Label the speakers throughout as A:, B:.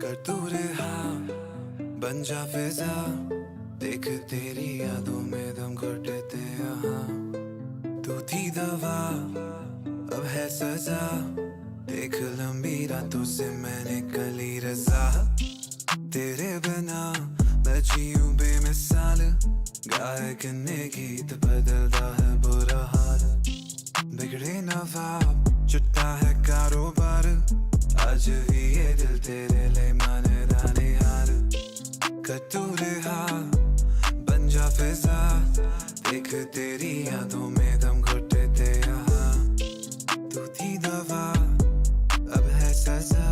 A: कर तू रहा बन जा फिजा देख तेरी यादों में दम घुटते यहाँ तू थी दवा अब है सजा देख लंबी रातों से मैंने कली रजा तेरे बिना मैं जीऊं बेमिसाल गायक ने गीत बदलता है बुरा हाल बिगड़े नवाब चुटता है कारोबार आज भी ये दिल तेरे लिए माने दाने हार कर तू रहा बन जा फिजा देख तेरी यादों में दम घुटते थे यहाँ तू थी दवा अब है सजा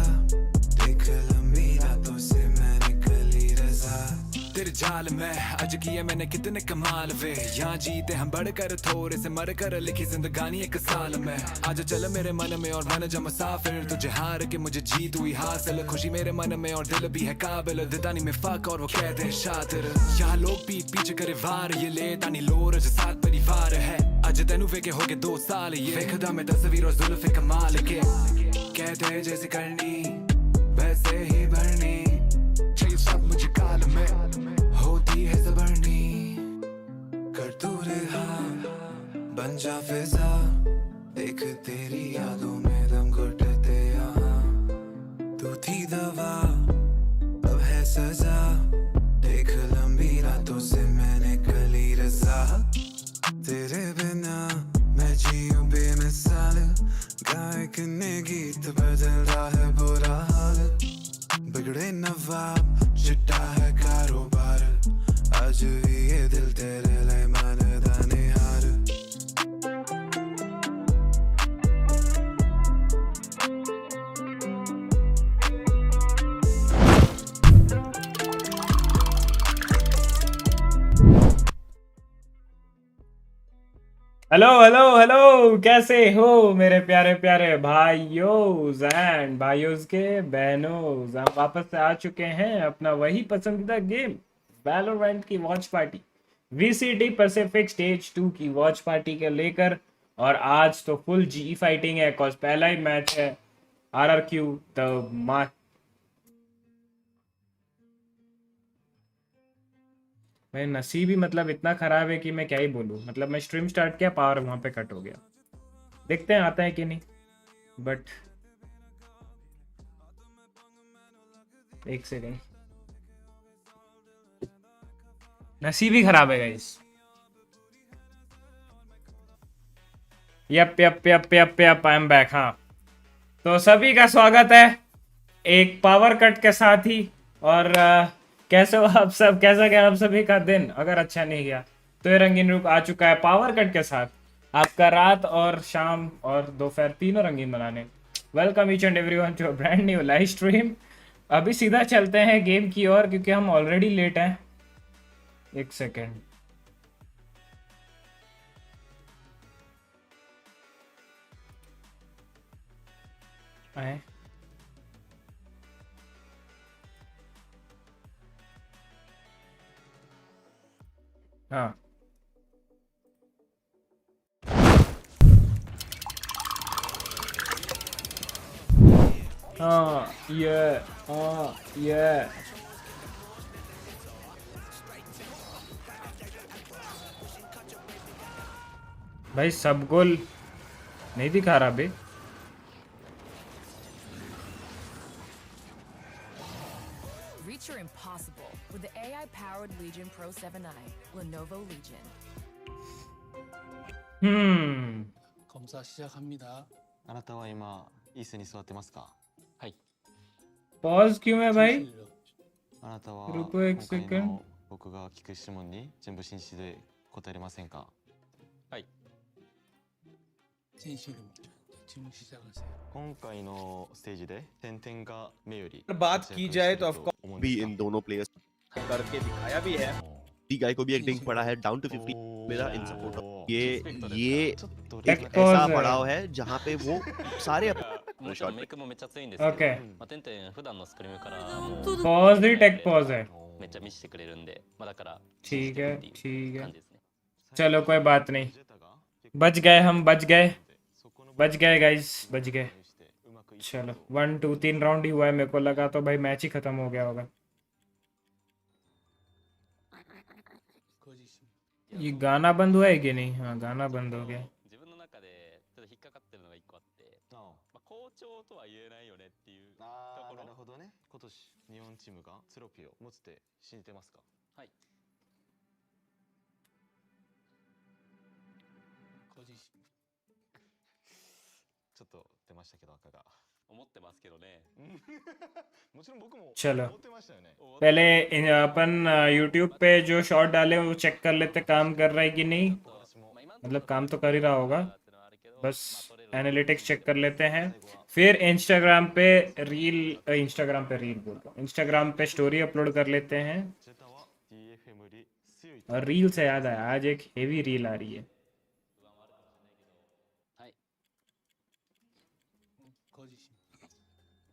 A: देख लंबी रातों से मैंने कली रजा तेरे जाल में आज किए मैंने कितने कमाल वे यहाँ जीते हम बढ़कर थोड़े से मर कर लिखी जिंदगानी एक साल में आज चल मेरे मन में और मन जा मुसाफिर तुझे हार के मुझे जीत हुई हासिल खुशी मेरे मन में और दिल भी है काबिल दिदानी में फक और वो कहते हैं शातिर यहाँ लोग पीठ पीछे करे वार ये ले तानी लोर जो साथ परिवार है आज तेनू वे के हो गए 2 साल ये खुदा में तस्वीर और जुल्फे कमाल के कहते हैं जैसे करनी वैसे ही भरनी चाहिए सब मुझे काल में होती है सबरनी कर तू रहा बन जा फिजा देख तेरी यादों में दम घुटते यहाँ तू थी दवा अब है सजा देख लंबी रातों से मैंने कली रजा तेरे बिना मैं जीऊं बेमिसाल गायक ने गीत बदलता है बुरा हाल बिगड़े नवाब चिट्टा है कारोबार आज भी ये दिल तेरे लिए माने दाने हार
B: हेलो हेलो हेलो कैसे हो मेरे प्यारे प्यारे भाइयों एंड भाइयों के बहनों हम वापस से आ चुके हैं अपना वही पसंदीदा गेम वैलोरेंट की watch party VCT Pacific stage 2 की वॉच पार्टी के लेकर और आज तो फुल जी फाइटिंग है कॉज पहला ही मैच है RRQ द मेरा नसीब ही मतलब इतना खराब है कि मैं क्या ही बोलूं मतलब मैं स्ट्रीम स्टार्ट किया पावर वहां पे कट हो गया देखते हैं आता है कि नहीं बट एक सेकंड नसीब ही खराब है guys yup I am back हाँ तो सभी का स्वागत है एक पावर कट के साथ ही और कैसे हो आप सब कैसा गया आप सभी का दिन अगर अच्छा नहीं गया तो ये रंगीन रूप आ चुका है पावर कट के साथ आपका रात और शाम और दोपहर तीनों रंगीन बनाने welcome each and everyone to a brand new live stream अभी सीधा चलते हैं गेम की ओर क्योंकि हम ऑलरेडी लेट हैं एक सेकेंड आए हाँ ये भाई सब गोल नहीं दिखा रहा बे
C: Reach your impossible with the AI-powered Legion Pro 7i Lenovo Legion.
D: 검사 시작합니다.
E: あなたは今椅子に座ってますか。はい。
B: pause क्यों है भाई
E: あなたは
B: रुको एक
E: 今回
B: सेकंड
E: の僕が聞く質問に全部真摯で答えれませんか。はい。
D: 진실입니다. 질문 시작하세요.
E: 今回のステージで点々が目より
F: बात की जाए तो ऑफ
G: भी इन दोनों प्लेयर्स
F: करके दिखाया भी है
G: दी गाय को भी एक डिंग पड़ा है डाउन टू 50 मेरा इन सपोर्ट ये
B: टेक
G: एक
B: पॉज
G: ऐसा
B: है।
G: पड़ाव है जहाँ पे वो सारे
E: もちろんメイクもめっちゃ強いんですけど、
B: ओके
E: まあ、点々普段のスクリームからもう
B: पॉज ही टेक पॉज है
E: めっちゃ見せてくれるんで、まあ、だから
B: ठीक है
E: っていう
B: ठीक है
E: 感じですね。
B: चलो कोई बात नहीं बच गए हम बच गए गाइस बच गए चलो 1 2 3 राउंड ही हुआ है, मेरे को लगा तो भाई मैच ही खत्म हो गया होगा।
D: 거짓입니다.
B: ये गाना बंद हुआ है कि नहीं? हाँ गाना बंद हो गया।
E: 自分の中でちょっと引っかかってるのが一個あって、好調とは言えないよねっていうところ。なるほどね。今年日本チームがツロフィーを持つって信じてますか？はい。
D: 거짓입니다.
E: ちょっと出ましたけど赤が。思ってますけどね。もちろん僕も
B: चलो
E: 思ってましたよね。
B: पहले अपन YouTube पे जो शॉट डाले वो चेक कर लेते काम कर रहा है कि नहीं।
E: 私も
B: मतलब काम तो कर ही रहा होगा, बस एनालिटिक्स चेक कर लेते हैं। फिर इंस्टाग्राम पे रील बोल रहा हूँ, इंस्टाग्राम पे स्टोरी अपलोड कर लेते हैं।
E: ゼタは DFM より強い。
B: और रील से याद आया, आज एक हेवी रील आ रही है।
E: はい。
D: 거짓입니다.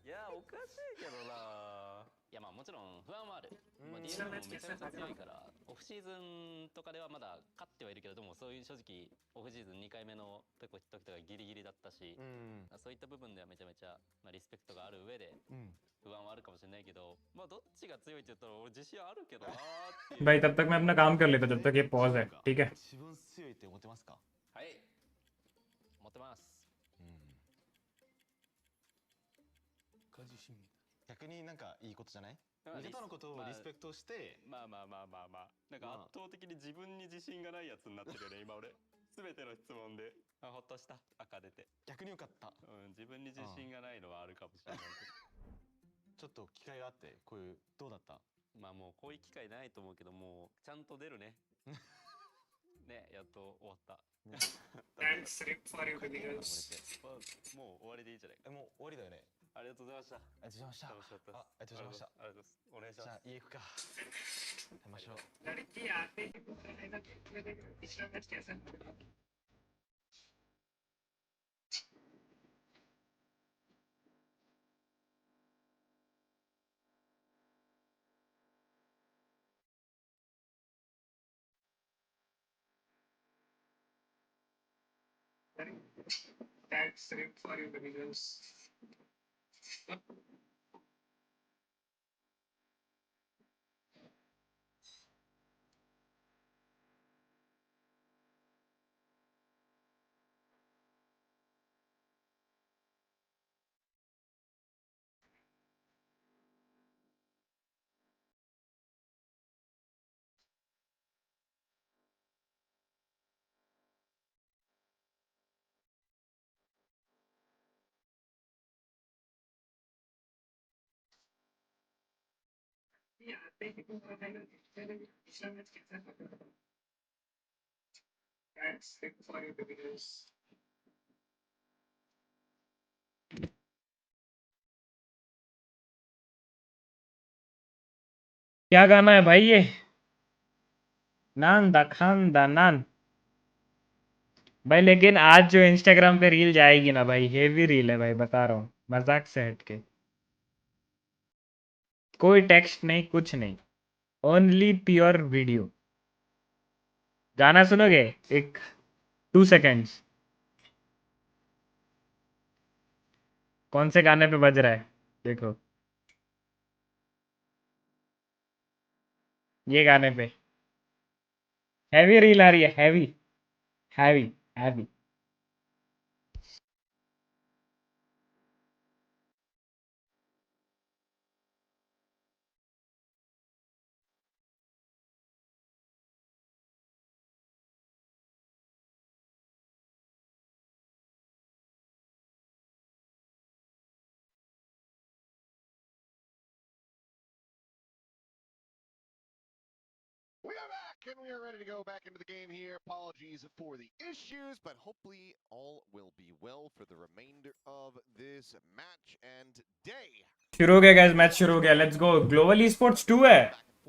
E: いやおかしいけどな。いやまあもちろん不安はある。まあ DFM もめちゃめちゃ強いから、オフシーズンとかではまだ勝ってはいるけれども、そういう正直オフシーズン2回目の時とかギリギリだったし、そういった部分ではめちゃめちゃまあリスペクトがある上で不安はあるかもしれないけど、まあどっちが強いって言ったら俺自信あるけどなーっていう。
B: भाई तब तक मैं अपना काम कर लेता, जब तक ये पॉज है, ठीक है?
E: 自分強いって思ってますか？はい。思ってます。
D: 거짓입니다.
E: 逆になんかいいことじゃない？味方のことをリスペクトして、
H: まあなんか圧倒的に自分に自信がないやつになってるよね今俺。すべての質問でほっとした赤出て。
E: 逆に良かった。
H: 自分に自信がないのはあるかもしれないけど。
E: ちょっと機会があってこういうどうだった？
H: まあもうこういう機会ないと思うけど、もうちゃんと出るね。ね、やっと終わった。
B: Thanks Rick for your videos.
H: もう終わりでいいじゃないか。
E: もう終わりだよね。
H: ありがとうございました。
E: ありがとうございました。
H: 楽しかったです。
E: ありがとうございました。
H: ありがとうございます。お願いします。
E: じゃあ家行くか。食べましょう。
B: लड़की आते ही पिछला मैच कैसा? Thanks Rick for your videos. Thanks Rick for your videos. क्या गाना है भाई ये? नान दा खान दा नान भाई। लेकिन आज जो इंस्टाग्राम पे रील जाएगी ना भाई, हेवी रील है भाई, बता रहा हूँ, मजाक से हटके। कोई टेक्स्ट नहीं, कुछ नहीं, ओनली प्योर वीडियो। गाना सुनोगे? एक 2 सेकेंड्स। कौन से गाने पे बज रहा है देखो, ये गाने पे हैवी रील आ रही है, heavy heavy heavy.
I: We are back, and we are ready to go back into the game here. Apologies for the issues, but hopefully all will be well for the remainder of this match and day.
B: शुरू हो गया guys, match शुरू हो गया, let's go. Global esports 2 है,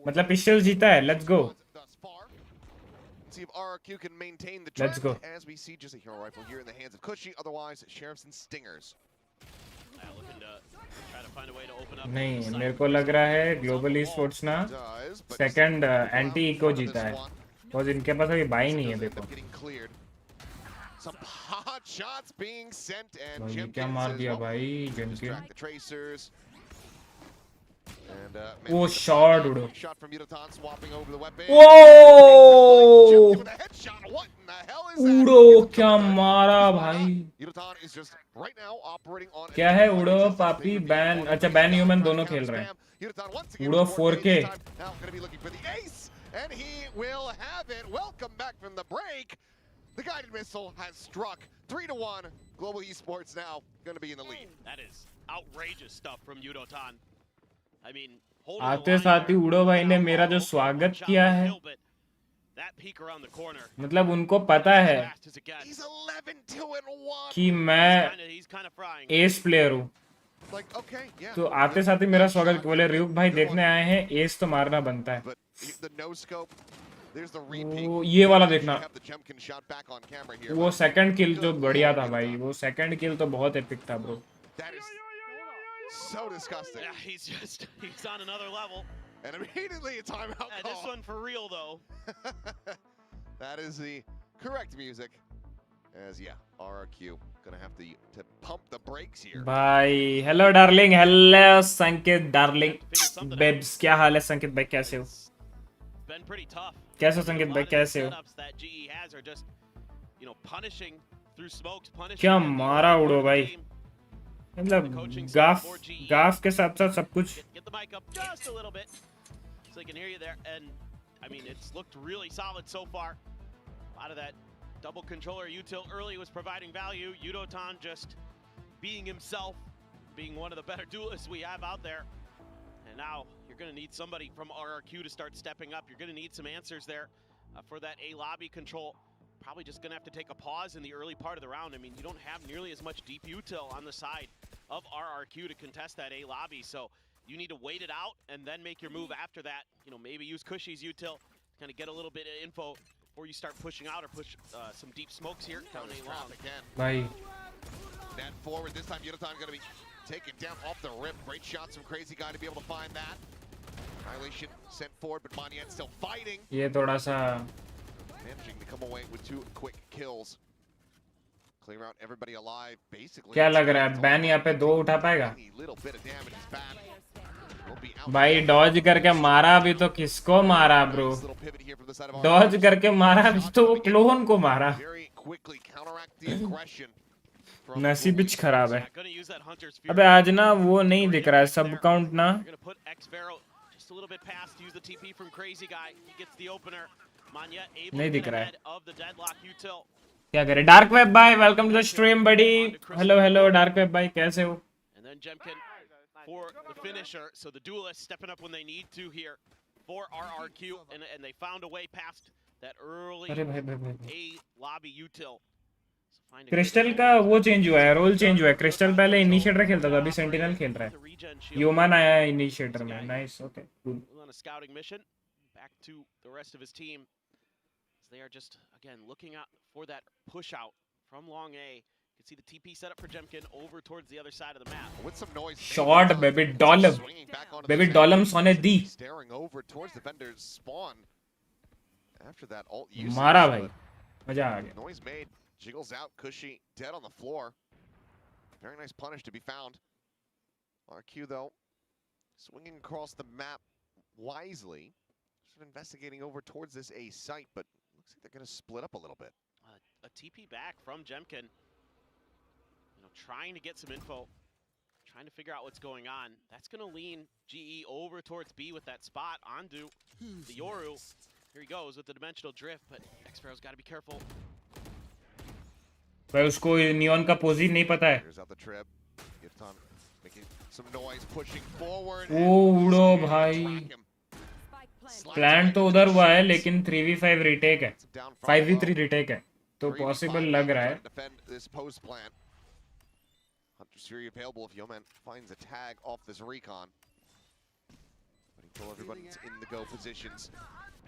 B: मतलब pistol जीता है, let's go.
I: See if RRQ can maintain the
B: Let's
I: trend
B: go.
I: as we see just a hero rifle here in the hands of Cushy, otherwise Sheriffs and Stingers.
B: नहीं, मेरे को लग रहा है ग्लोबल esports ना second anti eco जीता है, और इनके पास अभी बाई नहीं है। देखो
I: Some hot shots being sent, and
B: भाई
I: Jim
B: क्या मार दिया भाई Jenkins.
I: distract the tracers. And
B: वो shot उड़ो.
I: shot from Yudotan swapping over the weapon.
B: Whoa!
I: With a headshot. What in the hell is that?
B: उड़ो क्या मारा भाई.
I: Yudotan is just right now operating on
B: क्या है उड़ो पापी बैन अच्छा बैन ह्यूमन दोनों खेल रहे हैं.
I: Yudotan once again
B: उड़ो
I: with
B: 4K.
I: this time. Now going to be looking for the ace, and he will have it. Welcome back from the break. The guided missile has struck. 3-1. Global Esports now going to be in the lead.
G: That is outrageous stuff from Yudotan. I mean,
B: आते साथ ही उड़ो भाई ने मेरा जो स्वागत किया है मतलब उनको पता है
I: He's 11-2-1.
B: कि मैं एस प्लेयर हूँ
I: Like, okay, yeah.
B: तो आते साथ ही मेरा स्वागत बोले RyuK भाई देखने आए हैं एस तो मारना बनता है.
I: But the no scope. There's the repeat.
B: वो ये वाला देखना
I: Have the Jemkin shot back on camera here.
B: वो सेकंड किल जो बढ़िया था भाई वो सेकंड किल तो बहुत एपिक था bro.
I: That is so disgusting.
G: Yeah, he's on another level.
I: And immediately a timeout
G: Yeah,
I: call.
G: this one for real though.
I: That is the correct music. As yeah, RRQ gonna have to pump the brakes here.
B: भाई hello darling hello संकेत darling babes क्या हाल है संकेत भाई कैसे हो
G: Been pretty tough.
B: कैसे हो संकेत भाई कैसे हो
G: Setups that GE has are just, you know, punishing through smokes, punishing.
B: क्या
G: at the
B: मारा
G: end of
B: उड़ो
G: the
B: भाई
G: game.
B: मतलब गाफ के साथ साथ सब कुछ
G: Get the mic up just a little bit so they can hear you there. And I mean, it's looked really solid so far. A lot of that double controller util early was providing value. Yudotan just being himself, being one of the better duelists we have out there. And now you're going to need somebody from RRQ to start stepping up. You're going to need some answers there for that A lobby control. Probably just going to have to take a pause in the early part of the round. I mean, you don't have nearly as much deep util on the side of RRQ to contest that A lobby. So you need to wait it out and then make your move after that. You know, maybe use Cushy's util to kind of get a little bit of info before you start pushing out or push some deep smokes here down A long.
B: भाई
I: Net forward this time. Yudotan gonna be taken down off the rip. Great shots from Crazy Guy to be able to find that. Annihilation sent forward, but Manyan still fighting.
B: ये थोड़ा सा
I: Managing to come away with 2 quick kills. Clear out everybody alive, basically.
B: क्या लग रहा है ban यहाँ पे 2 उठा पाएगा
I: Any little bit of damage is bad. Will be out.
B: भाई डॉज करके मारा भी तो किसको मारा bro
I: Nice little pivot here from the side of
B: dodge करके मारा भी तो वो क्लोन को मारा
I: Very quickly counteract the aggression from
B: नसीब बिच खराब है
G: Gonna use that Hunter's Fury.
B: अबे आज ना वो नहीं दिख रहा है सब काउंट ना
G: You're gonna put X-Vero just a little bit past, use the TP from Crazy Guy. He gets the opener. Manya able
B: नहीं
G: to
B: दिख
G: get
B: रहा है
G: ahead of the deadlock util.
B: क्या करे डार्क वेब भाई welcome to the stream buddy hello hello dark web भाई कैसे हो
G: And then Jemkin for the finisher. So the duelists stepping up when they need to here for RRQ, and they found a way past that early
B: अरे भाई भाई भाई
G: A lobby util. So find a
B: crystal
G: good
B: का वो change हुआ है role change हुआ है क्रिस्टल पहले इनिशिएटर खेलता था अभी सेंटिनल खेल रहा
G: to
B: है
G: regen shield.
B: ह्यूमन आया है इनिशिएटर में nice okay good
G: On a scouting mission, back to the rest of his team. As they are just again looking out for that push out from long A. You can see the TP set up for Jemkin over towards the other side of the map.
I: with some noise.
B: Shot baby डॉलम
I: Swinging back onto
B: baby
I: the
B: डॉलम सोने दी
I: staring over towards the vendor's spawn. After that ult usage,
B: मारा भाई
I: but
B: मजा आ गया
I: noise made, jiggles out, Cushy dead on the floor. Very nice punish to be found. RQ though, swinging across the map wisely, sort of investigating over towards this A site, but looks like they're going to split up a little bit.
G: A TP back from Jemkin. You know, trying to get some info, trying to figure out what's going on. That's going to lean GE over towards B with that spot onto the Yoru. Here he goes with the dimensional drift, but X-Vero's got to be careful.
B: भाई उसको neon का position नहीं पता है
I: Here's out the trip. Yudotan making some noise, pushing forward.
B: ओ उड़ो भाई plan तो उधर हुआ है लेकिन 3v5 रिटेक है 5v3 रिटेक है तो पॉसिबल लग रहा है
I: Defend this post plant. Hunter's Fury available if Yeoman finds a tag off this recon. But until everybody's in the go positions.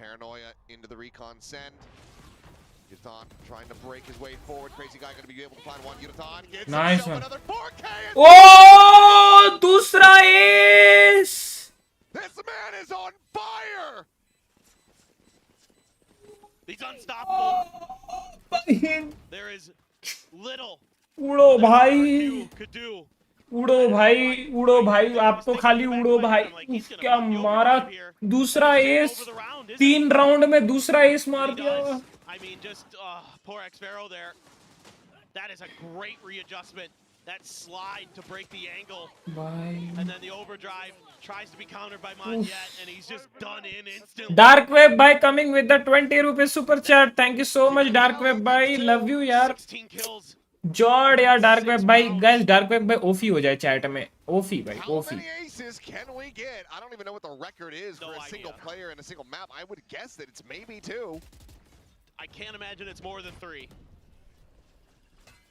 I: Paranoia into the recon send. Yudotan trying to break his way forward. Crazy Guy going to be able to find one. Yudotan gets
B: Nice
I: himself
B: one.
I: another 4K.
B: ओ दूसरा S
I: This man is on fire.
G: He's unstoppable. There is little
B: उड़ो
G: that
B: भाई,
G: RRQ could do.
B: उड़ो भाई, उड़ो भाई, आप तो खाली उड़ो भाई। उफ, क्या मारा दूसरा एस, 3 राउंड में दूसरा एस मार
G: He
B: दिया।
G: does. I mean, just poor Xvero there. That is a great readjustment. That slide to break the angle.
B: भाई
G: And then the overdrive tries to be countered by Monyet, and he's just done in instantly.
B: Dark web भाई coming with the 20 रुपए super chat, thank you so much dark web भाई, love you यार।
G: 16 kills.
B: जॉर्ड यार, dark web भाई, guys dark web भाई ओफी हो जाए chat में, ओफी भाई
I: How
B: ओफी।
I: many aces can we get? I don't even know what the record is
G: No
I: for a
G: idea.
I: single player in a single map. I would guess that it's maybe 2.
G: I can't imagine it's more than 3.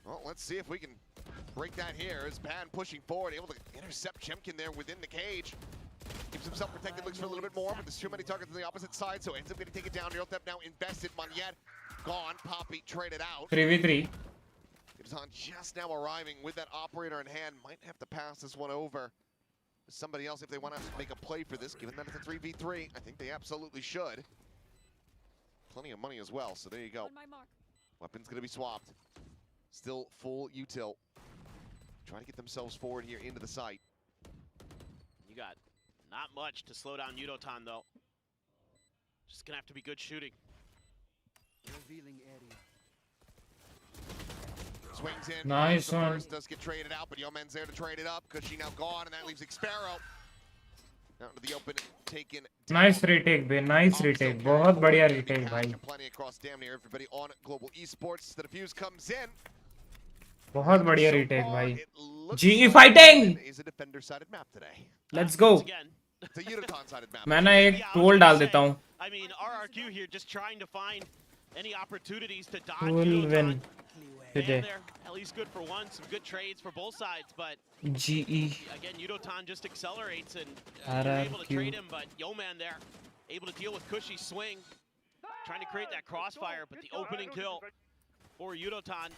I: Well, let's see if we can break that here. As Pan pushing forward, able to intercept Chemkin there within the cage. Keeps himself protected, looks for a little bit more, but there's too many targets on the opposite side, so ends up getting taken down. RyuK now invested. Monyet gone. Poppy traded out.
B: 3v3
I: Yudotan just now arriving with that operator in hand. Might have to pass this one over to somebody else if they want to make a play for this, given that it's a 3v3. I think they absolutely should. Plenty of money as well, so there you go. Weapons going to be swapped. Still full util. Trying to get themselves forward here into the site.
G: You got not much to slow down Yudotan, though. Just gonna have to be good shooting.
I: Swings in.
B: Nice
I: the
B: one.
I: first does get traded out, but Yeoman's there to trade it up because she now gone, and that leaves Xpero out into the open, taken.
B: Nice retake बे, nice retake, बहुत बढ़िया retake भाई,
I: Plenty across damn near everybody on Global Esports. The defuse comes in.
B: बहुत बढ़िया
I: So
B: retake
I: far,
B: भाई।
I: it looks
B: GE
I: like
B: fighting!
I: it is a defender-sided map today.
B: Let's go.
G: Once again,
I: It's a Yudotan-sided map.
B: मैं ना एक
G: yeah, I was
B: troll
G: gonna
B: डाल
G: say,
B: देता हूँ।
G: I mean, RRQ here just trying to find any opportunities to dodge
B: Full
G: Yudotan.
B: win
G: And
B: today।
G: they're at least good for one. Some good trades for both sides, but
B: GE
G: again, Yudotan just accelerates and you're able to
B: RRQ
G: trade him, but Yeoman there, able to deal with Cushy's swing, trying to create that crossfire, but the opening kill for Yudotan,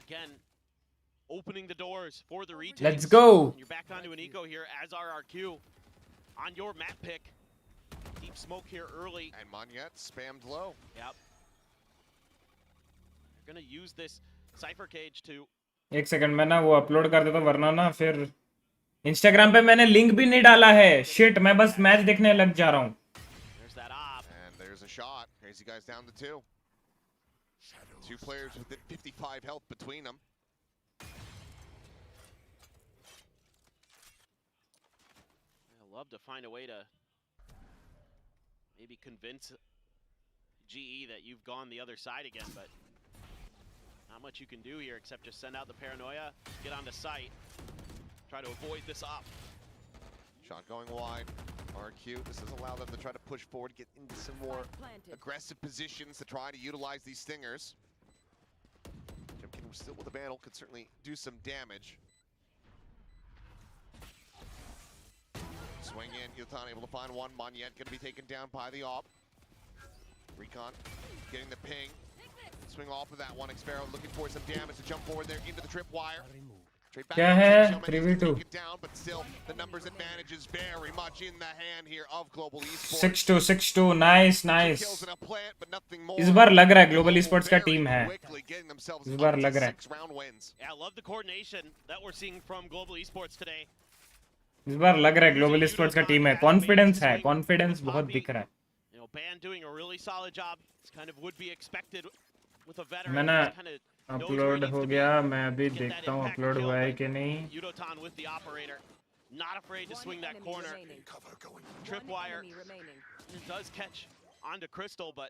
G: again, opening the doors for the retakes.
B: Let's go.
G: And you're back onto an eco here as RRQ on your map pick. Deep smoke here early.
I: And Monyet spammed low.
G: Yep. They're gonna use this Cypher Cage to
B: एक second मैं ना वो upload कर देता हूँ, वरना ना फिर इंस्टाग्राम पे मैंने लिंक भी नहीं डाला है। शिट, मैं बस मैच देखने लग जा रहा हूँ।
G: there's that op.
I: And there's a shot. Crazy guys down to 2. 2 players with 55 health between them.
G: I'd love to find a way to maybe convince GE that you've gone the other side again, but not much you can do here except just send out the paranoia, get onto site, try to avoid this op.
I: Shot going wide. RRQ, this does allow them to try to push forward, get into some more aggressive positions to try to utilize these stingers. Chemkin was still with the battle, could certainly do some damage. Swing in, Yudotan able to find one. Monyet going to be taken down by the op. Recon getting the ping. Swing off of that one. Xpero looking for some damage to jump forward there into the tripwire. Trade back
B: क्या
I: to
B: है?
I: Yeoman,
B: 3v2
I: take it down, but still the numbers advantage is very much in the hand here of Global Esports.
B: 6-2 6-2 nice
I: Kills
B: nice.
I: in a plant, but nothing more.
B: इस बार लग रहा है global sports का
I: Very
B: team है।
I: quickly getting themselves
B: इस बार
I: up to
B: लग रहा है।
I: 6 round wins.
G: Yeah, I love the coordination that we're seeing from Global Esports today.
B: इस बार लग रहा है ग्लोबल स्पोर्ट्स का टीम है। कॉन्फिडेंस है, कॉन्फिडेंस बहुत दिख रहा है।
G: You know, Ban doing a really solid job. It's kind of would be expected with a veteran.
B: मैं ना
G: who's kind of knows where he
B: upload
G: needs
B: हो
G: to be.
B: गया, मैं अभी
G: Get that
B: देखता हूँ
G: impact
B: अपलोड
G: kill,
B: हुआ है
G: but
B: कि नहीं।
G: Yudotan with the operator, not afraid to swing that corner. Tripwire it does catch onto Crystal, but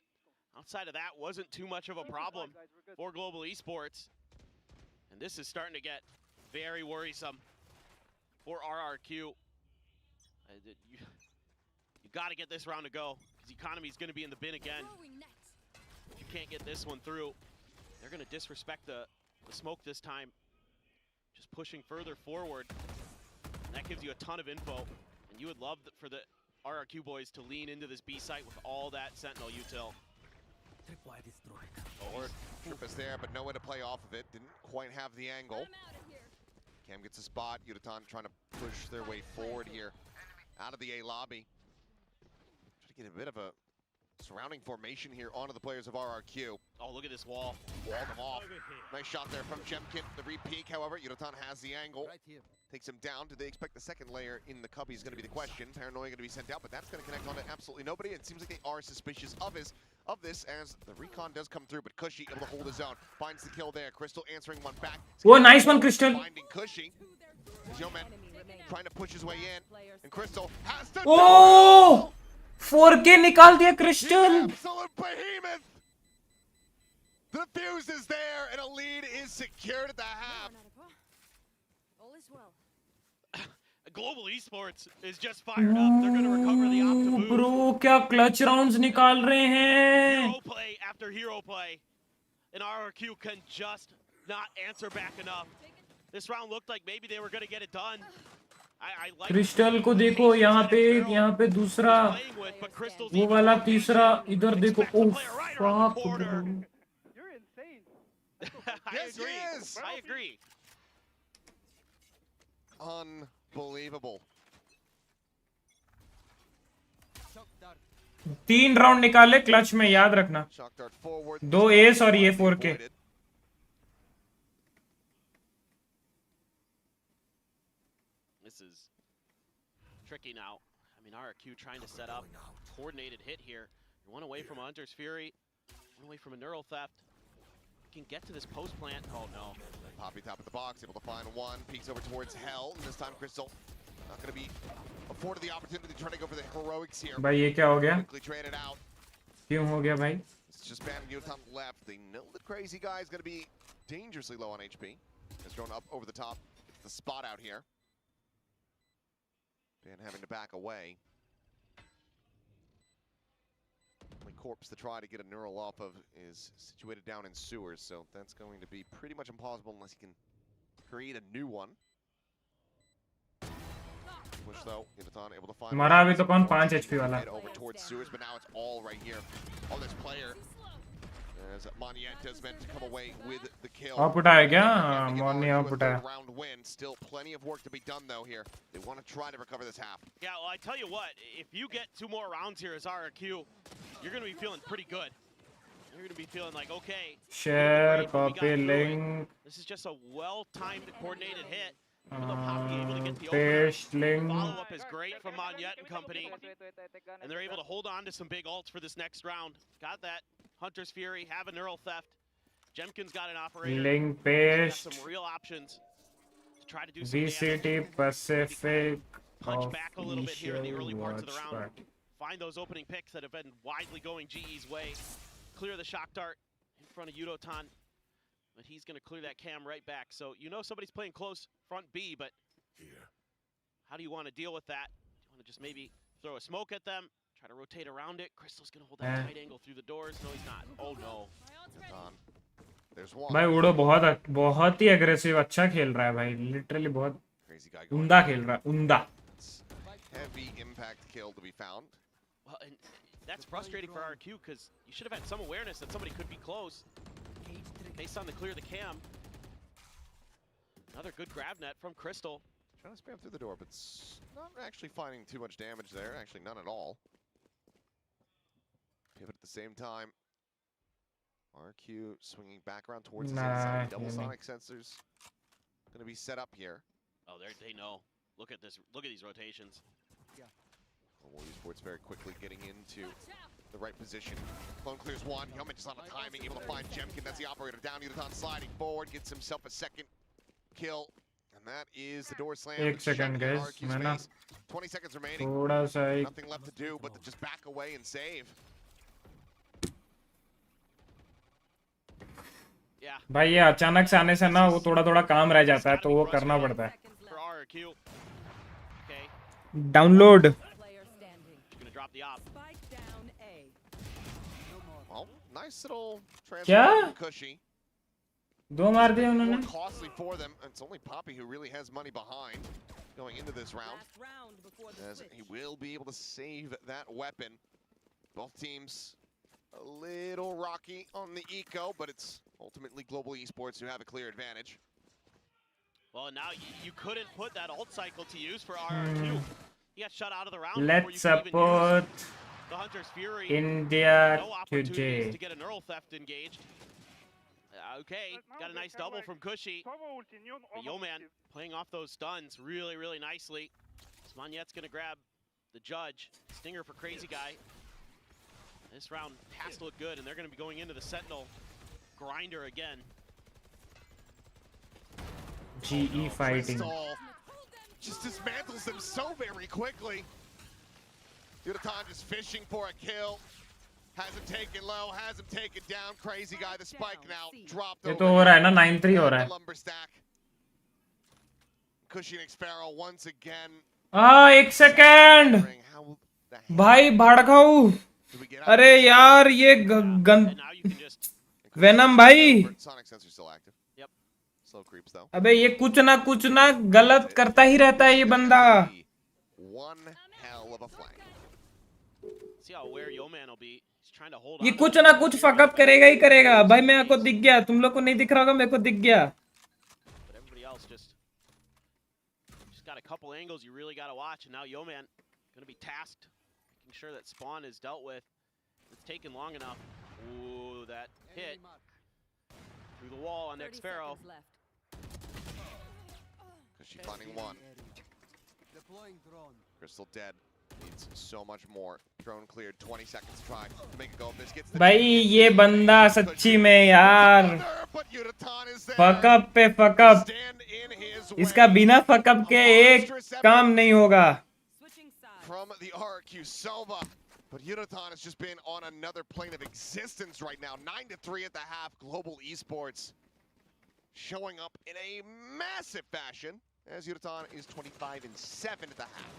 G: outside of that, wasn't too much of a problem for Global Esports. And this is starting to get very worrisome for RRQ. You got to get this round to go, because economy is going to be in the bin again. If you can't get this one through, they're going to disrespect the smoke this time. Just pushing further forward. And that gives you a ton of info. And you would love for the RRQ boys to lean into this B site with all that Sentinel util.
I: Forward, trip is there, but no way to play off of it. Didn't quite have the angle. Cam gets a spot. Yudotan trying to push their way forward here out of the A lobby. Try to get a bit of a surrounding formation here onto the players of RRQ.
G: Oh, look at this wall.
I: Wall them off. Nice shot there from Jemkin. The re-peek, however, Yudotan has the angle. Takes him down. Do they expect the second layer in the cubby is going to be the question. Paranoia going to be sent out, but that's going to connect onto absolutely nobody. It seems like they are suspicious of this as the recon does come through, but Cushy able to hold his own. Finds the kill there. Crystal answering one back.
B: Oh, nice one, Crystal.
I: Finding Cushy. Yeoman trying to push his way in, and Crystal has to.
B: Oh, 4K निकाल दिया Crystal.
I: Absolute behemoth. The fuse is there, and a lead is secured at the half.
C: All is well.
G: Global Esports is just fired up. They're going to recover the op to move.
B: Bro, क्या clutch rounds निकाल रहे हैं.
G: Hero play after hero play. And RRQ can just not answer back enough. This round looked like maybe they were going to get it done. I like
B: Crystal को देखो यहाँ पे दूसरा वो वाला तीसरा इधर देखो. Oh fuck bro.
G: You're insane.
I: Yes, he is.
G: I agree.
I: Unbelievable.
B: 3 round निकाले क्लच में, याद रखना.
I: Shock dart forward.
B: 2 एस और ये 4K.
G: This is tricky now. I mean, RRQ trying to set up coordinated hit here. You're one away from a Hunter's Fury, one away from a Neural Theft. You can get to this post plant. Oh no.
I: Poppy top of the box, able to find one. Peeks over towards Hell, and this time Crystal not going to be afforded the opportunity to try to go for the heroics here.
B: भाई ये क्या हो गया?
I: Quickly traded out.
B: क्यों हो गया भाई?
I: It's just Bam and Yudotan left. They know the crazy guy is going to be dangerously low on HP. Has thrown up over the top. It's the spot out here. Ban having to back away. Only corpse to try to get a neural off of is situated down in sewers, so that's going to be pretty much impossible unless he can create a new one. Push though, Yudotan able to find.
B: हमारा अभी तो कौन 5 HP वाला.
I: Over towards sewers, but now it's all right here. Oh, this player. As Moniette is meant to come away with the kill.
B: आप उठाया क्या? Morning आप उठाया.
I: Round win. Still plenty of work to be done though here. They want to try to recover this half.
G: Yeah, well, I tell you what, if you get 2 more rounds here as RRQ, you're going to be feeling pretty good. You're going to be feeling like, okay.
B: Share, copy, link.
G: This is just a well-timed, coordinated hit. Able to get the
B: paste link.
G: Follow-up is great from Moniette and company. And they're able to hold on to some big ults for this next round. Got that. Hunter's Fury, have a Neural Theft. Jemkin's got an operator.
B: Link paste.
G: Got some real options to try to do some
B: VCT Pacific.
G: Punch back a little bit here in the early parts of the round. Find those opening picks that have been widely going GE's way. Clear the shock dart in front of Yudotan. But he's going to clear that cam right back. So you know somebody's playing close front B, but how do you want to deal with that? Do you want to just maybe throw a smoke at them? Try to rotate around it. Crystal's going to hold that tight angle through the doors. No, he's not. Oh, no.
I: There's one.
B: भाई उड़ो बहुत ही aggressive अच्छा खेल रहा है भाई. Literally बहुत उम्दा खेल रहा है. उम्दा.
I: Heavy impact kill to be found.
G: Well, and that's frustrating for RRQ because you should have had some awareness that somebody could be close. Based on the clear the cam. Another good grab net from Crystal.
I: Trying to spam through the door, but not actually finding too much damage there. Actually, none at all. Pivot at the same time. RQ swinging back around towards the side. Double sonic sensors going to be set up here.
G: Oh, they know. Look at this. Look at these rotations.
I: Global Esports very quickly getting into the right position. Clone clears one. Yeoman just on the timing, able to find Jemkin. That's the operator down. Yudotan sliding forward, gets himself a second kill. And that is the door slam.
B: 1 second, guys.
I: 20 seconds remaining. Nothing left to do but to just back away and save.
G: Yeah.
B: भाई ये अचानक से आने से ना वो थोड़ा काम रह जाता है तो वो करना पड़ता है. Download.
I: Well, nice little
B: क्या?
I: Cushy.
B: 2 मार दिए उन्होंने.
I: Costly for them. It's only Poppy who really has money behind going into this round. As he will be able to save that weapon. Both teams a little rocky on the eco, but it's ultimately Global Esports who have a clear advantage.
G: Well, now you couldn't put that ult cycle to use for RRQ. He got shut out of the round.
B: Let's support.
G: the Hunter's Fury.
B: India
G: No opportunities
B: today.
G: to get a neural theft engaged. Okay, got a nice double from Cushy. But Yo-Man playing off those stuns really, really nicely. Smanyet's gonna grab the judge. Stinger for Crazy Guy. This round has to look good, and they're gonna be going into the Sentinel grinder again.
B: GE fighting.
I: Crystal just dismantles them so very quickly. Yudatan just fishing for a kill. Has him taken low, has him taken down. Crazy Guy, the spike now dropped
B: ये
I: over.
B: तो हो रहा है ना 9-3 हो रहा है.
I: Lumber stack. Cushy and Sparrow once again.
B: हाँ 1 सेकंड
I: How the
B: भाई भड़काऊ.
I: do we get out
B: अरे
I: of this?
B: यार ये
G: And now you can just
B: venom भाई.
I: Sonic sensor still active.
G: Yep.
I: Slow creeps though.
B: अबे ये कुछ ना गलत करता ही रहता है ये बंदा.
I: One hell of a flank.
G: see how aware Yo-Man will be. He's trying to hold
B: ये
G: on to
B: कुछ
G: that.
B: ना कुछ फकअप करेगा ही करेगा. भाई मेरे को दिख गया, तुम लोग को नहीं दिख रहा होगा, मेरे को दिख गया.
G: But everybody else just got a couple angles you really got to watch, and now Yo-Man going to be tasked making sure that spawn is dealt with. It's taken long enough. Ooh, that hit through the wall on X Pharaoh.
I: Cushy finding one. Crystal dead. Needs so much more. Drone cleared. 20 seconds try to make a go. This gets the
B: भाई ये बंदा सच्ची में यार
I: but Yudatan is there.
B: Fuckup पे fuckup.
I: Stand in his way.
B: इसका बिना fuck up के एक काम नहीं होगा.
I: From the RRQ Sova. But Yudatan has just been on another plane of existence right now. 9-3 at the half. Global Esports showing up in a massive fashion as Yudatan is 25-7 at the half.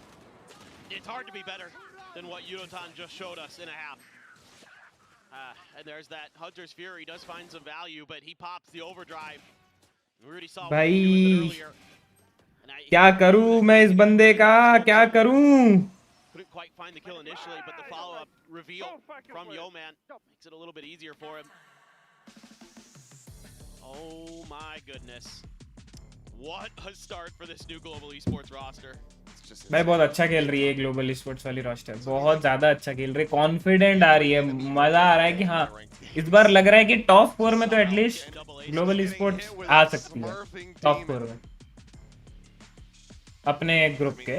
G: It's hard to be better than what Yudotan just showed us in a half. And there's that Hunter's Fury. Does find some value, but he pops the overdrive. We already saw what he did with it earlier.
B: क्या करूं मैं इस बंदे का, क्या करूं?
G: Couldn't quite find the kill initially, but the follow-up reveal from Yo-Man makes it a little bit easier for him. Oh my goodness. What a start for this new global esports roster.
B: भाई बहुत अच्छा खेल रही है global sports वाली roster. बहुत ज्यादा अच्छा खेल रही है, कॉन्फिडेंट आ रही है. मजा आ रहा है कि हाँ इस बार लग रहा है कि टॉप 4 में तो एटलीस्ट ग्लोबल स्पोर्ट्स आ सकती है. टॉप 4 में अपने ग्रुप के.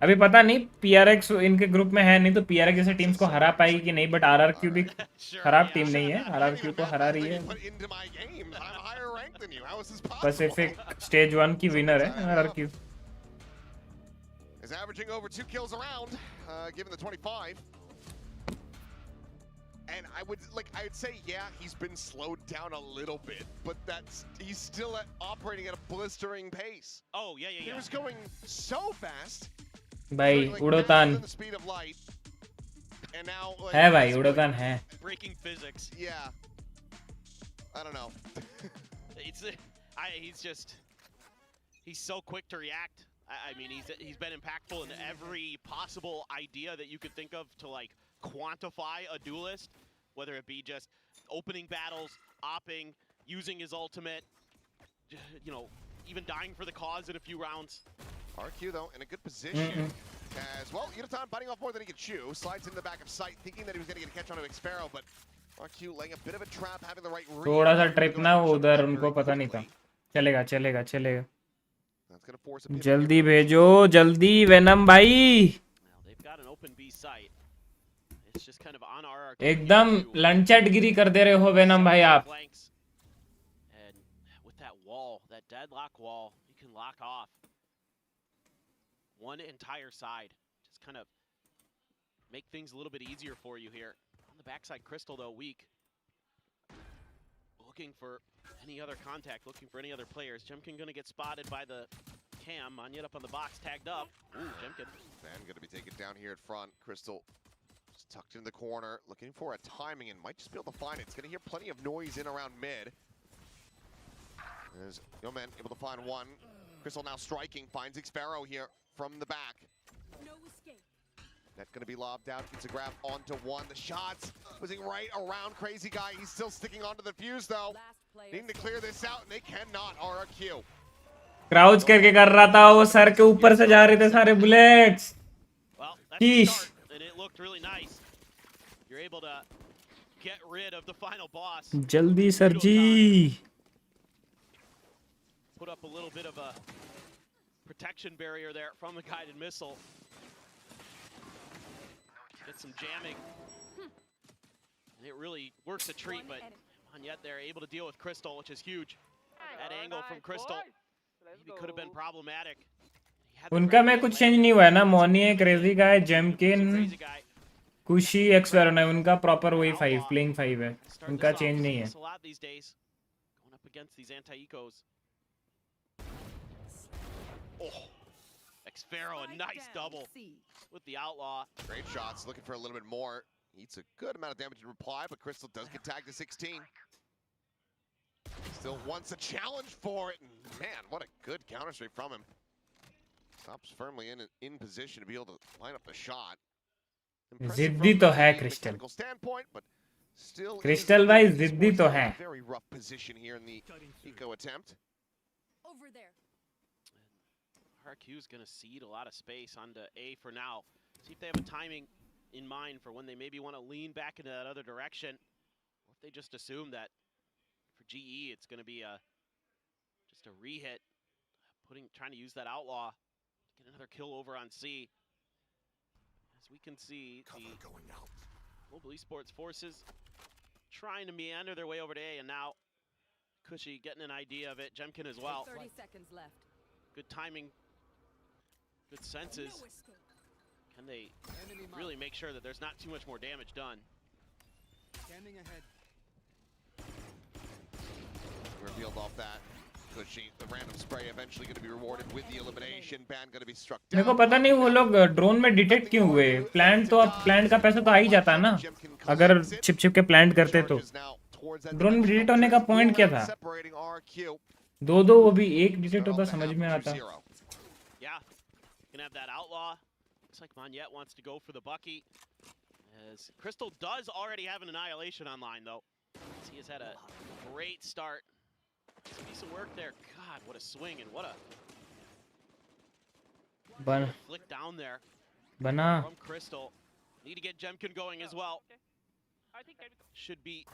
B: अभी पता नहीं पीआरएक्स इनके ग्रुप में है नहीं, तो पीआरएक्स जैसे टीम्स को हरा पाएगी कि नहीं. बट आरआरक्यू भी खराब टीम नहीं है, आरआरक्यू को हरा रही है. पैसिफिक स्टेज 1 की विनर है RRQ.
I: Is averaging over 2 kills around, given the 25. And I would say, yeah, he's been slowed down a little bit, but he's still operating at a blistering pace.
G: Oh yeah.
I: He was going so fast.
B: भाई उड़ोतान
I: the speed of light. And now
B: है भाई, उड़ोतान है.
G: Breaking physics.
I: Yeah. I don't know. He's so quick to react. I mean, he's been impactful in every possible idea that you could think of to like quantify a duelist, whether it be just opening battles, opping, using his ultimate, you know, even dying for the cause in a few rounds. RQ though in a good position as well. Yudatan biting off more than he could chew. Slides into the back of sight, thinking that he was going to get a catch on a Sparrow, but RQ laying a bit of a trap, having the right read.
B: थोड़ा सा trip ना उधर उनको पता नहीं था. चलेगा. जल्दी भेजो, जल्दी वेनम भाई. एकदम लंचटगिरी कर दे रहे हो वेनम भाई आप.
G: And with that wall, that deadlock wall, you can lock off one entire side. Just kind of make things a little bit easier for you here. On the backside, Crystal though weak. Looking for any other contact, looking for any other players. Jemkin gonna get spotted by the cam. Manyet up on the box, tagged up. Ooh, Jemkin.
I: Van gonna be taken down here at front. Crystal just tucked in the corner, looking for a timing and might just be able to find it. It's gonna hear plenty of noise in around mid. There's Yo-Man able to find one. Crystal now striking, finds Xpharaoh here from the back.
C: No escape.
I: That's gonna be lobbed out, gets a grab onto one. The shots whizzing right around Crazy Guy. He's still sticking onto the fuse though. Needing to clear this out and they cannot. RRQ.
B: Crouch करके कर रहा था वो, sir के ऊपर से जा रहे थे सारे bullets.
G: That's a
B: Sheesh.
G: start, and it looked really nice. You're able to get rid of the final boss.
B: जल्दी sir ji.
G: Put up a little bit of a protection barrier there from the guided missile. Get some jamming. And it really works a treat, but and yet they're able to deal with Crystal, which is huge. That angle from Crystal maybe could have been problematic. He had the
B: उनका में
G: right
B: कुछ
G: lane.
B: Change नहीं हुआ है ना. मॉनी है, crazy का है, जेमकिन,
G: Crazy guy.
B: कुशी, एक्सवेरन है. उनका प्रॉपर वही 5 प्लेइंग 5 है.
G: Start
B: उनका
G: this off.
B: चेंज
G: We
B: नहीं
G: see
B: है.
G: this a lot these days. Going up against these anti-ecos. Oh, Xfero, a nice double with the outlaw.
I: Great shots, looking for a little bit more. Eats a good amount of damage in reply, but Crystal does get tagged to 16. Still wants a challenge for it, and man, what a good counter straight from him. Stops firmly in position to be able to line up the shot. Impressive
B: जिद्दी
I: from
B: तो
I: a
B: है crystal.
I: mechanical standpoint, but still
B: crystal
I: is
B: भाई
I: in
B: जिद्दी
I: Esports
B: तो
I: in a
B: है.
I: very rough position here in the eco attempt.
C: Over there.
G: RRQ is going to cede a lot of space onto A for now. See if they have a timing in mind for when they maybe want to lean back into that other direction. Or if they just assume that for GE it's going to be just a re-hit. Trying to use that outlaw to get another kill over on C. As we can see, the Global Esports forces trying to meander their way over to A, and now Cushy getting an idea of it. Jemkin as well.
C: 30 seconds left.
G: Good timing, good senses. Can they really make sure that there's not too much more damage done?
I: Revealed off that. Cushy, the random spray eventually going to be rewarded with the elimination. Ban going to be struck down.
B: मेरे को पता नहीं वो लोग drone में detect क्यों हुए. Plant तो अब प्लांट का पैसा तो आ ही जाता ना. अगर छिप छिप के प्लांट करते तो ड्रोन में डिटेक्ट होने का पॉइंट क्या था. दो वो भी एक डिटेक्ट होता समझ में आता.
G: Yeah, gonna have that outlaw. Looks like Monyet wants to go for the Bucky. As Crystal does already have an annihilation online though. He has had a great start. Some decent work there. God, what a swing and what a flick down there
B: बना.
G: from Crystal. Need to get Jemkin going as well. Should be,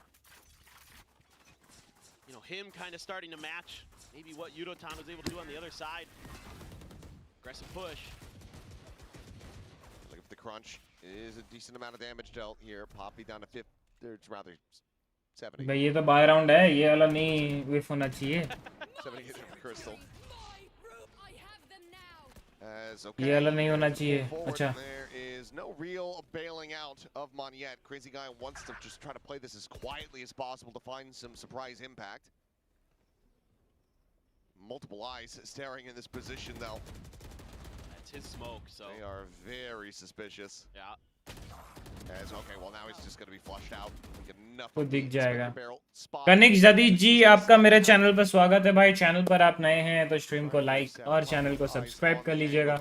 G: him kind of starting to match maybe what Yudotan was able to do on the other side. Aggressive push.
I: Look at the crunch. Is a decent amount of damage dealt here. Poppy down to 5th. It's rather 70.
B: भाई ये तो bye round है. ये वाला नहीं विफ होना चाहिए.
I: 70 hit from Crystal.
C: I have them now.
I: As
B: ये वाला नहीं होना चाहिए.
I: forward,
B: अच्छा.
I: there is no real bailing out of Monyet. Crazy guy wants to just try to play this as quietly as possible to find some surprise impact. Multiple eyes staring in this position though.
G: That's his smoke, so
I: They are very suspicious.
G: yeah.
I: As okay, well now he's just going to be flushed out. Enough
B: वो
I: of
B: दिख
I: the
B: जाएगा.
I: Spectre barrel spot.
B: कनिक जदी जी आपका मेरे channel पर स्वागत है भाई. चैनल पर आप नए हैं तो स्ट्रीम को लाइक और चैनल को सब्सक्राइब कर लीजिएगा.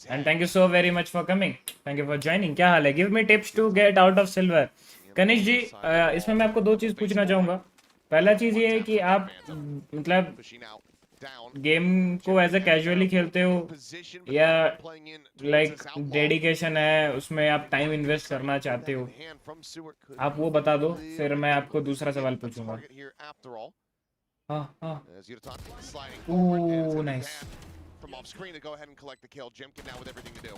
B: And thank you so very much for coming. Thank you for joining. क्या हाल है. Give me tips to get out of silver. Kanik ji इसमें मैं आपको दो चीज़ पूछना चाहूँगा. पहला चीज़ ये है कि आप मतलब
I: Pushing out, down.
B: गेम को एज ए कैजुअली खेलते हो
I: Position,
B: या
I: playing in towards
B: like
I: this outlaw.
B: Dedication है उसमें आप टाइम इन्वेस्ट करना चाहते हो.
I: Hand from Seward could
B: आप वो बता दो फिर मैं आपको दूसरा सवाल पूछूंगा.
I: target here after all.
B: हाँ हाँ.
I: As Yudotan sliding
B: Ooh,
I: forward, and it's gonna be
B: nice.
I: Ban from off screen to go ahead and collect the kill. Jemkin now with everything to do.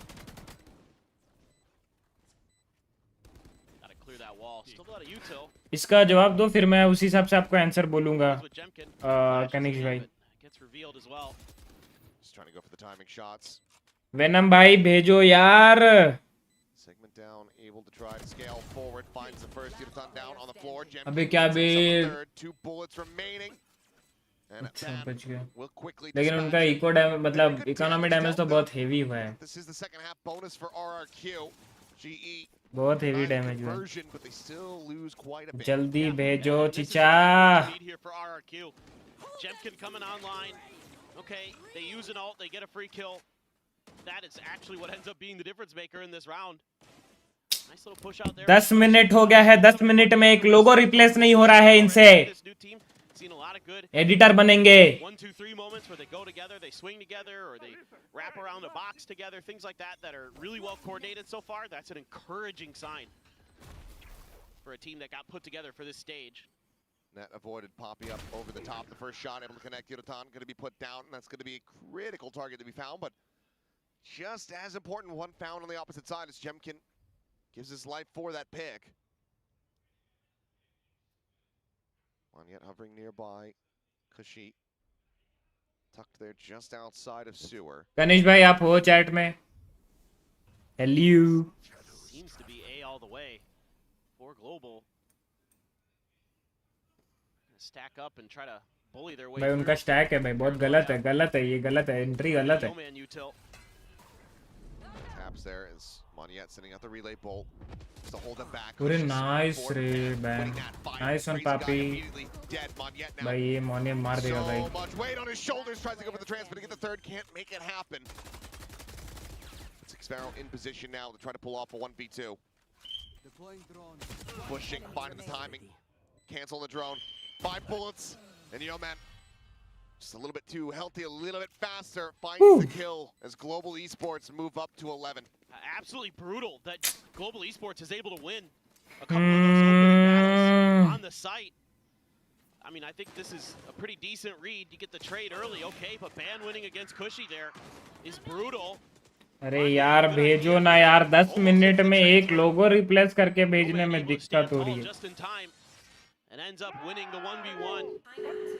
G: Gotta clear that wall. Still a lot of util.
B: इसका जवाब दो फिर मैं उसी हिसाब से आपको answer बोलूंगा.
G: With Jemkin.
B: कनिक भाई.
G: Gets revealed as well.
I: Just trying to go for the timing shots.
B: Venom भाई भेजो यार.
I: Segment down, able to try to scale forward. Finds the first. Yudotan down on the floor.
B: अबे क्या बे.
I: Third, 2 bullets remaining. And
B: अच्छा
I: Ban
B: बच गया.
I: will quickly
B: लेकिन
I: dispatch
B: उनका
I: it.
B: इको डैमेज मतलब इकोनॉमी डैमेज तो बहुत हेवी हुआ है.
I: This is the second half bonus for RRQ. GE.
B: बहुत हेवी
I: nice
B: डैमेज हुआ है.
I: conversion, but they still lose quite a bit.
B: जल्दी भेजो
G: And this is
B: चिचा.
G: a lead here for RRQ. Jemkin coming online. Okay, they use an ult, they get a free kill. That is actually what ends up being the difference maker in this round. Nice little push out there.
B: 10 minute हो गया है. 10 minute में एक लोगो replace नहीं हो रहा है इनसे.
G: This new team Seen a lot of good
B: editor बनेंगे
G: 1, 2, 3 moments where they go together, they swing together, or they wrap around a box together, things like that are really well coordinated so far. That's an encouraging sign for a team that got put together for this stage.
I: Net avoided Poppy up over the top. The first shot able to connect. Yudotan going to be put down, and that's going to be a critical target to be found, but just as important, one found on the opposite side as Jemkin gives his life for that pick. On yet hovering nearby, Kushi tucked there just outside of sewer.
B: Ganesh भाई आप हो chat में hello
G: Seems to be A all the way for Global. Stack up and try to bully their way
B: भाई उनका stack है भाई बहुत गलत है ये गलत है एंट्री गलत है
G: man util.
I: Taps there as Moniette sending out the relay bolt to hold them back.
B: पूरे nice Ray Ban nice one पापी भाई ये मोने मार देगा भाई
I: So much weight on his shoulders, tries to go for the transfer to get the third, can't make it happen. Sparrow in position now to try to pull off a 1v2. Pushing, finding the timing, cancel the drone. 5 bullets, and man, just a little bit too healthy, a little bit faster, finds the kill as Global Esports move up to 11.
G: Absolutely brutal that Global Esports is able to win a couple of those opening battles on the site. I mean, I think this is a pretty decent read. You get the trade early, okay, but ban winning against Cushy there is brutal.
B: अरे यार भेजो ना यार 10 minute में एक लोगो replace करके भेजने में दिक्कत हो रही है
G: Just in time and ends up winning the 1v1.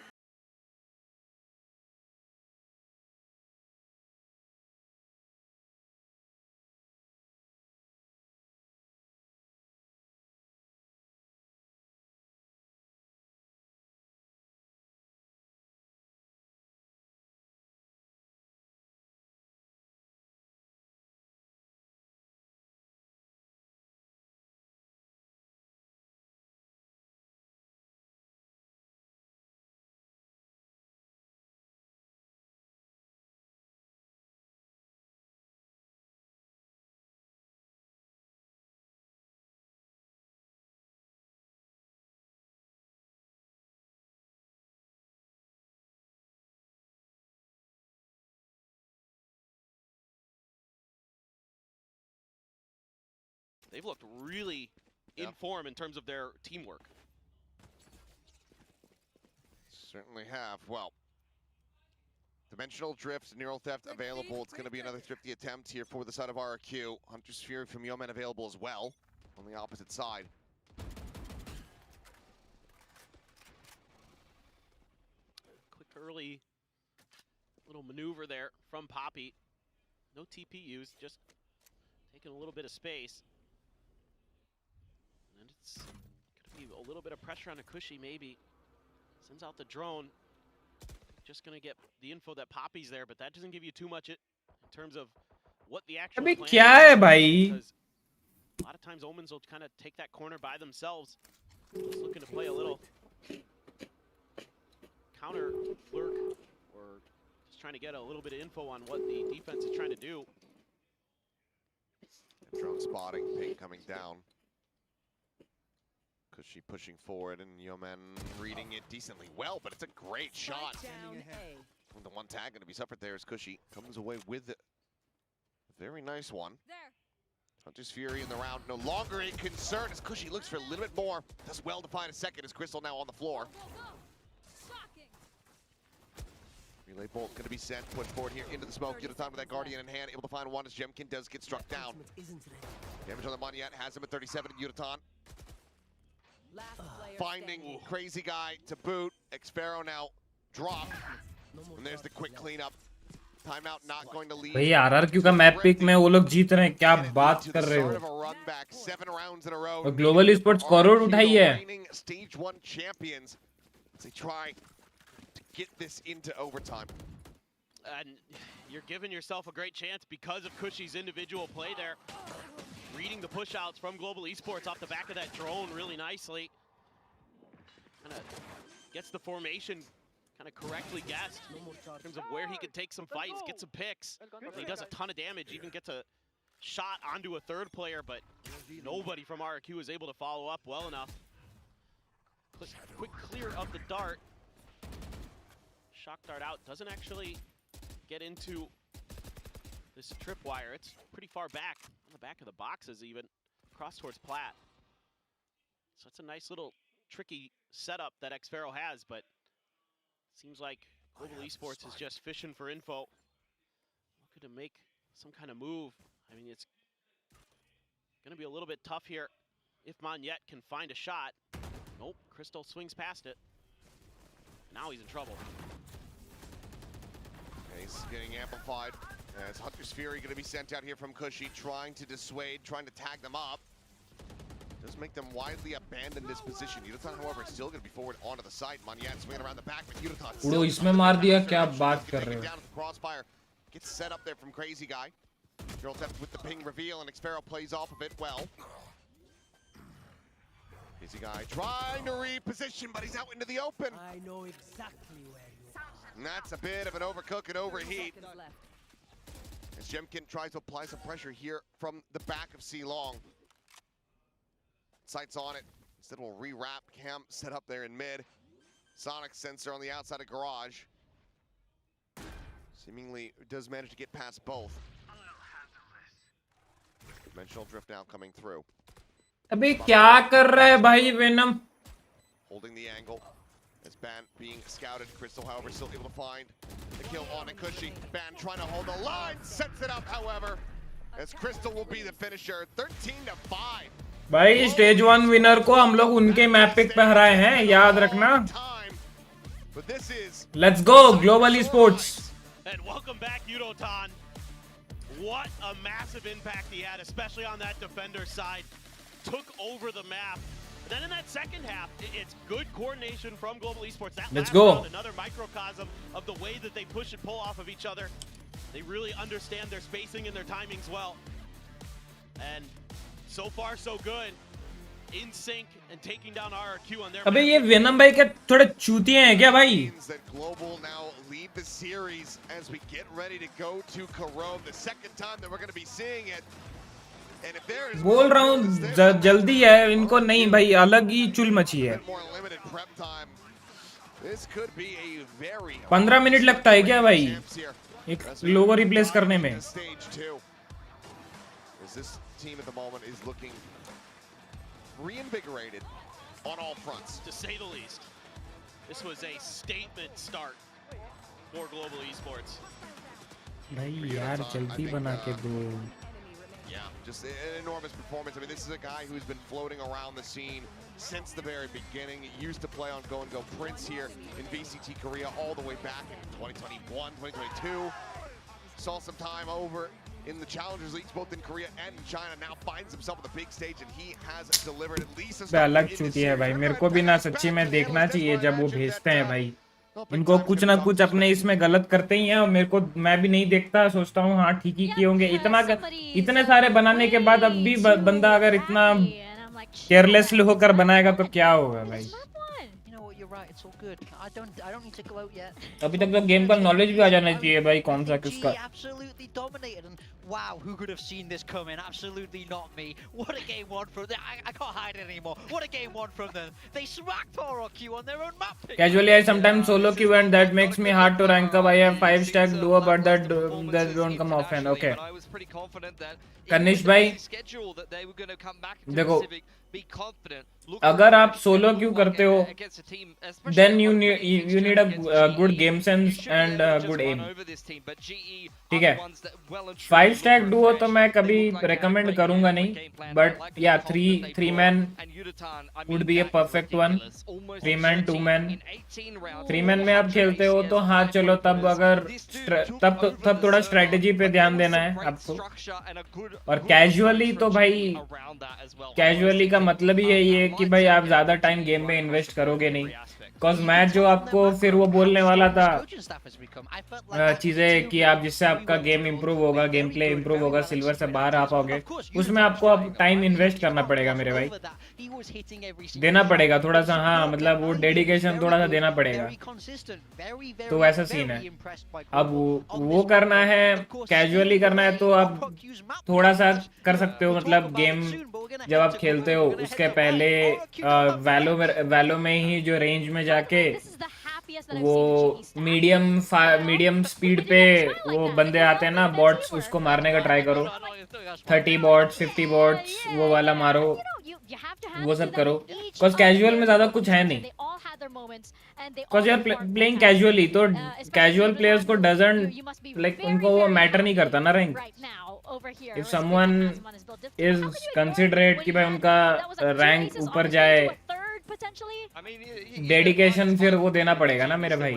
G: They've looked really in form in terms of their teamwork.
I: Certainly have. Well, Dimensional Drift, Neural Theft available. It's going to be another thrifty attempt here for the side of RRQ. Hunter's Fury from Yeoman available as well on the opposite side.
G: Quick early little maneuver there from Poppy. No TP used, just taking a little bit of space. And it's going to be a little bit of pressure on Akushi maybe. Sends out the drone. Just going to get the info that Poppy's there, but that doesn't give you too much in terms of what the actual
B: अबे
G: plan
B: क्या है भाई
G: because a lot of times Omens will kind of take that corner by themselves. Just looking to play a little counter lurk or just trying to get a little bit of info on what the defense is trying to do.
I: Drone spotting, ping coming down. Kushi pushing forward and Yeoman reading it decently well, but it's a great shot. And the one tag going to be suffered there as Kushi comes away with a very nice one. Hunter's Fury in the round, no longer a concern as Kushi looks for a little bit more. Does well to find a second as Crystal now on the floor. Relay bolt going to be sent, put forward here into the smoke. Get a time with that Guardian in hand, able to find one as Jemkin does get struck down. Damage on the Moniette, has him at 37 in Yudotan. Finding Crazy Guy to boot. Xpharaoh now dropped. And there's the quick cleanup. Timeout not going to lead.
B: भाई RRQ का map pick में वो लोग जीत रहे हैं क्या बात कर रहे हो
I: 7 rounds in a row.
B: और ग्लोबल esports करोड़ उठाई है
I: Stage 1 champions. They try to get this into overtime.
G: And you're giving yourself a great chance because of Kushi's individual play there. Reading the push-outs from Global Esports off the back of that drone really nicely. Kind of gets the formation kind of correctly guessed in terms of where he could take some fights, get some picks. He does a ton of damage, even gets a shot onto a third player, but nobody from RRQ is able to follow up well enough. Quick clear of the dart. shock dart out. Doesn't actually get into this tripwire. It's pretty far back, on the back of the boxes even, across towards Plat. So it's a nice little tricky setup that Xfero has, but seems like Global Esports is just fishing for info. Looking to make some kind of move. I mean, it's going to be a little bit tough here if Monyet can find a shot. Nope, Crystal swings past it. Now he's in trouble.
I: He's getting amplified as Hunter's Fury going to be sent out here from Cushy, trying to dissuade, trying to tag them up. Does make them widely abandon this position. Yudotan, however, is still going to be forward onto the site. Monyet swinging around the back, but Yudotan
B: उड़ो इसमें मार दिया क्या बात कर रहे हो?
I: down to the crossfire. Gets set up there from Crazy Guy. Girl Tep with the ping reveal, and Xfero plays off of it well. Crazy Guy trying to reposition, but he's out into the open.
D: I know exactly where you are.
I: And that's a bit of an overcook and overheat. As Jemkin tries to apply some pressure here from the back of C Long. Sights on it. Instead we'll rewrap. Cam set up there in mid. Sonic sensor on the outside of garage. Seemingly does manage to get past both. Dimensional drift now coming through.
B: अबे क्या कर रहा है भाई venom?
I: Holding the angle. As Ban being scouted. Crystal, however, still able to find the kill on a Cushy. Ban trying to hold the line. Sets it up, however. As Crystal will be the finisher. 13-5.
B: भाई stage 1 winner को हम लोग उनके map pick पे हराए हैं, याद रखना. Let's go Global Esports.
G: And welcome back, Yudotan. What a massive impact he had, especially on that defender side. Took over the map. But then in that second half, it's good coordination from Global Esports. That
B: Let's
G: last
B: go.
G: round, another microcosm of the way that they push and pull off of each other. They really understand their spacing and their timings well. And so far so good. In sync and taking down RRQ on their.
B: अबे ये venom भाई के थोड़े चूतिए हैं क्या भाई?
I: Global now lead the series as we get ready to go to Corrode, the second time that we're going to be seeing it. And if there is
B: बोल रहा हूँ जल्दी है इनको नहीं भाई, अलग ही चुल मची है.
I: This could be a very
B: 15 minute लगता है क्या भाई एक लोगो रिप्लेस करने में?
I: This team at the moment is looking reinvigorated on all fronts,
G: to say the least. This was a statement start for Global Esports.
B: भाई यार जल्दी बना के दो.
I: Yeah, just an enormous performance. I mean, this is a guy who's been floating around the scene since the very beginning. He used to play on Go and Go Prince here in VCT Korea all the way back in 2021, 2022. Saw some time over in the Challengers Leagues both in Korea and in China. Now finds himself on the big stage and he has delivered at least a start.
B: अलग चूती है भाई, मेरे को भी ना सच्ची में देखना चाहिए जब वो भेजते हैं भाई. इनको कुछ ना कुछ अपने इसमें गलत करते ही हैं और मेरे को, मैं भी नहीं देखता, सोचता हूँ हाँ ठीक ही किए होंगे. इतने सारे बनाने के बाद अब भी बंदा अगर इतना केयरलेसली होकर बनाएगा तो क्या होगा भाई. अभी तक तो गेम का नॉलेज भी आ जाना चाहिए भाई कौन सा किसका.
J: Wow, who could have seen this coming? Absolutely not me. What a game one from them. I can't hide it anymore. What a game one from them. They smacked RRQ on their own map pick.
B: Casually, I sometimes solo queue and that makes me hard to rank up. I have 5-stack duo, but that don't come often. Okay.
J: I was pretty confident that
B: Kanish bhai,
J: schedule that they were going to come back to
B: देखो,
J: Pacific, be confident.
B: अगर आप solo Q करते हो, then you need a good game sense and good aim. ठीक है. 5-stack duo तो मैं कभी recommend करूँगा नहीं, but yeah, 3-man would be a perfect one. 3-man, 2-man. 3-man में आप खेलते हो तो हाँ चलो तब अगर तब थोड़ा strategy पे ध्यान देना है आपको. और casually तो भाई casually का मतलब ही यही है कि भाई आप ज्यादा टाइम गेम में इन्वेस्ट करोगे नहीं. बिकॉज मैं जो आपको फिर वो बोलने वाला था चीजें कि आप जिससे आपका गेम इंप्रूव होगा, गेम प्ले इंप्रूव होगा, सिल्वर से बाहर आ पाओगे, उसमें आपको अब टाइम इन्वेस्ट करना पड़ेगा मेरे भाई, देना पड़ेगा थोड़ा सा. हाँ मतलब वो डेडिकेशन थोड़ा सा देना पड़ेगा. तो वैसा सीन है. अब वो करना है, कैजुअली करना है तो आप थोड़ा सा कर सकते हो. मतलब गेम जब आप खेलते हो उसके पहले वैलो में ही जो रेंज में जाके
K: FPS that I've
B: वो
K: seen in GE stats.
B: Medium speed पे वो बंदे आते हैं ना बॉट्स, उसको मारने का ट्राई करो. 30 बॉट्स 50 बॉट्स वो वाला मारो, वो सब करो. बिकॉज कैजुअल में ज्यादा कुछ है नहीं. Because you are playing casually, तो कैजुअल प्लेयर्स को डजंट लाइक उनको वो मैटर नहीं करता ना rank. If someone is considerate कि भाई उनका रैंक ऊपर जाए, डेडिकेशन फिर वो देना पड़ेगा ना मेरे भाई.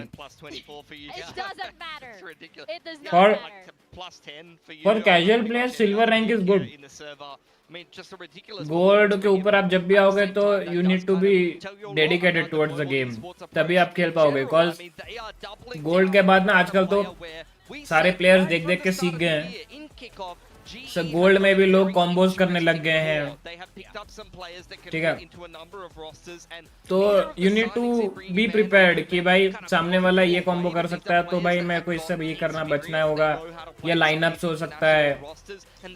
B: For casual players silver rank is good. Gold के ऊपर आप जब भी आओगे तो you need to be dedicated towards the game, तभी आप खेल पाओगे. बिकॉज गोल्ड के बाद ना आजकल तो सारे प्लेयर्स देख देख के सीख गए हैं. गोल्ड में भी लोग कॉम्बोज करने लग गए हैं, ठीक है. तो you need to be prepared कि भाई सामने वाला ये कॉम्बो कर सकता है, तो भाई मेरे को इससे ये करना बचना होगा. या लाइनअप्स हो सकता है,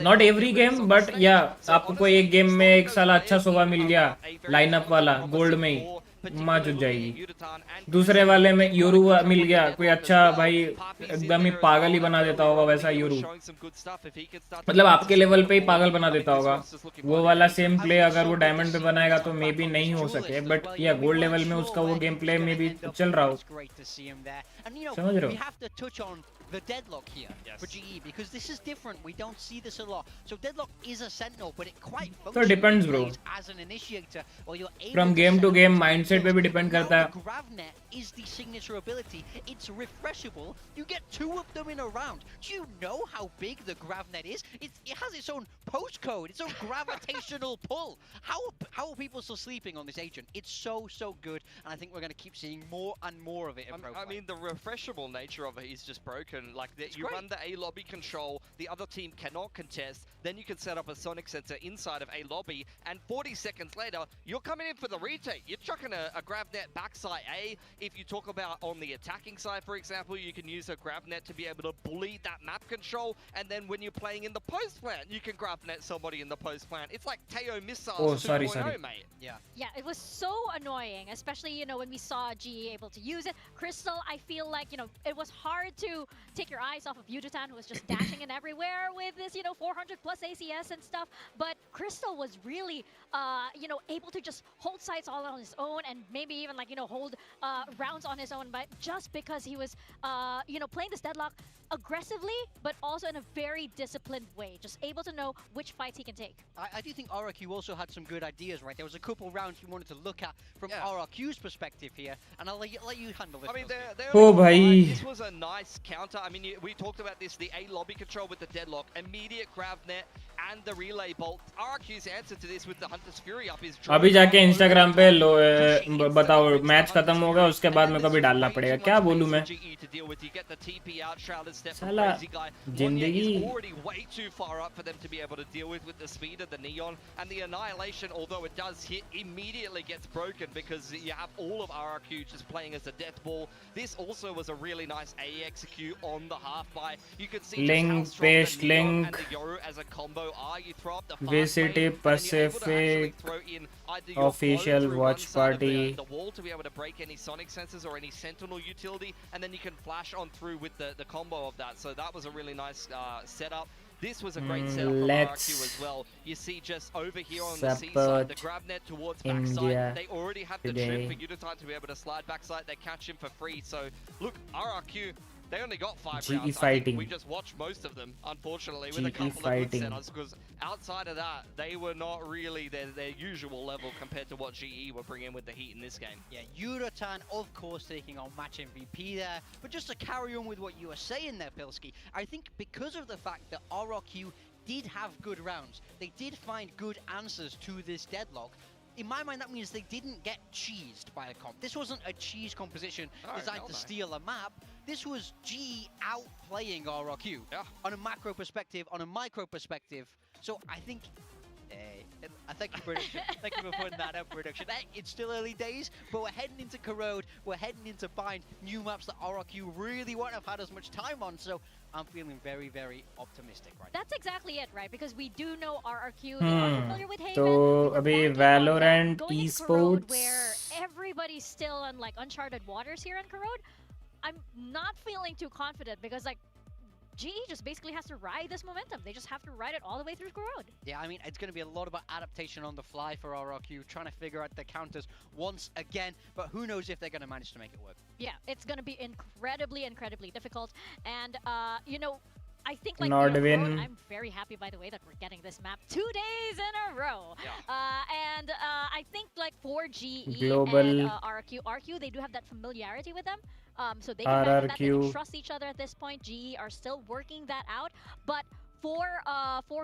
B: नॉट एवरी गेम बट या आपको कोई एक गेम में एक साल अच्छा सोवा मिल गया लाइनअप वाला गोल्ड में ही, माँ जुट जाएगी. दूसरे वाले में यूरू मिल गया कोई अच्छा, भाई एकदम ही पागल ही बना देता होगा वैसा यूरू, मतलब आपके लेवल पे ही पागल बना देता होगा. वो वाला सेम प्ले अगर वो डायमंड पे बनाएगा तो मे बी नहीं हो सके, बट या गोल्ड लेवल में उसका वो गेम प्ले में भी चल रहा हो. समझ रहे हो?
J: The deadlock here for GE, because this is different. We don't see this a lot. So deadlock is a sentinel, but it quite functions
B: depends, bro.
J: as an initiator. Or you're able
B: From game to game mindset पे भी depend करता है.
J: The Gravnet is the signature ability. It's refreshable. You get 2 of them in a round. Do you know how big the Gravnet is? It has its own postcode, its own gravitational pull. How are people still sleeping on this agent? It's so good, and I think we're going to keep seeing more and more of it in pro play.
L: I mean, the refreshable nature of it is just broken. Like you run the A lobby control, the other team cannot contest. Then you can set up a sonic sensor inside of A lobby, and 40 seconds later, you're coming in for the retake. You're chucking a Gravnet backside A. If you talk about on the attacking side, for example, you can use a Gravnet to be able to bully that map control, and then when you're playing in the post plant, you can Gravnet somebody in the post plant. It's like Teo missiles 2.0, mate.
K: Yeah, it was so annoying, especially, you know, when we saw GE able to use it. Crystal, I feel like, you know, it was hard to take your eyes off of Yudutan, who was just dashing in everywhere with this, you know, 400 plus ACS and stuff. But Crystal was really, you know, able to just hold sites all on his own, and maybe even like, you know, hold rounds on his own. But just because he was, you know, playing this deadlock aggressively, but also in a very disciplined way, just able to know which fights he can take.
J: I do think RRQ also had some good ideas, right? There was a couple rounds we wanted to look at from RRQ's perspective here, and I'll let you handle this.
L: I mean,
B: oh, bhai.
L: This was a nice counter. I mean, we talked about this, the A lobby control with the deadlock, immediate Gravnet, and the relay bolt. RRQ's answer to this with the Hunter's Fury up is
B: अभी जाके Instagram पे बताओ match खत्म होगा, उसके बाद मेरे को भी डालना पड़ेगा. क्या बोलूं मैं, साला जिंदगी.
L: already way too far up for them to be able to deal with the speed of the Neon, and the Annihilation, although it does hit, immediately gets broken because you have all of RRQ just playing as a death ball. This also was a really nice A execute on the half buy. You could see
B: Link, paste, link.
L: and the Yoru as a combo are. You throw up the
B: VCT Pacific official watch party.
L: The wall to be able to break any sonic sensors or any sentinel utility, and then you can flash on through with the combo of that. So that was a really nice setup. This was a great setup from RRQ as well. You see just over here on the C side, the Gravnet towards backside. They already have the trim for Yudutan to be able to slide backside. They catch him for free. So look, RRQ, they only got 5 rounds. I think we just watched most of them, unfortunately, with a couple of good setups, because outside of that, they were not really their usual level compared to what GE were bringing with the heat in this game.
J: Yeah, Yudutan, of course, taking on match MVP there. But just to carry on with what you were saying there, Pilski, I think because of the fact that RRQ did have good rounds, they did find good answers to this deadlock. In my mind, that means they didn't get cheesed by a comp. This wasn't a cheese composition designed to steal a map. This was GE outplaying RRQ on a macro perspective, on a micro perspective. So I think, I thank you, production. Thank you for putting that out, production. It's still early days, but we're heading into Corrode, we're heading into Bind, new maps that RRQ really won't have had as much time on. So I'm feeling very, very optimistic right now.
K: That's exactly it, right? Because we do know RRQ, they are familiar with Haven.
B: तो
K: We were
B: अभी
K: banking on them
B: Valorant
K: going into Corrode,
B: Esports
K: where everybody's still on like uncharted waters here in Corrode. I'm not feeling too confident because like GE just basically has to ride this momentum. They just have to ride it all the way through Corrode.
J: Yeah, I mean, it's going to be a lot about adaptation on the fly for RRQ, trying to figure out the counters once again, but who knows if they're going to manage to make it work.
K: Yeah, it's going to be incredibly difficult. And, you know, I think like
B: Nordwin.
K: I'm very happy, by the way, that we're getting this map 2 days in a row.
L: Yeah.
K: And I think like for GE
B: Global.
K: and RRQ, they do have that familiarity with them. So they can that, they can trust each other at this point. GE are still working that out. But for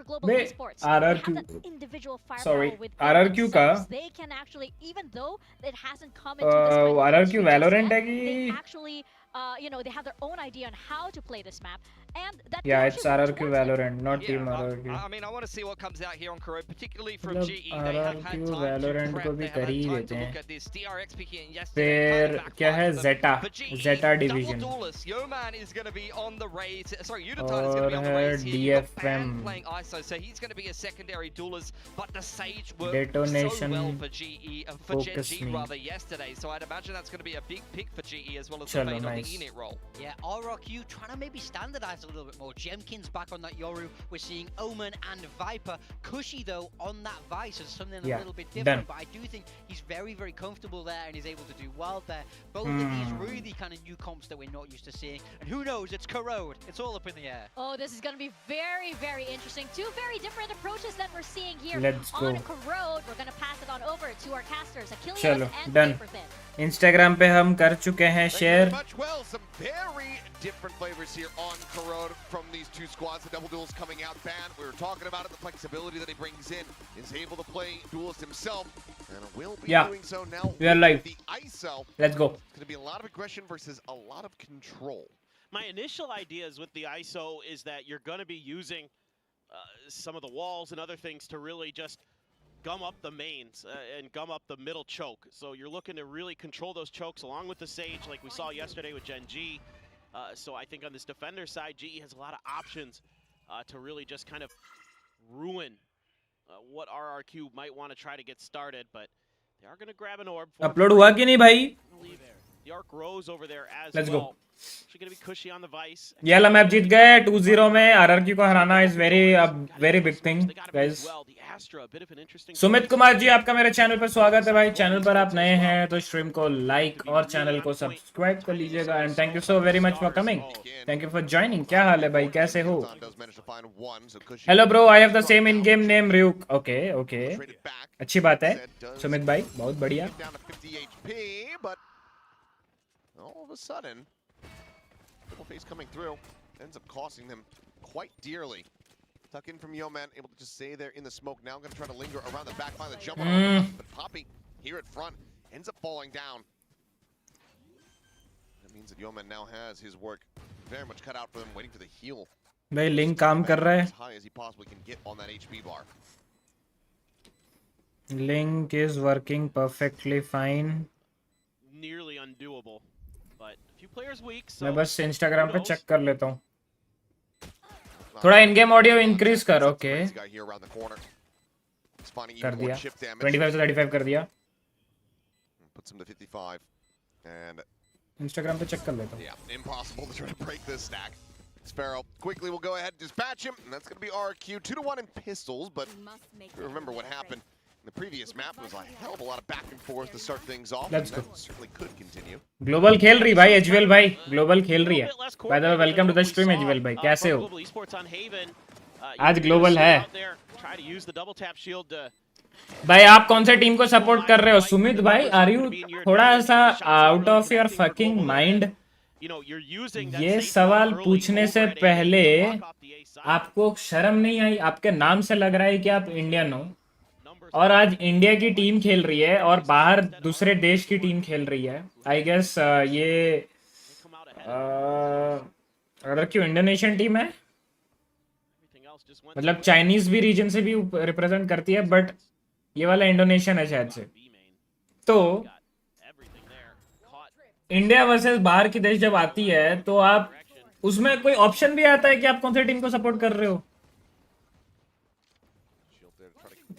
K: Global
B: Wait,
K: Esports,
B: RRQ.
K: they have that individual firepower
B: Sorry,
K: with
B: RRQ
K: themselves.
B: का
K: They can actually, even though it hasn't come into this kind of
B: RRQ
K: industry
B: Valorant
K: just
B: है
K: yet, they
B: कि
K: actually you know, they have their own idea on how to play this map, and that
B: yeah, it's
K: actually works
B: RRQ
K: towards it.
B: Valorant, not
L: Yeah,
B: Team RRQ.
L: I mean, I want to see what comes out here on Corrode, particularly from
B: मतलब
L: GE. They have had
B: RRQ
L: time
B: Valorant
L: to
B: को
L: prep,
B: भी
L: they have
B: कर
L: had
B: he
L: time
B: देते
L: to
B: हैं.
L: look at this. DRX picking it yesterday.
B: फिर
L: kind of
B: क्या है
L: backfired for them.
B: Zeta,
L: But GE,
B: Zeta
L: double
B: division.
L: duelist. Yoman is going to be on the raise. Sorry, Udotan is going to be on the
B: और
L: raise here. You've got
B: DFM.
L: Band playing ISO, so he's going to be a secondary duelist. But the Sage worked
B: Detonation
L: so well for GE, for Gen
B: focus
L: G
B: me.
L: rather yesterday. So I'd imagine that's going to be a big pick for GE as well as
B: Chalo,
L: the fade on
B: nice.
L: the init role.
J: Yeah, RRQ trying to maybe standardize a little bit more. Jemkin's back on that Yoru. We're seeing Omen and Viper. Cushy, though, on that Vice is something a little bit different.
B: done.
J: But I do think he's very, very comfortable there and he's able to do well there. Both of these really kind of new comps that we're not used to seeing. And who knows, it's Corrode. It's all up in the air.
K: Oh, this is going to be very interesting. Two very different approaches that we're seeing here
B: Let's go.
K: on Corrode. We're going to pass it on over to our casters, Achilles
B: चलो
K: and
B: done.
K: Paperthin.
B: Instagram पे हम कर चुके हैं
I: Thank you
B: share.
I: very much. Well, some very different flavors here on Corrode from these two squads. The double duels coming out banned. We were talking about it, the flexibility that he brings in. Is able to play duelist himself, and will be doing so now.
B: We are live.
I: The ISO.
B: Let's go.
I: It's going to be a lot of aggression versus a lot of control.
G: My initial ideas with the ISO is that you're going to be using some of the walls and other things to really just gum up the mains and gum up the middle choke. So you're looking to really control those chokes along with the Sage like we saw yesterday with Gen G. So I think on this defender side, GE has a lot of options to really just kind of ruin what RRQ might want to try to get started, but they are going to grab an orb.
B: Upload हुआ कि नहीं भाई?
G: The arc rose over there as
B: Let's
G: well.
B: go.
G: She's going to be cushy on the Vice.
B: ये वाला map जीत गए 2-0 में. RRQ को हराना is very big thing, guys. Sumit Kumar ji, आपका मेरे चैनल पर स्वागत है भाई. चैनल पर आप नए हैं तो स्ट्रीम को लाइक और चैनल को सब्सक्राइब कर लीजिएगा. And thank you so very much for coming. Thank you for joining. क्या हाल है भाई, कैसे हो? Hello bro, I have the same in game name RyuK. Okay अच्छी बात है सुमित भाई, बहुत बढ़िया.
I: All of a sudden, double face coming through ends up costing them quite dearly. Tuck in from Yoman, able to just stay there in the smoke. Now going to try to linger around the back, find the jump on, but Poppy here at front ends up falling down. That means that Yoman now has his work very much cut out for them, waiting for the heal.
B: भाई link काम कर रहा है.
I: As high as he possibly can get on that HP bar.
B: Link is working perfectly fine.
G: Nearly undoable. But a few players weak, so
B: मैं बस Instagram पे check कर लेता हूँ. थोड़ा इन गेम ऑडियो इंक्रीज कर. ओके कर दिया. 25 से 35 कर दिया. इंस्टाग्राम पे चेक कर लेता हूँ.
I: Yeah, impossible to try to break this stack. Sparrow quickly will go ahead and dispatch him, and that's going to be RRQ 2-1 in pistols. But remember what happened in the previous map was a hell of a lot of back and forth to start things off.
B: Let's go.
I: That certainly could continue.
B: Global खेल रही भाई, HVL भाई Global खेल रही है. By the way welcome to the stream HVL भाई, कैसे हो? आज ग्लोबल है भाई. आप कौन से टीम को सपोर्ट कर रहे हो सुमित भाई? आर यू थोड़ा सा out of your fucking mind? ये सवाल पूछने से पहले आपको शर्म नहीं आई? आपके नाम से लग रहा है कि आप इंडियन हो, और आज इंडिया की टीम खेल रही है और बाहर दूसरे देश की टीम खेल रही है. आई गेस ये RRQ इंडोनेशियन टीम है, मतलब चाइनीज भी रीजन से भी रिप्रेजेंट करती है, बट ये वाला इंडोनेशियन है शायद से. तो इंडिया वर्सेस बाहर की देश जब आती है तो आप उसमें कोई ऑप्शन भी आता है कि आप कौन सी टीम को सपोर्ट कर रहे हो?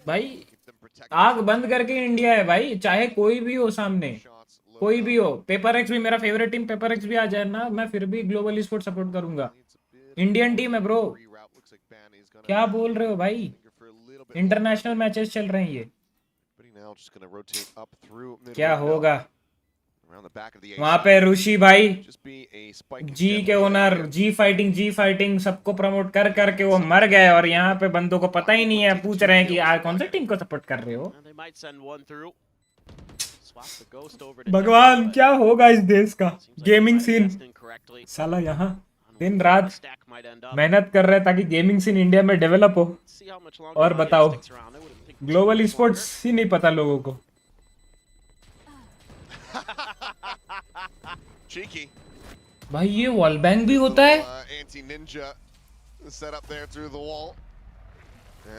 B: भाई आग बंद करके इंडिया है भाई, चाहे कोई भी हो सामने, कोई भी हो। पेपर एक्स भी मेरा फेवरेट टीम, पेपर एक्स भी आ जाए ना, मैं फिर भी ग्लोबल स्पोर्ट सपोर्ट करूंगा। इंडियन टीम है ब्रो, क्या बोल रहे हो भाई? इंटरनेशनल मैचेस चल रहे हैं ये, क्या होगा वहां पे? ऋषि भाई जी के ओनर, जी फाइटिंग सबको प्रमोट कर करके वो मर गए, और यहाँ पे बंदों को पता ही नहीं है, पूछ रहे हैं कि यार कौन सी टीम को सपोर्ट कर रहे हो। भगवान क्या होगा इस देश का गेमिंग सीन? साला यहाँ दिन रात मेहनत कर रहे हैं ताकि गेमिंग सीन इंडिया में डेवलप हो, और बताओ ग्लोबल स्पोर्ट्स ही नहीं पता लोगों को।
I: Cheeky.
B: भाई ये वॉल बैंग भी होता है?
I: Anti-ninja set up there through the wall.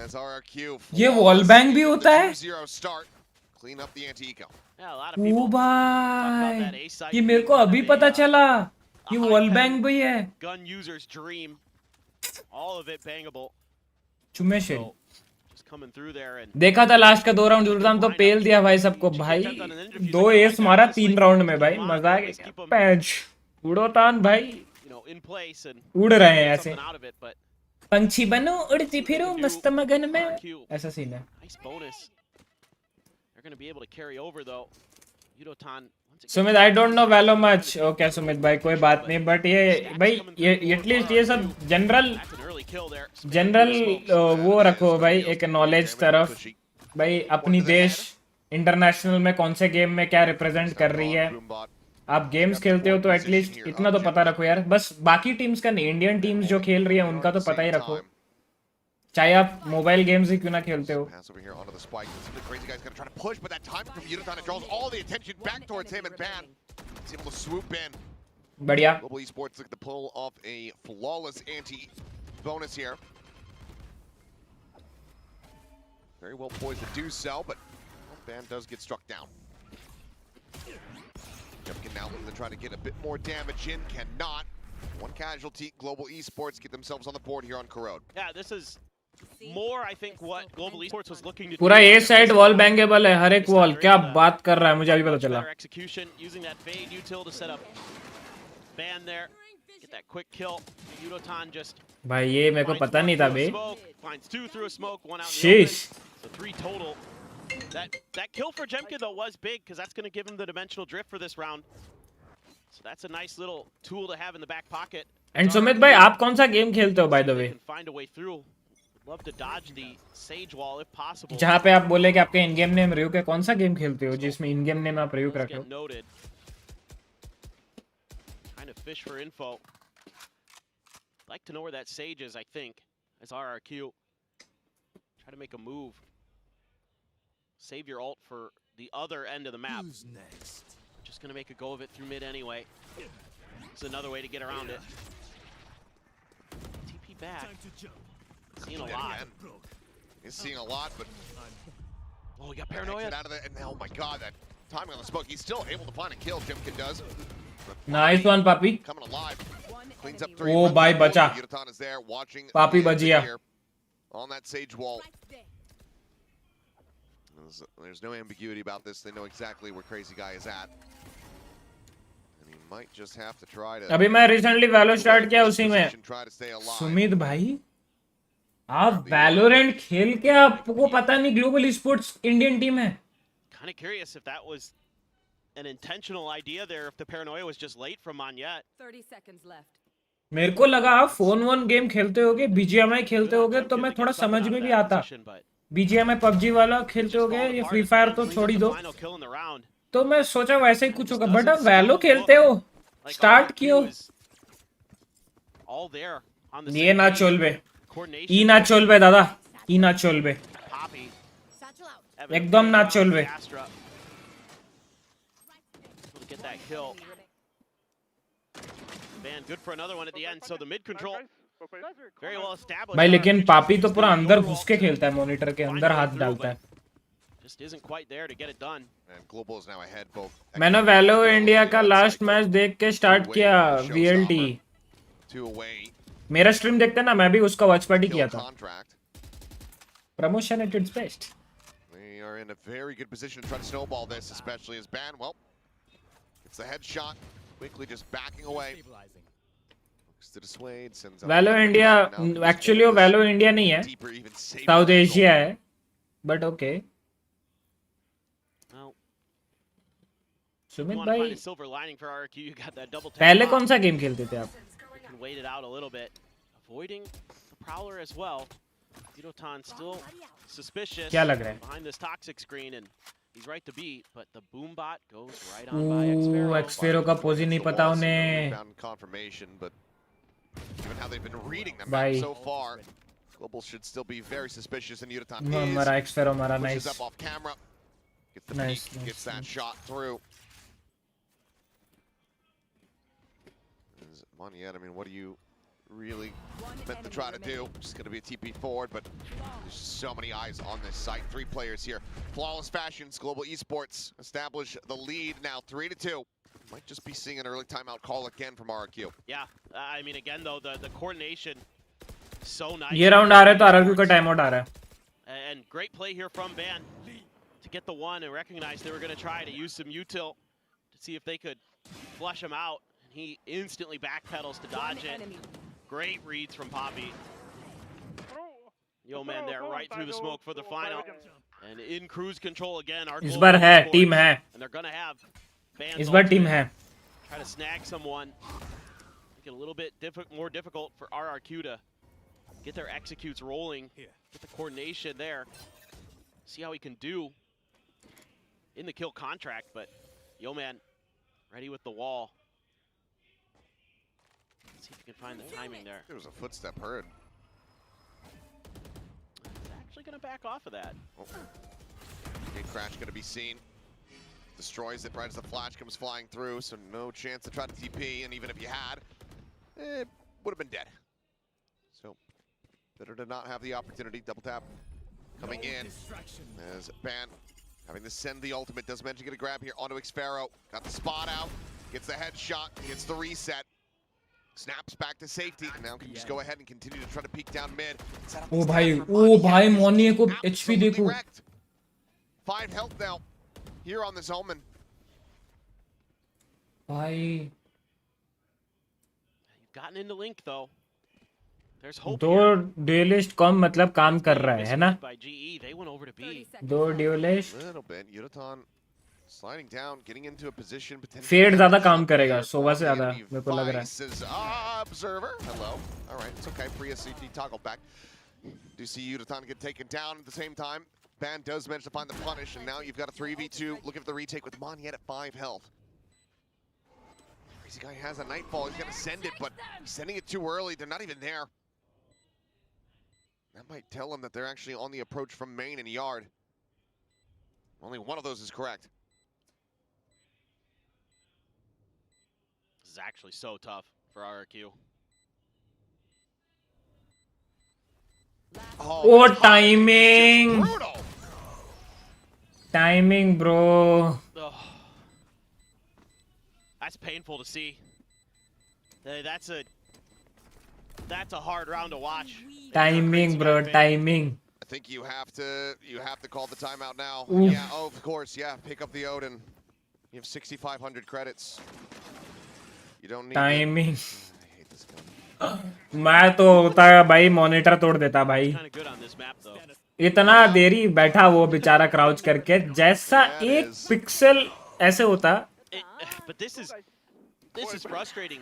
I: As RRQ.
B: ये वॉल बैंग भी होता है?
I: 2-0 start. Clean up the anti-eco.
B: ओ भाई, ये मेरे को अभी पता चला, ये वॉल बैंग भी है।
G: Gun user's dream. All of it bangable.
B: चुमे से
G: Coming through there and
B: देखा था लास्ट का 2 राउंड जुड़दान तो पेल दिया भाई सबको भाई, 2 एस मारा 3 राउंड में भाई, मजा आ गया। पैच उड़ो तान भाई, उड़ रहे हैं ऐसे, पंछी बनो उड़ती फिरो मस्त मगन में, ऐसा सीन है। Sumit I don't know वैलो much. Okay Sumit भाई कोई बात नहीं, बट ये भाई ये एटलीस्ट ये सब जनरल वो रखो भाई, एक नॉलेज तरफ भाई, अपनी देश इंटरनेशनल में कौन से गेम में क्या रिप्रेजेंट कर रही है। आप गेम्स खेलते हो तो एटलीस्ट इतना तो पता रखो यार, बस बाकी टीम्स का नहीं, इंडियन टीम्स जो खेल रही है उनका तो पता ही रखो, चाहे आप मोबाइल गेम्स ही क्यों ना खेलते हो। बढ़िया
I: bonus here. Very well poised to do so, but Ban does get struck down. Jumkin now looking to try to get a bit more damage in, cannot. One casualty. Global Esports get themselves on the board here on Corrode.
G: Yeah, this is more, I think, what Global Esports was looking to do.
B: पूरा ए side wall बैंगेबल है, हर एक wall. क्या बात कर रहा है, मुझे अभी पता चला।
G: Execution using that fade util to set up Ban there. Get that quick kill. Yudotan just
B: भाई ये मेरे को पता नहीं था बे।
G: finds 2 through a smoke, 1 out in the
B: Sheesh.
G: open. So 3 total. That kill for Jemkin though was big because that's going to give him the dimensional drift for this round. So that's a nice little tool to have in the back pocket.
B: And Sumit भाई आप कौन सा game खेलते हो bye the way?
G: Find a way through. Love to dodge the sage wall if possible.
B: जहाँ पे आप बोले कि आपके इन गेम नेम RyuK है, कौन सा गेम खेलते हो जिसमें इन गेम नेम आप RyuK रखे हो?
G: Trying to fish for info. Like to know where that sage is, I think, as RRQ. Try to make a move. Save your ult for the other end of the map.
A: Who's next?
G: Just gonna make a go of it through mid anyway. It's another way to get around it. TP back. Seeing a lot.
I: He's seeing a lot, but
G: oh, he got paranoia.
I: Out of the, and oh my god, that timing on the smoke. He's still able to find a kill. Jimkin does.
B: Nice one, Papi.
I: Coming alive. Cleans up 3.
B: Oh, bye, bacha.
I: Yudotan is there watching.
B: Papi bajiya.
I: On that sage wall. There's no ambiguity about this. They know exactly where Crazy Guy is at. And he might just have to try to.
B: अभी मैं recently वैलो start किया, उसी में सुमित भाई आप Valorant खेल के आपको पता नहीं ग्लोबल स्पोर्ट्स इंडियन टीम है।
G: Kind of curious if that was an intentional idea there, if the paranoia was just late from Monyet.
C: 30 seconds left.
B: मेरे को लगा आप फोन वन गेम खेलते होगे, बीजीएमआई खेलते होगे तो मैं थोड़ा समझ में भी आता, बीजीएमआई पबजी वाला खेलते होगे, ये फ्री फायर तो छोड़ ही दो, तो मैं सोचा वैसे ही कुछ होगा, बट आप वैलो खेलते हो, स्टार्ट कियो। ये ना चोलबे, ई ना चोलबे दादा, ई ना चोलबे, एकदम ना चोलबे।
G: Get that kill. Van good for another one at the end. So the mid control very well established.
B: भाई लेकिन पापी तो पूरा अंदर घुस के खेलता है, मॉनिटर के अंदर हाथ डालता है।
G: Just isn't quite there to get it done.
I: And Global is now ahead both.
B: मैंने वैलो इंडिया का लास्ट मैच देख के स्टार्ट किया VLT,
I: 2 away.
B: मेरा स्ट्रीम देखते ना, मैं भी उसका वॉच पार्टी
I: Kill
B: किया था.
I: contract.
B: Promotion at its best.
I: They are in a very good position to try to snowball this, especially as Ban, well, it's the headshot, quickly just backing away. Looks to dissuade, sends out
B: Valo India, actually वो Valo India नहीं है,
I: deeper, even safer
B: South
I: angle.
B: Asia है, but okay.
G: Well,
B: Sumit
G: you want to
B: भाई,
G: find a silver lining for RRQ. You got that double tap.
B: पहले कौन सा game खेलते थे आप?
G: You can wait it out a little bit, avoiding the prowler as well. Yudotan still suspicious
B: क्या लग रहा है?
G: behind this toxic screen, and he's right to beat, but the boom bot goes right on by Xfero.
B: Xfero का पोजी नहीं पता उन्हें.
I: Found confirmation, but given how they've been reading them
B: Bye.
I: so far, Global should still be very suspicious, and Yudotan
B: मरा Xfero मरा,
I: pushes
B: nice.
I: up off camera, gets the
B: Nice,
I: peek,
B: nice,
I: gets that shot through. Moniette, I mean, what do you really meant to try to do? Just going to be a TP forward, but there's so many eyes on this site. 3 players here. Flawless fashions, Global Esports establish the lead now 3-2. Might just be seeing an early timeout call again from RRQ.
G: Yeah, I mean, again, though, the coordination so nice.
B: ये round आ रहा है तो RRQ का time out आ रहा है.
G: And great play here from Ban to get the one and recognize they were going to try to use some util to see if they could flush him out. And he instantly backpedals to dodge it. Great reads from Poppy. Yo man there right through the smoke for the final. And in cruise control again. Our
B: इस बार है, team है.
G: And they're going to have Ban's
B: इस बार team
G: ultimate.
B: है.
G: Try to snag someone. Make it a little bit more difficult for RRQ to get their executes rolling. Get the coordination there. See how he can do in the kill contract, but Yo man, ready with the wall. Let's see if you can find the timing there.
I: There was a footstep heard.
G: He's actually going to back off of that.
I: Oh. Gate crash going to be seen. Destroys it right as the flash comes flying through, so no chance to try to TP, and even if you had, it would have been dead. So, better to not have the opportunity. Double tap coming in as Ban having to send the ultimate. Does manage to get a grab here onto Xfero. Got the spot out, gets the headshot, gets the reset. Snaps back to safety, and now can just go ahead and continue to try to peek down mid.
B: ओ भाई मोनी को HP देखो.
I: 5 health now here on this Omen.
B: भाई
G: You've gotten into Link though. There's hope.
B: दो dualist कम मतलब काम कर रहा है ना.
G: By GE, they went over to B.
B: दो dualist.
I: Little bit. Yudotan sliding down, getting into a position potentially.
B: Fade ज्यादा काम करेगा, सोवा से ज्यादा मेरे को लग रहा है.
I: Observer, hello. All right, it's okay. Priya CT toggle back. Do see Yudotan get taken down at the same time. Ban does manage to find the punish, and now you've got a 3v2. Look at the retake with Moniette at 5 health. Crazy guy has a nightfall. He's gonna send it, but he's sending it too early. They're not even there. That might tell him that they're actually on the approach from main and yard. Only one of those is correct.
G: This is actually so tough for RRQ.
B: Oh, timing! Timing, bro.
G: Oh. That's painful to see. That's a hard round to watch.
B: Timing, bro. Timing.
I: I think you have to call the timeout now.
B: Oof.
I: Yeah, oh, of course, yeah. Pick up the Odin. You have 6,500 credits. You don't need
B: Timing.
I: I hate this gun.
B: मैं तो होता भाई monitor तोड़ देता भाई.
G: Kind of good on this map though.
B: इतना देरी बैठा वो बेचारा क्राउच करके, जैसा एक पिक्सल ऐसे होता.
G: But this is frustrating.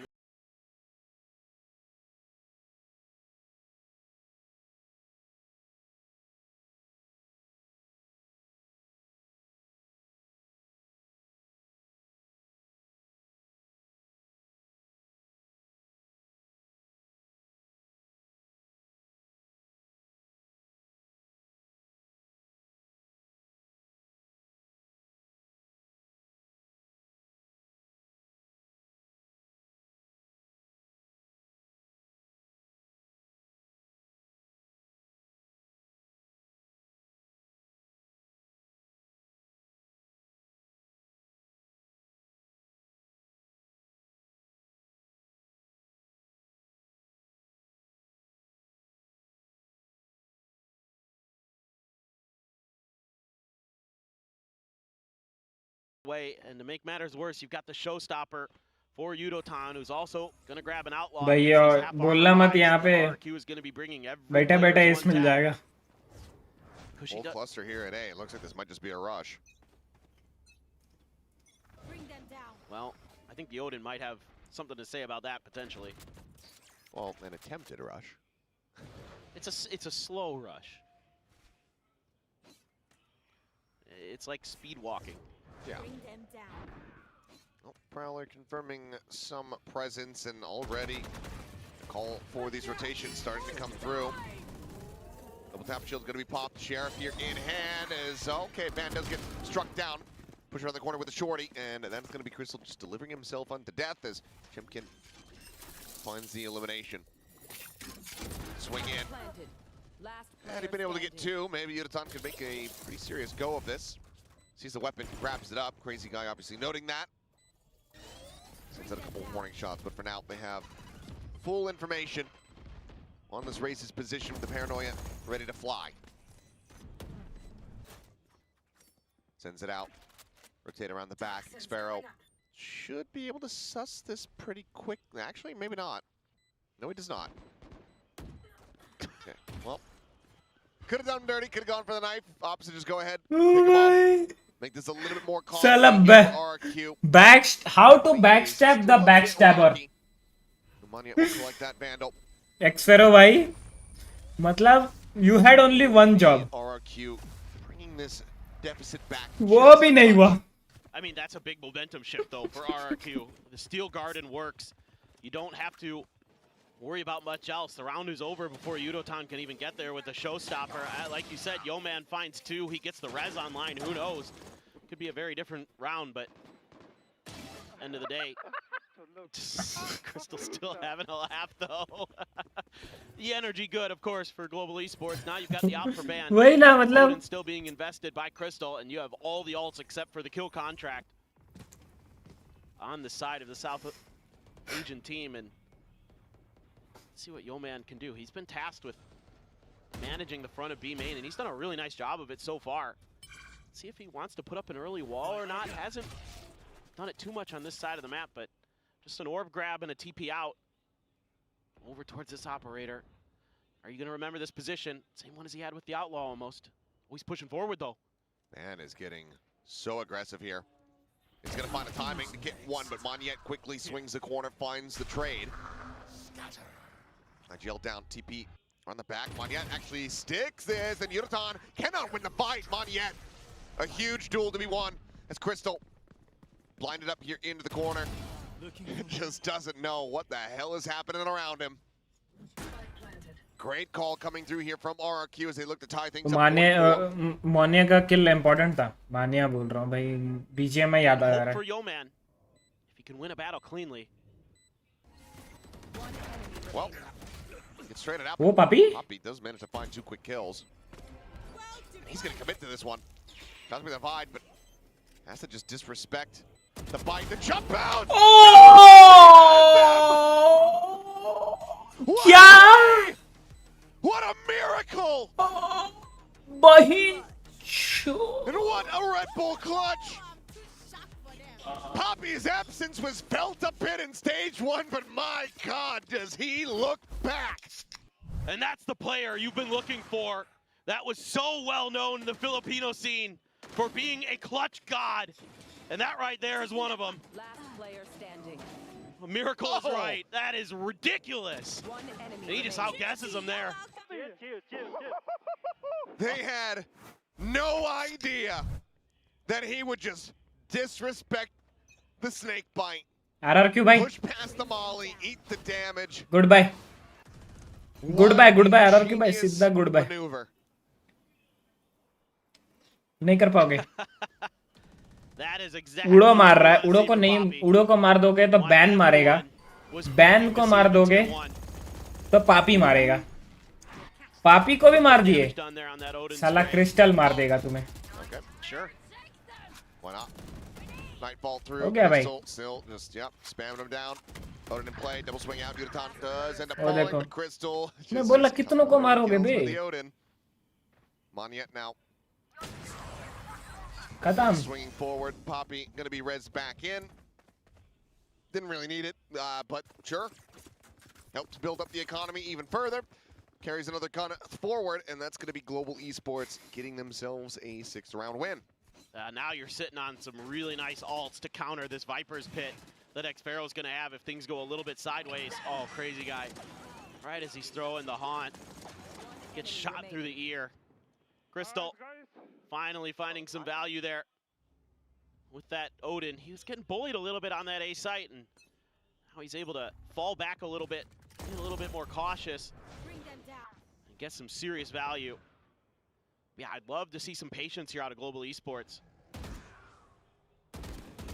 G: way, and to make matters worse, you've got the showstopper for Yudotan, who's also going to grab an outlaw.
B: भैया बोलना मत यहाँ पे बैठे बैठे एस मिल जाएगा.
I: Full cluster here at A. It looks like this might just be a rush.
G: Well, I think the Odin might have something to say about that potentially.
I: Well, an attempted rush.
G: It's a slow rush. It's like speed walking.
I: Yeah. Well, Prowler confirming some presence, and already the call for these rotations starting to come through. Double tap shield going to be popped. Sheriff here in hand is okay. Van does get struck down. Push around the corner with a shorty, and then it's going to be Crystal just delivering himself unto death as Chimkin finds the elimination. Swing in. And he's been able to get two. Maybe Yudotan could make a pretty serious go of this. Sees the weapon, grabs it up. Crazy guy obviously noting that. Sends out a couple of warning shots, but for now they have full information on this race's position with the paranoia ready to fly. Sends it out. Rotate around the back. Sparrow should be able to suss this pretty quick. Actually, maybe not. No, he does not. Okay, well. Could have done him dirty, could have gone for the knife. Opposite, just go ahead. Pick him off. Make this a little bit more
B: Salam
I: RRQ.
B: How to backstab the backstabber.
I: Like that Vandal.
B: Xfero bhai. Matlab, you had only one job.
I: RRQ bringing this deficit back.
B: वो भी नहीं हुआ.
G: I mean, that's a big momentum shift though for RRQ. The Steel Garden works. You don't have to worry about much else. The round is over before Yudotan can even get there with the showstopper. Like you said, Yo-Man finds two. He gets the res online. Who knows? Could be a very different round, but end of the day, Crystal still having a laugh though. The energy good, of course, for Global Esports. Now you've got the op for ban.
B: वही ना मतलब.
G: Odin still being invested by Crystal, and you have all the ults except for the kill contract on the side of the South Asian team, and see what Yo-Man can do. He's been tasked with managing the front of B main, and he's done a really nice job of it so far. See if he wants to put up an early wall or not. Hasn't done it too much on this side of the map, but just an orb grab and a TP out over towards this operator. Are you going to remember this position? Same one as he had with the Outlaw almost. Oh, he's pushing forward though.
I: Man is getting so aggressive here. He's going to find a timing to get one, but Monyet quickly swings the corner, finds the trade. IGL down, TP on the back. Monyet actually sticks this, and Yudotan cannot win the fight. Monyet, a huge duel to be won as Crystal blinded up here into the corner. Just doesn't know what the hell is happening around him. Great call coming through here from RRQ as they look to tie things up.
B: मानिया का kill important था. मानिया बोल रहा हूँ भाई. BGM में याद आ रहा है.
G: For Yo-Man, if he can win a battle cleanly.
I: Well, get straight it out.
B: Oh, Papi?
I: Papi does manage to find two quick kills. He's going to commit to this one. Tries to be the Vide, but has to just disrespect the bite, the jump out.
B: Oh!
I: What? What a miracle!
B: Bahin.
I: And what a Red Bull clutch! Poppy's absence was felt up in stage one, but my God, does he look back!
G: And that's the player you've been looking for. That was so well known in the Filipino scene for being a clutch god. And that right there is one of them.
C: Last player standing.
G: A miracle is right. That is ridiculous. And he just outguesses him there.
I: They had no idea that he would just disrespect the snake bite.
B: RRQ bhai.
I: Push past the molly, eat the damage.
B: Goodbye. Goodbye RRQ bhai. सीधा goodbye.
I: Maneuver.
B: नहीं कर पाओगे.
G: That is exactly
B: उड़ो मार रहा है. उड़ो को नहीं, उड़ो को मार दोगे तो बैन मारेगा. बैन को मार दोगे तो पापी मारेगा. पापी को भी मार दिए. साला क्रिस्टल मार देगा तुम्हें.
I: Okay, sure. Why not? Nightfall through.
B: हो गया भाई.
I: Still just spamming him down. Odin in play, double swing out. Yudotan does end up falling, but Crystal.
B: मैं बोला कितनों को मारोगे बे?
I: Monyet now.
B: खत्म.
I: Swinging forward, Poppy going to be res back in. Didn't really need it, but sure. Helps build up the economy even further. Carries another gun forward, and that's going to be Global Esports getting themselves a 6th round win.
G: Now you're sitting on some really nice alts to counter this Viper's pit that xFaro's going to have if things go a little bit sideways. Oh, crazy guy. Right as he's throwing the haunt. Gets shot through the ear. Crystal finally finding some value there with that Odin. He was getting bullied a little bit on that A site, and now he's able to fall back a little bit, be a little bit more cautious, and get some serious value. Yeah, I'd love to see some patience here out of Global Esports.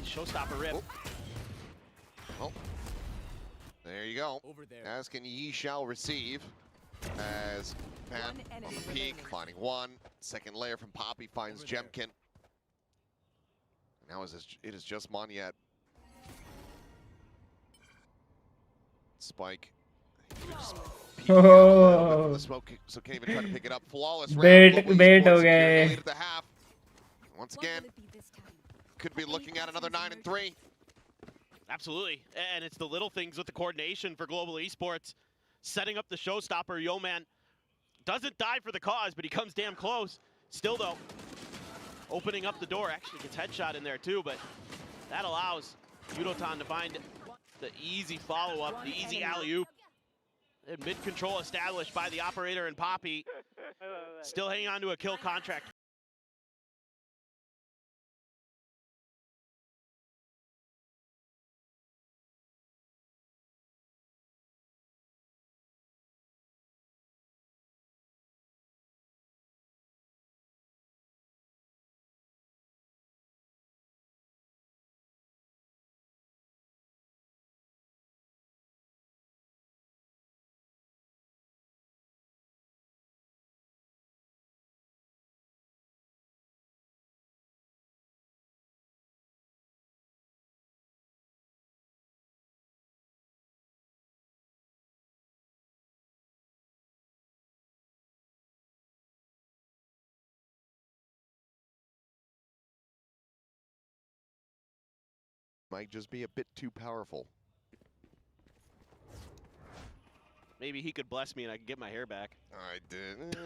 G: Showstopper rip.
I: Oh. There you go. Asking Yi shall receive as Pat on the peak, finding one. Second layer from Poppy finds Jemkin. Now it is just Monyet. Spike.
B: Oh.
I: The smoke, so can't even try to pick it up. Flawless
B: Bait
I: round.
B: ho gaye.
I: At the half. Once again, could be looking at another 9-3.
G: Absolutely, and it's the little things with the coordination for Global Esports. Setting up the showstopper, Yeoman doesn't die for the cause, but he comes damn close. Still though, opening up the door, actually gets headshot in there too, but that allows Yudotan to find the easy follow-up, the easy alley-oop. And mid-control established by the operator and Poppy. Still hanging on to a kill contract.
I: Might just be a bit too powerful.
G: Maybe he could bless me and I could get my hair back.
I: I did.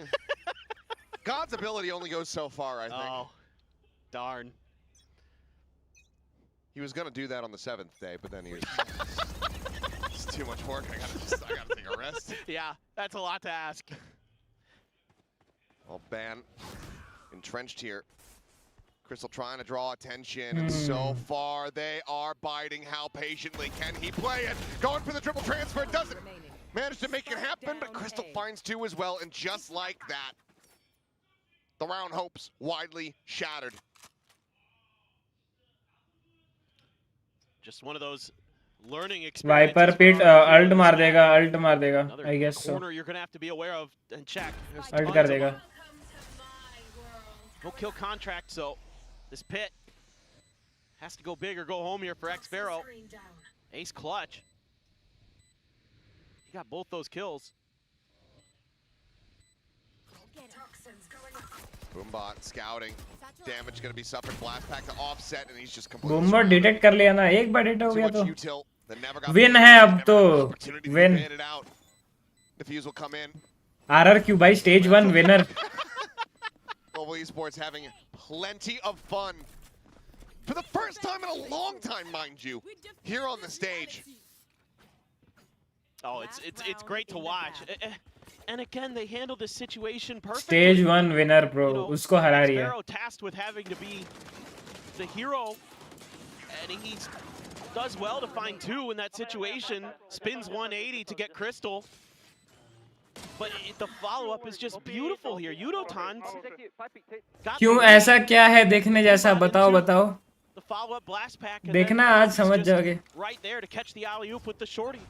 I: God's ability only goes so far, I think.
G: Oh, darn.
I: He was gonna do that on the 7th day, but then he was it's too much work. I gotta take a rest.
G: Yeah, that's a lot to ask.
I: Well, Ban entrenched here. Crystal trying to draw attention, and so far they are biting. How patiently can he play it? Going for the triple transfer, doesn't manage to make it happen, but Crystal finds 2 as well, and just like that, the round hopes widely shattered.
G: Just one of those learning experiences.
B: Viper pit ult मार देगा, I guess so.
G: Corner you're gonna have to be aware of and check.
B: Ult कर देगा.
G: No kill contract, so this pit has to go big or go home here for xFaro. Ace clutch. He got both those kills.
I: Boombot scouting. Damage going to be suffered. Blast pack to offset, and he's just completely.
B: Boombot detect कर लिया ना, एक बार detect हो गया तो.
I: Util,
B: Win है अब तो. Win.
I: Defuse will come in.
B: RRQ by stage 1 winner.
I: Global Esports having plenty of fun. For the first time in a long time, mind you, here on the stage.
G: Oh, it's great to watch. And again, they handled this situation perfectly.
B: Stage 1 winner, bro. उसको हरा रही है.
G: xFaro tasked with having to be the hero, and he does well to find 2 in that situation. Spins 180 to get Crystal. But the follow-up is just beautiful here. Yudotan.
B: क्यों ऐसा क्या है देखने जैसा बताओ.
G: The follow-up blast pack.
B: देखना आज समझ जाओगे.
G: Right there to catch the alley-oop with the shorty.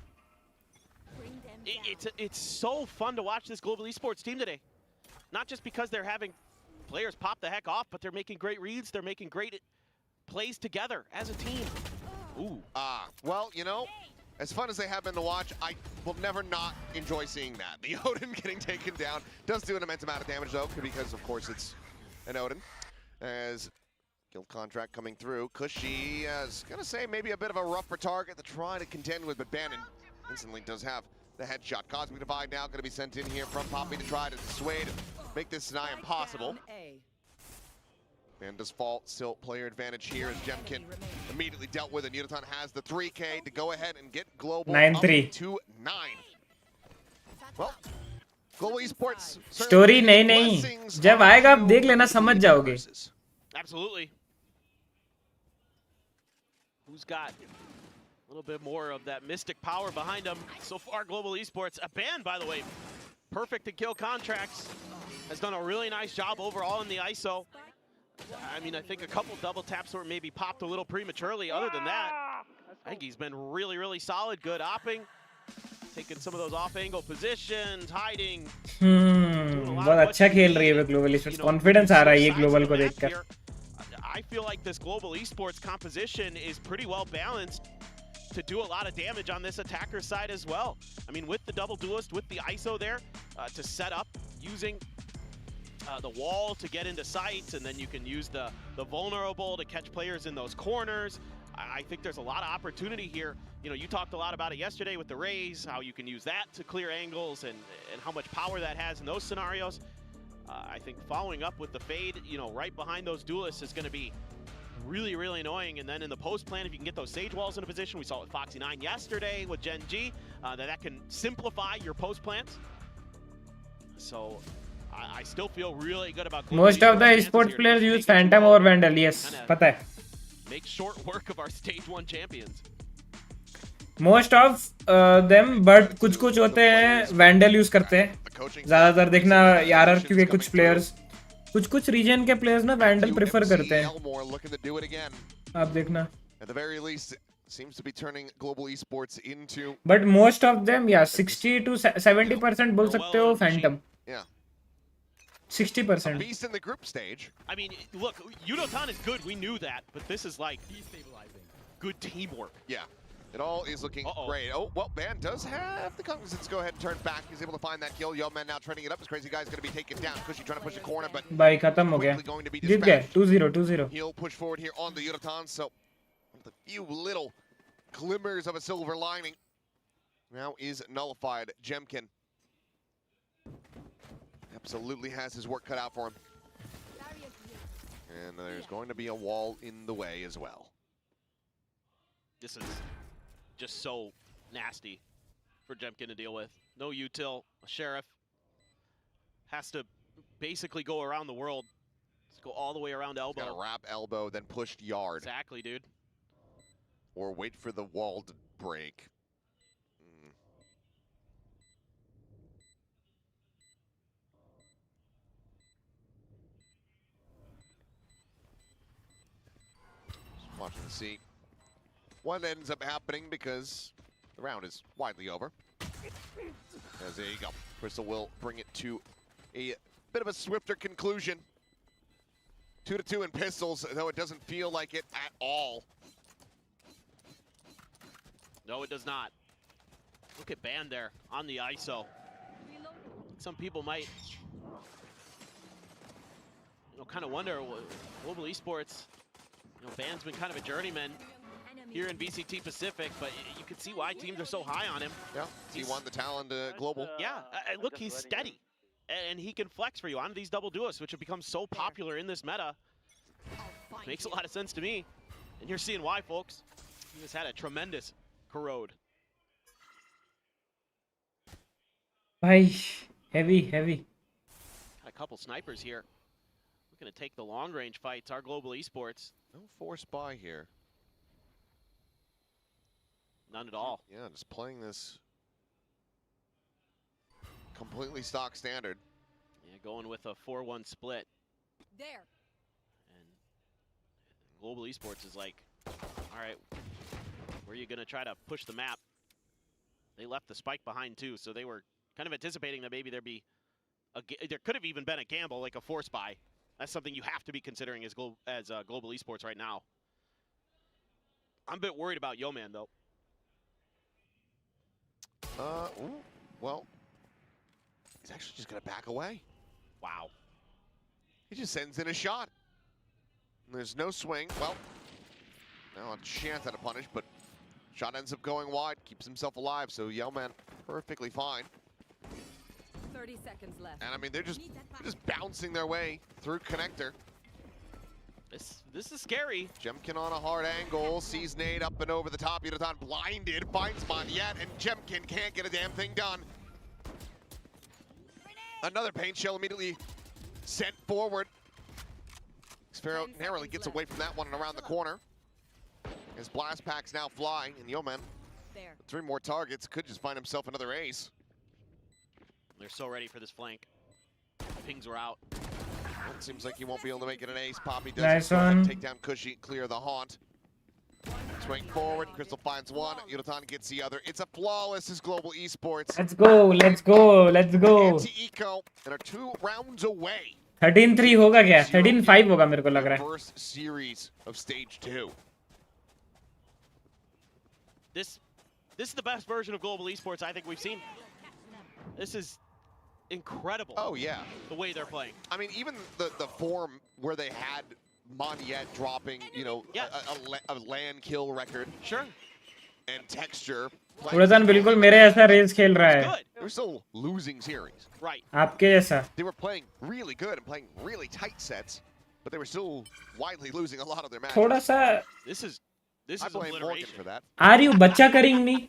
G: It's so fun to watch this Global Esports team today. Not just because they're having players pop the heck off, but they're making great reads. They're making great plays together as a team. Ooh.
I: Well, you know, as fun as they have been to watch, I will never not enjoy seeing that. The Odin getting taken down does do an immense amount of damage, though, because, of course, it's an Odin. As Kill contract coming through. Cushy is gonna say maybe a bit of a rougher target to try to contend with, but Bannon instantly does have the headshot. Cosmic Divide now gonna be sent in here from Poppy to try to dissuade, make this nigh impossible. And does fall, still player advantage here as Jemkin immediately dealt with, and Udotan has the 3K to go ahead and get Global
B: 9-3
I: up to 9. Well, Global Esports
B: story नहीं नहीं जब आएगा आप देख लेना समझ जाओगे.
G: Absolutely. Who's got a little bit more of that mystic power behind him? So far, Global Esports, a ban, by the way, perfect to kill contracts, has done a really nice job overall in the ISO. I mean, I think a couple double taps were maybe popped a little prematurely. Other than that, I think he's been really, really solid. Good opping, taking some of those off-angle positions, hiding.
B: बहुत अच्छा खेल रही है वे global esports. Confidence आ रहा है ये global को देखकर.
G: I feel like this Global Esports composition is pretty well balanced to do a lot of damage on this attacker side as well. I mean, with the double duelist, with the ISO there, to set up, using the wall to get into sights, and then you can use the vulnerable to catch players in those corners. I think there's a lot of opportunity here. You know, you talked a lot about it yesterday with the Rays, how you can use that to clear angles and how much power that has in those scenarios. I think following up with the fade, you know, right behind those duelists is going to be really, really annoying. And then in the post plan, if you can get those sage walls in a position, we saw it with Foxy9 yesterday with Gen G, that can simplify your post plans. So I still feel really good about
B: most of the esports players use Phantom over Vandal. Yes, पता है.
G: Make short work of our stage 1 champions.
B: Most of them, but कुछ होते हैं Vandal use करते हैं. ज़्यादातर देखना RRQ के कुछ players, कुछ region के players ना Vandal prefer करते हैं. आप देखना.
I: At the very least, seems to be turning Global Esports into.
B: But most of them, yeah, 60 to 70% बोल सकते हो Phantom.
I: Yeah.
B: 60%.
I: Beast in the group stage.
G: I mean, look, Udotan is good. We knew that, but this is like good teamwork.
I: Yeah. It all is looking great. Oh, well, Ban does have the cognizance to go ahead and turn back. He's able to find that kill. Yeoman now trending it up. This crazy guy's going to be taken down. Cushy trying to push the corner, but
B: भाई खत्म हो गया. जीत गए 2-0.
I: He'll push forward here on the Udotan. So, one of the few little glimmers of a silver lining now is nullified. Jemkin absolutely has his work cut out for him. And there's going to be a wall in the way as well.
G: This is just so nasty for Jemkin to deal with. No util, a sheriff has to basically go around the world. Let's go all the way around elbow.
I: Got to wrap elbow, then pushed yard.
G: Exactly, dude.
I: Or wait for the wall to break. Just watching to see what ends up happening, because the round is widely over. As there you go. Crystal will bring it to a bit of a swifter conclusion. 2-2 in pistols, though it doesn't feel like it at all.
G: No, it does not. Look at Ban there on the ISO. Some people might, kind of wonder, Global Esports, Ban's been kind of a journeyman here in VCT Pacific, but you can see why teams are so high on him.
I: Yeah, he won the Talon Global.
G: Yeah, look, he's steady, and he can flex for you on these double duelists, which have become so popular in this meta. Makes a lot of sense to me, and you're seeing why, folks. He has had a tremendous corrode.
B: Bye. Heavy.
G: Got a couple snipers here. We're going to take the long-range fights, our Global Esports.
I: No force buy here.
G: None at all.
I: Yeah, just playing this completely stock standard.
G: Yeah, going with a 4-1 split.
C: There.
G: And Global Esports is like, all right, where are you going to try to push the map? They left the spike behind too, so they were kind of anticipating that maybe there could have even been a gamble, like a force buy. That's something you have to be considering as Global Esports right now. I'm a bit worried about Yeoman though.
I: Well, he's actually just going to back away.
G: Wow.
I: He just sends in a shot. There's no swing. Well, now a chance at a punish, but shot ends up going wide, keeps himself alive, so Yellman perfectly fine.
C: 30 seconds left.
I: And I mean, they're just bouncing their way through connector.
G: This is scary.
I: Jemkin on a hard angle, sees nade up and over the top. Yudotan blinded, finds Monyet, and Jemkin can't get a damn thing done. Another paint shell immediately sent forward. Sphero narrowly gets away from that one and around the corner. His blast packs now fly, and Yeoman, 3 more targets, could just find himself another ace.
G: They're so ready for this flank. Pings are out.
I: Well, it seems like he won't be able to make it an ace. Poppy does
B: Nice one.
I: take down Cushy, clear the haunt. Swing forward, Crystal finds one, Yudotan gets the other. It's a flawless as global esports.
B: Let's go, let's go, let's go.
I: Anti-eco and are 2 rounds away.
B: 13-3 होगा क्या? 13-5 होगा मेरे को लग रहा है.
I: First series of stage 2.
G: This is the best version of global esports I think we've seen. This is incredible.
I: Oh yeah,
G: the way they're playing.
I: I mean, even the form where they had Monyet dropping, you know, a land kill record.
G: Sure.
I: And texture.
B: उड़ान बिल्कुल मेरे ऐसा race खेल रहा है.
I: They were still losing series.
G: Right.
B: आपके जैसा.
I: They were playing really good and playing really tight sets, but they were still widely losing a lot of their matches.
B: थोड़ा सा.
G: This is
I: I blame Morgan for that.
B: Are you बच्चा करेंगे नहीं?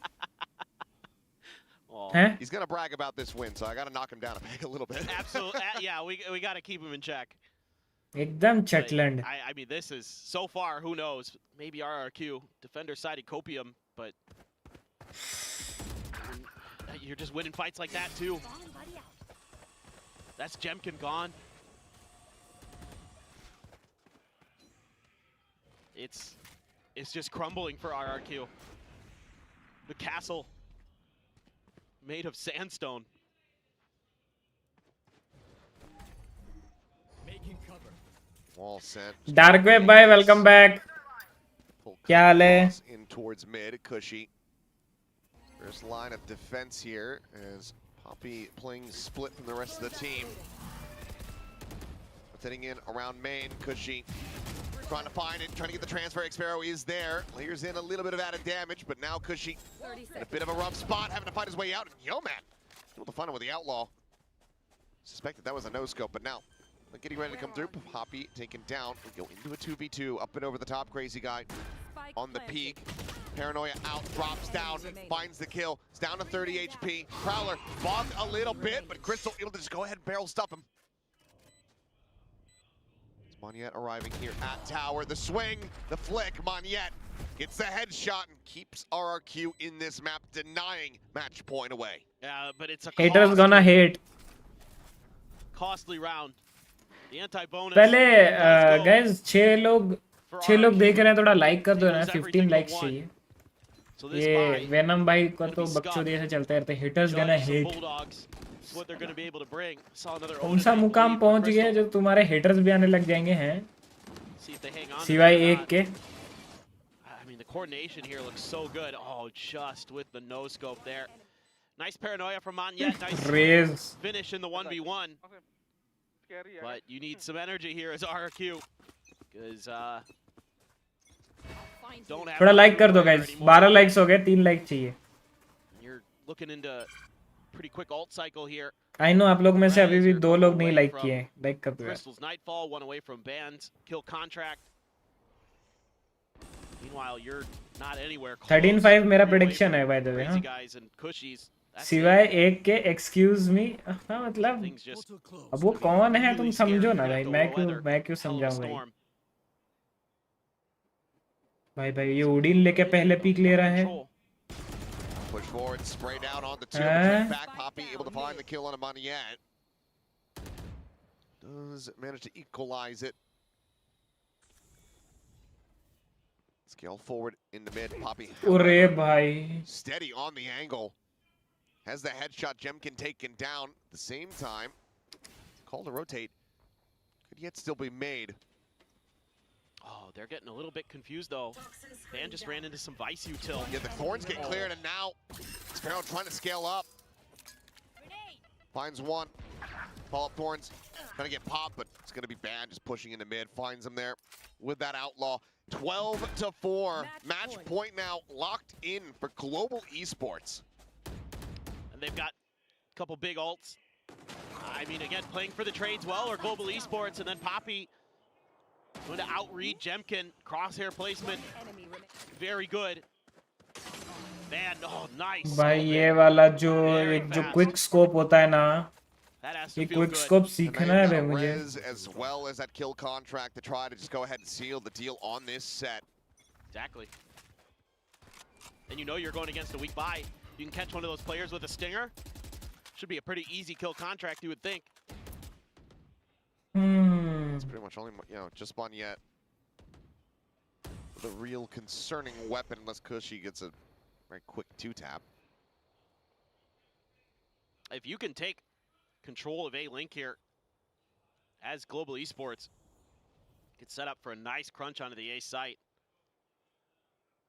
I: Huh? He's gonna brag about this win, so I gotta knock him down a little bit.
G: Absolutely, yeah. We gotta keep him in check.
B: एकदम चटलैंड.
G: I mean, this is so far. Who knows? Maybe RRQ defender sided copium, but you're just winning fights like that too. That's Jemkin gone. It's just crumbling for RRQ. The castle made of sandstone.
D: Making cover.
I: Wall sent.
B: Dark Web bye, welcome back. क्या हाल है?
I: In towards mid, Cushy. First line of defense here as Poppy playing split from the rest of the team. Heading in around main, Cushy trying to find it, trying to get the transfer. Xpero is there. Layers in a little bit of added damage, but now Cushy in a bit of a rough spot, having to fight his way out. And Yeoman able to find him with the outlaw. Suspected that was a no-scope, but now getting ready to come through. Poppy taken down. We go into a 2v2, up and over the top. Crazy guy on the peak. Paranoia out, drops down, finds the kill. It's down to 30 HP. Prowler bogged a little bit, but Crystal able to just go ahead and barrel stuff him. Monyet arriving here at tower. The swing, the flick. Monyet gets the headshot and keeps RRQ in this map, denying match point away.
G: Yeah, but it's a
B: Haters gonna hate.
G: Costly round. The anti-bonus.
B: पहले guys 6 लोग देख रहे हैं, थोड़ा like कर दो ना. 15 likes चाहिए. ये वेनम भाई को तो बकचोदी ऐसे चलते रहते. Haters gonna hate.
G: What they're going to be able to bring. Saw another
B: कौन सा मुकाम पहुंच गए जब तुम्हारे हेटर्स भी आने लग जाएंगे हैं? सिवाय एक के.
G: I mean, the coordination here looks so good. Oh, just with the no scope there. Nice paranoia from Monyet. Nice finish in the 1v1. But you need some energy here as RRQ, because don't have.
B: थोड़ा like कर दो guys. 12 likes हो गए, 3 like चाहिए.
G: You're looking into pretty quick ult cycle here.
B: I know आप लोग में से अभी भी 2 लोग नहीं लाइक किए. लाइक कर दो.
G: Crystal's Nightfall, 1 away from Ban's kill contract. Meanwhile, you're not anywhere close.
B: 13-5 मेरा prediction है by the way.
G: Crazy guys and Cushies.
B: सिवाय एक के excuse me. हाँ मतलब अब वो कौन है तुम समझो ना भाई. मैं क्यों समझाऊँ भाई. भाई ये उड़ीन लेके पहले पीक ले रहा है.
I: Push forward, spray down on the two, back. Poppy able to find the kill on a Monyet. Does manage to equalize it. Scale forward in the mid. Poppy steady on the angle. Has the headshot. Jemkin taken down. At the same time, call to rotate could yet still be made.
G: Oh, they're getting a little bit confused though. Van just ran into some Vice util.
I: Yeah, the thorns get cleared, and now Sparrow trying to scale up. Finds one. Follow-up thorns, trying to get popped, but it's gonna be banned. Just pushing into mid, finds him there with that outlaw. 12-4. Match point now locked in for Global Esports.
G: And they've got a couple big ults. I mean, again, playing for the trades well, or Global Esports, and then Poppy going to outread Jemkin. Crosshair placement, very good. Man, oh, nice.
B: भाई ये वाला जो quick scope होता है ना, ये quick scope सीखना है भाई मुझे.
I: As well as that kill contract to try to just go ahead and seal the deal on this set.
G: Exactly. And you know you're going against a weak buy. You can catch one of those players with a stinger. Should be a pretty easy kill contract, you would think.
I: It's pretty much only, just Monyet. The real concerning weapon, unless Cushy gets a very quick 2-tap.
G: If you can take control of A-Link here as Global Esports, get set up for a nice crunch onto the A site.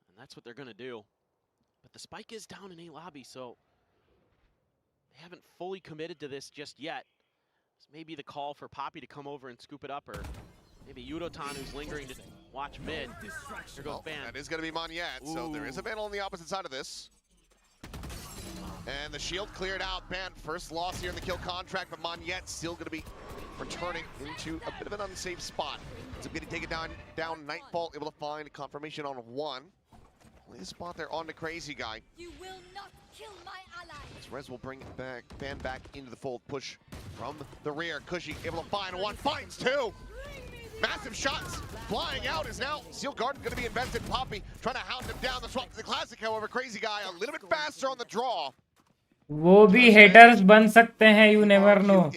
G: And that's what they're going to do. But the spike is down in A lobby, so they haven't fully committed to this just yet. This may be the call for Poppy to come over and scoop it up, or maybe Yudotan, who's lingering to watch mid. Here goes Ban.
I: That is going to be Monyet, so there is a Ban on the opposite side of this. And the shield cleared out. Ban, first loss here in the kill contract, but Monyet still going to be returning into a bit of an unsafe spot. So getting taken down Nightfall, able to find confirmation on one. His spot there on the crazy guy.
K: You will not kill my ally.
I: Rez will bring it back, Ban back into the fold. Push from the rear. Cushy able to find one, finds two. Massive shots flying out is now Seal Garden going to be invested. Poppy trying to hound him down. The swap to the classic, however, crazy guy a little bit faster on the draw.
B: वो भी haters बन सकते हैं, you never know.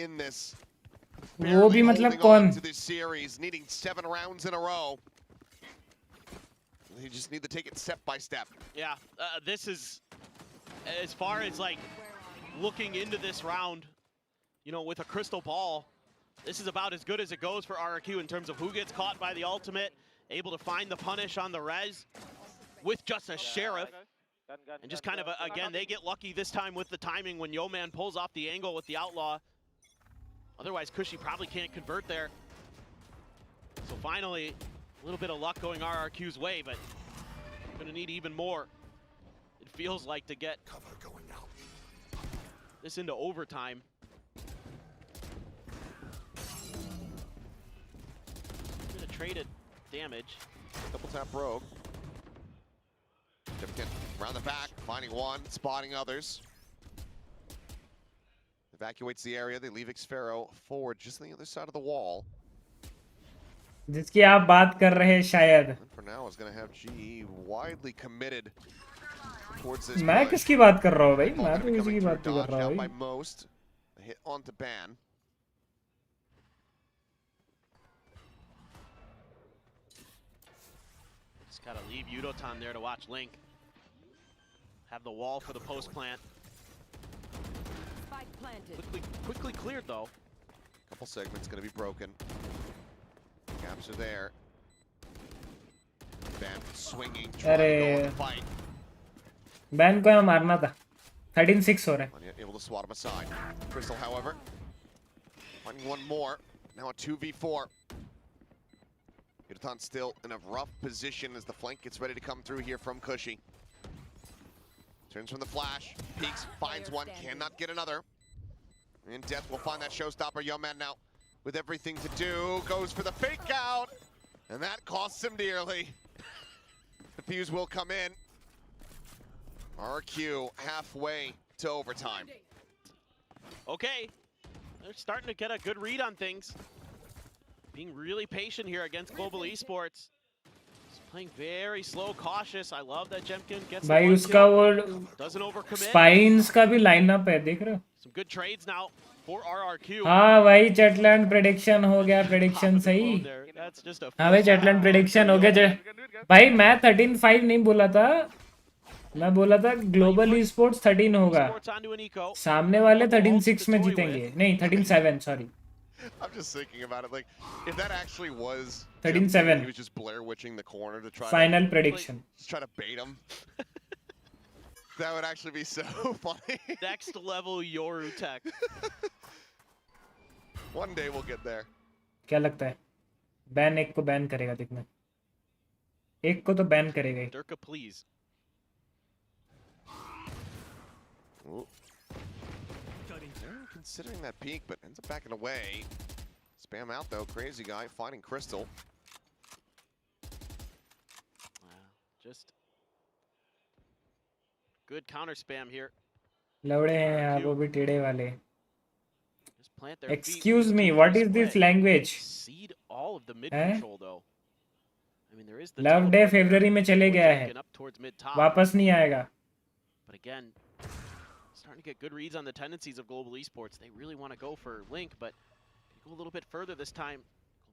B: वो भी मतलब कौन?
I: To this series, needing 7 rounds in a row. You just need to take it step by step.
G: Yeah, this is, as far as like looking into this round, you know, with a crystal ball, this is about as good as it goes for RRQ in terms of who gets caught by the ultimate, able to find the punish on the res with just a sheriff. And just kind of, again, they get lucky this time with the timing when Yo-Man pulls off the angle with the outlaw. Otherwise, Cushy probably can't convert there. So finally, a little bit of luck going RRQ's way, but gonna need even more, it feels like, to get this into overtime. Gonna trade it damage.
I: Double tap Rogue. Jemkin around the back, finding one, spotting others. Evacuates the area, they leave Xfero forward just on the other side of the wall.
B: जिसकी आप बात कर रहे हैं शायद.
I: For now, is going to have GE widely committed towards this.
B: मैं किसकी बात कर रहा हूँ भाई? मैं तो किसी की बात कर रहा हूँ.
I: By most, a hit onto Ban.
G: Just gotta leave Yudotan there to watch Link. Have the wall for the post plant.
C: Spike planted.
G: Quickly cleared though.
I: Couple segments going to be broken. Gaps are there. Ban swinging, trying to go on the fight.
B: Ban को यहाँ मारना था. 13-6 हो रहा है.
I: Able to swat him aside. Crystal, however, finding one more. Now a 2v4. Yudotan still in a rough position as the flank gets ready to come through here from Cushy. Turns from the flash, peeks, finds one, cannot get another. And Death will find that showstopper. Yo-Man now with everything to do, goes for the fake out, and that costs him dearly. The fuse will come in. RRQ halfway to overtime.
G: Okay, they're starting to get a good read on things. Being really patient here against Global Esports. Just playing very slow, cautious. I love that Jemkin gets the one kill. Doesn't overcommit.
B: Spines का भी lineup है, देख रहे हो?
G: Some good trades now for RRQ.
B: हाँ भाई, चैटलैंड prediction हो गया, प्रेडिक्शन सही. हाँ भाई, चैटलैंड प्रेडिक्शन हो गया. भाई मैं 13-5 नहीं बोला था, मैं बोला था ग्लोबल ई-स्पोर्ट्स 13 होगा. सामने वाले 13-6 में जीतेंगे. नहीं, 13-7, sorry.
I: I'm just thinking about it, like, if that actually was
B: 13-7.
I: he was just Blair witching the corner to try
B: Final
I: to,
B: prediction.
I: Just try to bait him. That would actually be so funny.
G: Next level Yoru tech.
I: One day we'll get there.
B: क्या लगता है ban एक को ban करेगा दिखना एक को तो बैन करेगा ही
G: DRK, please.
I: Ooh. They're considering that peek, but ends up backing away. Spam out though, crazy guy finding Crystal.
G: Just good counter spam here.
B: लवड़े हैं यार वो भी टेढ़े वाले
G: Just plant their
B: Excuse
G: feet.
B: me, what is this language?
G: Seed all of the mid
B: हैं?
G: control though. I mean there is the
B: love day
G: teleport there
B: फरवरी में चले
G: for
B: गया है
G: Jemkin up towards mid top.
B: वापस नहीं आएगा
G: But again, starting to get good reads on the tendencies of Global Esports. They really want to go for Link, but go a little bit further this time.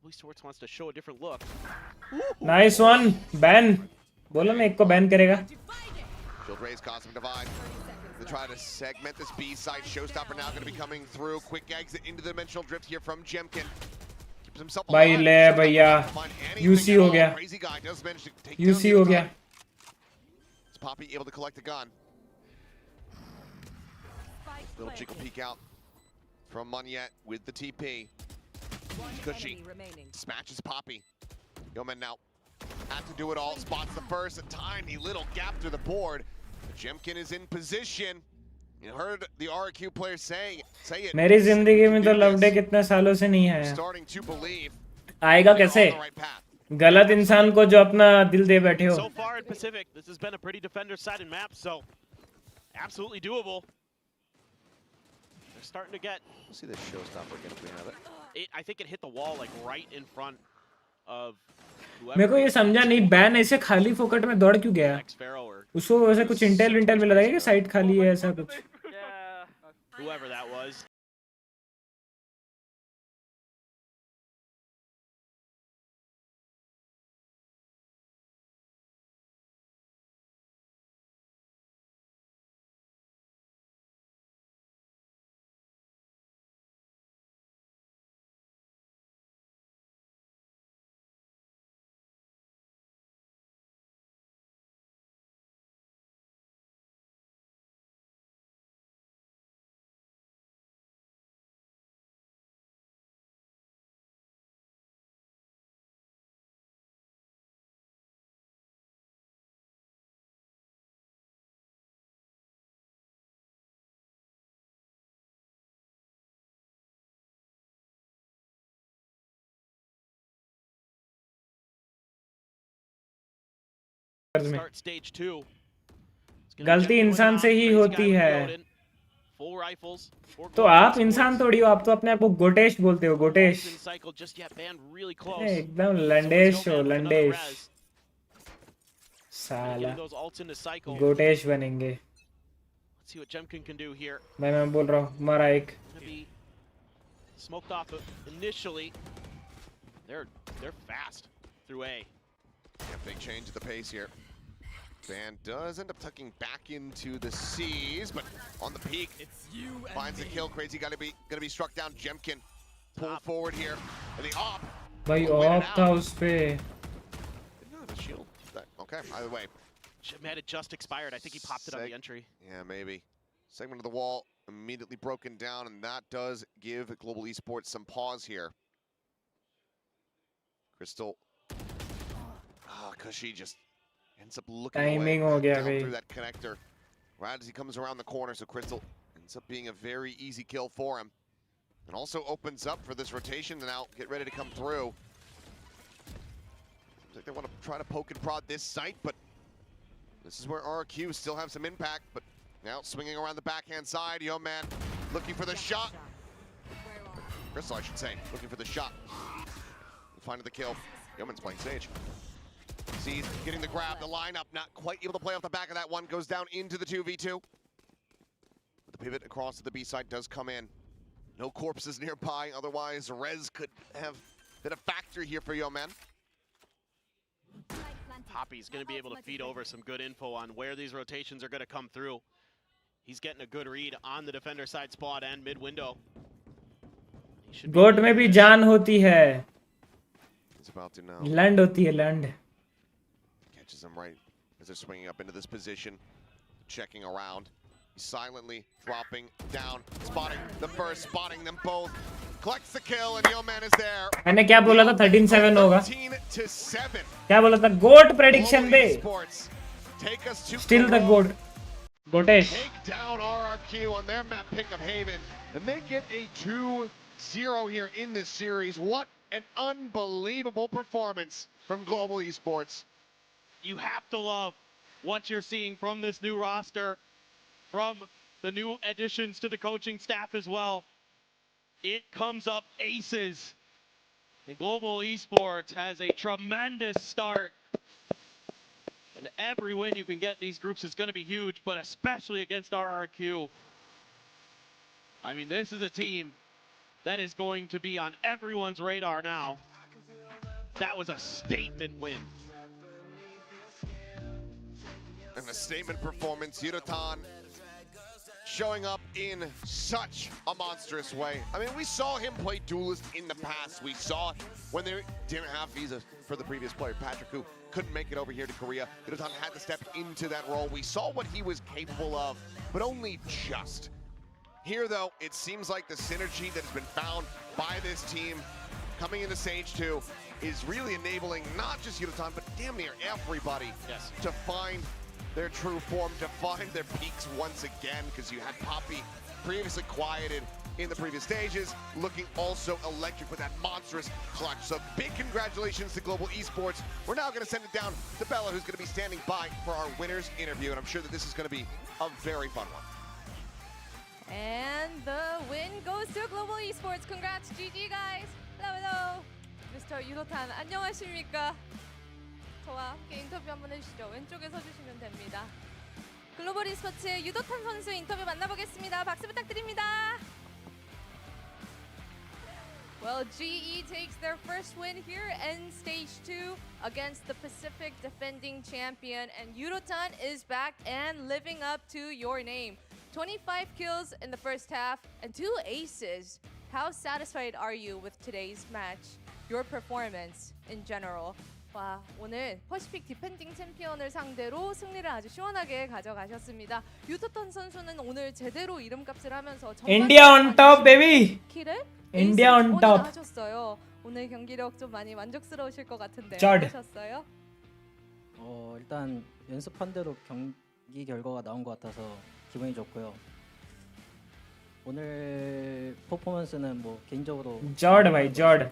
G: Global Esports wants to show a different look.
B: Nice one ban बोला ना एक को ban करेगा
I: Shield raise, Cosmic Divide. They try to segment this B side. Showstopper now going to be coming through. Quick exit into the dimensional drift here from Jemkin. Keeps himself
B: भाई
I: alive.
B: ले भैया UC हो गया
I: Crazy guy does manage to take
B: UC
I: down
B: हो
I: the
B: गया
I: Is Poppy able to collect the gun? Little jiggle peek out from Munyet with the TP. Cushy smashes Poppy. Yeoman now had to do it all. Spots the first, a tiny little gap through the board. Jemkin is in position. You heard the RRQ player say it.
B: मेरी जिंदगी में तो love day कितने सालों से नहीं आया
I: Starting to believe
B: आएगा कैसे गलत इंसान को जो अपना दिल दे बैठे हो
G: So far in Pacific, this has been a pretty defender-sided map, so absolutely doable. They're starting to get.
I: Let's see the showstopper get a clean of it.
G: I think it hit the wall like right in front of.
B: मेरे को ये समझा नहीं ban ऐसे खाली फोकट में दौड़ क्यों गया उसको वैसे कुछ इंटेल विंटेल मिला था कि साइट खाली है ऐसा कुछ
G: Whoever that was. Start stage 2.
B: गलती इंसान से ही होती है तो आप इंसान थोड़ी हो आप तो अपने आप को गोटेश बोलते हो गोटेश एकदम लंडेश हो लंडेश साला गोटेश बनेंगे मैं बोल रहा हूँ मारा एक
G: smoked off initially. They're fast through A.
I: Yeah, big change of the pace here. Van does end up tucking back into the C's, but on the peak, finds the kill. Crazy gonna be struck down. Jemkin pull forward here, and the op.
B: भाई of था उस पे.
I: Didn't have a shield. Okay, either way.
G: Had it just expired. I think he popped it on the entry.
I: Yeah, maybe. Segment of the wall immediately broken down, and that does give Global Esports some pause here. Crystal. Cushy just ends up looking away down through that connector. Right as he comes around the corner, so Crystal ends up being a very easy kill for him. And also opens up for this rotation to now get ready to come through. Seems like they want to try to poke and prod this site, but this is where RRQ still have some impact, but now swinging around the backhand side. Yo, man, looking for the shot. Crystal, I should say, looking for the shot. Finding the kill. Yeoman's playing Sage. Sees getting the grab, the lineup, not quite able to play off the back of that one, goes down into the 2v2. But the pivot across to the B side does come in. No corpses nearby, otherwise Rez could have been a factor here for Yeoman.
G: Poppy's going to be able to feed over some good info on where these rotations are going to come through. He's getting a good read on the defender side spot and mid window.
B: गोट में भी जान होती है.
I: He's about to now.
B: Land होती है land.
I: Catches him right as they're swinging up into this position, checking around. He's silently dropping down, spotting the first, spotting them both. collects the kill, and Yeoman is there.
B: मैंने क्या बोला था 13-7 होगा
I: 13-7.
B: क्या बोला था गोट प्रेडिक्शन दे
I: Esports take us to
B: still the goat गोटेश
I: take down RRQ on their map pick of Haven, and they get a 2-0 here in this series. What an unbelievable performance from Global Esports.
G: You have to love what you're seeing from this new roster, from the new additions to the coaching staff as well. It comes up aces. And Global Esports has a tremendous start. And every win you can get these groups is going to be huge, but especially against RRQ. I mean, this is a team that is going to be on everyone's radar now. That was a statement win.
I: And a statement performance, Yudotan showing up in such a monstrous way. I mean, we saw him play Duelist in the past. We saw it when they didn't have visas for the previous player, Patrick, who couldn't make it over here to Korea. Yudotan had to step into that role. We saw what he was capable of, but only just. Here, though, it seems like the synergy that has been found by this team coming into Stage 2 is really enabling not just Yudotan, but damn near everybody to find their true form, to find their peaks once again, because you had Poppy previously quieted in the previous stages, looking also electric with that monstrous clutch. So big congratulations to Global Esports. We're now going to send it down to Bella, who's going to be standing by for our winners interview, and I'm sure that this is going to be a very fun one.
M: And the win goes to Global Esports. Congrats, GG guys. Hello, hello. Mr. 유도탄, 안녕하십니까? 저와 함께 인터뷰 한번 해주시죠. 왼쪽에 서주시면 됩니다. 글로벌 e스포츠의 유도탄 선수 인터뷰 만나보겠습니다. 박수 부탁드립니다. Well, GE takes their first win here in Stage 2 against the Pacific defending champion, and Yudotan is back and living up to your name. 25 kills in the first half and 2 aces. How satisfied are you with today's match? Your performance in general? 와, 오늘 퍼시픽 디펜딩 챔피언을 상대로 승리를 아주 시원하게 가져가셨습니다. 유도탄 선수는 오늘 제대로 이름값을 하면서
B: India on top, baby.
M: 킬을
B: India on top.
M: 하셨어요. 오늘 경기력 좀 많이 만족스러우실 것 같은데
B: 쩌드.
M: 어떠셨어요?
N: 일단 연습한 대로 경기 결과가 나온 것 같아서 기분이 좋고요. 오늘 퍼포먼스는 뭐 개인적으로
B: जॉर्ड भाई जॉर्ड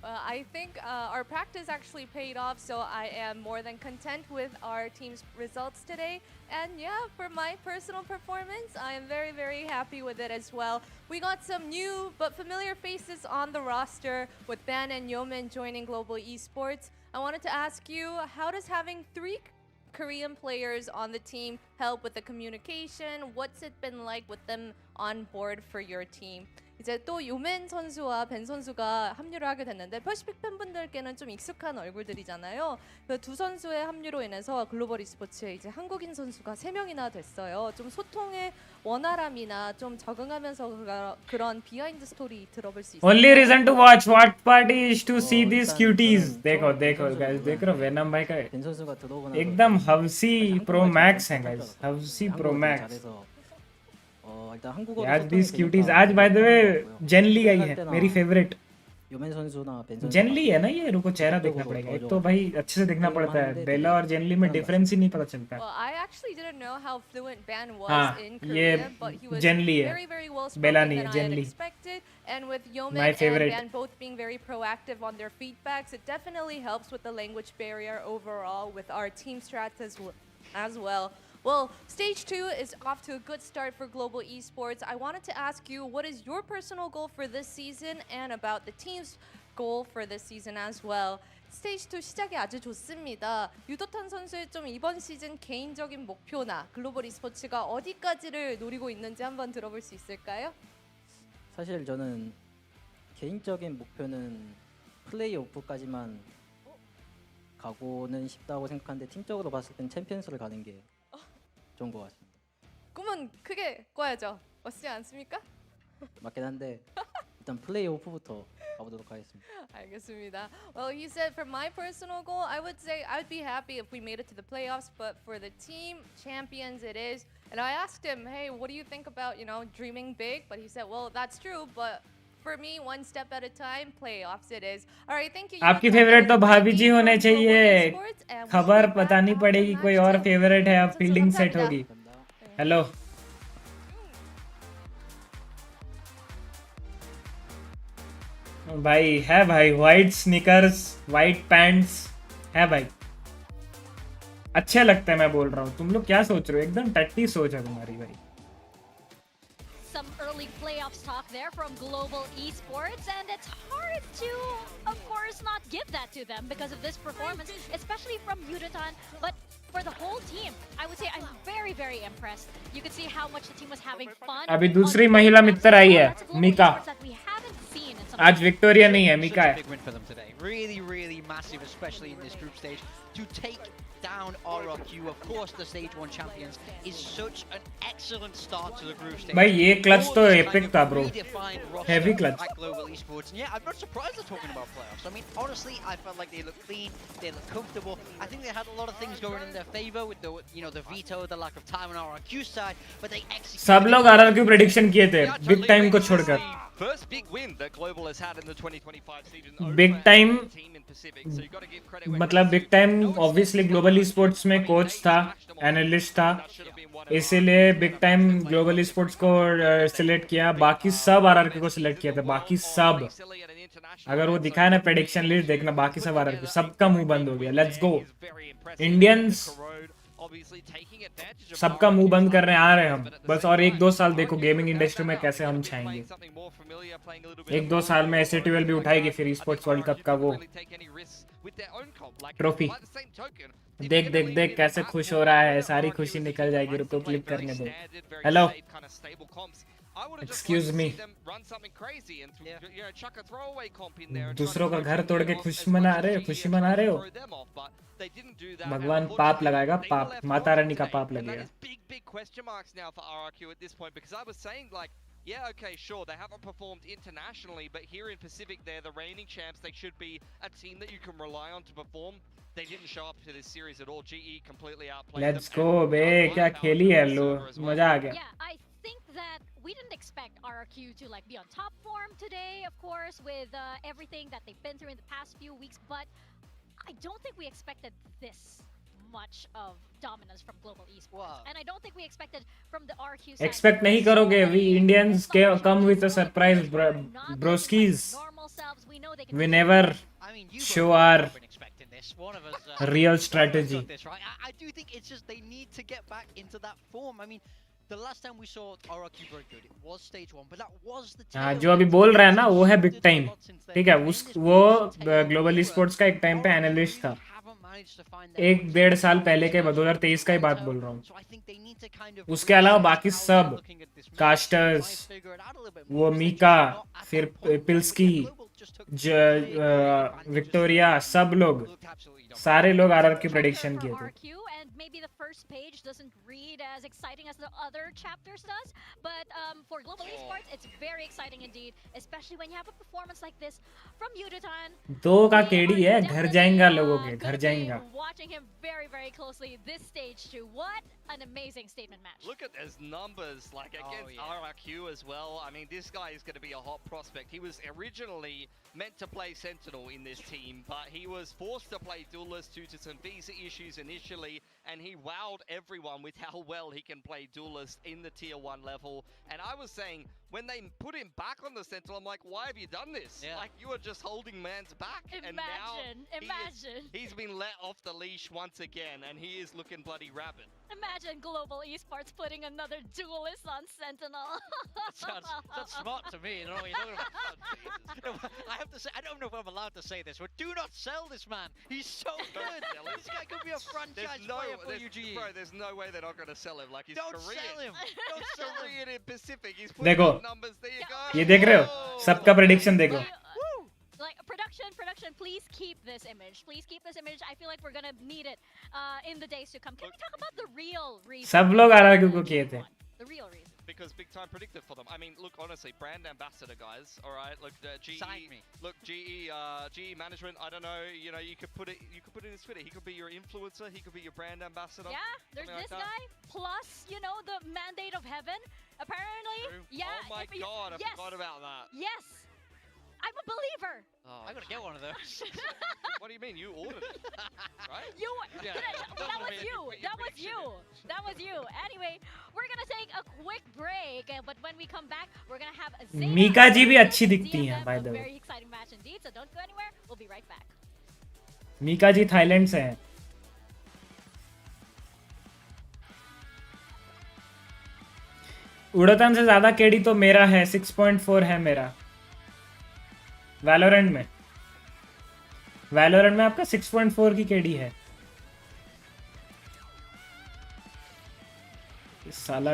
M: I think our practice actually paid off, so I am more than content with our team's results today. And yeah, for my personal performance, I am very, very happy with it as well. We got some new but familiar faces on the roster with Ban and Yeoman joining Global Esports. I wanted to ask you, how does having 3 Korean players on the team help with the communication? What's it been like with them on board for your team? 이제 또 요맨 선수와 벤 선수가 합류를 하게 됐는데 퍼시픽 팬분들께는 좀 익숙한 얼굴들이잖아요. 그 두 선수의 합류로 인해서 글로벌 e스포츠에 이제 한국인 선수가 3명이나 됐어요. 좀 소통의 원활함이나 좀 적응하면서 그런 비하인드 스토리 들어볼 수 있어요.
B: Only reason to watch WatchParty is to see these cuties. देखो देखो guys देख रहे हो venom भाई का
N: 벤 선수가 들어오고 나서
B: एकदम Haveli pro max है guys Haveli pro max
N: 일단 한국어로
B: यार these cuties आज by the way जेनली आई है मेरी फेवरेट
N: 요맨 선수나 벤 선수
B: जेनली है ना ये रुको चेहरा देखना पड़ेगा एक तो भाई अच्छे से देखना पड़ता है बेला और जेनली में डिफरेंस ही नहीं पता चलता
M: Well, I actually didn't know how fluent Ban was
B: हाँ
M: in
B: ये
M: Korean, but he was
B: genuinely
M: very, very well
B: है बेला
M: spoken
B: नहीं
M: than
B: है
M: I had
B: genuinely
M: expected. And with Yeoman
B: My
M: and
B: favorite.
M: Ban both being very proactive on their feedbacks, it definitely helps with the language barrier overall with our team strats as well. Well, Stage 2 is off to a good start for Global Esports. I wanted to ask you, what is your personal goal for this season and about the team's goal for this season as well? 스테이지 2 시작이 아주 좋습니다. 유도탄 선수의 좀 이번 시즌 개인적인 목표나 글로벌 e스포츠가 어디까지를 노리고 있는지 한번 들어볼 수 있을까요?
N: 사실 저는 개인적인 목표는 플레이오프까지만 가고는 싶다고 생각하는데 팀적으로 봤을 땐 챔피언스를 가는 게 좋은 것 같습니다.
M: 꿈은 크게 꿔야죠. 맞지 않습니까?
N: 맞긴 한데 일단 플레이오프부터 가보도록 하겠습니다.
M: 알겠습니다. Well, he said for my personal goal, I would say I'd be happy if we made it to the playoffs, but for the team champions it is. And I asked him, hey, what do you think about, dreaming big? But he said, well, that's true, but for me, one step at a time. Playoffs it is. All right, thank you.
B: आपकी favourite तो भाभी जी होने चाहिए. खबर पता नहीं पड़ेगी कोई और फेवरेट है. अब फील्डिंग सेट होगी. हेलो. भाई है भाई, व्हाइट स्नीकर्स, व्हाइट पैंट्स है भाई, अच्छे लगते हैं. मैं बोल रहा हूँ, तुम लोग क्या सोच रहे हो? एकदम टट्टी सोच है तुम्हारी भाई.
K: Some early playoffs talk there from Global Esports, and it's hard to, of course, not give that to them because of this performance, especially from Udotan. But for the whole team, I would say I'm very, very impressed. You could see how much the team was having fun.
B: अभी दूसरी महिला मित्र आई है, मिका. आज Victoria नहीं है, मिका है.
J: Really, really massive, especially in this group stage, to take down RRQ. Of course, the stage 1 champions is such an excellent start to the group stage.
B: भाई ये क्लच तो एपिक था bro. Heavy clutch.
J: Global Esports. And yeah, I'm not surprised they're talking about playoffs. I mean, honestly, I felt like they looked clean, they looked comfortable. I think they had a lot of things going in their favor with the, you know, the veto, the lack of time on RRQ side, but they executed.
B: सब लोग RRQ prediction किए थे big time को छोड़कर.
L: First big win that Global has had in the 2025 season.
B: Big time मतलब big time obviously Global esports में coach था, analyst था, इसीलिए बिग टाइम ग्लोबल ई-स्पोर्ट्स को सिलेक्ट किया. बाकी सब आरआरक्यू को सिलेक्ट किया था. बाकी सब, अगर वो दिखाया ना प्रेडिक्शन लिस्ट, देखना बाकी सब आरआरक्यू, सबका मुंह बंद हो गया. लेट्स गो इंडियंस, सबका मुंह बंद करने आ रहे हैं हम. बस और 1-2 साल देखो गेमिंग इंडस्ट्री में कैसे हम छाएंगे. 1-2 साल में एसएटीएल भी उठाएगी फिर ई-स्पोर्ट्स वर्ल्ड कप का वो ट्रॉफी. देख देख देख कैसे खुश हो रहा है. सारी खुशी निकल जाएगी. रुको क्लिक करने दो. Hello, excuse me. दूसरों का घर तोड़ के खुशी मना रहे हो. भगवान पाप लगाएगा, पाप. माता रानी का पाप लगेगा.
L: Yeah, okay, sure, they haven't performed internationally, but here in Pacific, they're the reigning champs. They should be a team that you can rely on to perform. They didn't show up to this series at all. GE completely outplayed them.
B: Let's go, bे. क्या खेली है लो, मजा आ गया.
K: Yeah, I think that we didn't expect RRQ to like be on top form today, of course, with everything that they've been through in the past few weeks, but I don't think we expected this much of dominance from Global Esports, and I don't think we expected from the RRQ side.
B: Expect नहीं करोगे. We Indians come with a surprise, broskies. We never show our real strategy.
J: I do think it's just they need to get back into that form. I mean, the last time we saw RRQ very good, it was stage 1, but that was the
B: हाँ, जो अभी बोल रहा है ना वो है big time. ठीक है, वो ग्लोबल ई-स्पोर्ट्स का एक टाइम पे एनालिस्ट था. 1-1.5 साल पहले के 2023 का ही बात बोल रहा हूँ. उसके अलावा बाकी सब कास्टर्स, वो मीका, फिर पिल्स्की, विक्टोरिया, सब लोग, सारे लोग आरआरक्यू प्रेडिक्शन किए थे.
K: Maybe the first page doesn't read as exciting as the other chapters does, but for Global Esports, it's very exciting indeed, especially when you have a performance like this from Udotan.
B: 2 का KD है, घर जाएगा लोगों के, घर जाएगा.
K: Watching him very, very closely this stage too. What an amazing statement match.
L: Look at his numbers, like against RRQ as well. I mean, this guy is going to be a hot prospect. He was originally meant to play Sentinel in this team, but he was forced to play Duelist due to some visa issues initially, and he wowed everyone with how well he can play Duelist in the tier 1 level. And I was saying, when they put him back on the Sentinel, I'm like, why have you done this? Like, you were just holding man's back.
K: Imagine.
L: He's been let off the leash once again, and he is looking bloody rabid.
K: Imagine Global Esports putting another Duelist on Sentinel.
J: That's smart to me. You know what you're talking about. I have to say, I don't know if I'm allowed to say this, but do not sell this man. He's so good. This guy could be a franchise player for UGE.
L: Bro, there's no way they're not going to sell him. Like, he's
J: Don't sell him. Don't sell him.
L: Korean in Pacific. He's putting
B: देखो,
L: up numbers. There you go.
B: ये देख रहे हो? सबका prediction देखो.
K: Like production, please keep this image. Please keep this image. I feel like we're gonna need it in the days to come. Can we talk about the real reason?
B: सब लोग RRQ को किए थे.
K: The real reason.
L: Because big time predictive for them. I mean, look, honestly, brand ambassador guys. All right, look, GE.
J: Sign me.
L: Look, GE management. I don't know. You know, you could put it in his Twitter. He could be your influencer. He could be your brand ambassador.
K: Yeah, there's this guy plus, you know, the mandate of heaven. Apparently,
L: True.
K: yeah.
L: Oh my God, I forgot about that.
K: Yes.
J: I gotta get one of those.
L: What do you mean? You ordered it, right?
K: That was you. That was you. That was you. Anyway, we're gonna take a quick break, but when we come back, we're gonna have a Zeta
B: Mika जी भी
K: versus
B: अच्छी दिखती हैं
K: DFM,
B: by
K: a
B: the way.
K: very exciting match indeed. So don't go anywhere. We'll be right back.
B: Mika ji Thailand से हैं. उड़ातान से ज्यादा KD तो मेरा है. 6.4 है मेरा वैलोरेंट में. वैलोरेंट में आपका 6.4 की केडी है. इस साला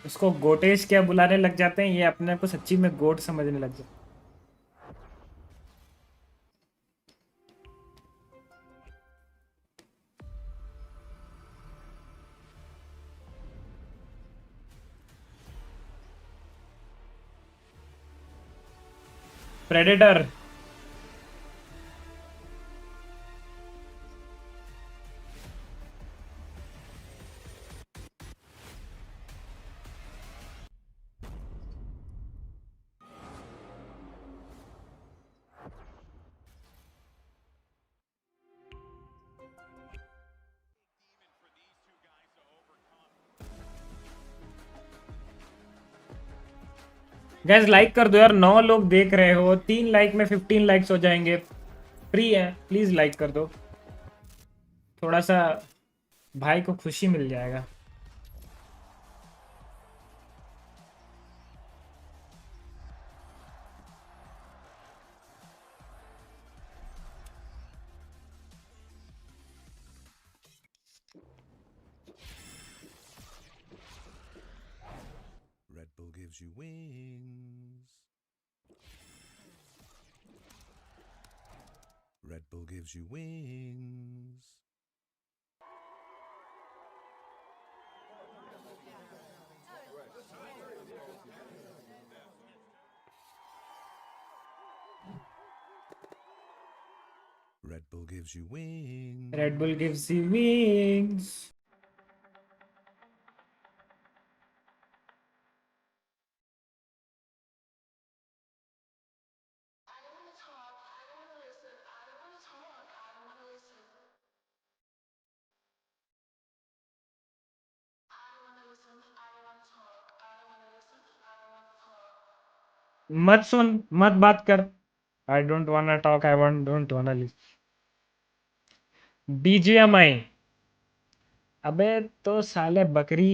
B: उसको गोटेश क्या बुलाने लग जाते हैं, ये अपने आप को सच्ची में गोट समझने लग जाते. प्रेडेटर गैस लाइक कर दो यार. 9 लोग देख रहे हो. 3 लाइक में 15 लाइक्स हो जाएंगे. फ्री है, प्लीज लाइक कर दो. थोड़ा सा भाई को खुशी मिल जाएगा.
A: Red Bull gives you wings. Red Bull gives you wings. Red Bull gives you wings.
B: Red Bull gives you wings. मत सुन, मत बात कर. I don't wanna talk. Don't wanna listen. BGMI. अबे तो साले बकरी.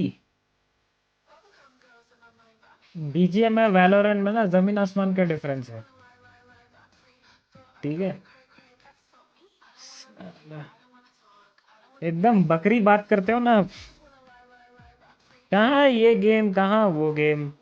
B: BGMI वैलोरेंट में ना जमीन आसमान का डिफरेंस है. ठीक है. एकदम बकरी बात करते हो ना. कहाँ ये गेम, कहाँ वो गेम.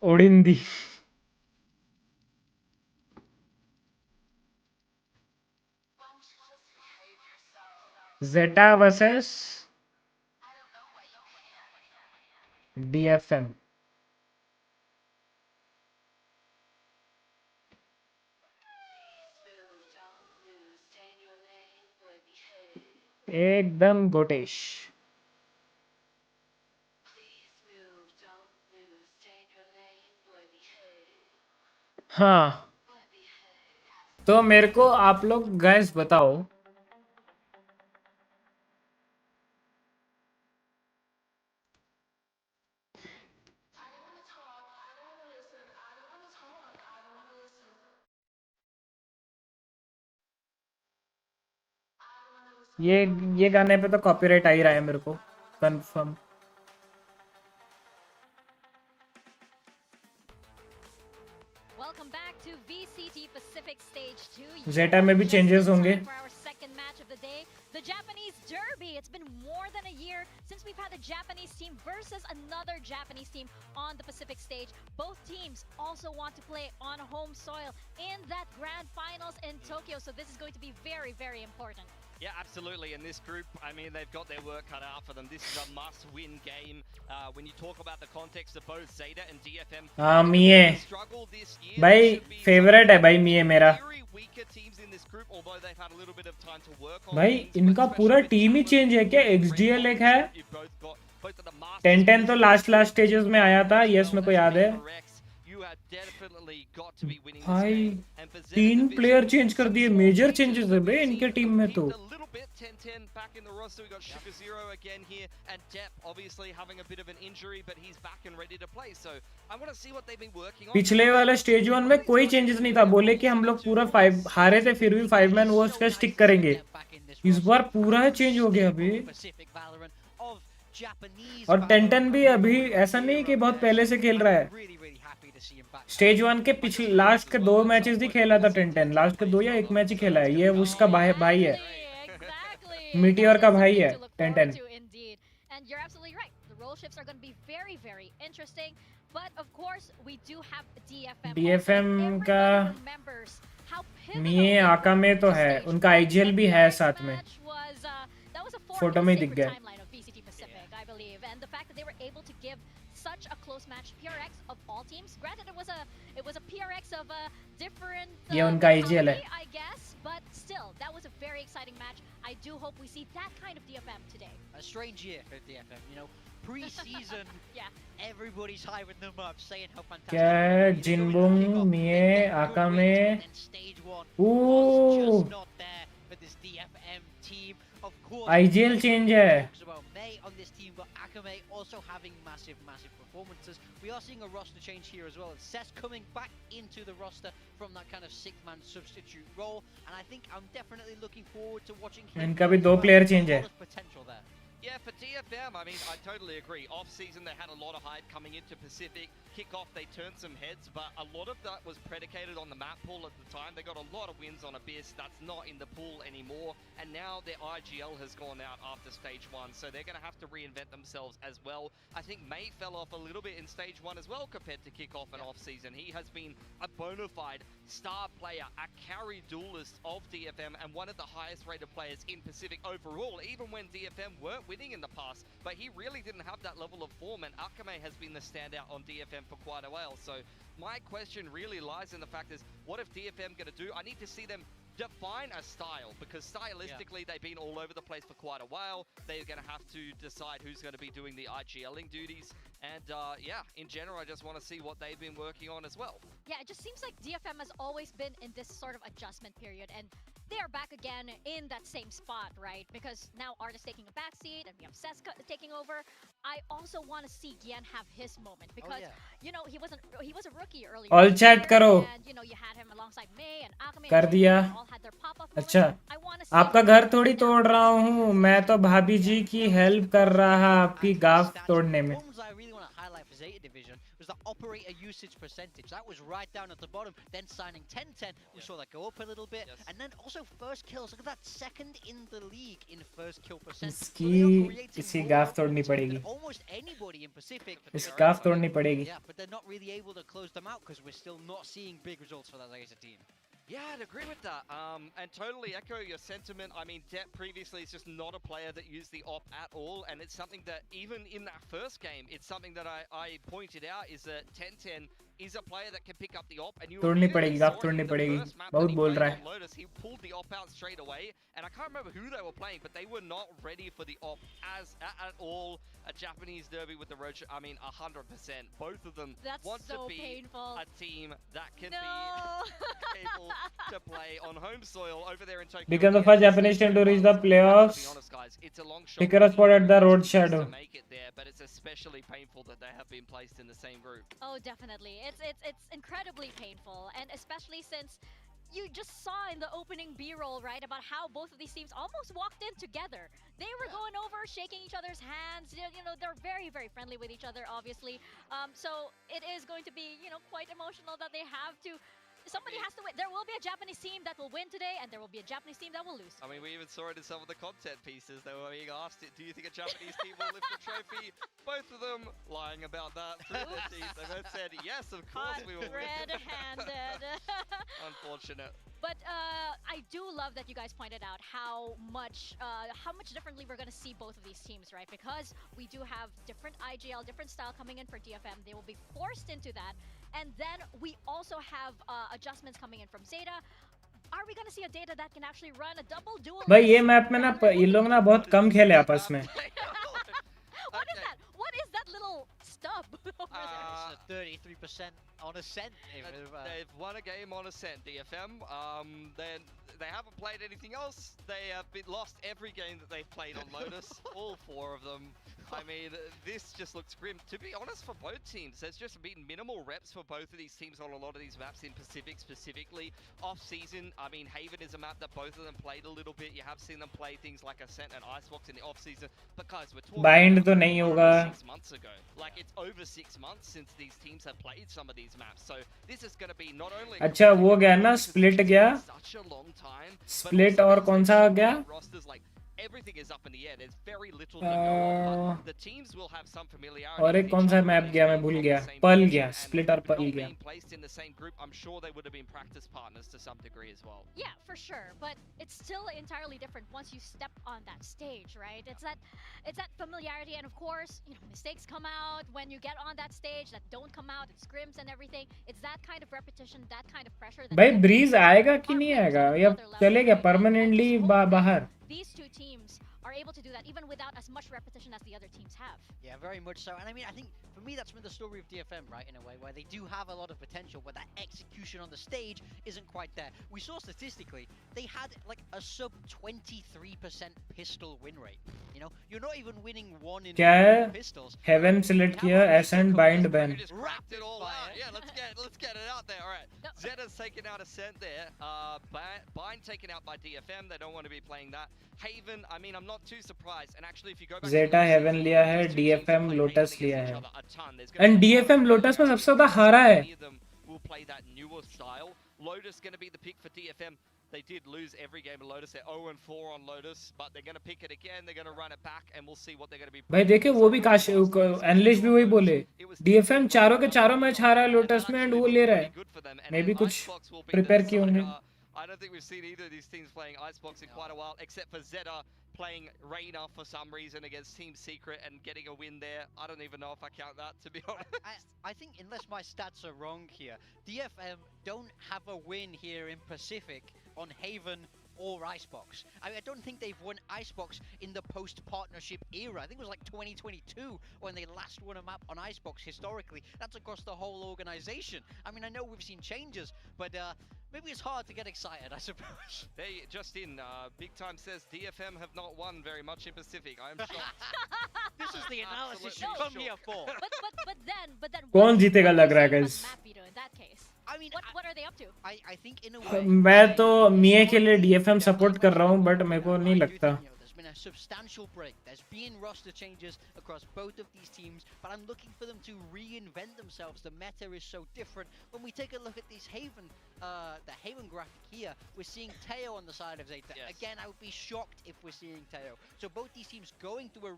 B: ओडिंदी. Zeta versus DFM. एकदम गोटेश. हाँ, तो मेरे को आप लोग गाइस बताओ ये गाने पे तो कॉपीराइट आ ही रहा है मेरे को confirm.
K: Welcome back to VCT Pacific Stage 2.
B: Zeta में भी changes होंगे.
K: For our second match of the day, the Japanese Derby. It's been more than a year since we've had a Japanese team versus another Japanese team on the Pacific stage. Both teams also want to play on home soil in that grand finals in Tokyo, so this is going to be very, very important.
L: Yeah, absolutely. And this group, I mean, they've got their work cut out for them. This is a must-win game. When you talk about the context of both Zeta and DFM,
B: मिये
L: struggle this year.
B: भाई favourite है भाई मिये मेरा.
L: Weaker teams in this group, although they've had a little bit of time to work on.
B: भाई इनका पूरा team ही change है क्या? XDL एक है. 10-10 तो लास्ट स्टेजेस में आया था. यस मेरे को याद है. भाई 3 प्लेयर चेंज कर दिए. मेजर चेंजेस है बे इनके टीम में तो.
L: 10-10 back in the roster. We got Sugar Zero again here, and Depp obviously having a bit of an injury, but he's back and ready to play. So I want to see what they've been working on.
B: पिछले वाले stage 1 में कोई changes नहीं था. बोले कि हम लोग पूरा 5 हारे थे फिर भी 5 मैन वॉर्स का स्टिक करेंगे. इस बार पूरा चेंज हो गया अभी. और 10-10 भी अभी ऐसा नहीं कि बहुत पहले से खेल रहा है. स्टेज 1 के पिछले लास्ट के 2 मैचेस ही खेला था 10-10. लास्ट के 2 या 1 मैच ही खेला है. ये उसका भाई है. मीटियोर का भाई है 10-10.
K: And you're absolutely right. The role shifts are going to be very, very interesting. But of course, we do have
B: DFM का मिये आका में तो है. उनका IGL भी है साथ में. फोटो में दिख गया.
K: And the fact that they were able to give such a close match, PRX of all teams. Granted, it was a PRX of a different.
B: ये उनका IGL है.
K: I guess, but still, that was a very exciting match. I do hope we see that kind of DFM today.
J: A strange year for DFM, you know. Pre-season,
K: yeah,
J: everybody's hyping them up, saying how fantastic.
B: क्या जिनबुंग मिये आका में.
J: Just not there for this DFM team. Of course,
B: IGL change है.
J: May on this team, but Akame also having massive performances. We are seeing a roster change here as well. And Cess coming back into the roster from that kind of 6-man substitute role, and I think I'm definitely looking forward to watching him.
B: इनका भी 2 player change है.
J: Potential there.
L: Yeah, for DFM, I mean, I totally agree. Off-season, they had a lot of hype coming into Pacific. Kick-off, they turned some heads, but a lot of that was predicated on the map pool at the time. They got a lot of wins on Abyss. That's not in the pool anymore. And now their IGL has gone out after Stage 1, so they're going to have to reinvent themselves as well. I think May fell off a little bit in Stage 1 as well compared to Kick-off and off-season. He has been a bona fide star player, a carry duelist of DFM, and one of the highest-rated players in Pacific overall, even when DFM weren't winning in the past, but he really didn't have that level of form, and Akame has been the standout on DFM for quite a while. So my question really lies in the fact is, what if DFM going to do? I need to see them define a style, because stylistically they've been all over the place for quite a while. They're going to have to decide who's going to be doing the IGLing duties, and yeah, in general I just want to see what they've been working on as well.
K: Yeah, it just seems like DFM has always been in this sort of adjustment period, and they are back again in that same spot, right? Because now Art is taking a backseat and we have Seska taking over. I also want to see Gian have his moment, because you know, he was a rookie earlier.
B: All chat करो.
K: And you know, you had him alongside May and Akame.
B: कर दिया.
K: All had their pop-up
B: अच्छा, आपका घर थोड़ी तोड़ रहा हूँ मैं तो. भाभी जी की हेल्प कर रहा आपकी गाफ तोड़ने में.
J: Zeta division was the operator usage percentage. That was right down at the bottom. Then signing 10-10, we saw that go up a little bit. And then also first kills. Look at that, second in the league in first kill percent.
B: इसकी गाफ तोड़नी पड़ेगी.
J: Almost anybody in Pacific.
B: इसकी गाफ तोड़नी पड़ेगी.
J: Yeah, but they're not really able to close them out because we're still not seeing big results for that Zeta team.
L: Yeah, I'd agree with that, and totally echo your sentiment. I mean, Depp previously is just not a player that used the op at all, and it's something that even in that first game, it's something that I pointed out is that 10-10 is a player that can pick up the op, and you
B: तोड़नी पड़ेगी, गाफ तोड़नी पड़ेगी. बहुत बोल रहा है.
L: Lotus, he pulled the op out straight away, and I can't remember who they were playing, but they were not ready for the op at all. A Japanese derby with the Roach, I mean, 100%. Both of them want to be a team that can be able to play on home soil over there in Tokyo.
B: Become the first Japanese team to reach the playoffs. Picker a spot at the road shadow.
L: To make it there, but it's especially painful that they have been placed in the same group.
K: Oh, definitely. It's incredibly painful, and especially since you just saw in the opening B-roll, right, about how both of these teams almost walked in together. They were going over, shaking each other's hands. You know, they're very, very friendly with each other, obviously. So it is going to be, you know, quite emotional that they have to. Somebody has to win. There will be a Japanese team that will win today, and there will be a Japanese team that will lose.
L: I mean, we even saw it in some of the content pieces. They were being asked, do you think a Japanese team will lift the trophy? Both of them lying about that through their teeth. They both said, yes, of course we will win.
K: Red-handed.
L: Unfortunate.
K: But I do love that you guys pointed out how much differently we're going to see both of these teams, right? Because we do have different IGL, different style coming in for DFM. They will be forced into that. And then we also have adjustments coming in from Zeta. Are we going to see a Zeta that can actually run a double duel?
B: भाई ये map में ना ये लोग ना बहुत कम खेले आपस में.
K: What is that? What is that little stub over there?
J: It's a 33% on Ascent.
L: They've won a game on Ascent, DFM. Then they haven't played anything else. They have lost every game that they've played on Lotus, all 4 of them. I mean, this just looks grim. To be honest, for both teams, there's just been minimal reps for both of these teams on a lot of these maps in Pacific specifically. Off-season, I mean, Haven is a map that both of them played a little bit. You have seen them play things like Ascent and Icebox in the off-season. But guys, we're talking
B: Bind तो नहीं होगा.
L: 6 months ago. Like, it's over 6 months since these teams have played some of these maps. So this is going to be not only...
B: अच्छा वो गया ना split गया.
L: Such a long time.
B: Split और कौन सा गया?
L: Rosters like everything is up in the air. There's very little to go on, but the teams will have some familiarity.
B: और एक कौन सा मैप गया मैं भूल गया. Pearl गया. Split और Pearl गया.
L: Placed in the same group, I'm sure they would have been practice partners to some degree as well.
K: Yeah, for sure, but it's still entirely different once you step on that stage, right? It's that familiarity, and of course, you know, mistakes come out when you get on that stage that don't come out. It's scrims and everything. It's that kind of repetition, that kind of pressure.
B: भाई bridge आएगा कि नहीं आएगा या चलेगा permanently बाहर?
K: These two teams are able to do that even without as much repetition as the other teams have.
J: Yeah, very much so. And I mean, I think for me that's been the story of DFM, right, in a way, where they do have a lot of potential, but that execution on the stage isn't quite there. We saw statistically, they had like a sub 23% pistol win rate. You know, you're not even winning one in pistols.
B: Heaven select किया, Ascent bind ban.
L: Just wrapped it all out. Yeah, let's get it out there. All right. Zeta's taken out Ascent there. Bind taken out by DFM. They don't want to be playing that. Haven, I mean, I'm not too surprised. And actually, if you go back,
B: Zeta Heaven लिया है, DFM Lotus लिया है. And DFM Lotus में सबसे ज़्यादा हारा है.
L: Will play that newer style. Lotus going to be the pick for DFM. They did lose every game of Lotus. They're 0-4 on Lotus, but they're going to pick it again. They're going to run it back, and we'll see what they're going to be.
B: भाई देखे वो भी काश analyst भी वही बोले. DFM चारों के चारों मैच हारा है Lotus में, and वो ले रहा है. मैं भी कुछ प्रिपेयर किए होंगे.
L: I don't think we've seen either of these teams playing Icebox in quite a while, except for Zeta playing Reyna for some reason against Team Secret and getting a win there. I don't even know if I count that, to be honest.
J: I think, unless my stats are wrong here, DFM don't have a win here in Pacific on Haven or Icebox. I mean, I don't think they've won Icebox in the post-partnership era. I think it was like 2022 when they last won a map on Icebox historically. That's across the whole organization. I mean, I know we've seen changes, but maybe it's hard to get excited, I suppose.
L: They just in, Big Time says DFM have not won very much in Pacific. I am shocked.
J: This is the analysis you come here for.
K: But then
B: कौन जीतेगा लग रहा है guys?
K: In that case,
J: I mean,
K: what are they up to?
J: I think in a way.
B: मैं तो मिये के लिए DFM support कर रहा हूँ, but मेरे को नहीं लगता.
J: There's been a substantial break. There's been roster changes across both of these teams, but I'm looking for them to reinvent themselves. The meta is so different. When we take a look at these Haven, the Haven graphic here, we're seeing Teo on the side of Zeta.
L: Yes.
J: Again, I would be shocked if we're seeing Teo. So both these teams going through a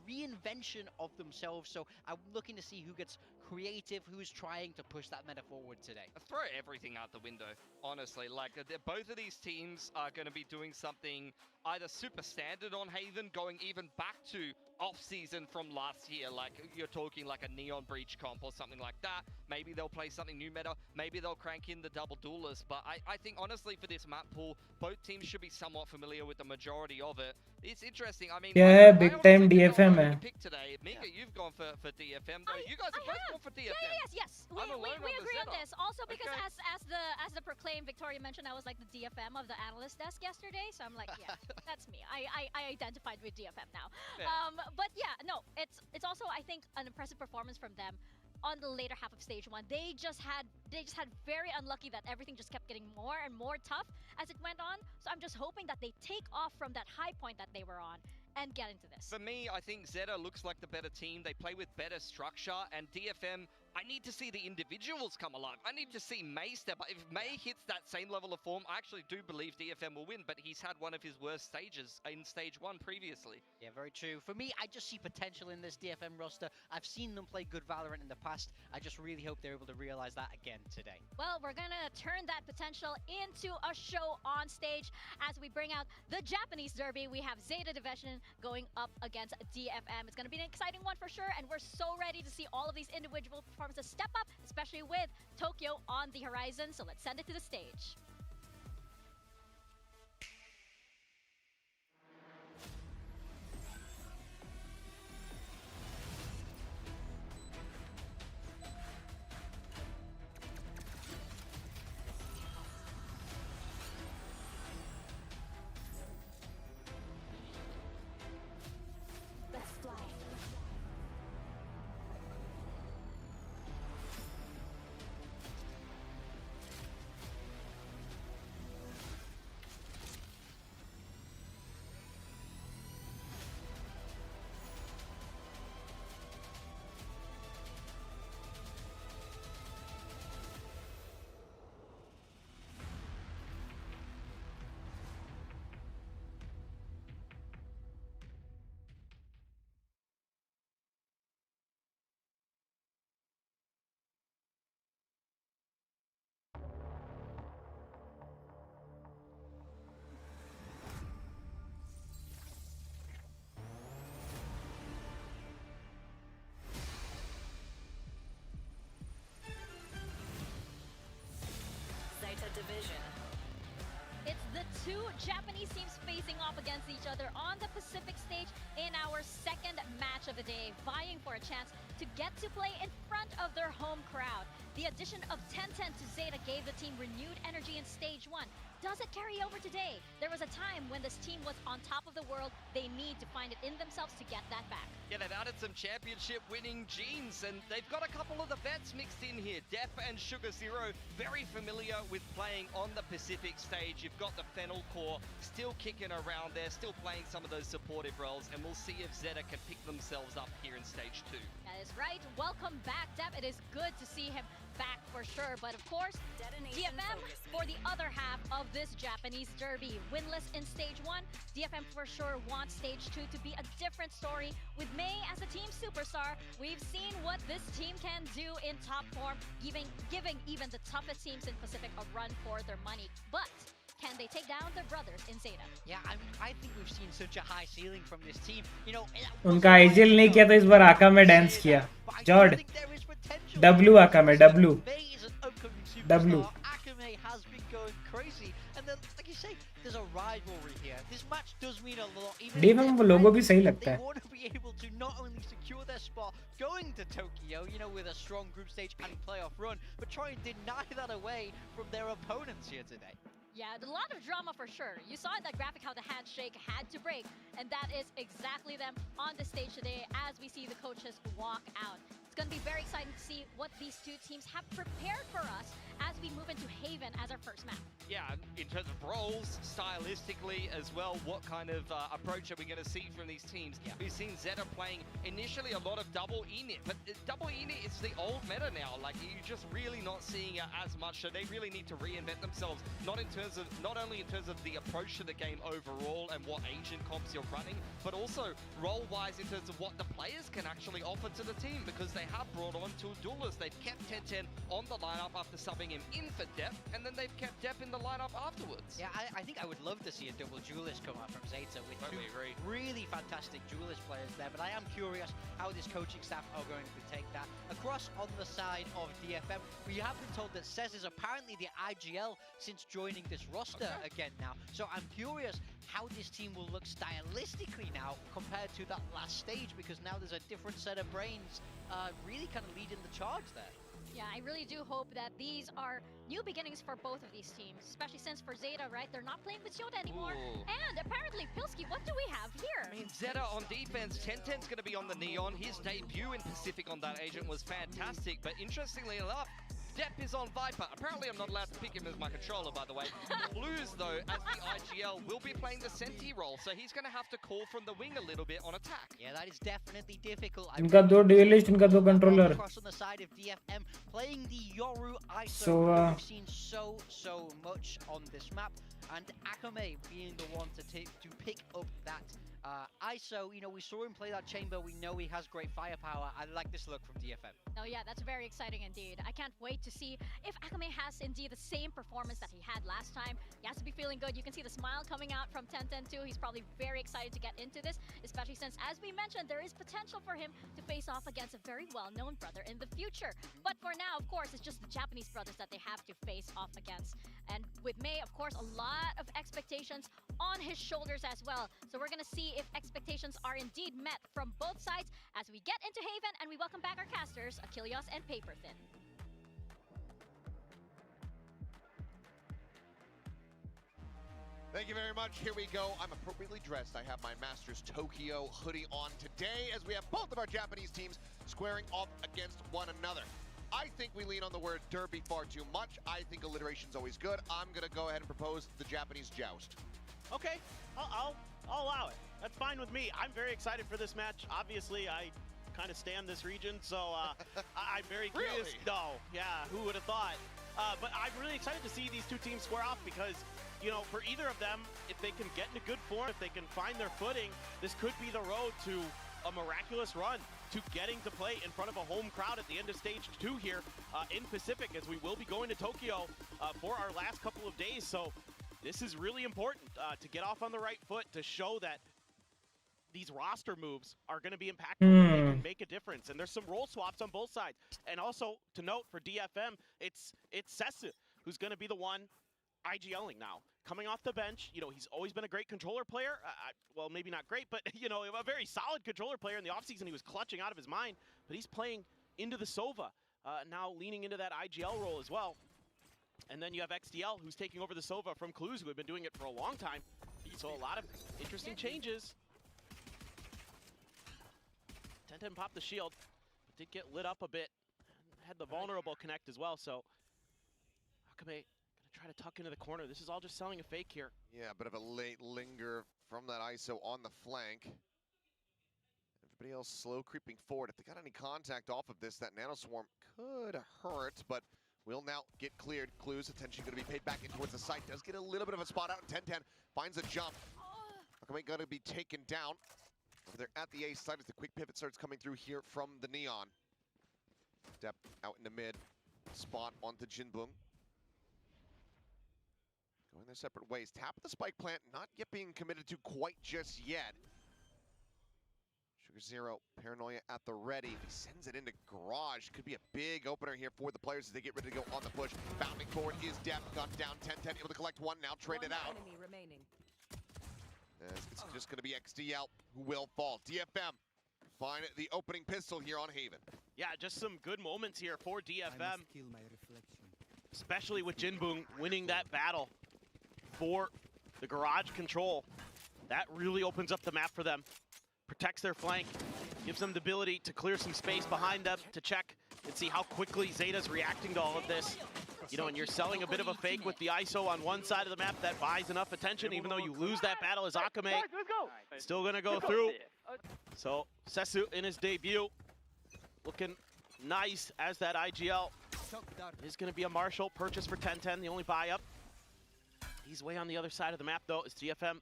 J: reinvention of themselves. So I'm looking to see who gets creative, who's trying to push that meta forward today.
L: Throw everything out the window, honestly. Like, both of these teams are going to be doing something either super standard on Haven, going even back to off-season from last year, like you're talking like a Neon Breach comp or something like that. Maybe they'll play something new meta, maybe they'll crank in the double duelist, but I think honestly for this map pool, both teams should be somewhat familiar with the majority of it. It's interesting, I mean...
B: Yeah, big time DFM hai.
L: Pick today. Mika, you've gone for DFM, though. You guys are both gone for DFM.
K: Yes. We agree on this. Also because as the proclaimed Victoria mentioned, I was like the DFM of the analyst desk yesterday, so I'm like, yeah, that's me. I identified with DFM now. But yeah, no, it's also I think an impressive performance from them. on the later half of stage 1. They just had very unlucky that everything just kept getting more and more tough as it went on. So I'm just hoping that they take off from that high point that they were on and get into this.
L: For me, I think Zeta looks like the better team. They play with better structure, and DFM, I need to see the individuals come alive. I need to see May step up. If May hits that same level of form, I actually do believe DFM will win, but he's had one of his worst stages in stage 1 previously.
J: Yeah, very true. For me, I just see potential in this DFM roster. I've seen them play good Valorant in the past. I just really hope they're able to realize that again today.
K: Well, we're gonna turn that potential into a show on stage as we bring out the Japanese derby. We have Zeta Division going up against DFM. It's gonna be an exciting one for sure, and we're so ready to see all of these individual performances step up, especially with Tokyo on the horizon. So let's send it to the stage.
C: Let's fly. Zeta Division.
K: It's the two Japanese teams facing off against each other on the Pacific stage in our second match of the day, vying for a chance to get to play in front of their home crowd. The addition of 10-10 to Zeta gave the team renewed energy in stage 1. Does it carry over today? There was a time when this team was on top of the world. They need to find it in themselves to get that back.
L: Yeah, they've added some championship winning genes, and they've got a couple of the vets mixed in here. Def and Sugar Zero, very familiar with playing on the Pacific stage. You've got the Fennel core still kicking around there, still playing some of those supportive roles, and we'll see if Zeta can pick themselves up here in stage 2.
K: That is right. Welcome back, Def. It is good to see him back for sure. But of course,
C: Detonation
K: DFM
C: focus
K: for the other half of this Japanese derby. Winless in stage 1, DFM for sure wants stage 2 to be a different story. With May as the team superstar, we've seen what this team can do in top form, giving even the toughest teams in Pacific a run for their money. But can they take down their brothers in Zeta?
J: Yeah, I think we've seen such a high ceiling from this team. You know,
B: उनका IGL नहीं किया तो इस बार आका में dance किया जॉर्ड W आका में W
J: Akame has been going crazy, and then, like you say, there's a rivalry here. This match does mean a lot. Even
B: DFM वो लोगो भी सही लगता
J: they
B: है.
J: want to be able to not only secure their spot going to Tokyo, you know, with a strong group stage and playoff run, but try and deny that away from their opponents here today.
K: Yeah, a lot of drama for sure. You saw in that graphic how the handshake had to break, and that is exactly them on the stage today as we see the coaches walk out. It's going to be very exciting to see what these two teams have prepared for us as we move into Haven as our first map.
L: Yeah, in terms of roles, stylistically as well, what kind of approach are we going to see from these teams? Yeah. We've seen Zeta playing initially a lot of double init, but double init is the old meta now. Like, you're just really not seeing it as much, so they really need to reinvent themselves, not only in terms of the approach to the game overall and what agent comps you're running, but also role-wise in terms of what the players can actually offer to the team, because they have brought on two duelists. They've kept 10-10 on the lineup after subbing him in for Dep, and then they've kept Dep in the lineup afterwards.
J: Yeah, I think I would love to see a double duelist come out from Zeta with
L: Totally
J: two
L: agree.
J: really fantastic duelist players there, but I am curious how this coaching staff are going to take that. Across on the side of DFM, we have been told that Cez is apparently the IGL since joining this roster again now, so I'm curious how this team will look stylistically now compared to that last stage, because now there's a different set of brains really kind of leading the charge there.
K: Yeah, I really do hope that these are new beginnings for both of these teams, especially since for Zeta, right, they're not playing with Zeta anymore.
L: Ooh.
K: And apparently, Pilski, what do we have here?
L: I mean, Zeta on defense, 1010's going to be on the Neon. His debut in Pacific on that agent was fantastic, but interestingly enough, Depp is on Viper. Apparently I'm not allowed to pick him as my controller, by the way. Blues, though, as the IGL, will be playing the Senti role, so he's going to have to call from the wing a little bit on attack.
J: Yeah, that is definitely difficult.
B: इनका दो duelist, इनका दो controller.
J: Cross on the side of DFM, playing the Yoru ISO.
B: So,
J: we've seen so much on this map, and Akame being the one to pick up that ISO. You know, we saw him play that chamber. We know he has great firepower. I like this look from DFM.
K: Oh yeah, that's very exciting indeed. I can't wait to see if Akame has indeed the same performance that he had last time. He has to be feeling good. You can see the smile coming out from 1010 too. He's probably very excited to get into this, especially since, as we mentioned, there is potential for him to face off against a very well-known brother in the future. But for now, of course, it's just the Japanese brothers that they have to face off against. And with May, of course, a lot of expectations on his shoulders as well. So we're gonna see if expectations are indeed met from both sides as we get into Haven and we welcome back our casters, Achilles and Paperthin.
I: Thank you very much. Here we go. I'm appropriately dressed. I have my Masters Tokyo hoodie on today as we have both of our Japanese teams squaring off against one another. I think we lean on the word derby far too much. I think alliteration's always good. I'm going to go ahead and propose the Japanese joust.
G: Okay, I'll allow it. That's fine with me. I'm very excited for this match. Obviously, I kind of stand this region, so I'm very curious.
I: Really?
G: No, yeah, who would have thought? But I'm really excited to see these two teams square off because, you know, for either of them, if they can get into good form, if they can find their footing, this could be the road to a miraculous run to getting to play in front of a home crowd at the end of stage 2 here in Pacific, as we will be going to Tokyo for our last couple of days. So this is really important to get off on the right foot, to show that these roster moves are going to be impactful. They can make a difference, and there's some role swaps on both sides. And also to note for DFM, it's Sesu who's going to be the one IGLing now. Coming off the bench, you know, he's always been a great controller player. Well, maybe not great, but, you know, a very solid controller player. In the offseason, he was clutching out of his mind, but he's playing into the Sova, now leaning into that IGL role as well. And then you have XDL, who's taking over the Sova from Clues, who have been doing it for a long time. So a lot of interesting changes. 1010 popped the shield, but did get lit up a bit. Had the vulnerable connect as well, so Akame gonna try to tuck into the corner. This is all just selling a fake here.
I: Yeah, a bit of a late linger from that ISO on the flank. Everybody else slow creeping forward. If they got any contact off of this, that Nano Swarm could hurt, but will now get cleared. Clues, attention going to be paid back in towards the site. Does get a little bit of a spot out, and 1010 finds a jump. Akame going to be taken down. Over there at the A side as the quick pivot starts coming through here from the Neon. Step out in the mid, spot onto Jinbum. Going their separate ways. Tap of the spike plant, not yet being committed to quite just yet. Sugar Zero, Paranoia at the ready. He sends it into Garage. Could be a big opener here for the players as they get ready to go on the push. Bounding forward is Depp, gunned down. 1010 able to collect one, now traded out.
C: Enemy remaining.
I: It's just going to be XDL who will fall. DFM find the opening pistol here on Haven.
G: Yeah, just some good moments here for DFM. Especially with Jinbum winning that battle for the garage control. That really opens up the map for them. Protects their flank, gives them the ability to clear some space behind them to check and see how quickly Zeta's reacting to all of this. You know, and you're selling a bit of a fake with the ISO on one side of the map that buys enough attention, even though you lose that battle as Akame. Still gonna go through. So Sesu in his debut, looking nice as that IGL. Is gonna be a Marshall purchase for 1010, the only buy up. He's way on the other side of the map though, as DFM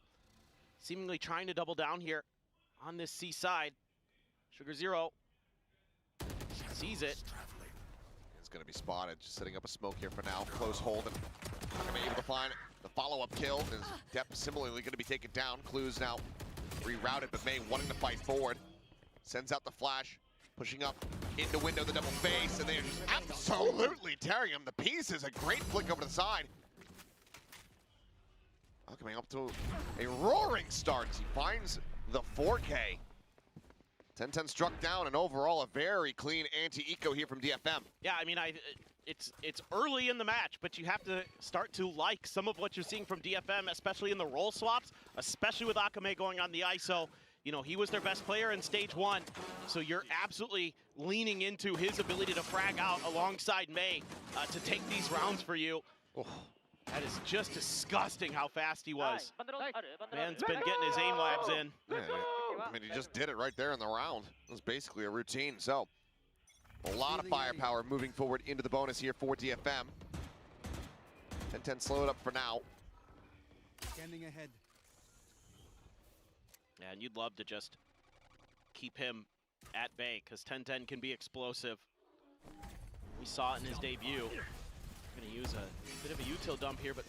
G: seemingly trying to double down here on this C side. Sugar Zero sees it.
I: It's going to be spotted, just setting up a smoke here for now. Close hold, and going to be able to find the follow-up kill. Is Depp similarly going to be taken down. Clues now rerouted, but May wanting to fight forward. Sends out the flash, pushing up into window, the double face, and they're just absolutely tearing him. The piece is a great flick over the side. Coming up to a roaring start. He finds the 4K. 1010 struck down, and overall a very clean anti-eco here from DFM.
G: Yeah, I mean, it's early in the match, but you have to start to like some of what you're seeing from DFM, especially in the role swaps, especially with Akame going on the ISO. You know, he was their best player in stage 1, so you're absolutely leaning into his ability to frag out alongside May to take these rounds for you. Oh, that is just disgusting how fast he was. Man's been getting his aim labs in.
I: Yeah, I mean, he just did it right there in the round. It was basically a routine. So, a lot of firepower moving forward into the bonus here for DFM. 10-10 slow it up for now.
D: Standing ahead.
G: And you'd love to just keep him at bay, because 10-10 can be explosive. We saw it in his debut. We're going to use a bit of a util dump here, but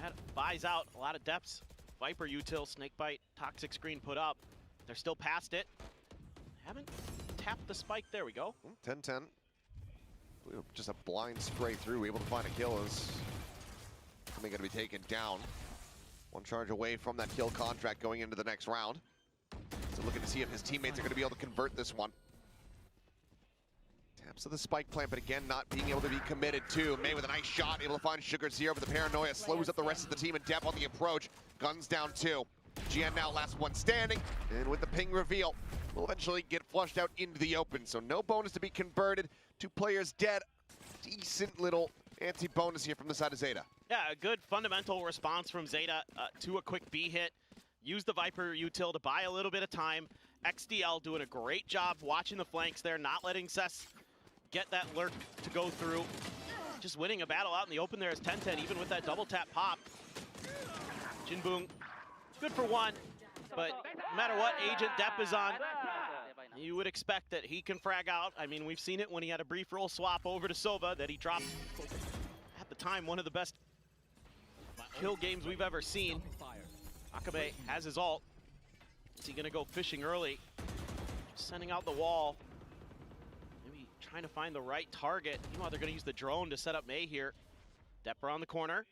G: that buys out a lot of depths. Viper util, snakebite, toxic screen put up. They're still past it. Haven't tapped the spike. There we go.
I: 10-10. Just a blind spray through, able to find a kill is going to be taken down. One charge away from that kill contract going into the next round. So looking to see if his teammates are going to be able to convert this one. Taps to the spike plant, but again, not being able to be committed to. May with a nice shot, able to find Sugar Zero, but the paranoia slows up the rest of the team and Depp on the approach. Guns down 2. GN now last one standing, and with the ping reveal, will eventually get flushed out into the open. So no bonus to be converted. 2 players dead. Decent little anti-bonus here from the side of Zeta.
G: Yeah, a good fundamental response from Zeta to a quick B hit. Use the Viper util to buy a little bit of time. XDL doing a great job watching the flanks there, not letting Cess get that lurk to go through. Just winning a battle out in the open there as 10-10, even with that double tap pop. Jinboong, good for 1, but no matter what agent Depp is on, you would expect that he can frag out. I mean, we've seen it when he had a brief roll swap over to Sova that he dropped, at the time, one of the best kill games we've ever seen. Akabe has his ult. Is he gonna go fishing early? Just sending out the wall. Maybe trying to find the right target. Meanwhile, they're gonna use the drone to set up May here. Depper on the corner.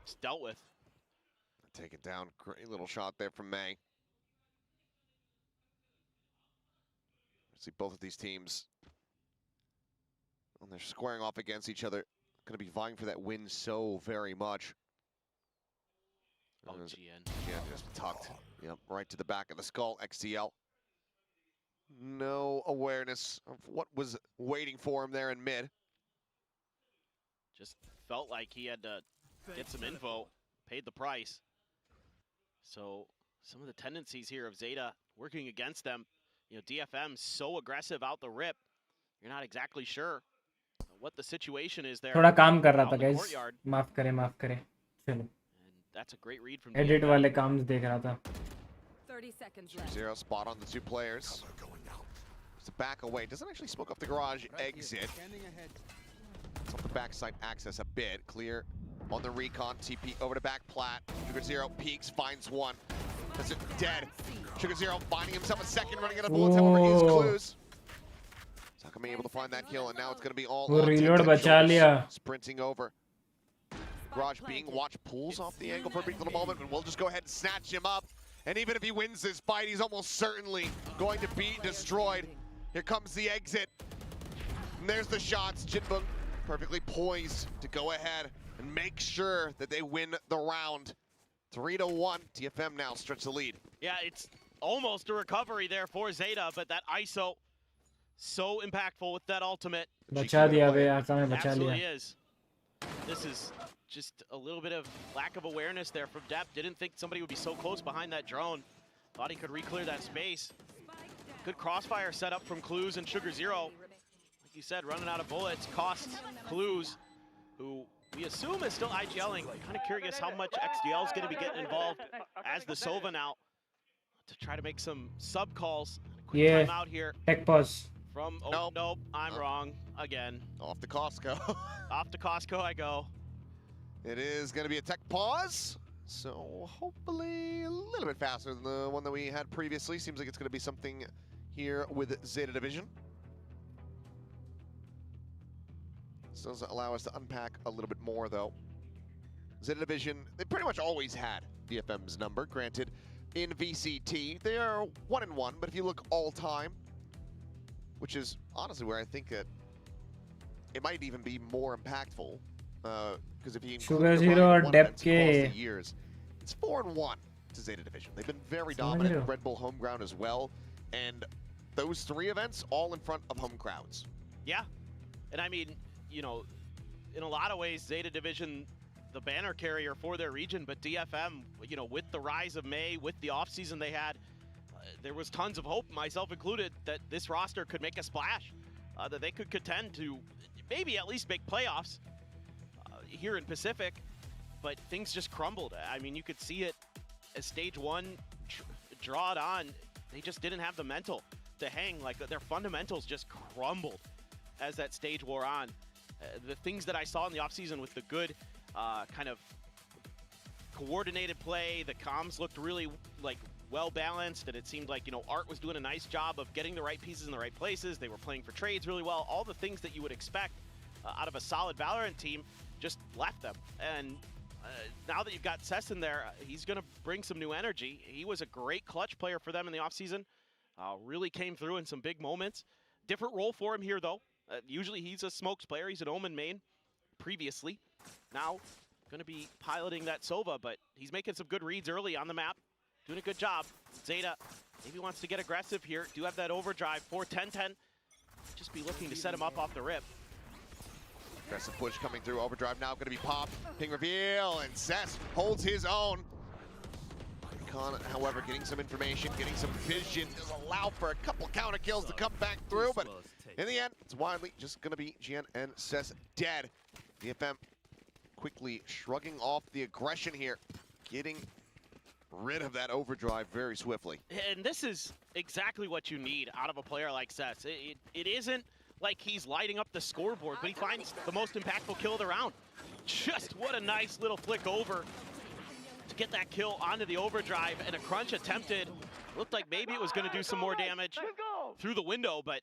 G: It's dealt with.
I: Take it down, great little shot there from May. See both of these teams, when they're squaring off against each other, going to be vying for that win so very much.
G: Oh, GN.
I: GN just tucked, yep, right to the back of the skull. XCL, no awareness of what was waiting for him there in mid.
G: Just felt like he had to get some info, paid the price. So some of the tendencies here of Zeta working against them. You know, DFM so aggressive out the rip. You're not exactly sure what the situation is there.
B: थोड़ा काम कर रहा था guys. माफ करें. चलो.
G: That's a great read from
B: Edit
G: DFM.
B: वाले काम देख रहा था.
C: 30 seconds left.
I: Zero spot on the 2 players. Just a back away. Doesn't actually smoke up the garage exit. It's off the backside access a bit. Clear on the recon. TP over to back plat. Sugar Zero peeks, finds 1. That's it, dead. Sugar Zero finding himself a second, running out of bullets, however, he used clues. He's not going to be able to find that kill, and now it's going to be all on
B: reload बचा लिया.
I: Sprinting over. Garage being watched, pulls off the angle for a brief little moment, but we'll just go ahead and snatch him up. And even if he wins this fight, he's almost certainly going to be destroyed. Here comes the exit. And there's the shots. Jinboong perfectly poised to go ahead and make sure that they win the round. 3-1. DFM now stretch the lead.
G: Yeah, it's almost a recovery there for Zeta, but that ISO so impactful with that ultimate.
B: बचा दिया बे, आका में बचा
G: Absolutely
B: लिया.
G: is. This is just a little bit of lack of awareness there from Depp. Didn't think somebody would be so close behind that drone. Thought he could re-clear that space. Good crossfire setup from Clues and Sugar Zero. Like you said, running out of bullets costs Clues, who we assume is still IGLing. Kind of curious how much XDL is going to be getting involved as the Sova now to try to make some sub calls. Quick time out here.
B: Tech pause.
G: From nope, I'm wrong again.
I: Off to Costco.
G: Off to Costco I go.
I: It is going to be a tech pause, so hopefully a little bit faster than the one that we had previously. Seems like it's going to be something here with Zeta Division. This does allow us to unpack a little bit more, though. Zeta Division, they pretty much always had DFM's number. Granted, in VCT, they are 1-1, but if you look all-time, which is honestly where I think that it might even be more impactful, because if you include
B: Sugar Zero or Depp
I: the years, it's 4-1. to Zeta Division. They've been very dominant at Red Bull home ground as well, and those 3 events all in front of home crowds.
G: Yeah, and I mean, you know, in a lot of ways, Zeta Division, the banner carrier for their region, but DFM, you know, with the rise of May, with the offseason they had, there was tons of hope, myself included, that this roster could make a splash, that they could contend to maybe at least make playoffs here in Pacific, but things just crumbled. I mean, you could see it as stage 1 draw it on. They just didn't have the mental to hang. Like, their fundamentals just crumbled as that stage wore on. The things that I saw in the offseason with the good kind of coordinated play, the comms looked really like well balanced, and it seemed like, you know, Art was doing a nice job of getting the right pieces in the right places. They were playing for trades really well. All the things that you would expect out of a solid Valorant team just left them. And now that you've got Cess in there, he's going to bring some new energy. He was a great clutch player for them in the offseason. Really came through in some big moments. Different role for him here, though. Usually he's a smokes player. He's an Omen main previously. Now going to be piloting that Sova, but he's making some good reads early on the map. Doing a good job. Zeta maybe wants to get aggressive here. Do have that overdrive for 10-10. Just be looking to set him up off the rip.
I: Aggressive push coming through. Overdrive now going to be popped. Ping reveal, and Cess holds his own. Con, however, getting some information, getting some vision does allow for a couple counter kills to come back through, but in the end, it's widely just going to be Jian and Cess dead. DFM quickly shrugging off the aggression here, getting rid of that overdrive very swiftly.
G: And this is exactly what you need out of a player like Cess. It isn't like he's lighting up the scoreboard, but he finds the most impactful kill of the round. Just what a nice little flick over to get that kill onto the overdrive, and a crunch attempted. Looked like maybe it was going to do some more damage through the window, but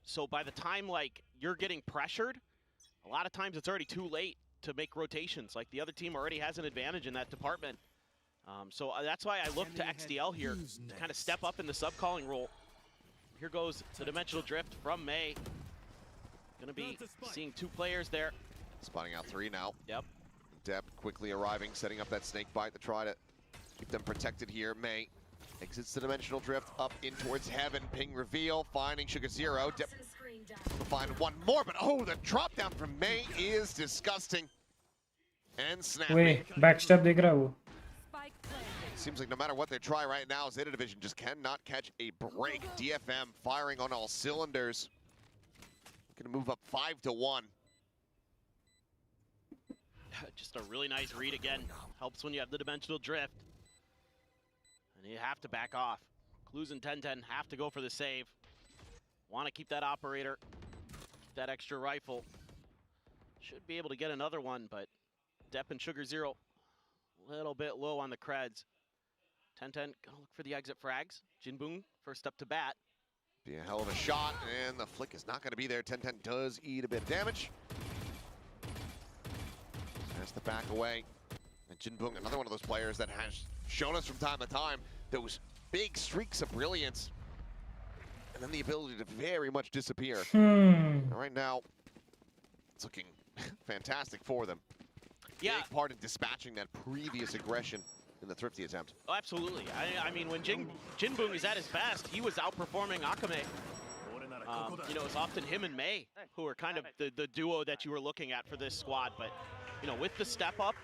G: so by the time like you're getting pressured, a lot of times it's already too late to make rotations. Like the other team already has an advantage in that department. So that's why I look to XDL here to kind of step up in the sub-calling role. Here goes the Dimensional Drift from May. Gonna be seeing 2 players there.
I: Spotting out 3 now.
G: Yep.
I: Depp quickly arriving, setting up that snake bite to try to keep them protected here. May exits the Dimensional Drift up in towards heaven. Ping reveal, finding Sugar Zero. Depp will find one more, but oh, the drop down from May is disgusting. And snapping.
B: Wait, backstab देख रहा वो.
I: Seems like no matter what they try right now, Zeta Division just cannot catch a break. DFM firing on all cylinders. Gonna move up 5-1.
G: Just a really nice read again. Helps when you have the Dimensional Drift. And you have to back off. Clues and 10-10 have to go for the save. Want to keep that operator, keep that extra rifle. Should be able to get another one, but Depp and Sugar Zero a little bit low on the creds. 10-10 gonna look for the exit frags. Jinbung first up to bat.
I: Be a hell of a shot, and the flick is not going to be there. 10-10 does eat a bit of damage. Has to back away. And Jinbung, another one of those players that has shown us from time to time those big streaks of brilliance, and then the ability to very much disappear. Right now, it's looking fantastic for them.
G: Yeah.
I: Big part in dispatching that previous aggression in the Thrifty attempt.
G: Oh, absolutely. I mean, when Jinbung is at his best, he was outperforming Akame. You know, it's often him and May who are kind of the duo that you were looking at for this squad, but you know, with the step up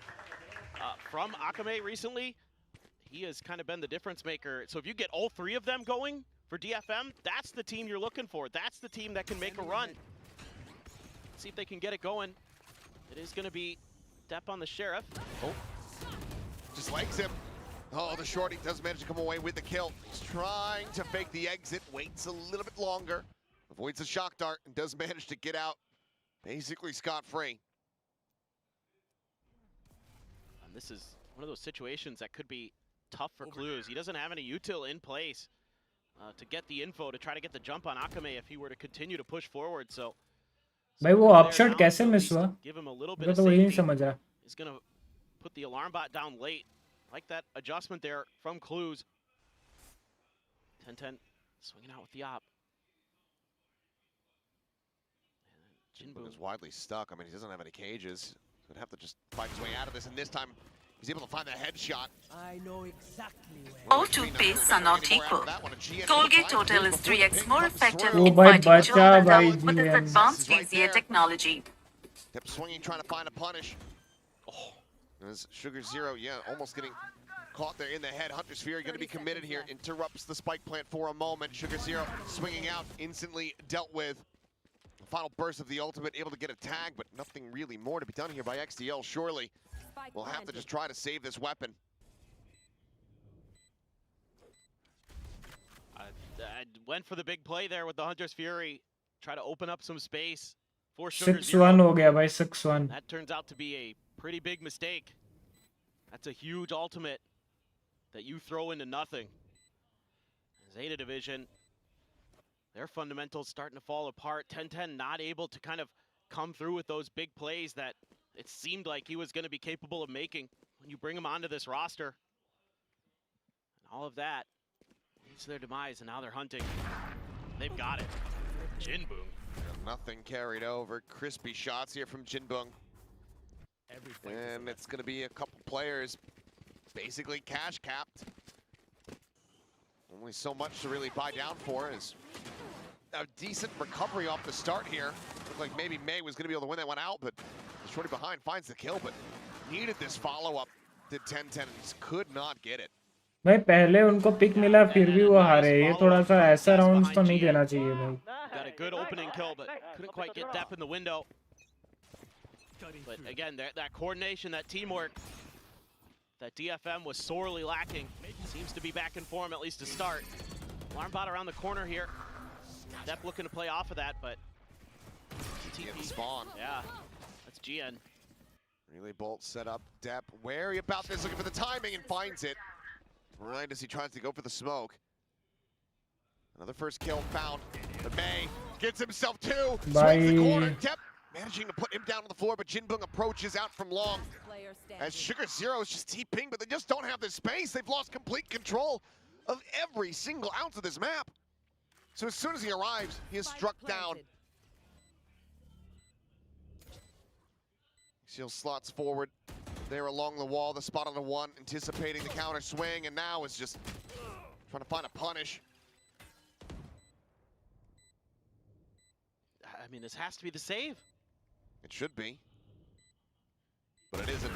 G: from Akame recently, he has kind of been the difference maker. So if you get all three of them going for DFM, that's the team you're looking for. That's the team that can make a run. Let's see if they can get it going. It is going to be Depp on the Sheriff.
I: Oh, just legs him. Oh, the shorty does manage to come away with the kill. He's trying to fake the exit, waits a little bit longer, avoids the shock dart, and does manage to get out basically scot-free.
G: And this is one of those situations that could be tough for Clues. He doesn't have any util in place to get the info, to try to get the jump on Akame if he were to continue to push forward. So
B: भाई वो अपशॉट कैसे miss हुआ?
G: give him a little bit
B: मैं
G: of
B: तो वही नहीं
G: safety.
B: समझ रहा.
G: He's going to put the alarm bot down late. Like that adjustment there from Clues. 10-10 swinging out with the op.
I: Jinboom is widely stuck. I mean, he doesn't have any cages. He'd have to just fight his way out of this, and this time he's able to find that headshot.
O: I know exactly where.
P: All toothpastes are not equal. Colgate Total is 3x more effective
B: Oh,
P: in
B: bhai,
P: fighting
B: bacha,
P: children
B: bhai,
P: with its
B: GM.
P: advanced VCT technology.
I: Kept swinging, trying to find a punish. Oh, as Sugar Zero, yeah, almost getting caught there in the head. Hunter's Fury going to be committed here. Interrupts the spike plant for a moment. Sugar Zero swinging out, instantly dealt with. Final burst of the ultimate, able to get a tag, but nothing really more to be done here by XDL. Surely we'll have to just try to save this weapon.
G: I went for the big play there with the Hunter's Fury. Try to open up some space for Sugar
B: 6-1
G: Zero.
B: हो गया भाई 6-1.
G: That turns out to be a pretty big mistake. That's a huge ultimate that you throw into nothing. Zeta division, their fundamentals starting to fall apart. 10-10 not able to kind of come through with those big plays that it seemed like he was going to be capable of making when you bring him onto this roster. And all of that leads to their demise, and now they're hunting. They've got it. Jinboom.
I: Nothing carried over. Crispy shots here from Jinboom. And it's going to be a couple players basically cash capped. Only so much to really buy down for. Is a decent recovery off the start here. Looked like maybe May was going to be able to win that one out, but the shorty behind finds the kill, but needed this follow-up. Did 10-10 and just could not get it.
B: भाई पहले उनको pick मिला फिर भी वो हारे. ये थोड़ा सा ऐसा राउंड्स तो नहीं देना चाहिए भाई.
G: Got a good opening kill, but couldn't quite get Depp in the window. But again, that coordination, that teamwork, that DFM was sorely lacking. Seems to be back in form, at least to start. Alarm bot around the corner here. Depp looking to play off of that, but
I: TP spawn.
G: Yeah, that's GN.
I: Relay bolt set up. Depp wary about this, looking for the timing and finds it. Right as he tries to go for the smoke. Another first kill found. But May gets himself two. Swings the corner. Depp managing to put him down on the floor, but Jinboom approaches out from long. As Sugar Zero is just TPing, but they just don't have the space. They've lost complete control of every single ounce of this map. So as soon as he arrives, he is struck down. Seal slots forward there along the wall, the spot on the one, anticipating the counter swing, and now is just trying to find a punish.
G: I mean, this has to be the save.
I: It should be, but it isn't.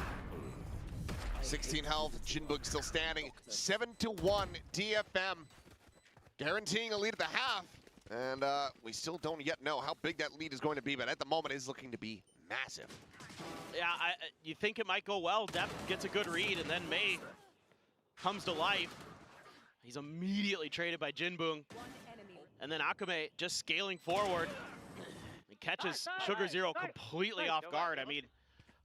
I: 16 health, Jinboom still standing. 7-1 DFM, guaranteeing a lead at the half. And we still don't yet know how big that lead is going to be, but at the moment it is looking to be massive.
G: Yeah, you think it might go well. Depp gets a good read, and then May comes to life. He's immediately traded by Jinboom. And then Akame just scaling forward. He catches Sugar Zero completely off guard. I mean,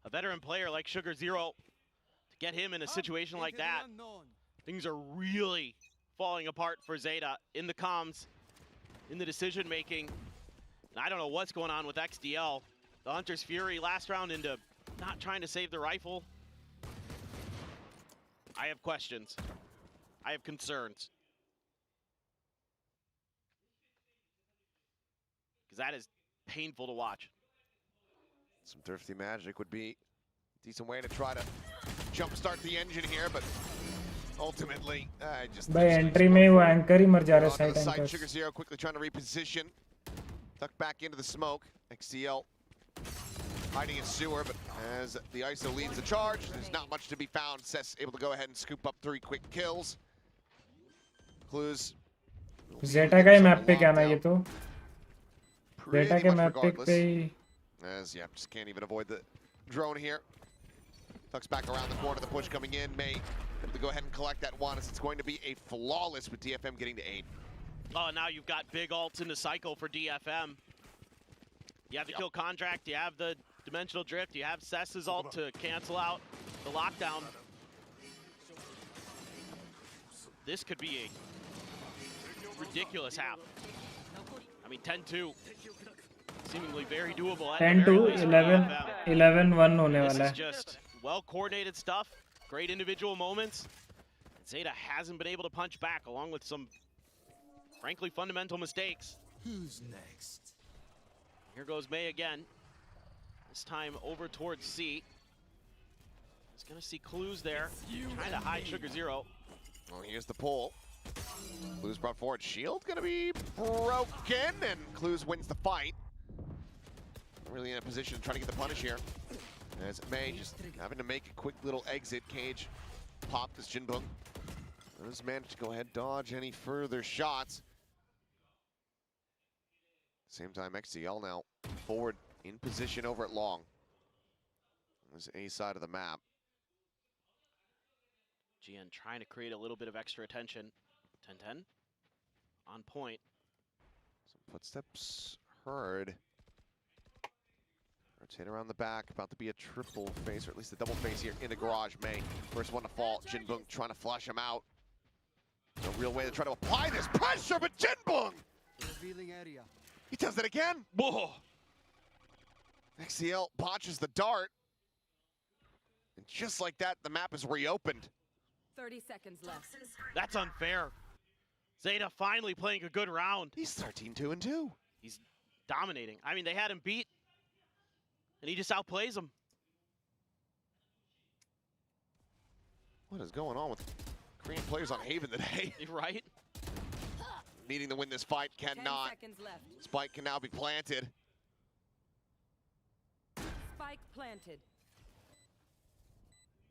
G: a veteran player like Sugar Zero, to get him in a situation like that, things are really falling apart for Zeta in the comms, in the decision making. And I don't know what's going on with XDL. The Hunter's Fury last round into not trying to save the rifle. I have questions. I have concerns. Because that is painful to watch.
I: Some thrifty magic would be a decent way to try to jumpstart the engine here, but ultimately, just...
B: भाई entry में वो anchor ही मर जा रहा है side anchor.
I: Sugar Zero quickly trying to reposition. Duck back into the smoke. XCL hiding in sewer, but as the ISO leads the charge, there's not much to be found. Seth's able to go ahead and scoop up 3 quick kills. Clues.
B: Zeta का ही map पे क्या ना ये तो Zeta के map पे ही
I: as yeah, just can't even avoid the drone here. Tucks back around the corner, the push coming in. May able to go ahead and collect that one as it's going to be a flawless with DFM getting to 8.
G: Oh, now you've got big ults in the cycle for DFM. You have the kill contract, you have the dimensional drift, you have Cess's ult to cancel out the lockdown. This could be a ridiculous half. I mean, 10-2. Seemingly very doable.
B: 10-2, 11-1 होने वाला
G: This
B: है.
G: is just well-coordinated stuff, great individual moments. Zeta hasn't been able to punch back, along with some, frankly, fundamental mistakes.
O: Who's next?
G: Here goes May again. This time over towards C. He's gonna see Clues there, trying to hide Sugar Zero.
I: Well, here's the pull. Clues brought forward. Shield gonna be broken, and Clues wins the fight. Really in a position to try to get the punish here. As May just having to make a quick little exit. Cage popped as Jinbung does manage to go ahead, dodge any further shots. Same time, XCL now forward in position over at long. This A side of the map.
G: GN trying to create a little bit of extra attention. 10-10 on point.
I: Some footsteps heard. Rotate around the back, about to be a triple face, or at least a double face here in the garage. May, first one to fall. Jinbung trying to flush him out. No real way to try to apply this pressure, but Jinbung!
D: Revealing area.
I: He does it again. Whoa! XCL botches the dart. And just like that, the map is reopened.
C: 30 seconds left.
G: That's unfair. Zeta finally playing a good round.
I: He's 13-2-2.
G: He's dominating. I mean, they had him beat, and he just outplays them.
I: What is going on with Korean players on Haven today?
G: Right?
I: Needing to win this fight, cannot.
C: 10 seconds left.
I: Spike can now be planted.
C: Spike planted.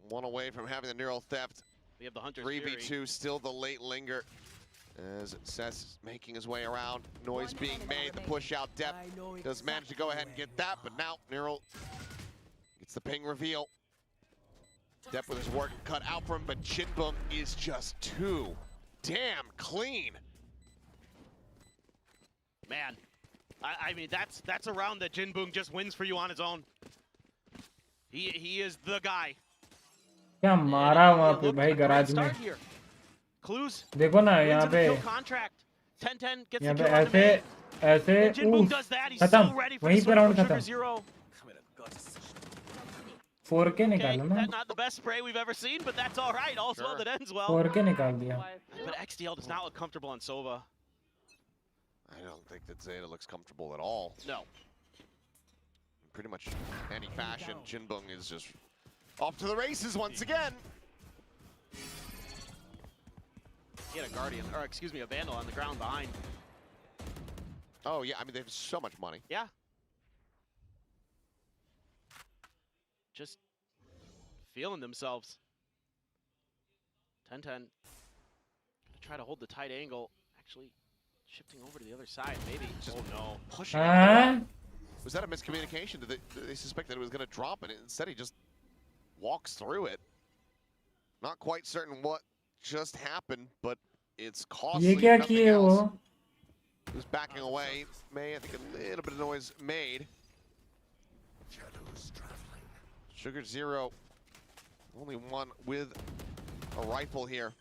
I: One away from having the neural theft.
G: We have the Hunter's
I: 3v2, still the late linger. As Seth is making his way around, noise being made, the push out depth. Does manage to go ahead and get that, but now Neural gets the ping reveal. Depp with his work cut out for him, but Jinbung is just too damn clean.
G: Man, I mean, that's a round that Jinbung just wins for you on his own. He is the guy.
B: क्या मारा वहाँ पे भाई garage में.
G: Clues.
B: देखो ना यहाँ पे. यहाँ पे ऐसे खत्म. वहीं पे राउंड खत्म. 4K निकाला ना.
G: Not the best spray we've ever seen, but that's all right. All's well that ends well.
B: 4K निकाल दिया.
G: But XDL does not look comfortable on Sova.
I: I don't think that Zeta looks comfortable at all.
G: No.
I: In pretty much any fashion, Jinbung is just off to the races once again.
G: He had a Guardian, or excuse me, a Vandal on the ground behind.
I: Oh yeah, I mean, they have so much money.
G: Yeah. Just feeling themselves. 10-10. Try to hold the tight angle. Actually, shifting over to the other side, maybe. Just
I: no. Pushing it. Was that a miscommunication? Did they suspect that it was going to drop it? Instead, he just walks through it. Not quite certain what just happened, but it's costly.
B: ये क्या किए वो?
I: He was backing away. May, I think a little bit of noise made. Sugar Zero, only one with a rifle here.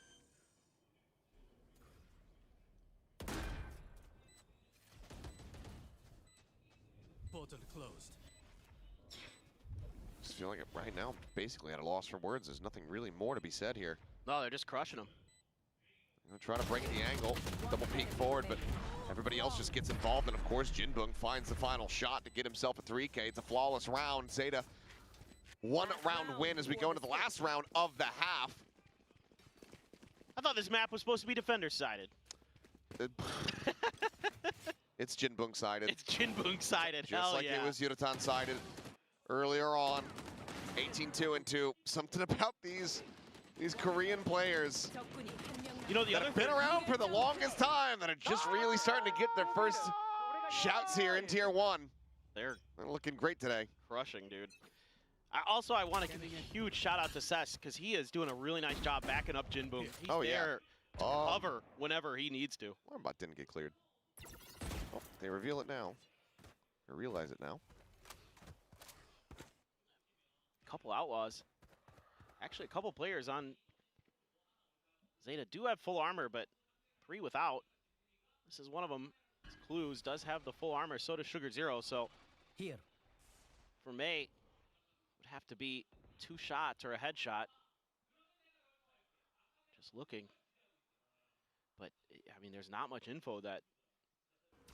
O: Portal closed.
I: Just feel like right now, basically at a loss for words. There's nothing really more to be said here.
G: No, they're just crushing them.
I: Gonna try to break the angle, double peek forward, but everybody else just gets involved. And of course, Jinbung finds the final shot to get himself a 3K. It's a flawless round. Zeta, one round win as we go into the last round of the half.
G: I thought this map was supposed to be defender-sided.
I: It's Jinbung sided.
G: It's Jinbung sided.
I: Just like it was Yuratan sided earlier on. 18-2 and 2. Something about these Korean players
G: You know, the
I: that
G: other
I: have been around for the longest time that are just really starting to get their first shouts here in Tier 1.
G: They're
I: looking great today.
G: Crushing, dude. I want to give a huge shout out to Cess because he is doing a really nice job backing up Jinboom. He's there to cover whenever he needs to.
I: Bot didn't get cleared. Oh, they reveal it now. Or realize it now.
G: Couple outlaws. Actually, a couple players on Zeta do have full armor, but 3 without. This is one of them. Clues does have the full armor, so does Sugar Zero. So
O: here
G: for May, would have to be 2 shots or a headshot. Just looking. But, I mean, there's not much info that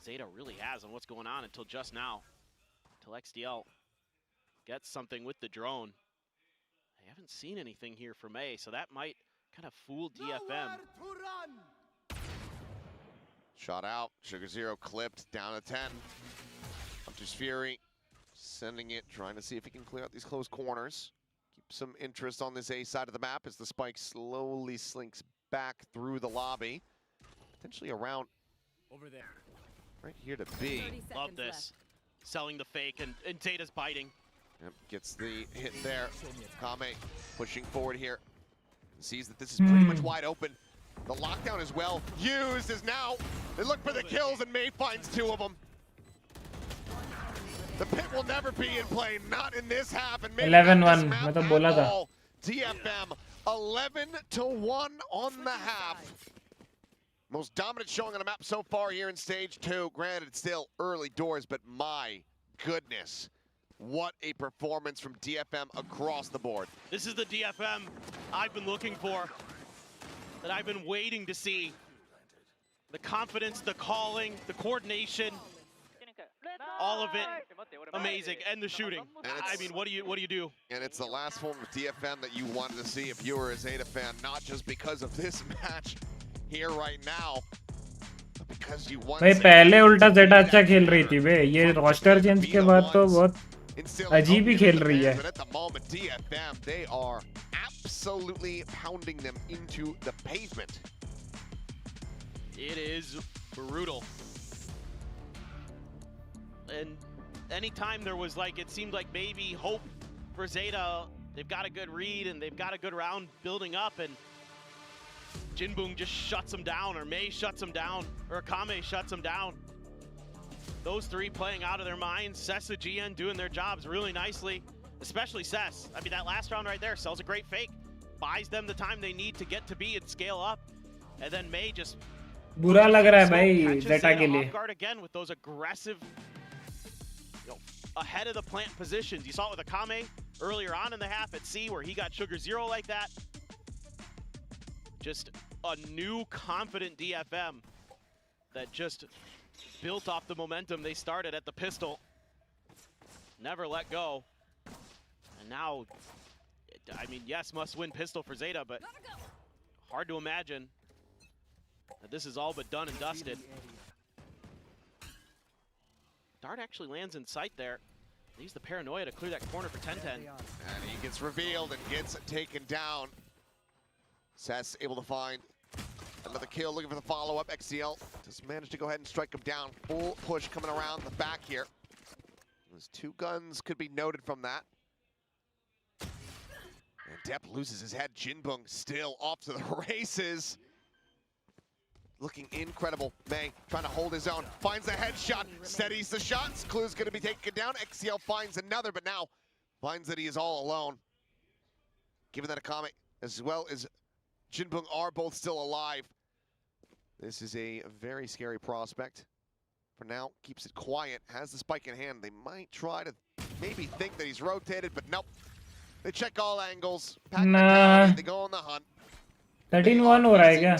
G: Zeta really has on what's going on until just now. Until XDL gets something with the drone. I haven't seen anything here for May, so that might kind of fool DFM.
I: Shot out. Sugar Zero clipped down to 10. Hunter's Fury sending it, trying to see if he can clear out these close corners. Keep some interest on this A side of the map as the spike slowly slinks back through the lobby. Potentially around
O: over there.
I: Right here to B.
G: Love this. Selling the fake, and Zeta's biting.
I: Yep, gets the hit there. Kame pushing forward here. Sees that this is pretty much wide open. The lockdown is well used as now they look for the kills and May finds 2 of them. The pit will never be in play, not in this half. And
B: 11-1 मैं तो बोला था.
I: DFM 11-1 on the half. Most dominant showing on the map so far here in stage 2. Granted, it's still early doors, but my goodness. What a performance from DFM across the board.
G: This is the DFM I've been looking for, that I've been waiting to see. The confidence, the calling, the coordination, all of it amazing, and the shooting.
I: And
G: I mean, what do you do?
I: And it's the last form of DFM that you wanted to see if you were a Zeta fan, not just because of this match here right now, but because you want.
B: भाई पहले उल्टा Zeta अच्छा खेल रही थी बे, ये roster change के बाद तो बहुत अजीब ही खेल रही है.
I: But at the moment, DFM, they are absolutely pounding them into the pavement.
G: It is brutal. And anytime there was it seemed like maybe hope for Zeta, they've got a good read and they've got a good round building up, and Jinboom just shuts them down, or May shuts them down, or Akame shuts them down. Those 3 playing out of their minds. Cess and GN doing their jobs really nicely, especially Cess. I mean, that last round right there sells a great fake, buys them the time they need to get to B and scale up, and then May just
B: बुरा लग रहा है भाई Zeta के लिए.
G: off guard again with those aggressive, ahead of the plant positions. You saw it with Akame earlier on in the half at C, where he got Sugar Zero like that. Just a new confident DFM that just built off the momentum they started at the pistol. Never let go. And now, I mean, yes, must win pistol for Zeta, but hard to imagine that this is all but done and dusted. Dart actually lands in sight there. They use the paranoia to clear that corner for 10-10.
I: And he gets revealed and gets taken down. Cess able to find another kill, looking for the follow-up. XCL just managed to go ahead and strike him down. Full push coming around the back here. Those 2 guns could be noted from that. And Depp loses his head. Jinboom still off to the races. Looking incredible. May trying to hold his own. Finds a headshot. Steadies the shots. Clue's going to be taken down. XCL finds another, but now finds that he is all alone. Given that Akame as well as Jinboom are both still alive. This is a very scary prospect. For now, keeps it quiet. Has the spike in hand. They might try to maybe think that he's rotated, but nope. They check all angles. Pack the down, they go on the hunt.
B: 13-1 हो रहा है क्या?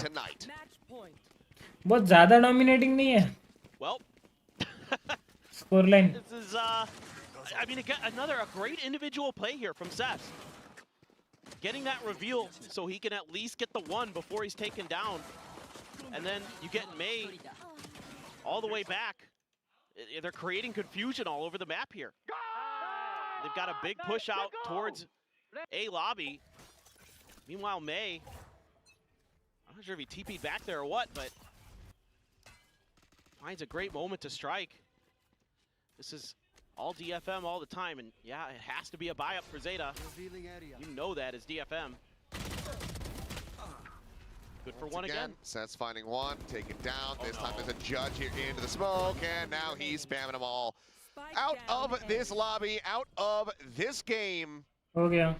B: बहुत ज़्यादा dominating नहीं है.
G: Well,
B: scoreline.
G: This is, I mean, again, a great individual play here from Cess. Getting that reveal so he can at least get the 1 before he's taken down. And then you get May all the way back. They're creating confusion all over the map here. They've got a big push out towards A lobby. Meanwhile, May, I'm not sure if he TP'd back there or what, but finds a great moment to strike. This is all DFM all the time, and yeah, it has to be a buy up for Zeta. You know that as DFM. Good for one again.
I: Seth's finding one, take it down. This time there's a judge here into the smoke, and now he's spamming them all out of this lobby, out of this game.
B: Okay.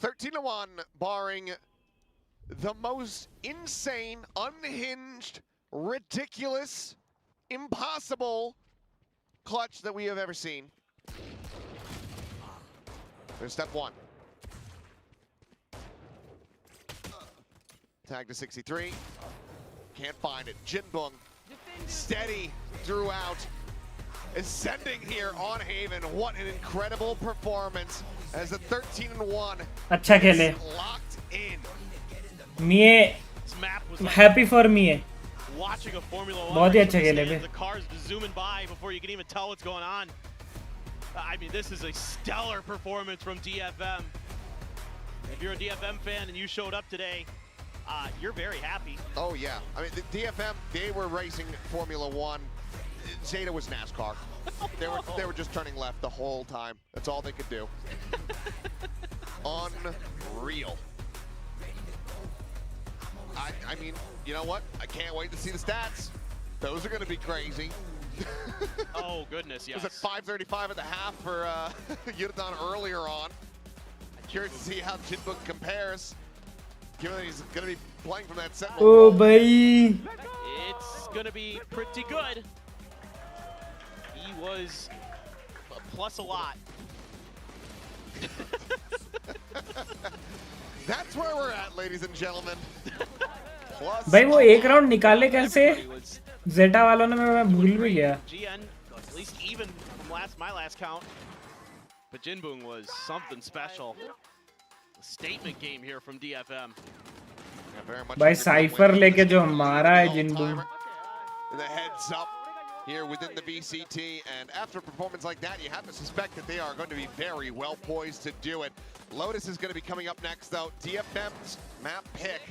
I: 13-1, barring the most insane, unhinged, ridiculous, impossible clutch that we have ever seen. There's step one. Tag to 63. Can't find it. Jinbung steady throughout. Ascending here on Haven. What an incredible performance as the 13-1
B: अच्छा खेले.
I: locked in.
B: Mie happy for me.
G: Watching a Formula 1
B: बहुत ही
G: race
B: अच्छा
G: from the
B: खेले
G: stands,
B: bay.
G: the cars zooming by before you can even tell what's going on. I mean, this is a stellar performance from DFM. If you're a DFM fan and you showed up today, you're very happy.
I: Oh yeah, I mean the DFM, they were racing Formula 1. Zeta was NASCAR. They were just turning left the whole time. That's all they could do. Unreal. I mean, you know what? I can't wait to see the stats. Those are going to be crazy.
G: Oh goodness, yes.
I: It was at 5:35 at the half for Yuridon earlier on. Curious to see how Jinbuk compares, given that he's going to be playing from that Sentinel.
B: Oh, bhai.
G: It's going to be pretty good. He was a plus a lot.
I: That's where we're at, ladies and gentlemen. Plus
B: भाई वो एक round निकाले कैसे? Zeta वालों ने मैं भूल भी गया.
G: GN, at least even from my last count. But Jinbung was something special. A statement game here from DFM.
B: भाई साइफर लेके जो मारा है जिंबू.
I: The heads up here within the VCT, and after a performance like that, you have to suspect that they are going to be very well poised to do it. Lotus is going to be coming up next, though. DFM's map pick.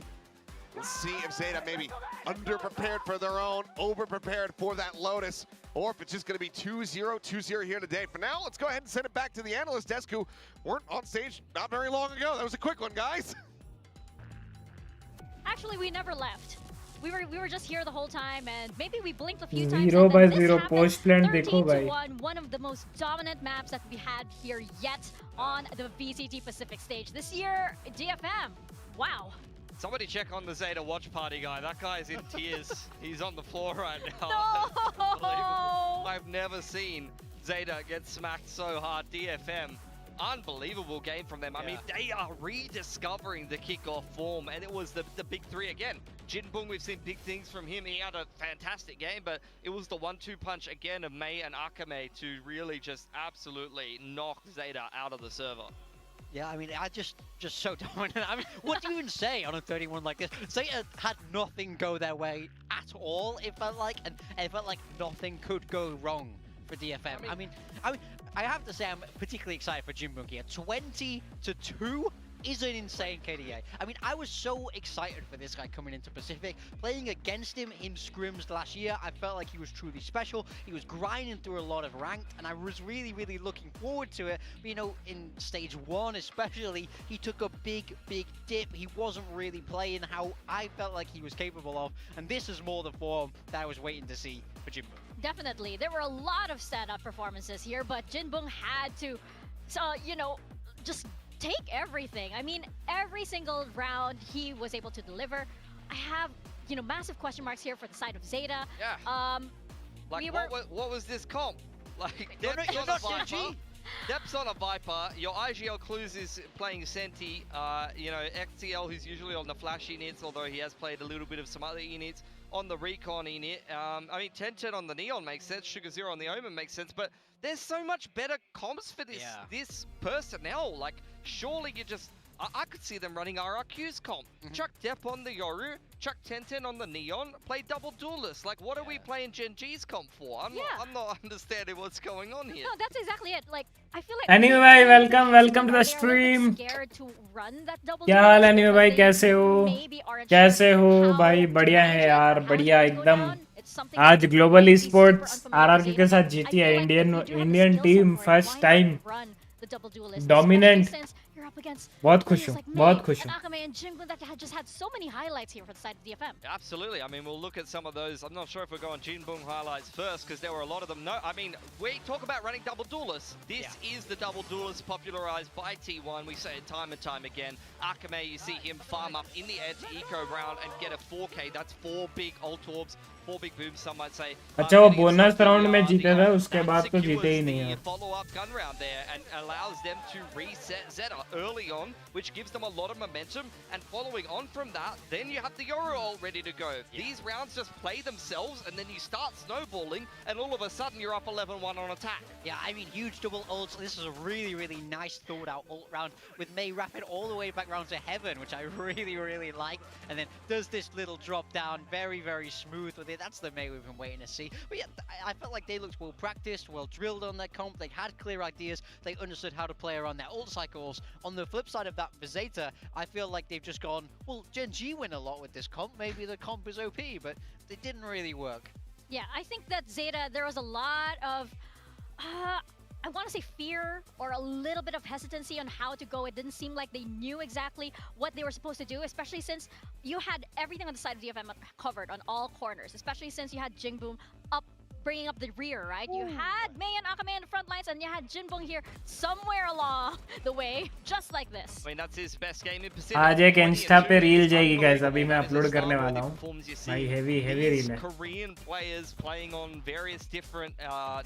I: We'll see if Zeta maybe underprepared for their own, overprepared for that Lotus, or if it's just going to be 2-0, 2-0 here today. For now, let's go ahead and send it back to the analyst desk, who weren't on stage not very long ago. That was a quick one, guys.
K: Actually, we never left. We were just here the whole time, and maybe we blinked a few times.
B: 0/0 post plant देखो भाई.
K: 13-1, one of the most dominant maps that we had here yet on the VCT Pacific stage this year. DFM, wow.
L: Somebody check on the Zeta watch party guy. That guy is in tears. He's on the floor right now.
K: No!
L: I've never seen Zeta get smacked so hard. DFM, unbelievable game from them. I mean, they are rediscovering the kickoff form, and it was the big three again. Jinbung, we've seen big things from him. He had a fantastic game, but it was the 1-2 punch again of May and Akame to really just absolutely knock Zeta out of the server.
J: Yeah, I mean, I just so dominant. I mean, what do you even say on a 31 like this? Zeta had nothing go their way at all, it felt like, and it felt like nothing could go wrong for DFM. I mean, I have to say I'm particularly excited for Jinbung here. 20-2 is an insane KDA. I mean, I was so excited for this guy coming into Pacific. Playing against him in scrims last year, I felt like he was truly special. He was grinding through a lot of ranked, and I was really, really looking forward to it. But, you know, in stage 1 especially, he took a big dip. He wasn't really playing how I felt like he was capable of, and this is more the form that I was waiting to see for Jinbung.
K: Definitely. There were a lot of setup performances here, but Jinbung had to, you know, just take everything. I mean, every single round he was able to deliver. I have, you know, massive question marks here for the side of Zeta.
L: Yeah. Like, what was this comp? Like, Depth's on a Viper. Depth's on a Viper. Your IGL Clues is playing Senti. You know, XTL, who's usually on the Flash units, although he has played a little bit of some other units. On the Recon unit. I mean, 10-10 on the Neon makes sense. Sugar Zero on the Omen makes sense, but there's so much better comps for this this personnel. Like, surely you just I could see them running RRQ's comp. Chuck Depp on the Yoru, chuck Tenten on the Neon, play double duelist. Like, what are we playing Gen G's comp for? I'm not understanding what's going on here.
K: No, that's exactly it. Like, I feel like
B: Anyway, welcome to the stream.
K: scared to run that double
B: क्या हाल है
K: duelist
B: anyway
K: because
B: भाई,
K: they
B: कैसे हो?
K: maybe aren't
B: कैसे
K: sure
B: हो
K: how
B: भाई?
K: to
B: बढ़िया
K: manage
B: है
K: it,
B: यार,
K: how it's
B: बढ़िया
K: going to go
B: एकदम.
K: down. It's something
B: आज
K: that
B: global
K: might be super
B: esports
K: unfamiliar
B: RRQ
K: with
B: के
K: Zeta.
B: साथ
K: I
B: जीती
K: feel
B: है.
K: like if you do have the
B: Indian
K: skill set
B: team
K: for it,
B: first
K: why
B: time.
K: not run the double duelist,
B: Dominant.
K: especially since you're up against
B: बहुत खुश
K: players
B: हूँ,
K: like
B: बहुत
K: May
B: खुश
K: and
B: हूँ.
K: Akame and Jingun that had just had so many highlights here for the side of DFM.
L: Absolutely. I mean, we'll look at some of those. I'm not sure if we're going Jinbong highlights first because there were a lot of them. No, I mean, we talk about running double duelists. This is the double duelist popularized by T1. We say it time and time again. Akame, you see him farm up in the edge eco round and get a 4K. That's 4 big ult orbs, 4 big booms, some might say.
B: अच्छा वो bonus round में जीते थे, उसके बाद तो जीते ही नहीं है.
L: Follow-up gun round there and allows them to reset Zeta early on, which gives them a lot of momentum. And following on from that, then you have the Yoru ult ready to go. These rounds just play themselves, and then you start snowballing, and all of a sudden you're up 11-1 on attack.
J: Yeah, I mean, huge double ults. This is a really, really nice thought-out ult round with May rapid all the way back round to heaven, which I really, really like. And then does this little drop down, very, very smooth with it. That's the May we've been waiting to see. But yeah, I felt like they looked well practiced, well drilled on their comp. They had clear ideas. They understood how to play around their ult cycles. On the flip side of that, for Zeta, I feel like they've just gone, well, Gen G win a lot with this comp. Maybe the comp is OP, but it didn't really work.
K: Yeah, I think that Zeta, there was a lot of, I want to say fear or a little bit of hesitancy on how to go. It didn't seem like they knew exactly what they were supposed to do, especially since you had everything on the side of DFM covered on all corners, especially since you had Jingboom up, bringing up the rear, right? You had May and Akame in the front lines, and you had Jinbong here somewhere along the way, just like this.
L: I mean, that's his best game in Pacific.
B: आज एक Insta पे reel जाएगी guys, अभी मैं upload करने वाला हूँ. भाई heavy रील है.
L: Korean players playing on various different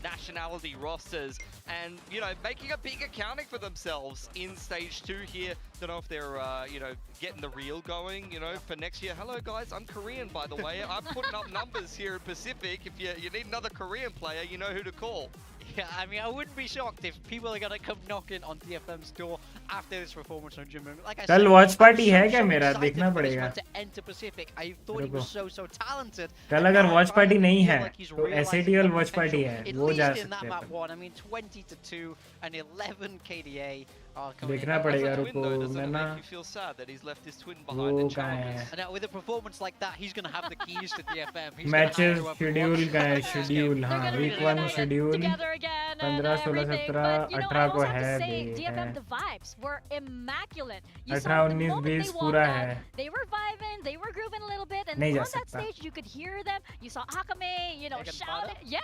L: nationality rosters, and you know, making a big accounting for themselves in stage 2 here. Don't know if they're you know, getting the reel going, you know, for next year. Hello guys, I'm Korean by the way. I'm putting up numbers here in Pacific. If you need another Korean player, you know who to call.
J: Yeah, I mean, I wouldn't be shocked if people are gonna come knocking on DFM's door after this performance on Jim. Like I said,
B: कल watch party है क्या मेरा? देखना पड़ेगा.
J: To enter Pacific, I thought he was so talented.
B: कल अगर watch party नहीं है, तो SATL watch party है. वो जा सकते हैं.
J: I mean, 20-2 and 11 KDA.
B: देखना पड़ेगा, रुको मैं ना. वो कहाँ है?
J: And with a performance like that, he's gonna have the keys to DFM.
B: Matches schedule का है, schedule हाँ, week 1 schedule. 15, 16, 17, 18 को है भी.
K: DFM, the vibes were immaculate.
B: 18, 19, 20 पूरा है.
K: They were vibing, they were grooving a little bit, and on that stage you could hear them. You saw Akame, you know, shouting. Yeah,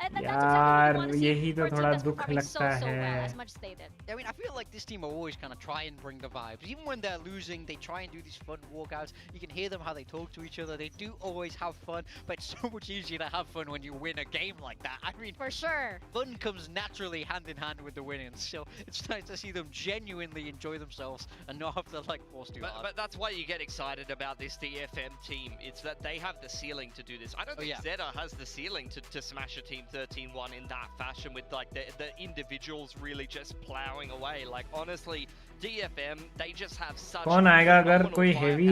K: and that's exactly what you want to see.
B: यही तो थोड़ा दुख लगता है.
K: As much as they did.
J: I mean, I feel like this team are always kind of try and bring the vibes. Even when they're losing, they try and do these fun walkouts. You can hear them how they talk to each other. They do always have fun, but it's so much easier to have fun when you win a game like that. I mean,
K: for sure,
J: fun comes naturally hand in hand with the winning. So it's nice to see them genuinely enjoy themselves and not have to like force too hard.
L: But that's why you get excited about this DFM team. It's that they have the ceiling to do this. I don't think Zeta has the ceiling to smash a team 13-1 in that fashion with like the individuals really just plowing away. Like honestly, DFM, they just have such
B: कौन आएगा अगर कोई heavy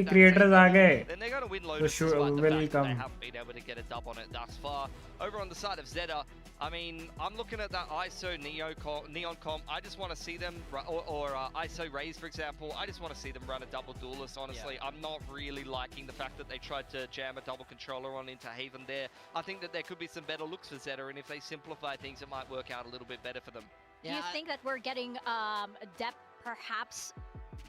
B: creators आ गए?
L: Then they're going to win loads
B: तो
L: despite the fact that
B: come.
L: they haven't been able to get a dub on it thus far. Over on the side of Zeta, I mean, I'm looking at that ISO Neon comp. I just want to see them, or ISO Raze, for example. I just want to see them run a double duelist, honestly. I'm not really liking the fact that they tried to jam a double controller on into Haven there. I think that there could be some better looks for Zeta, and if they simplify things, it might work out a little bit better for them.
K: Do you think that we're getting depth, perhaps,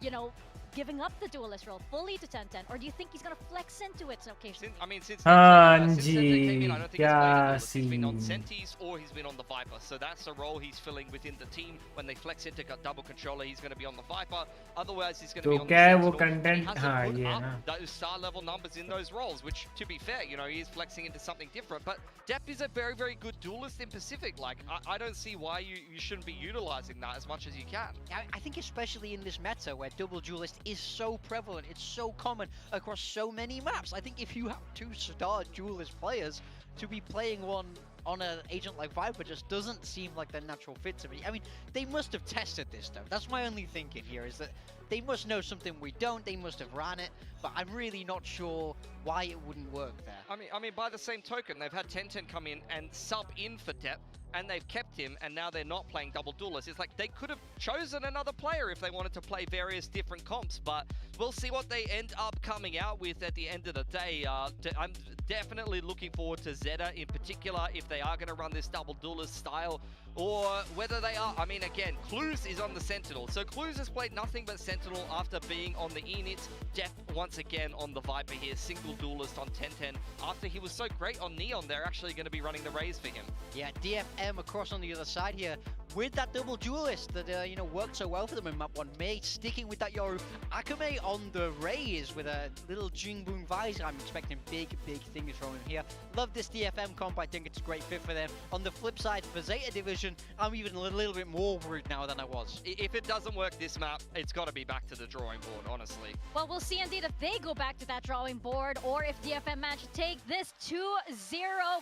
K: you know, giving up the duelist role fully to 10-10, or do you think he's going to flex into it occasionally?
L: Since
B: हाँ
L: Came in, I don't think
B: क्या
L: he's been on Sentis or he's been on the Viper, so that's the role he's filling within the team. When they flex into double controller, he's going to be on the Viper. Otherwise, he's going to be on the Sentinel.
B: content
L: he hasn't put up those star level numbers in those roles, which, to be fair, you know, he is flexing into something different. But Depp is a very, very good duelist in Pacific. Like, I don't see why you shouldn't be utilizing that as much as you can.
J: I think especially in this meta where double duelist is so prevalent, it's so common across so many maps. I think if you have 2 star duelist players to be playing one on an agent like Viper just doesn't seem like the natural fit to me. I mean, they must have tested this though. That's my only thinking here, is that they must know something we don't. They must have ran it, but I'm really not sure why it wouldn't work there.
L: I mean, by the same token, they've had 10-10 come in and sub in for Depp, and they've kept him, and now they're not playing double duelists. It's like they could have chosen another player if they wanted to play various different comps, but we'll see what they end up coming out with at the end of the day. I'm definitely looking forward to Zeta in particular, if they are going to run this double duelist style, or whether they are. I mean, again, Clues is on the Sentinel, so Clues has played nothing but Sentinel after being on the Enix. Depp once again on the Viper here, single duelist on 10-10. After he was so great on Neon, they're actually going to be running the Raze for him.
J: Yeah, DFM across on the other side here with that double duelist that you know, worked so well for them in map 1. May sticking with that Yoru. Akame on the Raze with a little Jingbun visor. I'm expecting big things from him here. Love this DFM comp. I think it's a great fit for them. On the flip side, for Zeta Division, I'm even a little bit more worried now than I was.
L: If it doesn't work this map, it's got to be back to the drawing board, honestly.
K: Well, we'll see indeed if they go back to that drawing board or if DFM manage to take this 2-0.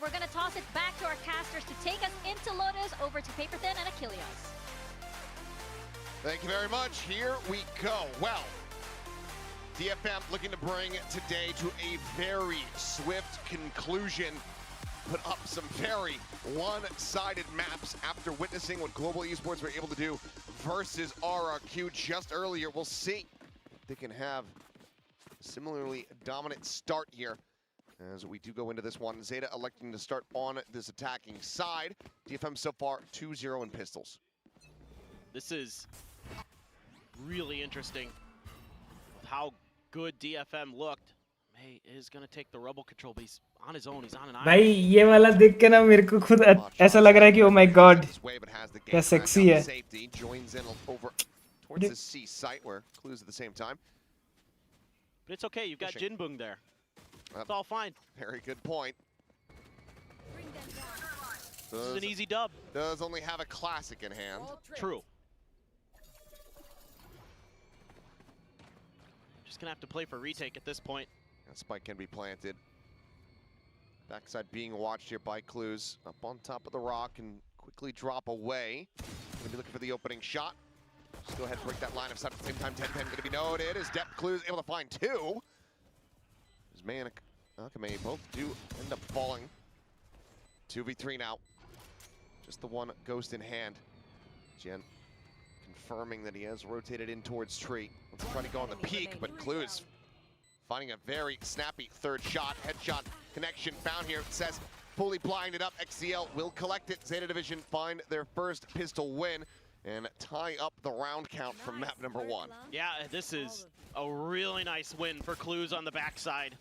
K: We're going to toss it back to our casters to take us into Lotus, over to Paper Thin and Achilles.
I: Thank you very much. Here we go. Well, DFM looking to bring today to a very swift conclusion. Put up some very one-sided maps after witnessing what Global Esports were able to do versus RRQ just earlier. We'll see if they can have a similarly dominant start here as we do go into this one. Zeta electing to start on this attacking side. DFM so far 2-0 in pistols.
G: This is really interesting with how good DFM looked. May is going to take the rebel control, but he's on his own. He's on an island.
B: भाई ये वाला देख के ना मेरे को खुद ऐसा लग रहा है कि oh my god क्या sexy है.
I: Safety joins in over towards the C site where Clues at the same time.
G: But it's okay. You've got Jinbung there. It's all fine.
I: Very good point.
G: This is an easy dub.
I: Does only have a classic in hand.
G: True. Just gonna have to play for retake at this point.
I: That spike can be planted. Backside being watched here by Clues. Up on top of the rock and quickly drop away. Gonna be looking for the opening shot. Just go ahead and break that line of sight at the same time. 10-10 gonna be noted as Depp Clues able to find two. As May and Akame both do end up falling. 2v3 now. Just the one ghost in hand. Jen confirming that he has rotated in towards Tree. Let's try to go on the peak, but Clues finding a very snappy third shot. Headshot connection found here. It says fully blinded up. XCL will collect it. Zeta Division find their first pistol win and tie up the round count from map number 1.
G: Yeah, this is a really nice win for Clues on the backside.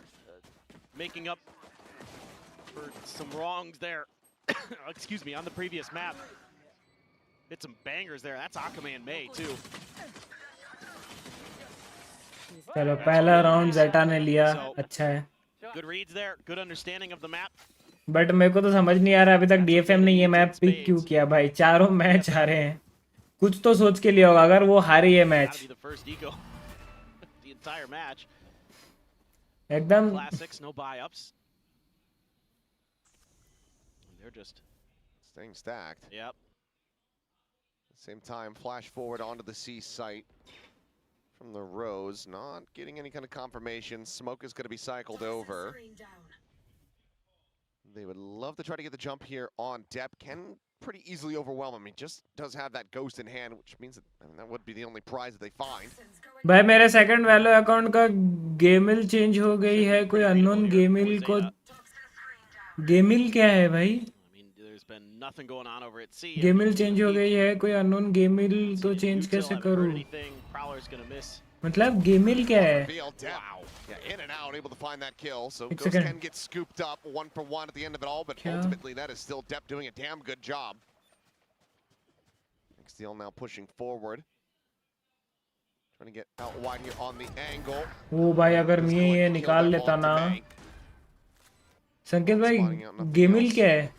G: Making up for some wrongs there. Excuse me, on the previous map. Hit some bangers there. That's Akame and May too.
B: चलो पहला round Zeta ने लिया, अच्छा है.
G: Good reads there, good understanding of the map.
B: But मेरे को तो समझ नहीं आ रहा अभी तक DFM ने ये मैप पिक क्यों किया भाई. चारों मैच हारे हैं. कुछ तो सोच के लिया होगा अगर वो हारे ये मैच.
G: The entire match.
B: एकदम
G: classics, no buy-ups. They're just
I: staying stacked.
G: Yep.
I: Same time, flash forward onto the C site from the Rose, not getting any kind of confirmation. Smoke is going to be cycled over. They would love to try to get the jump here on Depp. Can pretty easily overwhelm him. He just does have that ghost in hand, which means that, I mean, that would be the only prize that they find.
B: भाई मेरे second वैलो account का गेमिल change हो गई है. कोई unknown गेमिल को गेमिल क्या है भाई?
G: Nothing going on over at sea.
B: गेमिल चेंज हो गई है. कोई अननोन गेमिल तो चेंज कैसे करूं?
G: Prowler's gonna miss.
B: मतलब गेमिल क्या है?
I: Wow. Yeah, in and out, able to find that kill. So Ghost can get scooped up 1-for-1 at the end of it all, but ultimately that is still Depp doing a damn good job. XDL now pushing forward. Trying to get out wide here on the angle.
B: ओ भाई अगर मैं ये निकाल लेता ना. संकेत भाई गेमिल क्या है?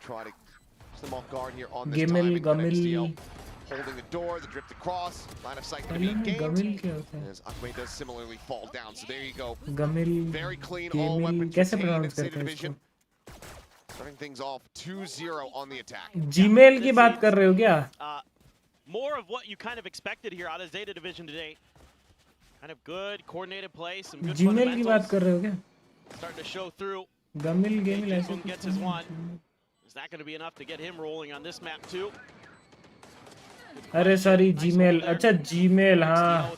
I: Try to put them off guard here on this
B: Gimel,
I: timing, but
B: Gamil.
I: XDL holding the door, the drift across, line of sight to be gained. As Akame does similarly fall down, so there you go.
B: Gamil,
I: very clean,
B: Gamil,
I: all weapons
B: कैसे
I: retained in
B: pronounce
I: Zeta
B: करते हैं
I: Division. Starting things off 2-0 on the attack.
B: Gmail की बात कर रहे हो क्या?
G: More of what you kind of expected here out of Zeta Division today. Kind of good coordinated play, some good
B: Gmail की बात कर रहे हो क्या?
G: Starting to show through.
B: Gamil ऐसे
G: gets his one. Is that going to be enough to get him rolling on this map too?
B: अरे sorry Gmail, अच्छा Gmail हाँ.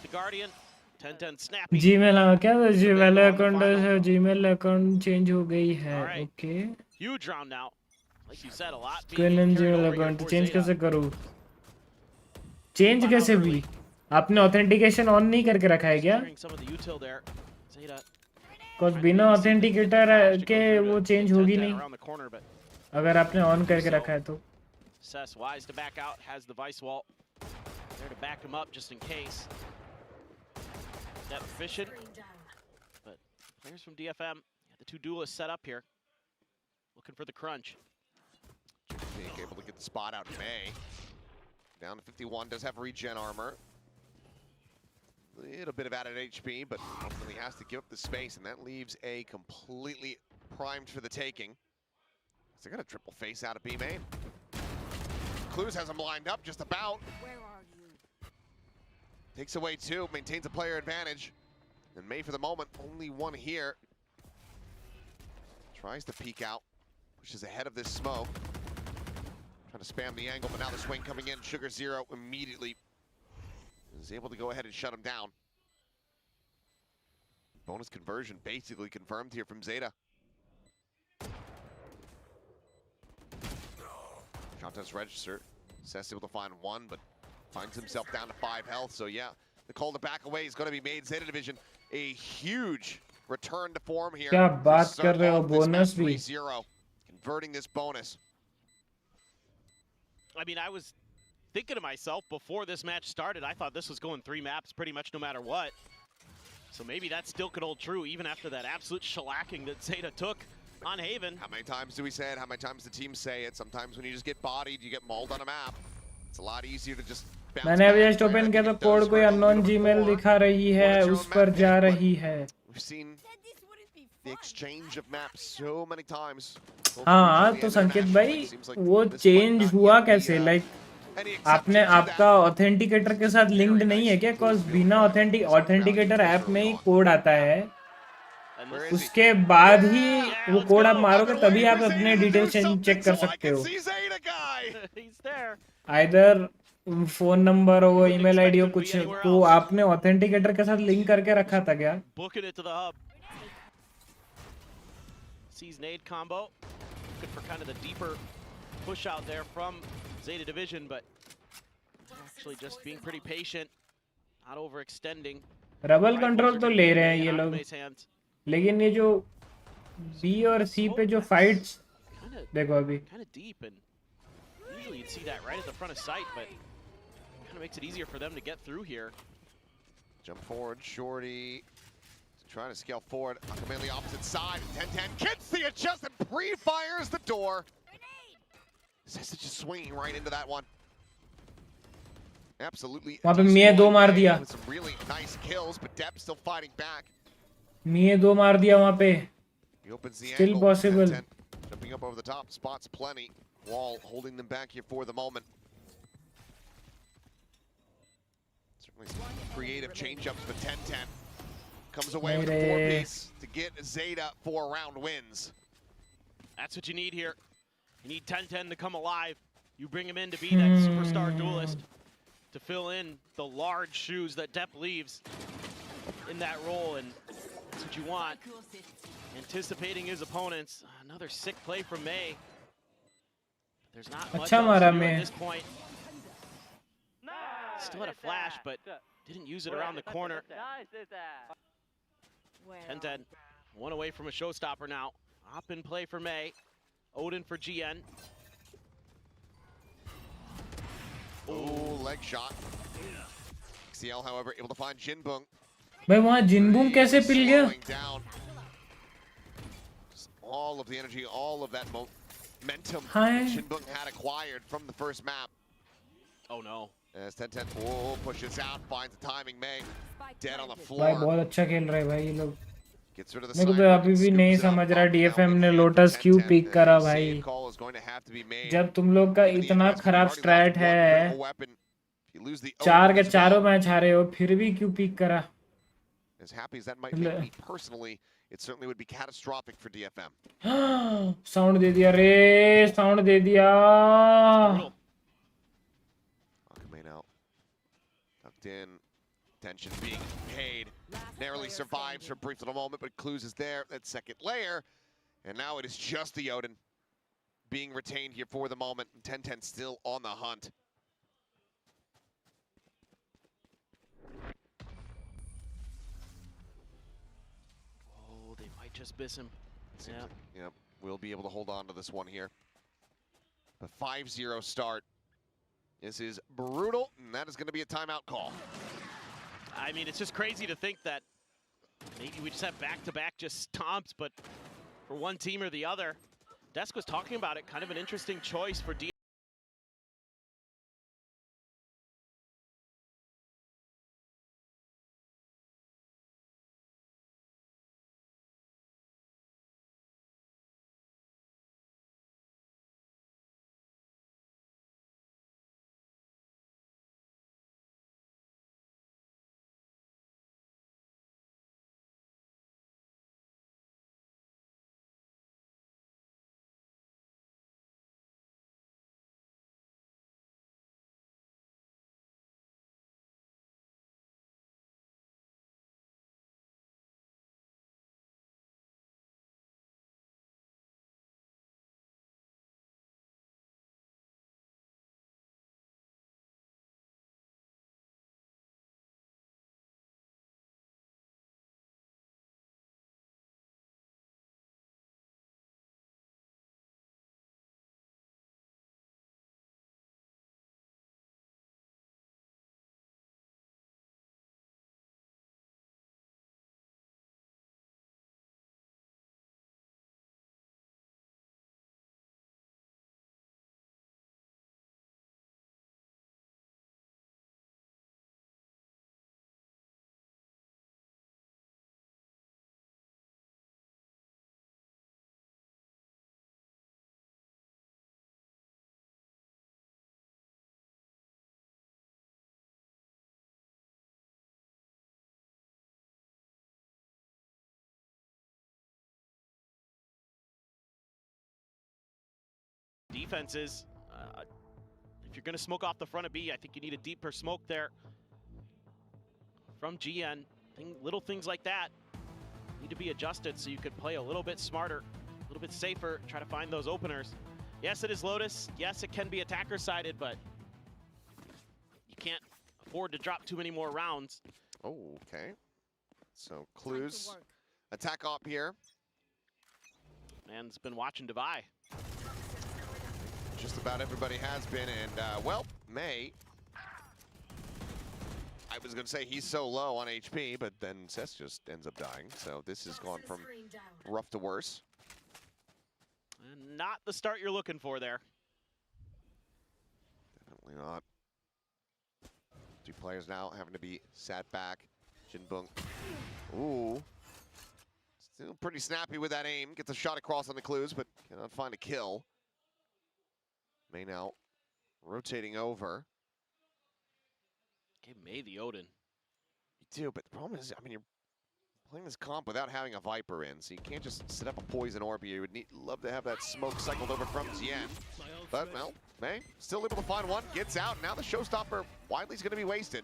B: Gmail हाँ क्या था? Gmail अकाउंट है, Gmail अकाउंट चेंज हो गई है. Okay.
G: Huge round now. Like you said, a lot.
B: Gmail account change कैसे करूँ? चेंज कैसे भी? आपने ऑथेंटिकेशन ऑन नहीं करके रखा है क्या? कुछ बिना ऑथेंटिकेटर के वो चेंज होगी नहीं अगर आपने ऑन करके रखा है तो.
G: Sess wise to back out, has the vice wall there to back him up just in case. Step efficient, but players from DFM, the two duelists set up here, looking for the crunch.
I: Being able to get the spot out. May down to 51, does have regen armor. A little bit of added HP, but ultimately has to give up the space, and that leaves A completely primed for the taking. So they got a triple face out of B main. Clues has him lined up just about.
C: Where are you?
I: Takes away two, maintains a player advantage. And May for the moment, only one here. Tries to peek out, pushes ahead of this smoke. Trying to spam the angle, but now the swing coming in. Sugar Zero immediately is able to go ahead and shut him down. Bonus conversion basically confirmed here from Zeta. Contest register. Sess able to find one, but finds himself down to 5 health. So yeah, the call to back away is going to be made. Zeta Division, a huge return to form here.
B: क्या बात कर रहे हो? Bonus भी.
I: 3-0, converting this bonus.
G: I mean, I was thinking to myself before this match started, I thought this was going 3 maps pretty much no matter what. So maybe that still could hold true even after that absolute shellacking that Zeta took on Haven.
I: How many times do we say it? How many times the teams say it? Sometimes when you just get bodied, you get mauled on a map. It's a lot easier to just bounce
B: मैंने अभी
I: back.
B: Just open किया तो code कोई unknown Gmail दिखा रही है, उस पर जा रही है.
I: We've seen the exchange of maps so many times.
B: हाँ तो संकेत भाई वो चेंज हुआ कैसे? लाइक आपने आपका ऑथेंटिकेटर के साथ लिंक्ड नहीं है क्या? कॉज बिना ऑथेंटिकेटर ऐप में ही कोड आता है, उसके बाद ही वो कोड आप मारोगे तभी आप अपने डिटेल्स चेक कर सकते हो. आइदर फोन नंबर हो, ईमेल आईडी हो, कुछ. तो आपने ऑथेंटिकेटर के साथ लिंक करके रखा था क्या?
G: Sees nade combo, good for kind of the deeper push out there from Zeta Division, but actually just being pretty patient, not overextending.
B: रबल कंट्रोल तो ले रहे हैं ये लोग, लेकिन ये जो बी और सी पे जो फाइट्स देखो अभी.
G: Kind of deep, and usually you'd see that right at the front of sight, but kind of makes it easier for them to get through here.
I: Jump forward, Shorty. Trying to scale forward. Come in the opposite side. 10-10 gets the adjust and pre-fires the door. Zeta just swinging right into that one. Absolutely.
B: वहाँ पे मिये 2 मार दिया.
I: With some really nice kills, but Depp still fighting back.
B: मिये 2 मार दिया वहाँ पे.
I: He opens the
B: Still
I: angle.
B: possible.
I: 10-10. Jumping up over the top. Spots plenty. Wall holding them back here for the moment. Certainly some creative change-ups, but 10-10. Comes away with a 4-piece to get Zeta 4-round wins.
G: That's what you need here. You need 10-10 to come alive. You bring him in to be that superstar duelist, to fill in the large shoes that Depp leaves in that role, and that's what you want. Anticipating his opponents. Another sick play from May. There's not much else to do at this point. Still had a flash, but didn't use it around the corner. 10-10, one away from a showstopper now. Hop in play for May. Odin for GN.
I: Oh, leg shot. XCL, however, able to find Jinbung.
B: भाई वहाँ जिनबुंग कैसे पिल गया?
I: All of the energy, all of that momentum Jinbung had acquired from the first map.
G: Oh no.
I: As 10-10 pushes out, finds the timing. May dead on the floor.
B: भाई बहुत अच्छा खेल रहे हैं भाई ये लोग.
I: Gets rid of the
B: मेरे को तो
I: Cypher,
B: अभी भी नहीं
I: scoops up,
B: समझ रहा
I: up now
B: DFM ने
I: mid-hand,
B: लोटस क्यों
I: 10-10.
B: पिक करा
I: A
B: भाई.
I: save call is going to have to be made.
B: जब तुम लोग का
I: Given the
B: इतना
I: investment,
B: खराब
I: you've already
B: straight
I: lost one
B: है,
I: critical weapon. If you lose the
B: चार
I: Odin
B: के
I: as
B: चारों
I: well,
B: मैच हारे हो, फिर भी क्यों पिक करा?
I: as happy as that might make me personally, it certainly would be catastrophic for DFM.
B: Sound दे दिया रे, साउंड दे दिया.
I: Akame now tucked in, tension being paid, narrowly survives for a brief little moment, but Clues is there, that second layer, and now it is just the Odin being retained here for the moment, and 10-10 still on the hunt.
G: Oh, they might just miss him. Yeah.
I: Yep, we'll be able to hold on to this one here. The 5-0 start. This is brutal, and that is going to be a timeout call.
G: I mean, it's just crazy to think that maybe we just have back-to-back just stomps, but for one team or the other. Desk was talking about it, kind of an interesting choice for D. Defenses, if you're going to smoke off the front of B, I think you need a deeper smoke there from GN. Little things like that need to be adjusted so you could play a little bit smarter, a little bit safer, try to find those openers. Yes, it is Lotus. Yes, it can be attacker-sided, but you can't afford to drop too many more rounds.
I: Oh, okay. So Clues, attack op here.
G: Man's been watching Devi.
I: Just about everybody has been, and well, May. I was going to say he's so low on HP, but then Seth just ends up dying. So this has gone from rough to worse.
G: And not the start you're looking for there.
I: Definitely not. Two players now having to be sat back. Jinbung. Ooh. Still pretty snappy with that aim. Gets a shot across on the Clues, but cannot find a kill. May now rotating over.
G: Okay, May the Odin.
I: You do, but the problem is, I mean, you're playing this comp without having a Viper in, so you can't just set up a poison orb here. You would love to have that smoke cycled over from Zien. But, well, May still able to find one, gets out. Now the showstopper widely is going to be wasted.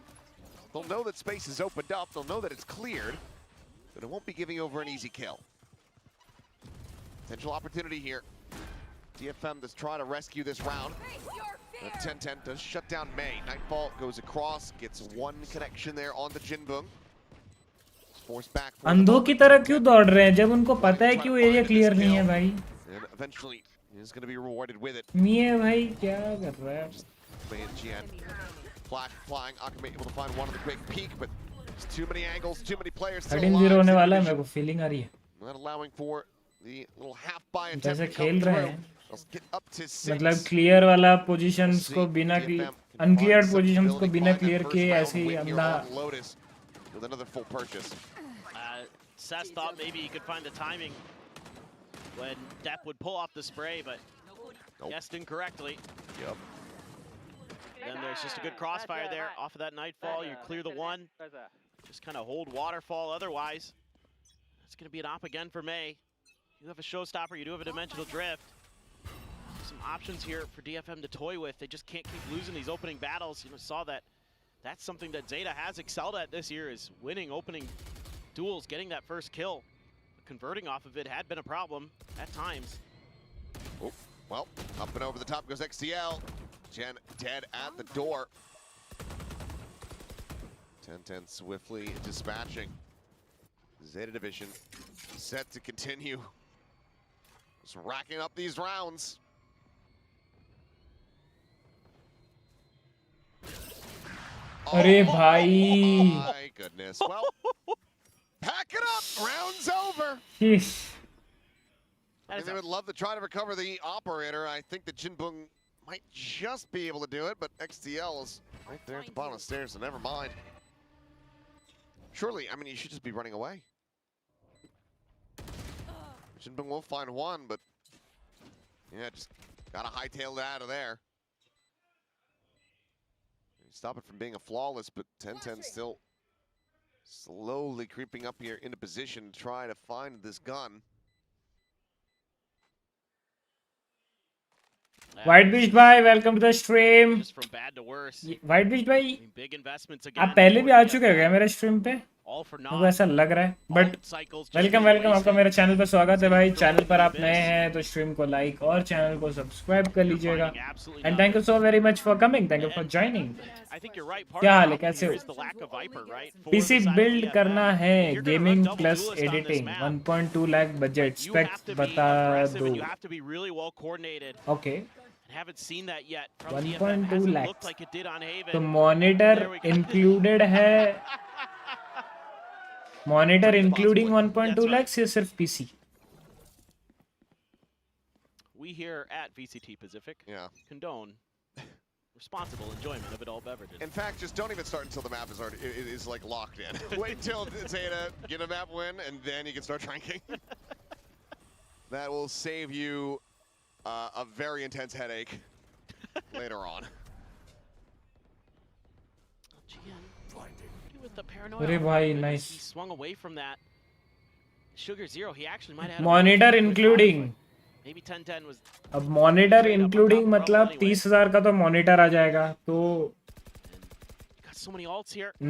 I: They'll know that space is opened up. They'll know that it's cleared, but it won't be giving over an easy kill. Potential opportunity here. DFM to try to rescue this round. 10-10 does shut down May. Nightfall goes across, gets one connection there on the Jinbung. Forced back.
B: अंधों की तरह क्यों दौड़ रहे हैं जब उनको पता है कि वो एरिया क्लियर नहीं है भाई?
I: And eventually is going to be rewarded with it.
B: मिये भाई क्या कर रहा है?
I: May and Gian. Flash flying. Akame able to find one of the quick peak, but there's too many angles, too many players still
B: 13-0 होने वाला है, मेरे को feeling आ रही है.
I: Not allowing for the little half buy attempt
B: जैसे
I: to
B: खेल
I: come
B: रहे
I: through.
B: हैं.
I: Let's get up to 6.
B: मतलब क्लियर वाला पोजीशंस को बिना अनक्लियर्ड पोजीशंस को बिना क्लियर किए ऐसे ही अपना
I: with another full purchase.
G: Seth thought maybe he could find the timing when Depp would pull off the spray, but guessed incorrectly.
I: Yep.
G: Then there's just a good crossfire there off of that Nightfall. You clear the one. Just kind of hold Waterfall otherwise. It's going to be an op again for May. You have a showstopper, you do have a dimensional drift. Some options here for DFM to toy with. They just can't keep losing these opening battles. You know, saw that. That's something that Zeta has excelled at this year, is winning opening duels, getting that first kill. Converting off of it had been a problem at times.
I: Oh, well, up and over the top goes XTL. Jen dead at the door. 10-10 swiftly dispatching. Zeta Division set to continue. Just racking up these rounds.
B: अरे भाई
I: My goodness. Well, pack it up. Round's over.
B: Sheesh.
I: I mean, they would love to try to recover the operator. I think that Jinbung might just be able to do it, but XTL is right there at the bottom of the stairs, so never mind. Surely, I mean, you should just be running away. Jinbung will find one, but yeah, just gotta hightail it out of there. Stop it from being a flawless, but 10-10 still slowly creeping up here into position to try to find this gun.
B: White Beast भाई, welcome to the stream.
G: Just from bad to worse.
B: White Beast भाई,
G: Big investments again.
B: आप पहले भी आ चुके हो क्या मेरे stream पे?
G: All for
B: मुझे ऐसा लग रहा है, बट वेलकम आपका मेरे चैनल पर स्वागत है भाई. चैनल पर आप नए हैं तो स्ट्रीम को लाइक और चैनल को सब्सक्राइब कर लीजिएगा. And thank you so very much for coming, thank you for joining. क्या हाल है, कैसे हो? पीसी बिल्ड करना है, gaming plus editing, 1.2 lakh budget, specs बता दो. ओके, 1.2 लाख. तो मॉनिटर इंक्लूडेड है, मॉनिटर इंक्लूडिंग 1.2 lakhs या सिर्फ PC?
G: We here at VCT Pacific condone responsible enjoyment of adult beverages.
I: In fact, just don't even start until the map is already is like locked in. Wait till Zeta get a map win, and then you can start ranking. That will save you a very intense headache later on.
G: With the paranoia,
B: अरे भाई, nice.
G: He swung away from that. Sugar Zero, he actually might have.
B: Monitor including.
G: Maybe 10-10 was.
B: अब monitor including मतलब 30,000 का तो monitor आ जाएगा, तो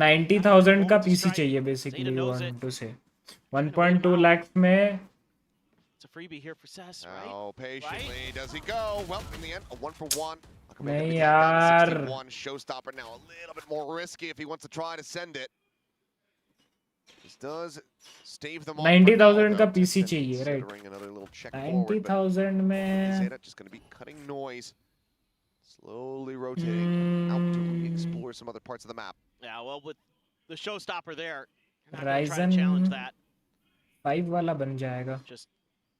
B: 90,000 का PC चाहिए बेसिकली. 1 से 1.2 लाख में.
G: It's a freebie here for Sess, right?
I: Oh, patiently does he go? Well, in the end, a 1-for-1.
B: नहीं यार.
I: Showstopper now a little bit more risky if he wants to try to send it. This does stave them off.
B: 90,000 का PC चाहिए, right? 90,000 में.
I: Zeta just going to be cutting noise, slowly rotating out to explore some other parts of the map.
G: Yeah, well, with the showstopper there,
B: Ryzen
G: challenge that.
B: 5 वाला बन जाएगा.
G: Just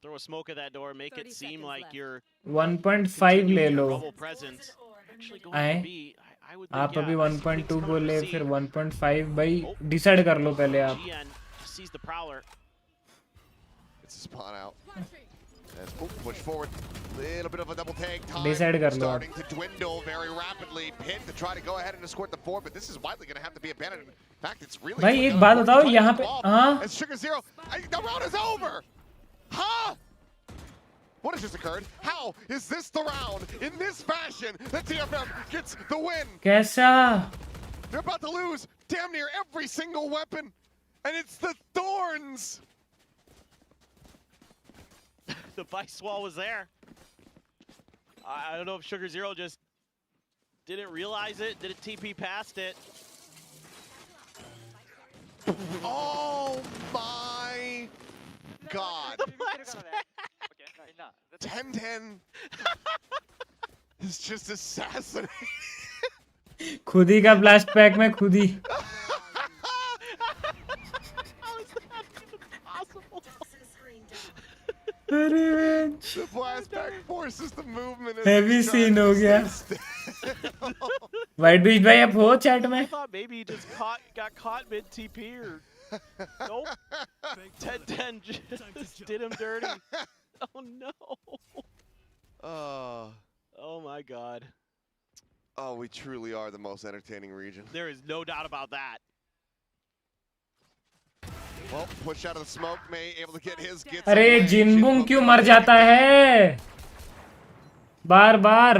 G: throw a smoke at that door, make it seem like you're
B: 1.5 ले लो.
G: आए?
B: आप अभी 1.2 बोले, फिर 1.5 भाई डिसाइड कर लो पहले आप.
G: Sees the prowler.
I: It's a spawn out. And push forward. Little bit of a double take.
B: Decide कर लो.
I: Starting to dwindle very rapidly. Pin to try to go ahead and escort the forward, but this is widely going to have to be abandoned. In fact, it's really.
B: भाई एक बात बताओ यहाँ पे. हाँ.
I: It's Sugar Zero. The round is over. Huh? What has just occurred? How is this the round? In this fashion, the DFM gets the win.
B: कैसा?
I: They're about to lose damn near every single weapon, and it's the Thorns.
G: The vice wall was there. I don't know if Sugar Zero just didn't realize it. Did it TP past it?
I: Oh my God. 10-10 is just assassinated.
B: खुद ही का blast pack में खुद ही.
I: The blast back forces the movement.
B: Heavy scene हो गया. White Beast भाई आप हो chat में?
G: I thought maybe he just got caught mid TP or Nope. 10-10 just did him dirty. Oh no. Oh my god.
I: Oh, we truly are the most entertaining region.
G: There is no doubt about that.
I: Well, push out of the smoke, May able to get his gets.
B: अरे जिनबुंग क्यों मर जाता है बार बार?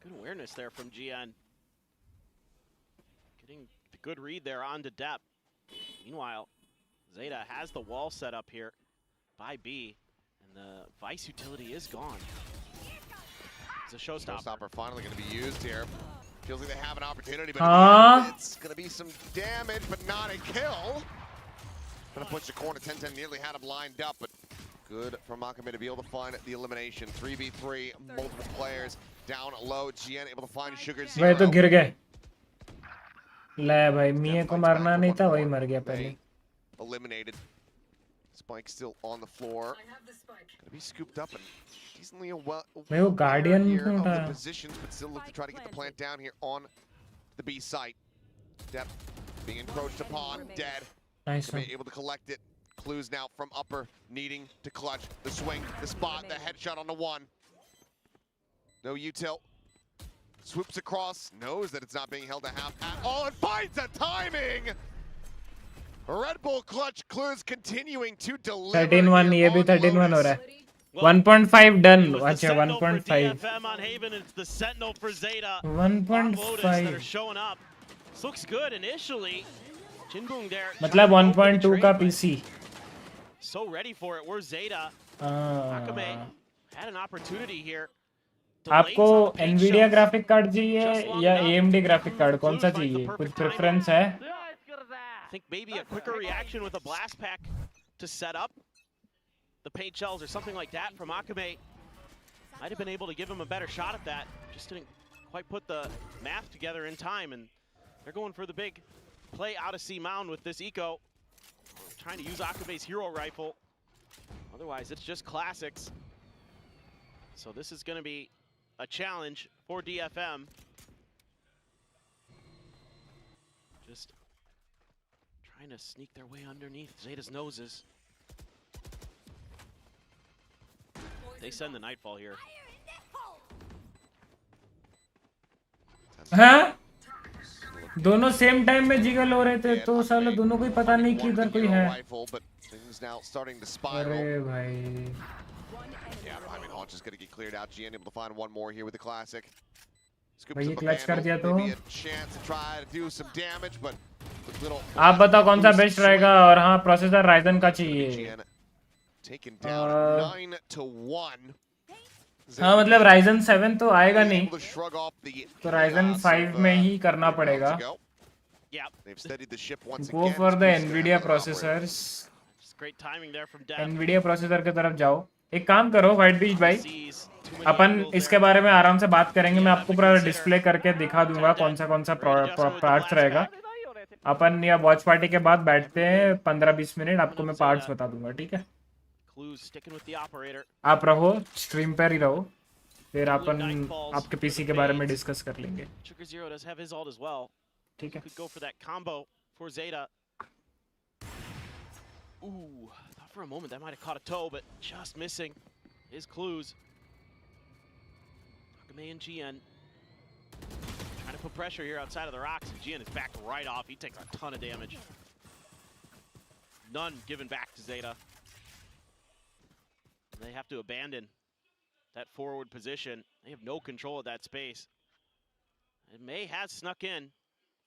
G: Good awareness there from GN. Getting the good read there on to Depp. Meanwhile, Zeta has the wall set up here by B, and the Vice utility is gone. It's a showstopper.
I: Showstopper finally going to be used here. Feels like they have an opportunity, but it's going to be some damage, but not a kill. Going to push the corner. 10-10 nearly had him lined up, but good for Makame to be able to find the elimination. 3v3, multiple players down low. GN able to find Sugar Zero.
B: भाई तो गिर गए. ले भाई मिये को मारना नहीं था वही मर गया पहले.
I: Eliminated. Spike still on the floor. Gonna be scooped up and decently well.
B: भाई वो गार्डियन क्यों
I: the
B: उठाया?
I: positions, but still look to try to get the plant down here on the B site. Depth being encroached upon, dead.
B: Nice one.
I: Able to collect it. Clues now from upper, needing to clutch the swing, the spot, the headshot on the one. No util. Swoops across, knows that it's not being held to half at all, and finds the timing! Red Bull clutch clues continuing to deliver.
B: 13-1 ये भी 13-1 हो रहा है. 1.5 done. अच्छा 1.5.
G: DFM on Haven, it's the Sentinel for Zeta.
B: 1.5
G: that are showing up. This looks good initially. Jinbung there.
B: मतलब 1.2 का PC.
G: So ready for it. Where's Zeta? Makame had an opportunity here.
B: आपको Nvidia graphic card चाहिए या AMD graphic card कौन सा चाहिए? कुछ preference है?
G: I think maybe a quicker reaction with a blast pack to set up the paint shells or something like that from Akame. Might have been able to give him a better shot at that. Just didn't quite put the math together in time, and they're going for the big play out of C mound with this eco. Trying to use Akame's hero rifle. Otherwise, it's just classics. So this is going to be a challenge for DFM. Just trying to sneak their way underneath Zeta's noses. They send the Nightfall here.
B: हाँ? दोनों same time में jiggle हो रहे थे तो साले दोनों को ही पता नहीं कि इधर कोई है. अरे भाई.
I: Yeah, I mean, Hodge is going to get cleared out. GN able to find one more here with the classic.
B: भाई ये क्लच कर दिया तो.
I: Maybe a chance to try to do some damage, but little.
B: आप बताओ कौन सा best रहेगा और हाँ प्रोसेसर राइजन का चाहिए. हाँ मतलब राइजन 7 तो आएगा नहीं तो राइजन 5 में ही करना पड़ेगा. Go for the Nvidia processors. Nvidia processor की तरफ जाओ. एक काम करो व्हाइट बीच भाई, अपन इसके बारे में आराम से बात करेंगे. मैं आपको पूरा डिस्प्ले करके दिखा दूंगा कौन सा पार्ट्स रहेगा. अपन या वॉच पार्टी के बाद बैठते हैं 15-20 मिनट, आपको मैं पार्ट्स बता दूंगा. ठीक है, आप रहो स्ट्रीम पर ही रहो, फिर अपन आपके पीसी के बारे में डिस्कस कर लेंगे. ठीक है.
G: Ooh, thought for a moment that might have caught a toe, but just missing his clues. Akame and GN trying to put pressure here outside of the rocks, and GN is backed right off. He takes a ton of damage. None given back to Zeta. And they have to abandon that forward position. They have no control of that space. And May has snuck in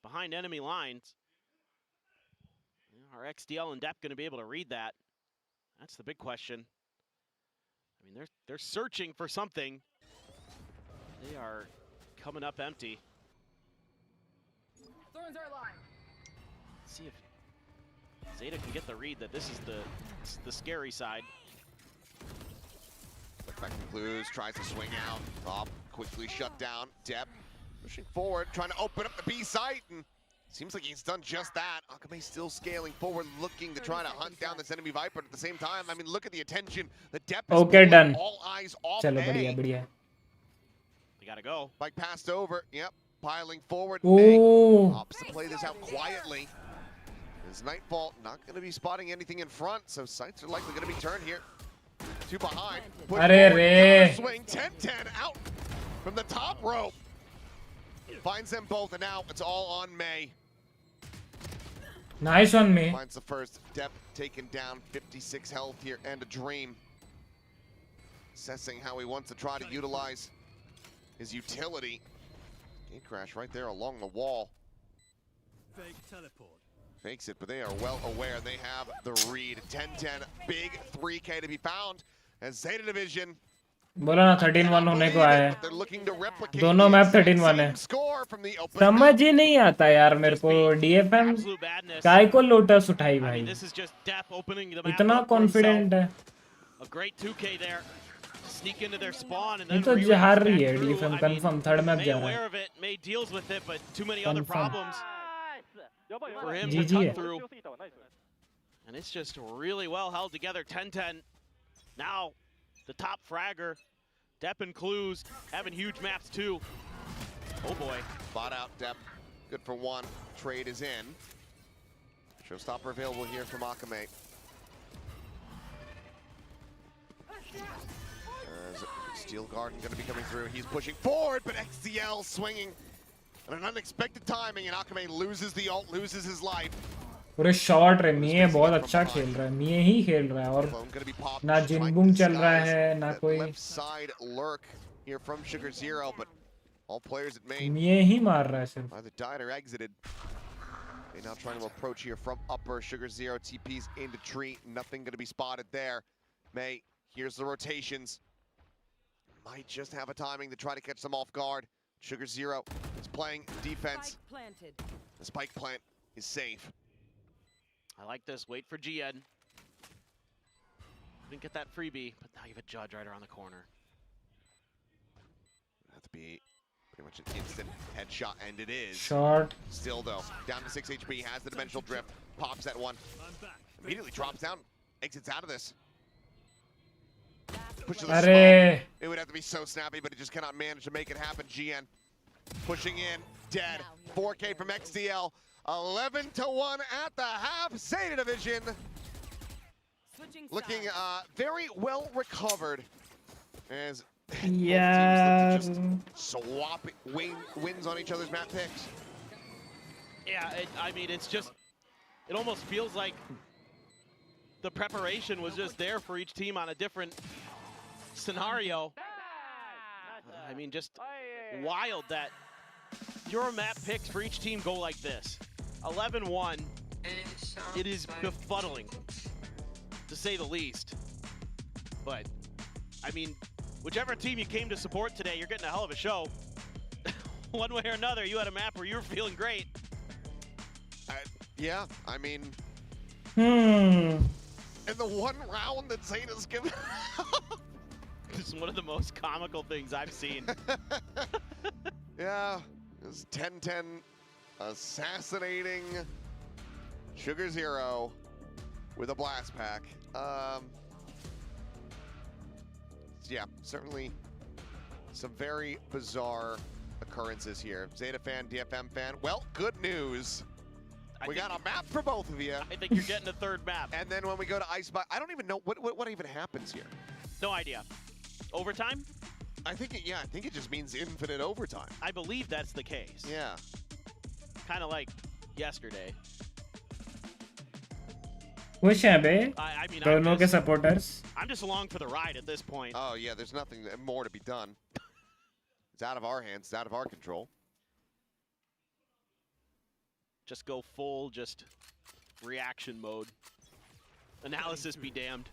G: behind enemy lines. Are XDL and Depp going to be able to read that? That's the big question. I mean, they're searching for something. They are coming up empty.
C: Thorns are alive.
G: Let's see if Zeta can get the read that this is the scary side.
I: Back concludes, tries to swing out. Top quickly shut down. Depp pushing forward, trying to open up the B site, and seems like he's done just that. Akame still scaling forward, looking to try to hunt down this enemy Viper. At the same time, I mean, look at the attention. The depth is
B: okay, done.
I: All eyes off.
B: चलो बढ़िया बढ़िया.
G: They gotta go.
I: Like passed over. Yep, piling forward.
B: Oh.
I: Opts to play this out quietly. As Nightfall not going to be spotting anything in front, so sights are likely going to be turned here. Two behind. Swing 10-10 out from the top rope. Finds them both, and now it's all on May.
B: Nice on me.
I: Finds the first. Depp taken down, 56 health here, and a dream. Assessing how he wants to try to utilize his utility. Gate crash right there along the wall.
O: Fake teleport.
I: Fakes it, but they are well aware they have the read. 10-10, big 3K to be found as Zeta Division.
B: बोला ना 13-1 होने को आया है. दोनों map 13-1 है. समझ ही नहीं आता यार मेरे को DFM काय को लोटस उठाई भाई. इतना कॉन्फिडेंट है. ये तो हार रही है DFM कंफर्म थर्ड मैप जा रहा है.
G: For him to
B: GG
G: cut through. And it's just really well held together. 10-10. Now the top fragger. Depp and Clues having huge maps too. Oh boy.
I: Bought out Depp. Good for one. Trade is in. Showstopper available here from Akame. There's Steel Garden going to be coming through. He's pushing forward, but XCL swinging at an unexpected timing, and Akame loses the ult, loses his life.
B: पूरे shot रहे. मिये बहुत अच्छा खेल रहा है. मिये ही खेल रहा है और ना जिनबुंग चल रहा है ना कोई.
I: Side lurk here from Sugar Zero, but all players at main
B: मिये ही मार रहा है सिर्फ.
I: either died or exited. They now trying to approach here from upper. Sugar Zero TPs into tree. Nothing going to be spotted there. May, here's the rotations. Might just have a timing to try to catch them off guard. Sugar Zero is playing defense. The spike plant is safe.
G: I like this. Wait for GN. Didn't get that freebie, but now you have a judge right around the corner.
I: Have to be pretty much an instant headshot, and it is.
B: Short.
I: Still though, down to 6 HP, has the dimensional drift, pops that one. Immediately drops down, exits out of this. Pushes the smoke. It would have to be so snappy, but it just cannot manage to make it happen. GN pushing in, dead. 4K from XDL. 11-1 at the half. Zeta Division looking very well recovered as both teams look to just swap wins on each other's map picks.
G: Yeah, I mean, it's just, it almost feels like the preparation was just there for each team on a different scenario. I mean, just wild that your map picks for each team go like this. 11-1. It is befuddling, to say the least. But, I mean, whichever team you came to support today, you're getting a hell of a show. One way or another, you had a map where you were feeling great.
I: Yeah, I mean... And the one round that Zeta's given...
G: This is one of the most comical things I've seen.
I: Yeah, it was 10-10 assassinating Sugar Zero with a blast pack. Yeah, certainly some very bizarre occurrences here. Zeta fan, DFM fan. Well, good news. We got a map for both of you.
G: I think you're getting a third map.
I: And then when we go to Ice Box, I don't even know what even happens here.
G: No idea. Overtime?
I: I think it just means infinite overtime.
G: I believe that's the case.
I: Yeah.
G: Kind of like yesterday.
B: खुश हैं बे
G: I mean,
B: दोनों के supporters.
G: I'm just along for the ride at this point.
I: Oh yeah, there's nothing more to be done. It's out of our hands, it's out of our control.
G: Just go full, just reaction mode. Analysis be damned.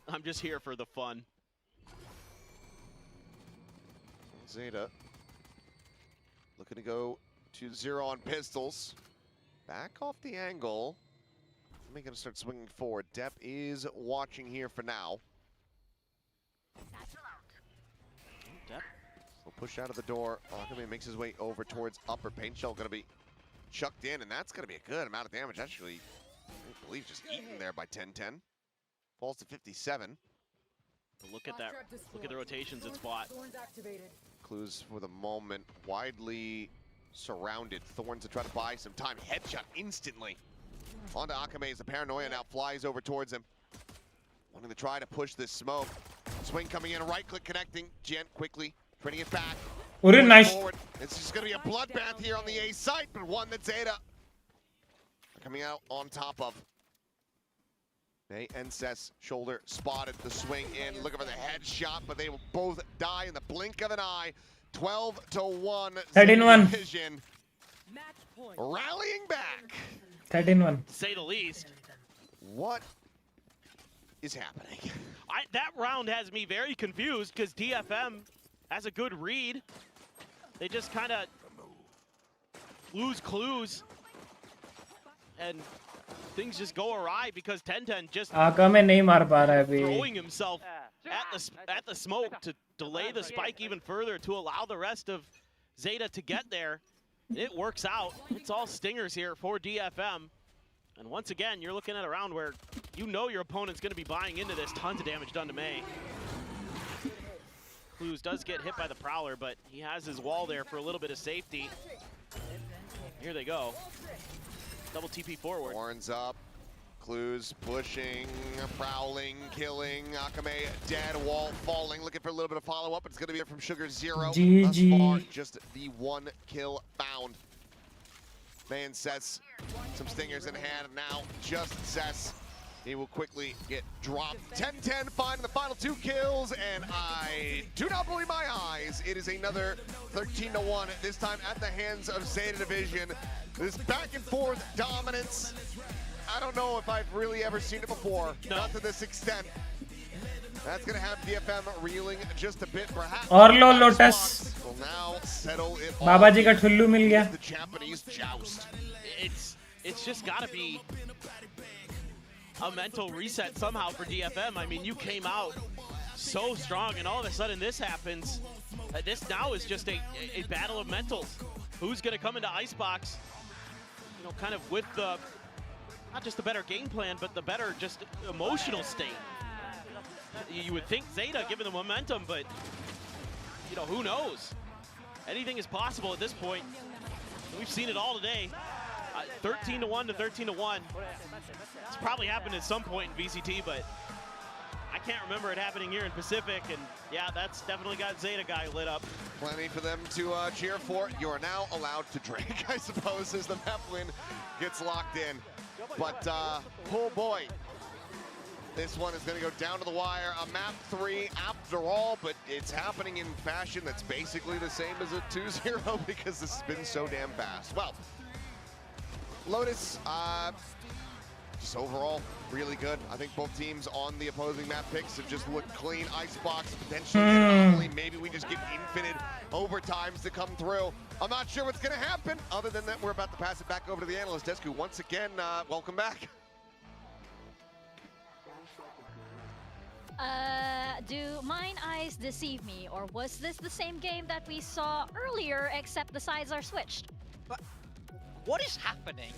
G: I'm just here for the fun.
I: Zeta looking to go to 0 on pistols. Back off the angle. I'm going to start swinging forward. Depp is watching here for now.
G: Depp
I: will push out of the door. Akame makes his way over towards upper. Paint shell going to be chucked in, and that's going to be a good amount of damage. Actually, I believe just eaten there by 10-10. Falls to 57.
G: But look at that. Look at the rotations it's bought.
I: Clues for the moment widely surrounded. Thorns to try to buy some time. Headshot instantly. Onto Akame as the paranoia now flies over towards him. Wanting to try to push this smoke. Swing coming in, right click connecting. Gent quickly turning it back.
B: Nice.
I: Forward. It's just going to be a bloodbath here on the A site, but one that Zeta coming out on top of. They NSS shoulder spotted the swing in, looking for the headshot, but they will both die in the blink of an eye. 12-1.
B: 13-1.
I: Vision rallying back.
B: 13-1.
G: To say the least.
I: What is happening?
G: That round has me very confused because DFM has a good read. They just kind of lose clues and things just go awry because 10-10 just throwing himself at the smoke to delay the spike even further to allow the rest of Zeta to get there. It works out. It's all stingers here for DFM. And once again, you're looking at a round where you know your opponent's going to be buying into this. Tons of damage done to May. Clues does get hit by the Prowler, but he has his wall there for a little bit of safety. Here they go. Double TP forward.
I: Horns up. Clues pushing, prowling, killing. Akame dead, wall falling, looking for a little bit of follow-up. It's going to be from Sugar Zero. Thus far, just the 1 kill found. Man Cess, some stingers in hand now. Just Cess. He will quickly get dropped. 10-10 finding the final 2 kills, and I do not believe my eyes. It is another 13-1, this time at the hands of Zeta Division. This back and forth dominance. I don't know if I've really ever seen it before, not to this extent. That's going to have DFM reeling just a bit, perhaps.
B: Orlo Lotus.
I: Will now settle it all.
B: बाबा जी का ठुल्लू मिल गया.
I: The Japanese joust.
G: It's just got to be a mental reset somehow for DFM. I mean, you came out so strong, and all of a sudden this happens. This now is just a battle of mentals. Who's going to come into Icebox, you know, kind of with the, not just the better game plan, but the better just emotional state. You would think Zeta given the momentum, but, you know, who knows? Anything is possible at this point. We've seen it all today. 13-1 to 13-1. It's probably happened at some point in VCT, but I can't remember it happening here in Pacific. And yeah, that's definitely got Zeta guy lit up.
I: Plenty for them to cheer for. You are now allowed to drink, I suppose, as the map win gets locked in. But, oh boy. This one is going to go down to the wire. A map 3 after all, but it's happening in fashion that's basically the same as a 2-0 because this has been so damn fast. Well, Lotus, just overall, really good. I think both teams on the opposing map picks have just looked clean. Icebox, potentially an anomaly. Maybe we just get infinite overtimes to come through. I'm not sure what's going to happen. Other than that, we're about to pass it back over to the analyst desk, who once again, welcome back.
K: Do mine eyes deceive me, or was this the same game that we saw earlier, except the sides are switched?
J: What is happening?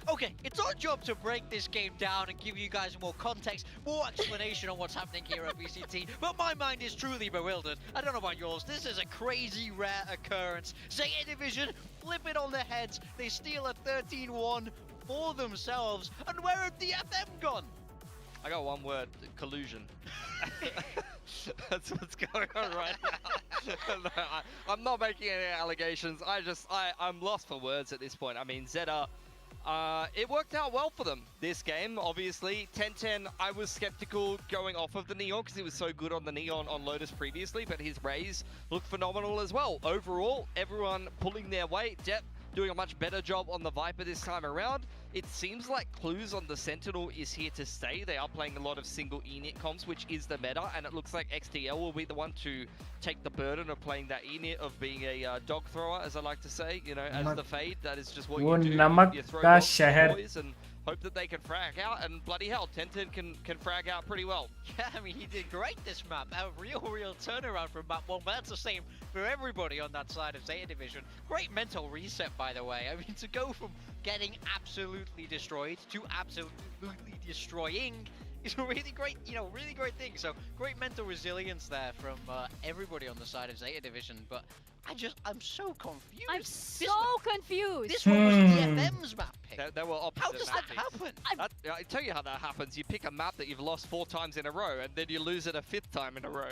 J: Okay, it's our job to break this game down and give you guys more context, more explanation on what's happening here at VCT, but my mind is truly bewildered. I don't know about yours. This is a crazy rare occurrence. Zeta Division flip it on their heads. They steal a 13-1 for themselves, and where have DFM gone?
L: I got one word: collusion. That's what's going on right now. No, I'm not making any allegations. I'm lost for words at this point. I mean, Zeta, it worked out well for them this game. Obviously, 10-10. I was skeptical going off of the Neon because he was so good on the Neon on Lotus previously, but his Rays looked phenomenal as well. Overall, everyone pulling their weight. Depth doing a much better job on the Viper this time around. It seems like Clues on the Sentinel is here to stay. They are playing a lot of single init comps, which is the meta, and it looks like XTL will be the one to take the burden of playing that init, of being a dog thrower, as I like to say, you know, as the Fade. That is just what you do. You throw dogs to boys and hope that they can frag out, and bloody hell, 10-10 can frag out pretty well.
J: Yeah, I mean, he did great this map. A real turnaround from map 1, but that's the same for everybody on that side of Zeta Division. Great mental reset, by the way. I mean, to go from getting absolutely destroyed to absolutely destroying is a really great, really great thing. So great mental resilience there from everybody on the side of Zeta Division. But I'm so confused.
K: I'm so confused.
J: This one was DFM's map pick.
L: There were opposite
J: How does that happen?
L: I tell you how that happens. You pick a map that you've lost 4 times in a row, and then you lose it a 5th time in a row.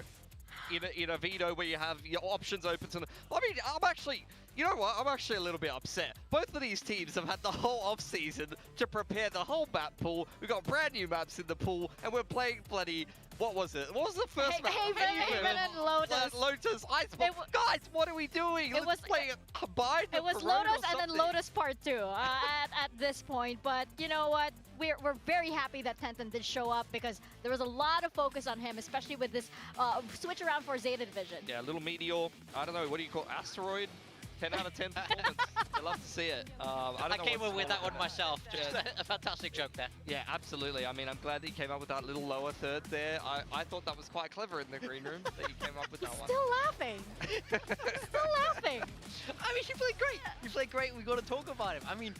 L: In a veto where you have your options open to them. I mean, I'm actually, you know what? I'm actually a little bit upset. Both of these teams have had the whole off-season to prepare the whole map pool. We've got brand new maps in the pool, and we're playing bloody, what was it? What was the first map?
K: Haven and Lotus.
L: Lotus, Icebox. Guys, what are we doing? Let's play it combined.
K: It was Lotus and then Lotus Part 2 at this point. But you know what? We're very happy that Tenten did show up because there was a lot of focus on him, especially with this switch around for Zeta Division.
L: Yeah, a little meteor. I don't know, what do you call it? Asteroid? 10 out of 10 performance. I love to see it.
J: I came up with that one myself. Just a fantastic joke there.
L: Yeah, absolutely. I mean, I'm glad that you came up with that little lower third there. I thought that was quite clever in the green room that you came up with that one.
K: Still laughing. Still laughing.
J: I mean, you played great. You played great. We got to talk about him. I mean,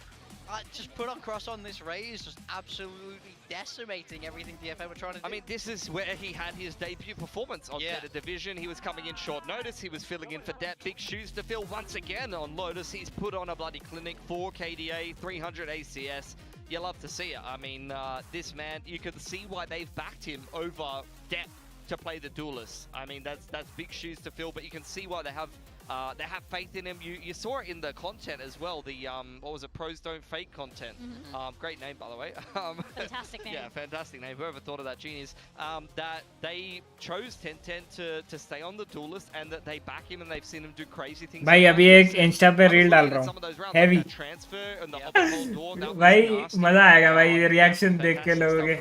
J: just put on Cross on this raise, just absolutely decimating everything DFM were trying to do.
L: I mean, this is where he had his debut performance on Zeta Division. He was coming in short notice. He was filling in for Depp. Big shoes to fill once again on Lotus. He's put on a bloody clinic, 4 KDA, 300 ACS. You love to see it. I mean, this man, you can see why they've backed him over Depp to play the duelist. I mean, that's big shoes to fill, but you can see why they have faith in him. You saw it in the content as well. The what was it? Pros Don't Fake content. Great name, by the way.
K: Fantastic name.
L: Yeah, fantastic name. Whoever thought of that, genius. That they chose 1010 to stay on the duelist and that they back him and they've seen him do crazy things.
B: भाई अभी एक Insta पे reel डाल रहा हूँ heavy भाई मजा आएगा भाई रिएक्शन देख के लोगों के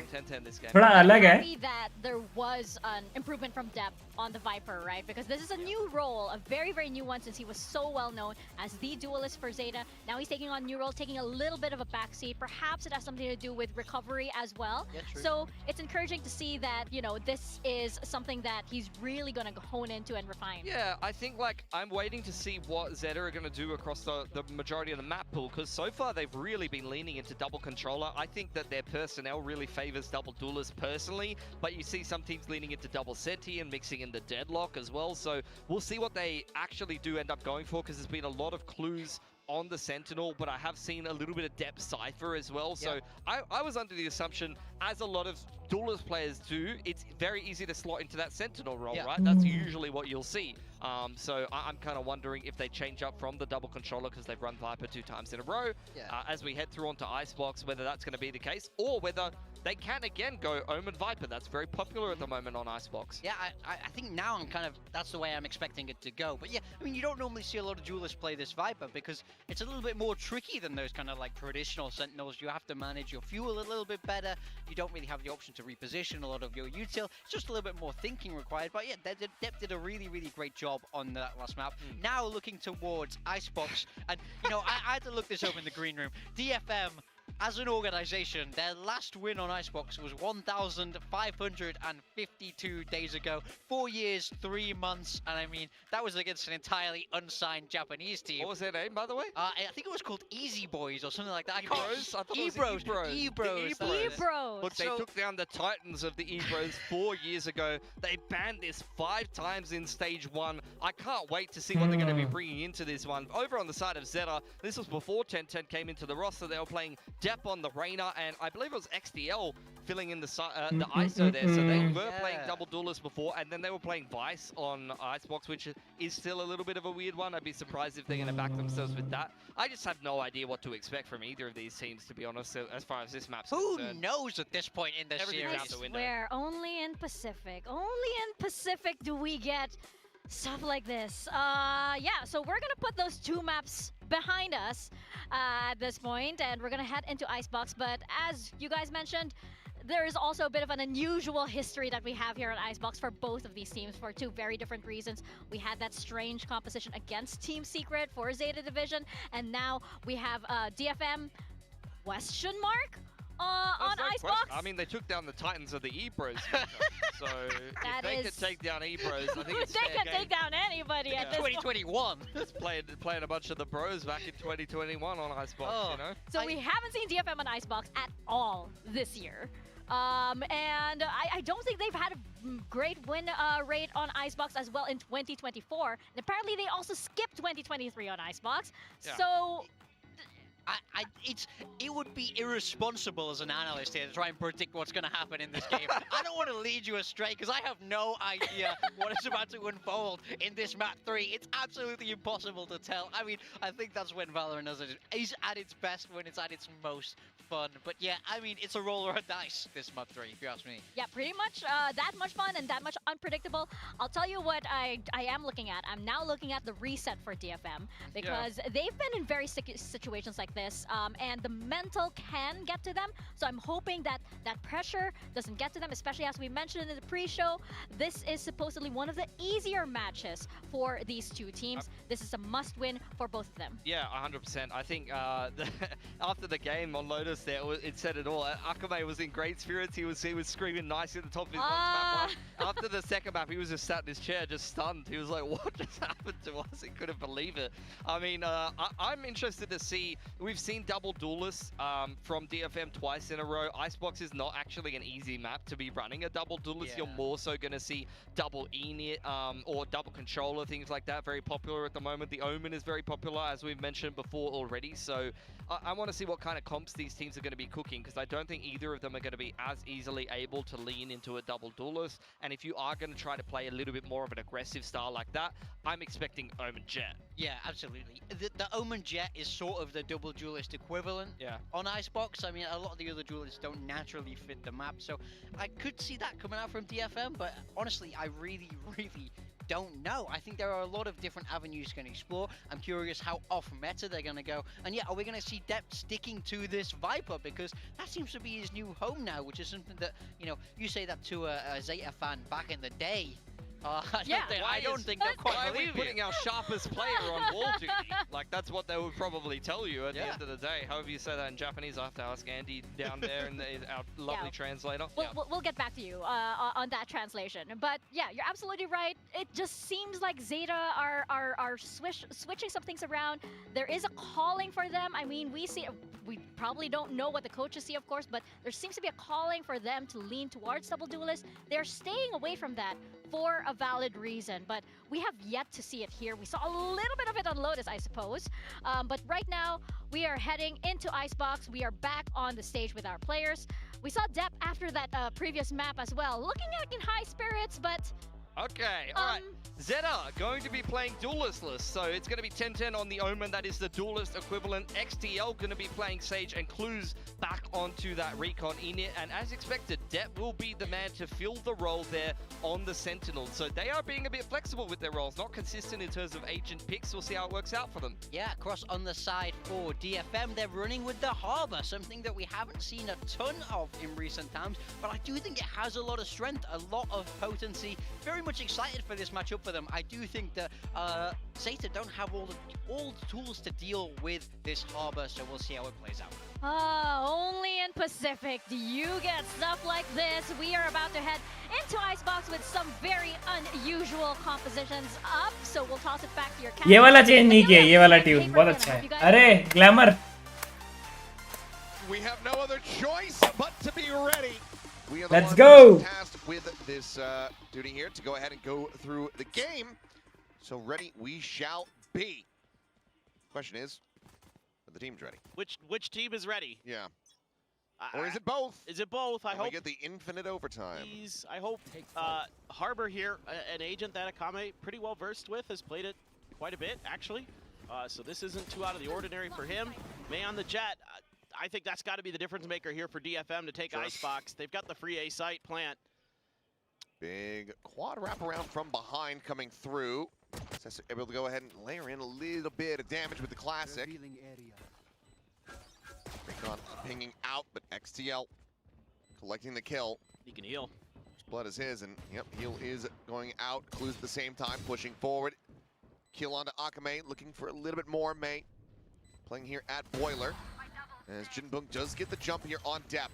B: थोड़ा अलग है.
K: That there was an improvement from Depp on the Viper, right? Because this is a new role, a very new one, since he was so well known as the duelist for Zeta. Now he's taking on new role, taking a little bit of a backseat. Perhaps it has something to do with recovery as well.
J: Yeah,
K: so it's encouraging to see that, you know, this is something that he's really going to hone into and refine.
L: Yeah, I think like I'm waiting to see what Zeta are going to do across the majority of the map pool, because so far they've really been leaning into double controller. I think that their personnel really favors double duelist personally, but you see some teams leaning into double senti and mixing in the deadlock as well. So we'll see what they actually do end up going for, because there's been a lot of clues on the Sentinel, but I have seen a little bit of depth Cypher as well. So I was under the assumption, as a lot of duelist players do, it's very easy to slot into that Sentinel role, right? That's usually what you'll see. So I'm kind of wondering if they change up from the double controller because they've run Viper 2 times in a row. As we head through onto Icebox, whether that's going to be the case, or whether they can again go Omen Viper. That's very popular at the moment on Icebox.
J: Yeah, I think now that's the way I'm expecting it to go. But yeah, I mean, you don't normally see a lot of duelists play this Viper because it's a little bit more tricky than those kind of like traditional Sentinels. You have to manage your fuel a little bit better. You don't really have the option to reposition a lot of your util. It's just a little bit more thinking required. But yeah, Depp did a really great job on that last map. Now looking towards Icebox, and you know, I had to look this up in the green room. DFM, as an organization, their last win on Icebox was 1,552 days ago. 4 years, 3 months, and I mean, that was against an entirely unsigned Japanese team.
L: What was their name, by the way?
J: I think it was called Easy Boys or something like that.
L: Ebros? I thought it was
J: Ebros.
K: Ebros.
L: Look, they took down the Titans of the Ebros 4 years ago. They banned this 5 times in stage 1. I can't wait to see what they're going to be bringing into this one. Over on the side of Zeta, this was before 1010 came into the roster. They were playing Depp on the Reyna, and I believe it was XDL filling in the ISO there. So they were playing double duelist before, and then they were playing Vice on Icebox, which is still a little bit of a weird one. I'd be surprised if they're going to back themselves with that. I just have no idea what to expect from either of these teams, to be honest, as far as this map's concerned.
J: Who knows at this point in the series?
K: I swear, only in Pacific do we get stuff like this. Yeah, so we're gonna put those 2 maps behind us at this point, and we're gonna head into Icebox. But as you guys mentioned, there is also a bit of an unusual history that we have here on Icebox for both of these teams for 2 very different reasons. We had that strange composition against Team Secret for Zeta Division, and now we have DFM question mark on Icebox.
L: I mean, they took down the Titans of the Ebros. So if they could take down Ebros, I think it's
K: they can take down anybody at this
J: 2021.
L: Just playing a bunch of the bros back in 2021 on Icebox, you know?
K: So we haven't seen DFM on Icebox at all this year. And I don't think they've had a great win rate on Icebox as well in 2024. And apparently they also skipped 2023 on Icebox.
J: Yeah.
K: So
J: it would be irresponsible as an analyst here to try and predict what's going to happen in this game. I don't want to lead you astray because I have no idea what is about to unfold in this map 3. It's absolutely impossible to tell. I mean, I think that's when Valorant is at its best, when it's at its most fun. But yeah, I mean, it's a roll of dice, this map 3, if you ask me.
K: yeah, pretty much that much fun and that much unpredictable. I'll tell you what I am looking at. I'm now looking at the reset for DFM because they've been in very sticky situations like this, and the mental can get to them. So I'm hoping that that pressure doesn't get to them, especially as we mentioned in the pre-show. This is supposedly one of the easier matches for these two teams. This is a must-win for both of them.
L: Yeah, 100%. I think after the game on Lotus there, it said it all. Akame was in great spirits. He was screaming nicely at the top of his lungs map 1. After the second map, he was just sat in his chair, just stunned. He was like, what just happened to us? He couldn't believe it. I mean, I'm interested to see. We've seen double duelists from DFM twice in a row. Icebox is not actually an easy map to be running a double duelist. You're more so going to see double init or double controller, things like that. Very popular at the moment. The Omen is very popular, as we've mentioned before already. So I want to see what kind of comps these teams are going to be cooking, because I don't think either of them are going to be as easily able to lean into a double duelist. And if you are going to try to play a little bit more of an aggressive style like that, I'm expecting Omen Jet.
J: Yeah, absolutely. The Omen Jet is sort of the double duelist equivalent on Icebox. I mean, a lot of the other duelists don't naturally fit the map, so I could see that coming out from DFM, but honestly, I really don't know. I think there are a lot of different avenues you can explore. I'm curious how off meta they're going to go. And yeah, are we going to see Depp sticking to this Viper? Because that seems to be his new home now, which is something that, you know, you say that to a Zeta fan back in the day. I don't think they're quite
L: Why are we
J: believing
L: putting our sharpest player on wall duty? Like, that's what they would probably tell you at the end of the day. However you say that in Japanese, I have to ask Andy down there, and our lovely translator.
K: We'll get back to you on that translation. But yeah, you're absolutely right. It just seems like Zeta are switching some things around. There is a calling for them. I mean, we probably don't know what the coaches see, of course, but there seems to be a calling for them to lean towards double duelists. They're staying away from that for a valid reason, but we have yet to see it here. We saw a little bit of it on Lotus, I suppose. But right now, we are heading into Icebox. We are back on the stage with our players. We saw Depp after that previous map as well, looking like in high spirits, but
L: okay, all right. Zeta going to be playing duelistless, so it's going to be 10-10 on the Omen. That is the duelist equivalent. XTL going to be playing Sage, and Clues back onto that recon init. And as expected, Depp will be the man to fill the role there on the Sentinel. So they are being a bit flexible with their roles, not consistent in terms of agent picks. We'll see how it works out for them.
J: Yeah, Cross on the side for DFM. They're running with the Harbor, something that we haven't seen a ton of in recent times, but I do think it has a lot of strength, a lot of potency. Very much excited for this matchup for them. I do think that Zeta don't have all the tools to deal with this Harbor, so we'll see how it plays out.
K: Only in Pacific do you get stuff like this. We are about to head into Icebox with some very unusual compositions up, so we'll toss it back to your captain.
B: ये वाला change नहीं किया, ये वाला tune बहुत अच्छा है. अरे glamour.
I: We have no other choice but to be ready. We are the
B: Let's
I: ones
B: go.
I: tasked with this duty here to go ahead and go through the game. So ready we shall be. Question is, are the teams ready?
G: Which team is ready?
I: Yeah. Or is it both?
G: Is it both? I hope
I: we get the infinite overtime.
G: I hope Harbor here, an agent that Akame pretty well versed with, has played it quite a bit actually. So this isn't too out of the ordinary for him. May on the Jet. I think that's got to be the difference maker here for DFM to take Icebox. They've got the free A site plant.
I: Big quad wraparound from behind coming through. Sessa able to go ahead and layer in a little bit of damage with the classic. Recon pinging out, but XTL collecting the kill.
G: He can heal.
I: Blood is his, and yep, heal is going out. Clues at the same time, pushing forward. Kill onto Akame, looking for a little bit more. May playing here at Boiler. As Jinbung does get the jump here on Depp.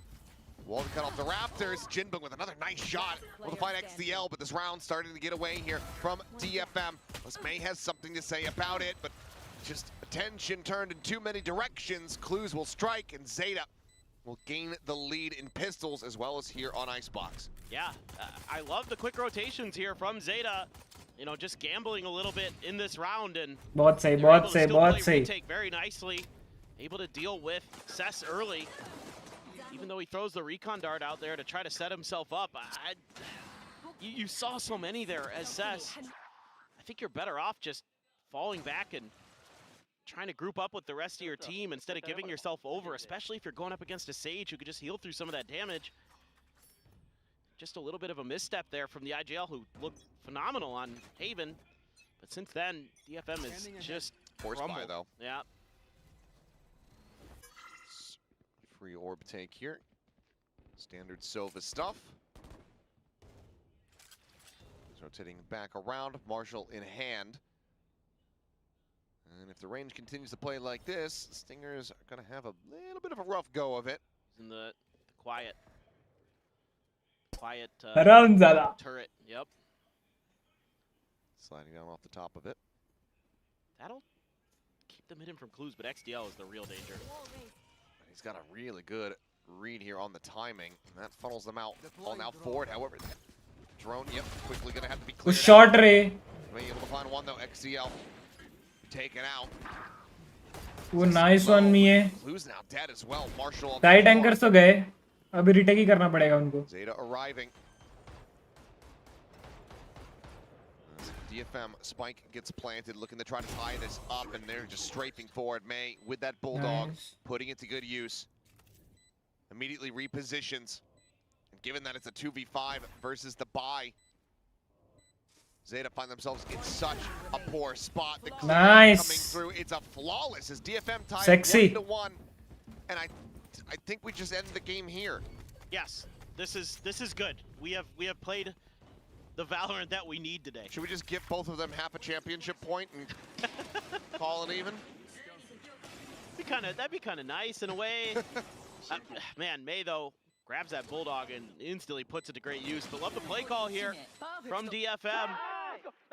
I: Wall to cut off the Raptors. Jinbung with another nice shot. Will find XDL, but this round starting to get away here from DFM. May has something to say about it, but just attention turned in too many directions. Clues will strike, and Zeta will gain the lead in pistols as well as here on Icebox.
G: Yeah, I love the quick rotations here from Zeta. You know, just gambling a little bit in this round, and
B: बहुत सही,
G: they're able
B: बहुत
G: to
B: सही,
G: still
B: बहुत
G: play
B: सही.
G: retake very nicely. Able to deal with Cess early, even though he throws the recon dart out there to try to set himself up. You saw so many there as Cess. I think you're better off just falling back and trying to group up with the rest of your team instead of giving yourself over, especially if you're going up against a Sage who could just heal through some of that damage. Just a little bit of a misstep there from the IGL, who looked phenomenal on Haven. But since then, DFM is just
I: forced by,
G: crumbled.
I: though.
G: Yeah.
I: Free orb take here. Standard Sova stuff. He's rotating back around, Marshall in hand. And if the range continues to play like this, Stingers are going to have a little bit of a rough go of it.
G: In the quiet
B: Around Zeta.
G: turret. Yep.
I: Sliding down off the top of it.
G: That'll keep them hidden from clues, but XDL is the real danger.
I: He's got a really good read here on the timing, and that funnels them out all now forward. However, drone, yep, quickly going to have to be cleared.
B: Short ray.
I: Being able to find one though, XCL taken out.
B: वो nice one में है.
I: Blue's now dead as well. Marshall.
B: Tight anchors तो गए. अभी retake ही करना पड़ेगा उनको.
I: Zeta arriving. DFM spike gets planted, looking to try to tie this up, and they're just strafing forward. May with that bulldog, putting it to good use. Immediately repositions. And given that it's a 2v5 versus the buy, Zeta find themselves in such a poor spot. The clear coming through, it's a flawless as DFM ties 1-1, and I think we just end the game here.
G: Yes, this is good. We have played the Valorant that we need today.
I: Should we just give both of them half a championship point and call it even?
G: That'd be kind of nice in a way. Man, May though grabs that bulldog and instantly puts it to great use. But love the play call here from DFM.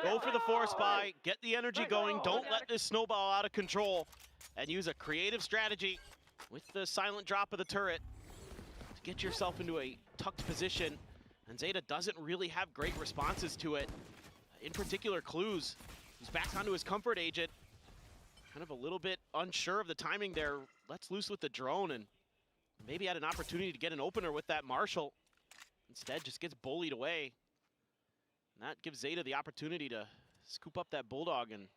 G: Go for the force buy, get the energy going. Don't let this snowball out of control, and use a creative strategy with the silent drop of the turret to get yourself into a tucked position. And Zeta doesn't really have great responses to it. In particular, Clues, who's back onto his comfort agent. Kind of a little bit unsure of the timing there. Lets loose with the drone and maybe had an opportunity to get an opener with that Marshall. Instead, just gets bullied away. And that gives Zeta the opportunity to scoop up that bulldog and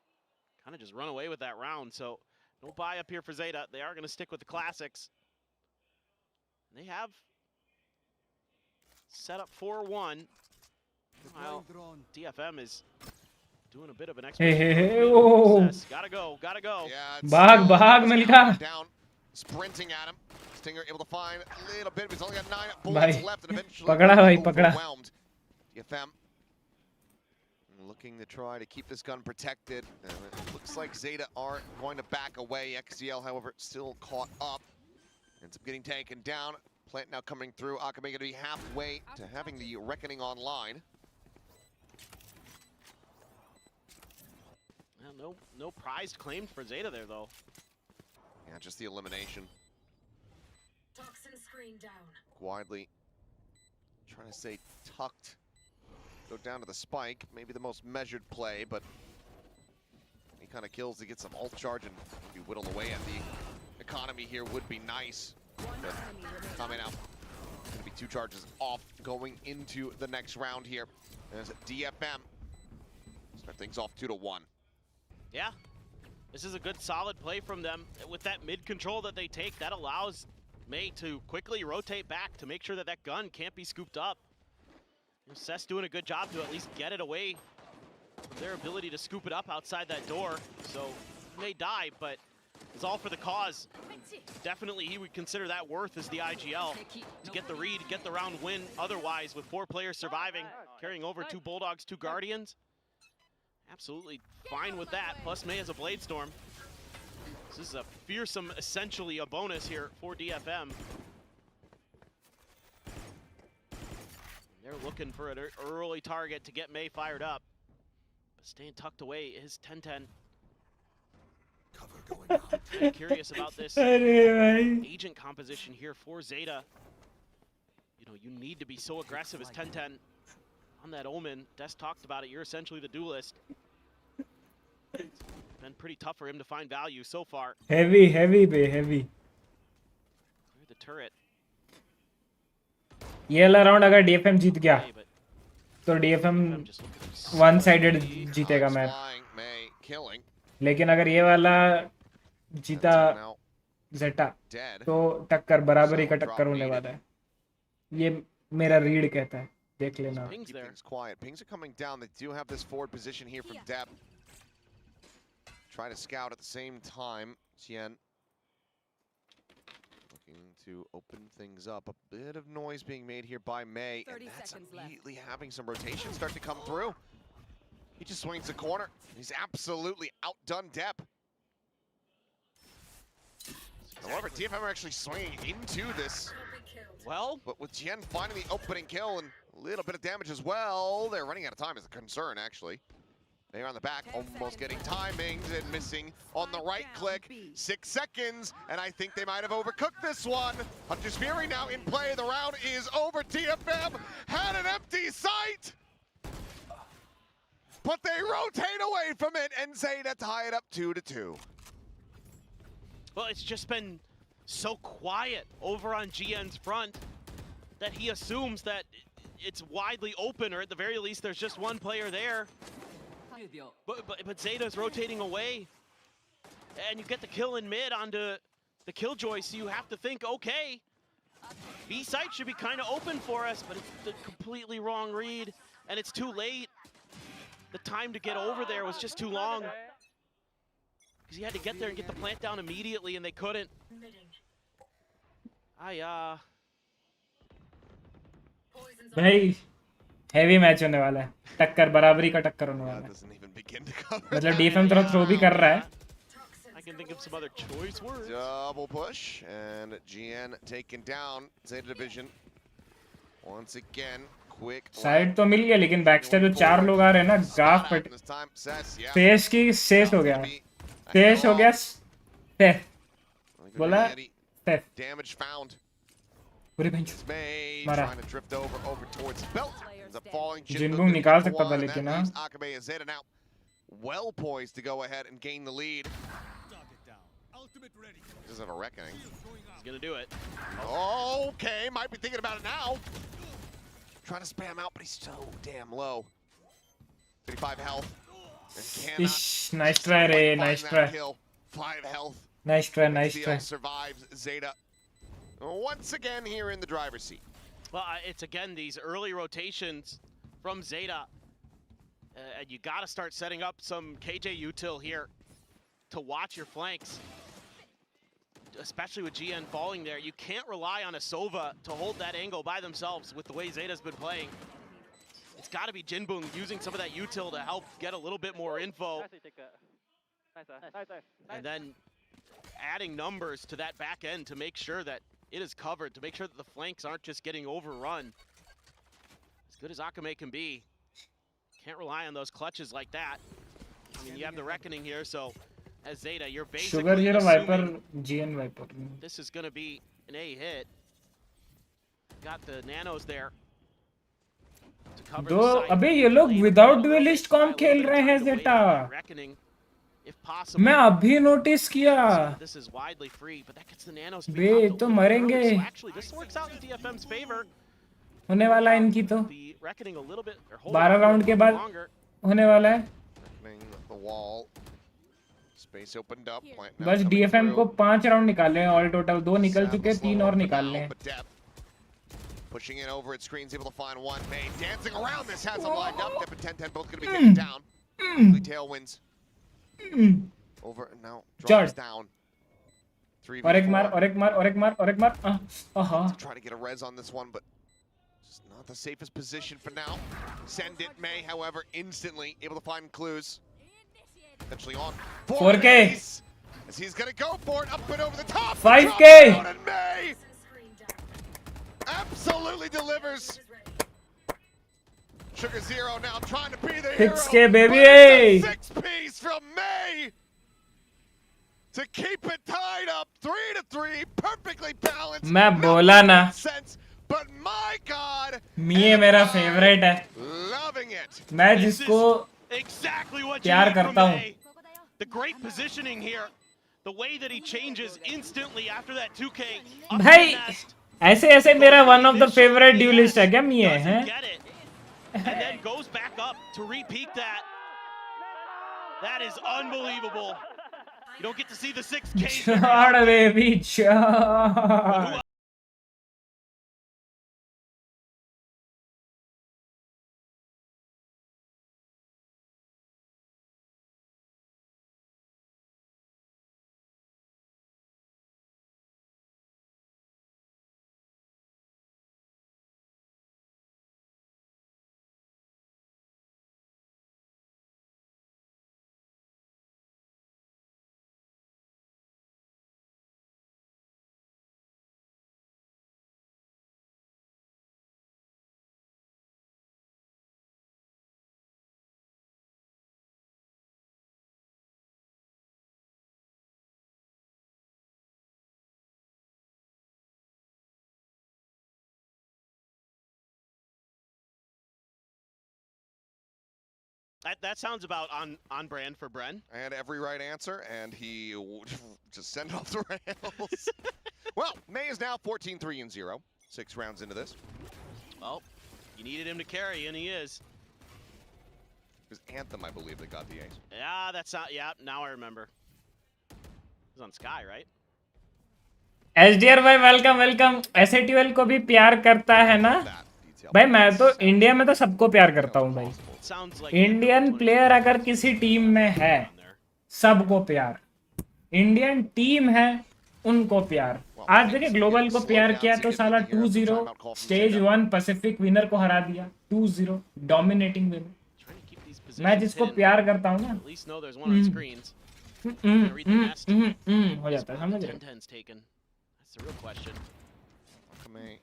G: kind of just run away with that round. So no buy up here for Zeta. They are going to stick with the classics. They have set up 4-1. Well, DFM is doing a bit of an
B: expert.
G: Gotta go.
I: Yeah,
B: भाग मिलका.
I: Down, sprinting at him. Stinger able to find a little bit, but he's only got 9 bullets left, and eventually overwhelmed. DFM looking to try to keep this gun protected. It looks like Zeta are going to back away. XCL, however, still caught up. Ends up getting taken down. Plant now coming through. Akame going to be halfway to having the Reckoning online.
G: Well, no prize claimed for Zeta there, though.
I: Yeah, just the elimination.
P: Toxin screen down.
I: Widely trying to say tucked. Go down to the spike. Maybe the most measured play, but any kind of kills to get some ult charge and maybe whittle away at the economy here would be nice. But coming out, going to be 2 charges off going into the next round here. As DFM start things off 2-1.
G: Yeah, this is a good solid play from them. With that mid control that they take, that allows May to quickly rotate back to make sure that that gun can't be scooped up. Seth's doing a good job to at least get it away from their ability to scoop it up outside that door. So he may die, but it's all for the cause. Definitely he would consider that worth as the IGL to get the read, get the round win. Otherwise, with 4 players surviving, carrying over 2 Bulldogs, 2 Guardians, absolutely fine with that. Plus May has a Blade Storm. This is a fearsome, essentially a bonus here for DFM. They're looking for an early target to get May fired up. But staying tucked away is 10-10. I'm curious about this agent composition here for Zeta. You know, you need to be so aggressive as 10-10 on that Omen. Des talked about it. You're essentially the duelist. It's been pretty tough for him to find value so far.
B: Heavy, heavy.
G: Clear the turret.
B: ये वाला round अगर DFM जीत गया तो DFM one sided जीतेगा match, लेकिन अगर ये वाला जीता Zeta तो टक्कर बराबरी का टक्कर होने वाला है, ये मेरा रीड कहता है, देख लेना.
I: Pings are coming down. They do have this forward position here from Dep. Trying to scout at the same time. Xian looking to open things up. A bit of noise being made here by May, and that's immediately having some rotation start to come through. He just swings the corner. He's absolutely outdone Dep. However, DFM are actually swinging into this.
G: Well,
I: but with Jian finding the opening kill and a little bit of damage as well, they're running out of time is a concern, actually. They're on the back, almost getting timings and missing on the right click. 6 seconds, and I think they might have overcooked this one. Hunter's Fury now in play. The round is over. DFM had an empty sight, but they rotate away from it, and Zeta tie it up 2-2.
G: Well, it's just been so quiet over on GN's front that he assumes that it's widely open, or at the very least, there's just one player there. But Zeta's rotating away, and you get the kill in mid onto the Killjoy, so you have to think, okay, B site should be kind of open for us, but it's the completely wrong read, and it's too late. The time to get over there was just too long, because he had to get there and get the plant down immediately, and they couldn't.
B: भाई heavy match होने वाला है, टक्कर बराबरी का टक्कर होने वाला है. मतलब DFM थोड़ा थ्रो भी कर रहा है.
G: I can think of some other choice words.
I: Double push, and GN taken down. Zeta Division once again. Quick
B: side तो मिल गया, लेकिन बैकस्टेप जो 4 लोग आ रहे हैं ना, गाफ पट फेस की शेष हो गया, शेष हो गया, सेफ बोला, सेफ
I: damage found.
B: पूरी बेंच मारा.
I: Trying to drift over towards belt. Ends up falling.
B: जिनको निकाल सकता था, लेकिन ना
I: Akabe is Zeta now well poised to go ahead and gain the lead. Doesn't have a reckoning.
G: He's gonna do it.
I: Okay, might be thinking about it now. Trying to spam out, but he's so damn low. 35 health.
B: Ish, nice try, Ray. Nice try.
I: 5 health.
B: Nice try, nice try.
I: Survives Zeta once again here in the driver's seat.
G: Well, it's again these early rotations from Zeta. And you got to start setting up some KJ util here to watch your flanks. Especially with GN falling there. You can't rely on a Sova to hold that angle by themselves with the way Zeta's been playing. It's got to be Jinbung using some of that util to help get a little bit more info. And then adding numbers to that back end to make sure that it is covered, to make sure that the flanks aren't just getting overrun. As good as Akame can be, can't rely on those clutches like that. I mean, you have the reckoning here, so as Zeta, you're basically
B: Viper, GN Viper.
G: This is going to be an A hit. Got the nanos there.
B: दो अबे ये लोग without dualist com खेल रहे हैं Zeta. मैं अभी notice किया. बे तो मरेंगे. होने वाला है इनकी तो 12 राउंड के बाद होने वाला है. बस DFM को 5 राउंड निकालने हैं ऑल टोटल. 2 निकल चुके, 3 और निकालने हैं.
I: Pushing it over at screens, able to find one. May dancing around this, has them lined up. Dep and 10-10 both going to be taken down. Tailwinds. Over now, drops down. 3v4.
B: और एक मार.
I: Try to get a res on this one, but just not the safest position for now. Send it, May, however, instantly able to find clues. Eventually on
B: 4K.
I: As he's going to go for it, up and over the top.
B: 5K.
I: May absolutely delivers. Sugar Zero now trying to be the hero.
B: 6K baby.
I: 6 piece from May. to keep it tied up 3-3, perfectly balanced.
B: मैं बोला ना
I: Sense, but my God,
B: मिये मेरा favourite है
I: loving it.
B: मैं जिसको
G: exactly what
B: प्यार
G: you need
B: करता
G: from
B: हूँ
G: May. The great positioning here. The way that he changes instantly after that 2K.
B: भाई ऐसे ऐसे मेरा one of the favourite dualist है क्या मिये हैं
G: And then goes back up to repeat that. That is unbelievable. You don't get to see the 6K.
B: छोड़ baby छोड़
G: That sounds about on brand for Bren.
I: And every right answer, and he just sent off the rails. Well, May is now 14-3-0. 6 rounds into this.
G: Well, you needed him to carry, and he is.
I: It was Anthem, I believe, that got the ace.
G: Yeah, that's not. Yeah, now I remember. He's on Sky, right?
B: SDR भाई welcome welcome SATL को भी प्यार करता है ना भाई मैं तो इंडिया में तो सबको प्यार करता हूँ भाई इंडियन प्लेयर अगर किसी टीम में है सबको प्यार इंडियन टीम है उनको प्यार आज देखिए ग्लोबल को प्यार किया तो साला 2-0 स्टेज 1 पैसिफिक विनर को हरा दिया 2-0 डोमिनेटिंग विनर मैं जिसको प्यार करता हूँ ना हो जाता है समझ रहे
G: That's the real question.
I: Not really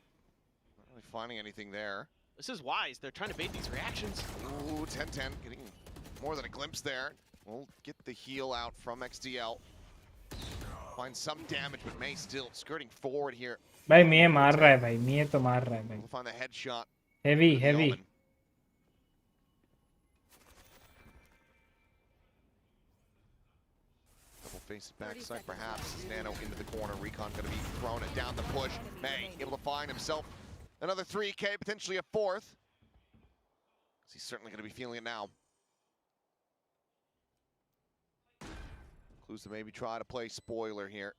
I: finding anything there.
G: This is wise. They're trying to bait these reactions.
I: Ooh, 10-10, getting more than a glimpse there. We'll get the heal out from XDL. Find some damage, but May still skirting forward here.
B: भाई मिये मार रहा है भाई मिये तो मार रहा है भाई
I: We'll find the headshot.
B: Heavy.
I: Face it backside, perhaps. Nano into the corner. Recon going to be throwing it down the push. May able to find himself another 3K, potentially a 4th. He's certainly going to be feeling it now. Clues to maybe try to play spoiler here.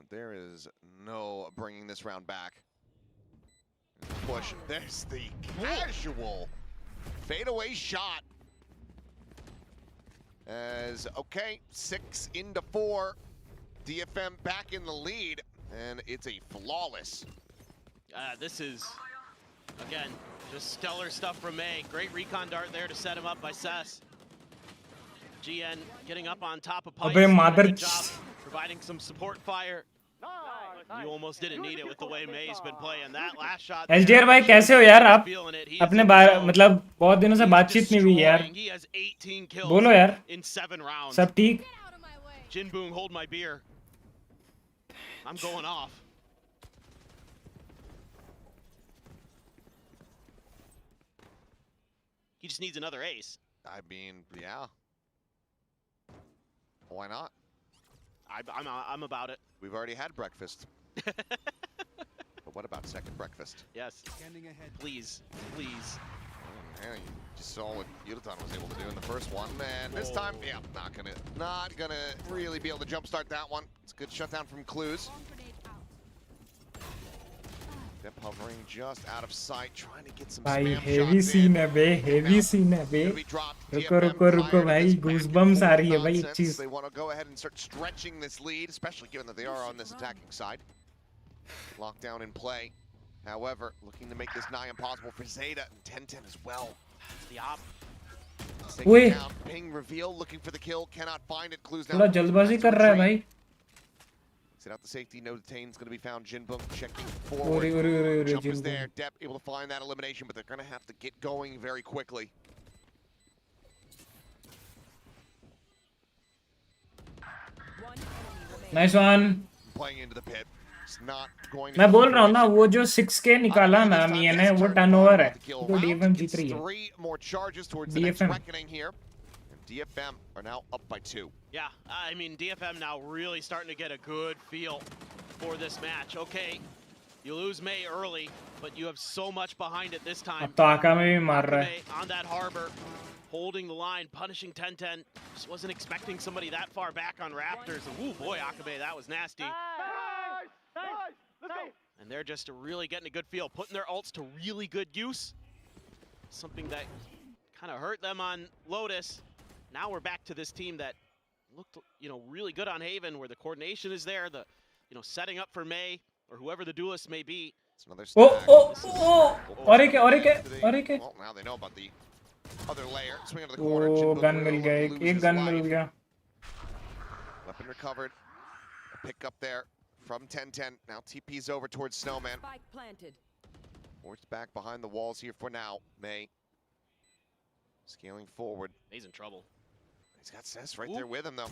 I: There is no bringing this round back. Push. There's the casual fadeaway shot. As, okay, 6 into 4. DFM back in the lead, and it's a flawless.
G: This is, again, just stellar stuff from May. Great recon dart there to set him up by Cess. GN getting up on top of Pice. Good job providing some support fire. You almost didn't need it with the way May's been playing. That last shot.
B: SDR भाई कैसे हो यार आप अपने मतलब बहुत दिनों से बातचीत नहीं हुई यार बोलो यार सब ठीक
G: Jinboom, hold my beer. I'm going off. He just needs another ace.
I: I mean, yeah. Why not?
G: I'm about it.
I: We've already had breakfast. But what about second breakfast?
G: Yes. Please. Please.
I: Man, you just saw what Yudotan was able to do in the first one. And this time, yeah, not gonna really be able to jumpstart that one. It's a good shutdown from Clues. Dep hovering just out of sight, trying to get some
B: भाई
I: spam
B: heavy
I: shots
B: scene
I: in.
B: है बे heavy scene है बे रुको भाई goosebumps आ रही है भाई एक चीज
I: They want to go ahead and start stretching this lead, especially given that they are on this attacking side. Lockdown in play. However, looking to make this nigh impossible for Zeta and 10-10 as well.
G: The op.
B: Wait.
I: Ping reveal, looking for the kill, cannot find it. Clues
B: थोड़ा जल्दबाजी कर रहा है भाई
I: Set out the safety, no detain is going to be found. Jinboom checking forward. Jump is there. Dep able to find that elimination, but they're going to have to get going very quickly.
B: Nice one.
I: Playing into the pit. It's not going to
B: मैं बोल रहा हूँ ना वो जो 6K निकाला ना मिया ने वो टर्नओवर है तो DFM जीत रही है.
I: 3 more charges towards the next reckoning here. And DFM are now up by 2.
G: Yeah, I mean DFM now really starting to get a good feel for this match. Okay, you lose May early, but you have so much behind it this time.
B: अब तो आका में भी मार रहा है.
G: On that harbor, holding the line, punishing 10-10. Just wasn't expecting somebody that far back on Raptors. Ooh boy, Akabe, that was nasty. And they're just really getting a good feel, putting their ults to really good use. Something that kind of hurt them on Lotus. Now we're back to this team that looked, really good on Haven, where the coordination is there, the, setting up for May or whoever the duelist may be.
I: It's another
B: Oh! और एक
I: Well, now they know about the other layer. Swing under the corner.
B: Oh, gun मिल गया. एक gun मिल गया.
I: Weapon recovered. A pick up there from 10-10. Now TP's over towards Snowman. Forced back behind the walls here for now. May scaling forward.
G: He's in trouble.
I: He's got Cess right there with him though.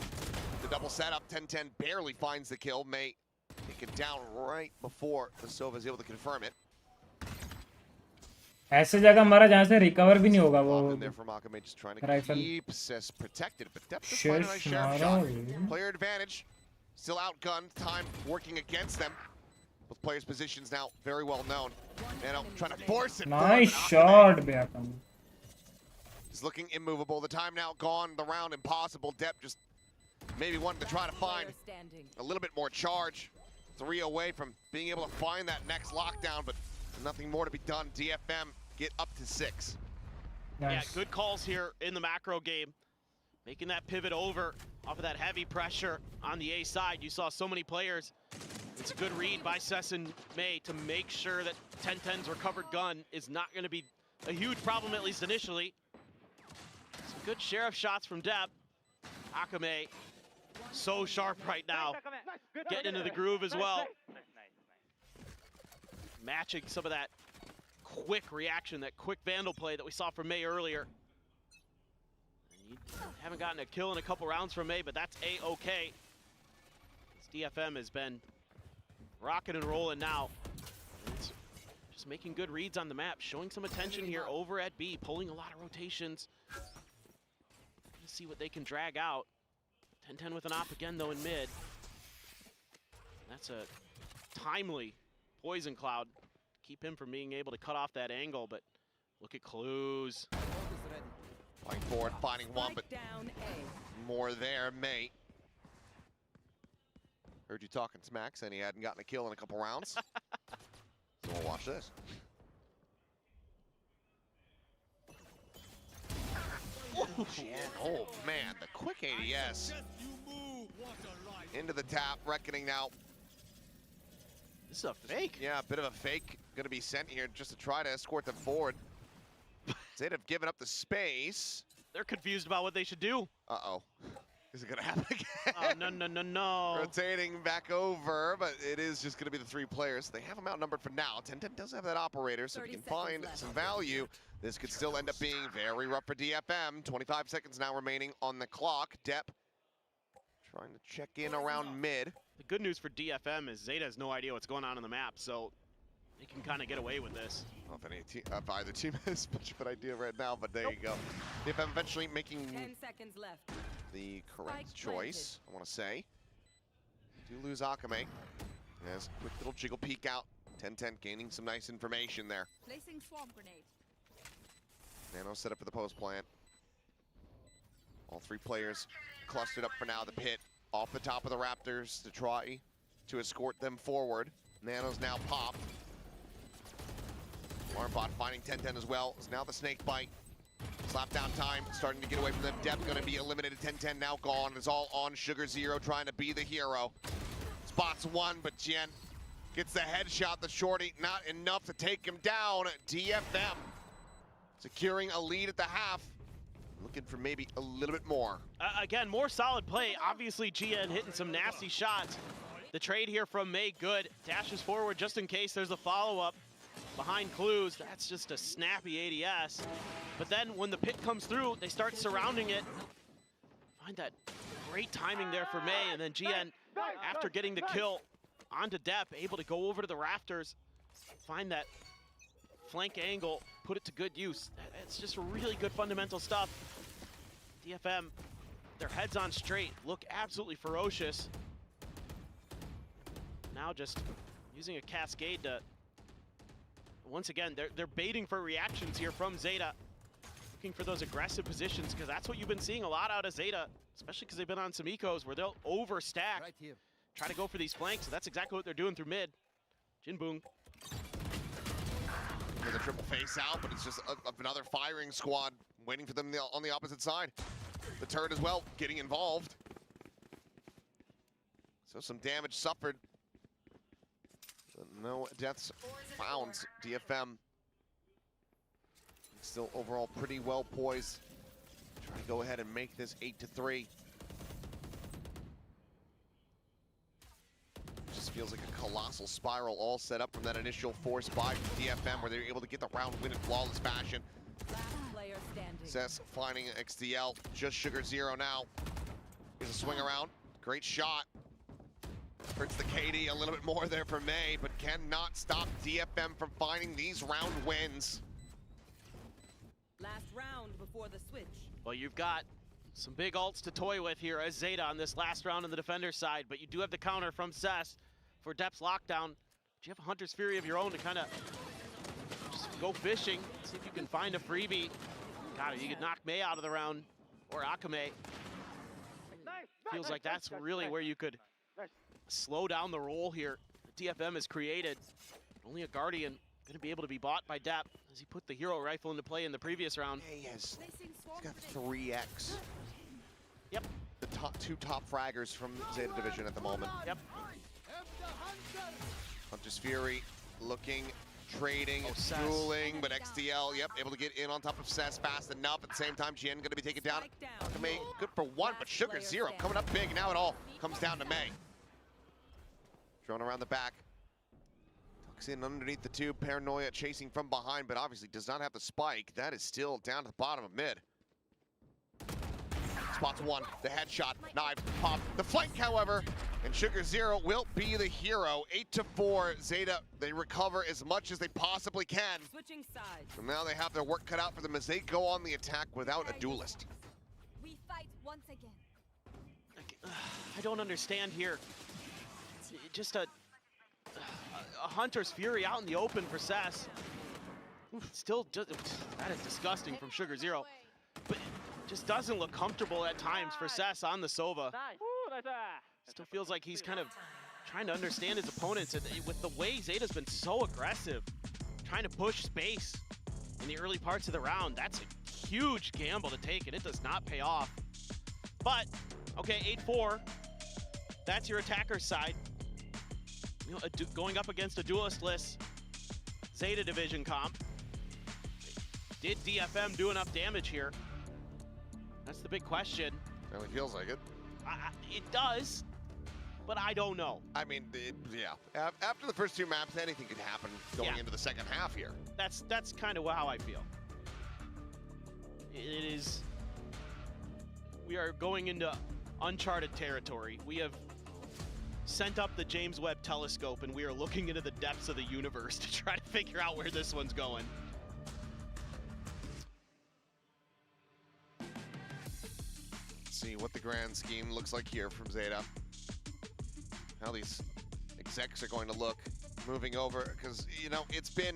I: The double setup. 10-10 barely finds the kill. May taken down right before the Sova is able to confirm it.
B: ऐसे जगह मारा जहाँ से recover भी नहीं होगा वो.
I: There from Akame, just trying to keep Cess protected, but depth is finding a nice sheriff shot. Player advantage. Still outgunned, time working against them. Both players' positions now very well known. Nano trying to force it.
B: Nice shot, Beakam.
I: He's looking immovable. The time now gone, the round impossible. Depp just maybe wanted to try to find a little bit more charge. 3 away from being able to find that next lockdown, but nothing more to be done. DFM get up to 6.
G: Nice. Yeah, good calls here in the macro game. Making that pivot over off of that heavy pressure on the A side. You saw so many players. It's a good read by Cess and May to make sure that 10-10's recovered gun is not going to be a huge problem, at least initially. Some good sheriff shots from Deb. Akame, so sharp right now. Getting into the groove as well. Matching some of that quick reaction, that quick Vandal play that we saw from May earlier. Haven't gotten a kill in a couple rounds from May, but that's A-okay. This DFM has been rocking and rolling now. It's just making good reads on the map, showing some attention here over at B, pulling a lot of rotations. Let's see what they can drag out. 10-10 with an op again, though, in mid. That's a timely poison cloud. Keep him from being able to cut off that angle, but look at Clues.
I: Going forward, finding one, but more there, May. Heard you talking smack, saying he hadn't gotten a kill in a couple rounds. So we'll watch this. Oh man, the quick ADS. Into the tap, reckoning now.
G: This is a fake.
I: Yeah, a bit of a fake. Gonna be sent here just to try to escort them forward. They'd have given up the space.
G: They're confused about what they should do.
I: Uh-oh. Is it gonna happen again?
G: Oh, no.
I: Rotating back over, but it is just gonna be the 3 players. They have them outnumbered for now. 10-10 does have that operator, so if you can find some value, this could still end up being very rough for DFM. 25 seconds now remaining on the clock. Depp trying to check in around mid.
G: The good news for DFM is Zeta has no idea what's going on the map, so they can kind of get away with this.
I: I don't know if either team has much of an idea right now, but there you go. DFM eventually making
P: 10 seconds left.
I: The correct choice, I want to say. Do lose Akame. Yes, quick little jiggle peek out. 10-10 gaining some nice information there.
P: Placing swamp grenade.
I: Nano set up for the post plant. All 3 players clustered up for now. The pit off the top of the Raptors to try to escort them forward. Nano's now popped. Alarmbot finding 10-10 as well. Is now the snake bite. Slap down time, starting to get away from them. Depth gonna be eliminated. 10-10 now gone. It's all on Sugar Zero trying to be the hero. Spots one, but Jen gets the headshot. The shorty, not enough to take him down. DFM securing a lead at the half. Looking for maybe a little bit more.
G: Again, more solid play. Obviously, GN hitting some nasty shots. The trade here from May, good. Dashes forward just in case there's a follow-up. Behind Clues, that's just a snappy ADS. But then when the pit comes through, they start surrounding it. Find that great timing there for May, and then GN after getting the kill onto Depp, able to go over to the rafters, find that flank angle, put it to good use. It's just really good fundamental stuff. DFM, their heads on straight, look absolutely ferocious. Now just using a cascade to, once again, they're baiting for reactions here from Zeta. Looking for those aggressive positions, because that's what you've been seeing a lot out of Zeta, especially because they've been on some ecos where they'll overstack, try to go for these flanks. So that's exactly what they're doing through mid. Jinboong.
I: With a triple face out, but it's just another firing squad waiting for them on the opposite side. The turret as well getting involved. So some damage suffered. But no deaths found. DFM still overall pretty well poised. Try to go ahead and make this 8-3. Just feels like a colossal spiral all set up from that initial force by DFM where they were able to get the round win in flawless fashion. Cess finding XDL, just Sugar Zero now. Here's a swing around, great shot. Hurts the KD a little bit more there for May, but cannot stop DFM from finding these round wins.
Q: Last round before the switch.
G: Well, you've got some big ults to toy with here as Zeta on this last round on the defender side, but you do have the counter from Cess for Depp's lockdown. Do you have a Hunter's Fury of your own to kind of just go fishing, see if you can find a freebie? God, you could knock May out of the round, or Akame. Feels like that's really where you could slow down the roll here. The DFM has created. Only a Guardian going to be able to be bought by Depp as he put the hero rifle into play in the previous round.
I: He's got 3x.
G: Yep.
I: The two top fraggers from Zeta Division at the moment.
G: Yep.
I: Hunter's Fury looking, trading, dueling, but XDL, yep, able to get in on top of Cess fast enough. At the same time, Jin going to be taken down. May, good for one, but Sugar Zero coming up big. Now it all comes down to May. Thrown around the back. Tucks in underneath the tube. Paranoia chasing from behind, but obviously does not have the spike. That is still down to the bottom of mid. Spots one, the headshot, knife, pop, the flank, however, and Sugar Zero will be the hero. 8-4, Zeta, they recover as much as they possibly can.
Q: Switching sides.
I: And now they have their work cut out for them as they go on the attack without a duelist.
Q: We fight once again.
G: I don't understand here. Just a Hunter's Fury out in the open for Cess. Still, just, that is disgusting from Sugar Zero. But it just doesn't look comfortable at times for Cess on the Sova. Still feels like he's kind of trying to understand his opponents. And with the way Zeta's been so aggressive, trying to push space in the early parts of the round, that's a huge gamble to take, and it does not pay off. But, okay, 8-4, that's your attacker side. You know, going up against a duelist list Zeta Division comp. Did DFM do enough damage here? That's the big question.
I: Really feels like it.
G: It does, but I don't know.
I: I mean, yeah. After the first two maps, anything could happen going into the second half here.
G: That's kind of how I feel. It is. We are going into uncharted territory. We have sent up the James Webb telescope and we are looking into the depths of the universe to try to figure out where this one's going.
I: Let's see what the grand scheme looks like here from Zeta. How these execs are going to look moving over, because, you know, it's been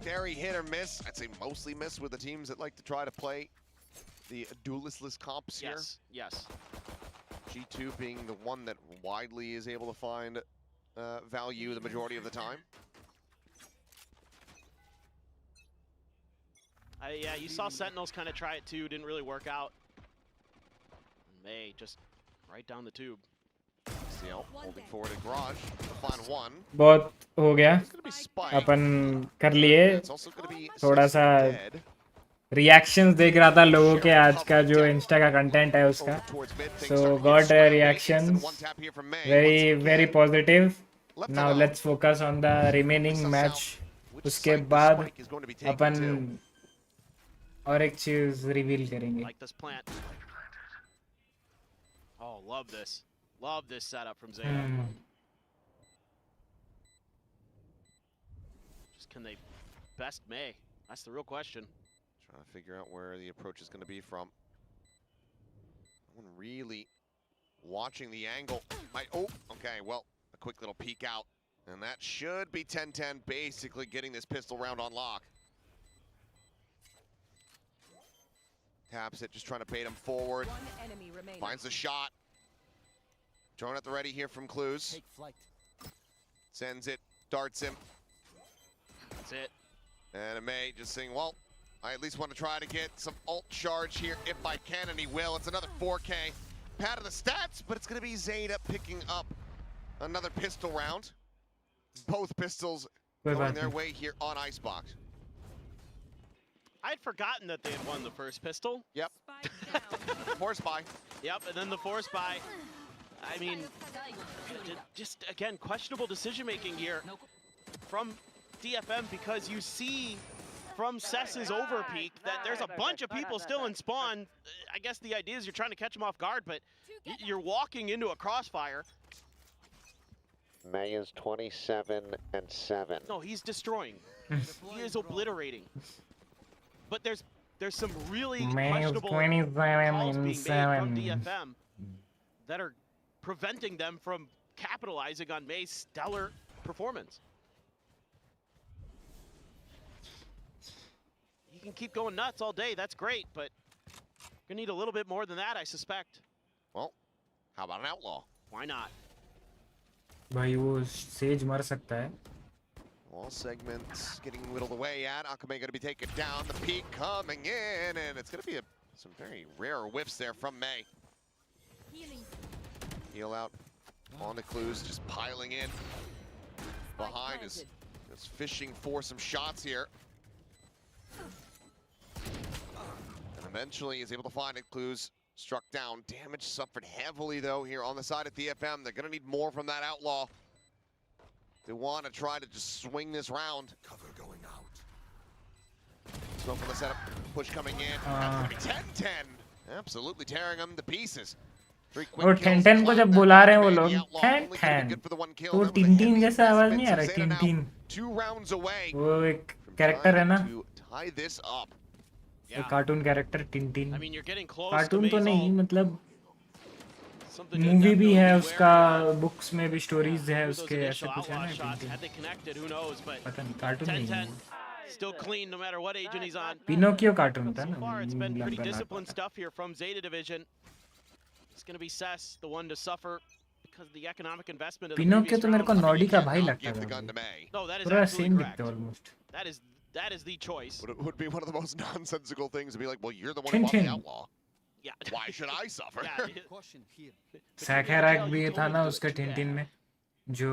I: very hit or miss. I'd say mostly miss with the teams that like to try to play the duelistless comps here.
G: Yes.
I: G2 being the one that widely is able to find value the majority of the time.
G: Yeah, you saw Sentinels kind of try it too, didn't really work out. May just right down the tube.
I: CL holding forward in garage to find one.
B: बहुत हो गया अपन कर लिए थोड़ा सा reactions देख रहा था लोगों के आज का जो इंस्टा का कंटेंट है उसका सो got reactions very positive now let's focus on the remaining match उसके बाद अपन और एक चीज रिवील करेंगे
G: Oh, love this. Love this setup from Zeta. Just can they best May? That's the real question.
I: Trying to figure out where the approach is going to be from. No one really watching the angle. Oh, okay, well, a quick little peek out. And that should be 10-10, basically getting this pistol round on lock. Taps it, just trying to bait him forward.
Q: One enemy remaining.
I: Finds the shot. Drone at the ready here from Clues.
D: Take flight.
I: Sends it, darts him.
G: That's it.
I: And May just saying, well, I at least want to try to get some ult charge here if I can, and he will. It's another 4K. Pad of the stats, but it's going to be Zeta picking up another pistol round. Both pistols going their way here on Icebox.
G: I'd forgotten that they had won the first pistol.
I: Yep. Force buy.
G: Yep, and then the force buy. I mean, just again, questionable decision-making here from DFM, because you see from Cess's overpeak that there's a bunch of people still in spawn. I guess the idea is you're trying to catch them off guard, but you're walking into a crossfire.
I: May is 27-7.
G: No, he's destroying. He is obliterating. But there's some really questionable calls being made from DFM that are preventing them from capitalizing on May's stellar performance. He can keep going nuts all day, that's great, but you're gonna need a little bit more than that, I suspect.
I: Well, how about an outlaw?
G: Why not?
B: भाई वो says मर सकता है.
I: All segments getting whittled away at. Akame going to be taken down. The peak coming in, and it's going to be some very rare whiffs there from May. Heal out onto Clues, just piling in. Behind is fishing for some shots here. And eventually is able to find it. Clues struck down. Damage suffered heavily, though, here on the side of DFM. They're going to need more from that outlaw. They want to try to just swing this round.
O: Cover going out.
I: Smoke on the setup, push coming in. That's gonna be 10-10. Absolutely tearing them to pieces.
B: और 10-10 को जब बुला रहे हैं वो लोग 10-10 तो tin-tin जैसा आवाज नहीं आ रहा. Tin-tin
I: 2 rounds away.
B: वो एक कैरेक्टर है ना,
I: tie this up.
B: एक cartoon character tin-tin.
G: I mean, you're getting close.
B: Cartoon तो नहीं, मतलब मूवी भी है उसका, बुक्स में भी स्टोरीज है उसके, ऐसा कुछ है ना. पता नहीं, कार्टून नहीं है.
G: Still clean no matter what agent he's on.
B: Pinocchio cartoon था
G: So
B: ना.
G: far it's been pretty disciplined stuff here from Zeta Division. It's going to be Cess, the one to suffer because of the economic investment of the
B: Pinocchio तो मेरे को Noddy का भाई लगता है.
G: No, that is
B: पूरा
G: absolutely
B: same
G: correct.
B: दिखता है almost.
G: That is the choice.
I: But it would be one of the most nonsensical things to be like, well, you're the one who bought the outlaw.
G: Yeah.
I: Why should I suffer?
D: Caution here.
B: सैकेरैक भी था ना उसका tin-tin में, जो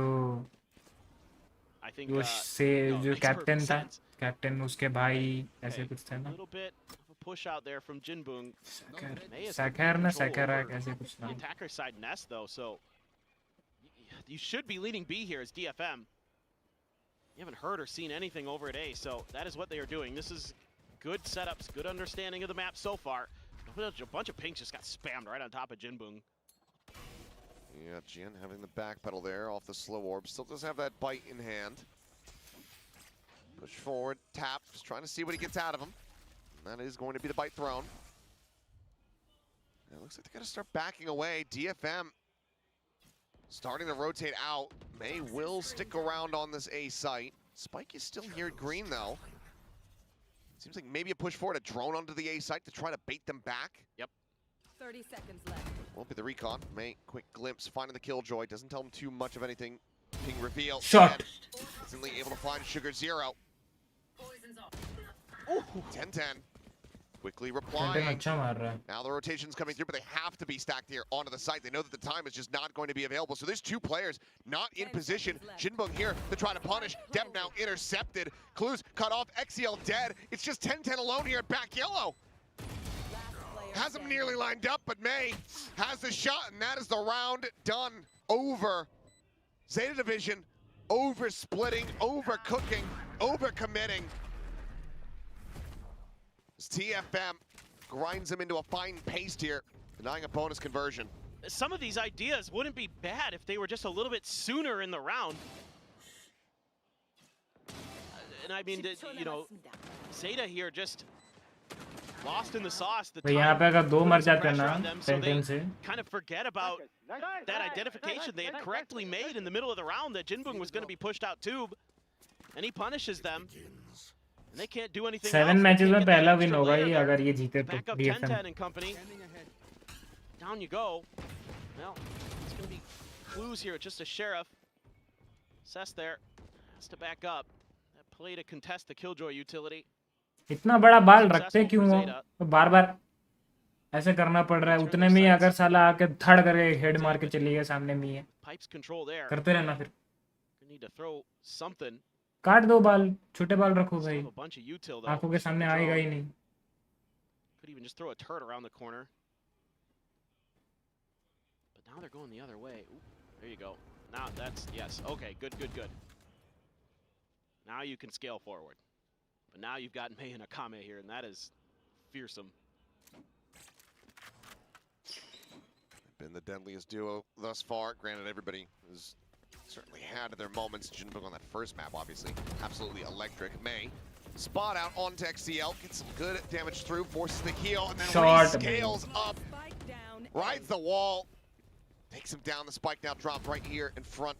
B: वो से जो captain था, कैप्टन उसके भाई ऐसे कुछ था ना.
G: little bit of a push out there from Jinbung.
B: सैकेर ना सैकेरैक ऐसे कुछ
G: The
B: था.
G: attacker side nest though, so you should be leading B here as DFM. You haven't heard or seen anything over at A, so that is what they are doing. This is good setups, good understanding of the map so far. A bunch of pinks just got spammed right on top of Jinbung.
I: Yeah, Jin having the back pedal there off the slow orb. Still does have that bite in hand. Push forward, tap, just trying to see what he gets out of him. And that is going to be the bite thrown. It looks like they're going to start backing away. DFM starting to rotate out. May will stick around on this A site. Spike is still here at green, though. Seems like maybe a push forward, a drone onto the A site to try to bait them back.
G: Yep.
Q: 30 seconds left.
I: Won't be the recon. May, quick glimpse, finding the killjoy. Doesn't tell him too much of anything. Ping reveal.
B: Shot.
I: Instantly able to find Sugar Zero. 10-10. Quickly replying. Now the rotation's coming through, but they have to be stacked here onto the site. They know that the time is just not going to be available. So there's 2 players not in position. Jinbung here to try to punish. Dep now intercepted. Clues cut off. XCL dead. It's just 10-10 alone here at back yellow. Has him nearly lined up, but May has the shot, and that is the round done. Over. Zeta Division over splitting, over cooking, over committing. TFM grinds him into a fine paste here, denying a bonus conversion.
G: some of these ideas wouldn't be bad if they were just a little bit sooner in the round. And I mean, you know, Zeta here just lost in the sauce. The
B: भाई यहाँ पे अगर दो मर जाते हैं ना
G: so
B: 10 से
G: kind of forget about that identification they had correctly made in the middle of the round that Jinbung was going to be pushed out tube, and he punishes them. And they can't do anything
B: 7
G: else.
B: Matches में पहला win होगा ये अगर ये जीते तो
G: Back up
B: DFM
G: 10-10 and company. Down you go. Well, it's going to be clues here. Just a sheriff. Cess there has to back up. That play to contest the Killjoy utility.
B: इतना बड़ा बाल रखते क्यों हो तो बार बार ऐसे करना पड़ रहा है उतने में ही अगर साला आके धड़ करके हेड मार के चली गया सामने में है करते रहना फिर काट दो बाल छोटे बाल रखो भाई आंखों के सामने आएगा ही नहीं
G: Could even just throw a turret around the corner. But now they're going the other way. Ooh, there you go. Now that's, yes, okay, good, good, good. Now you can scale forward. But now you've got Mei and Akame here, and that is fearsome.
I: Been the deadliest duo thus far. Granted, everybody has certainly had their moments. Jinbung on that first map, obviously, absolutely electric. Mei, spot out onto XCL, gets some good damage through, forces the heal, and then rescales up, rides the wall, takes him down. The spike now dropped right here in front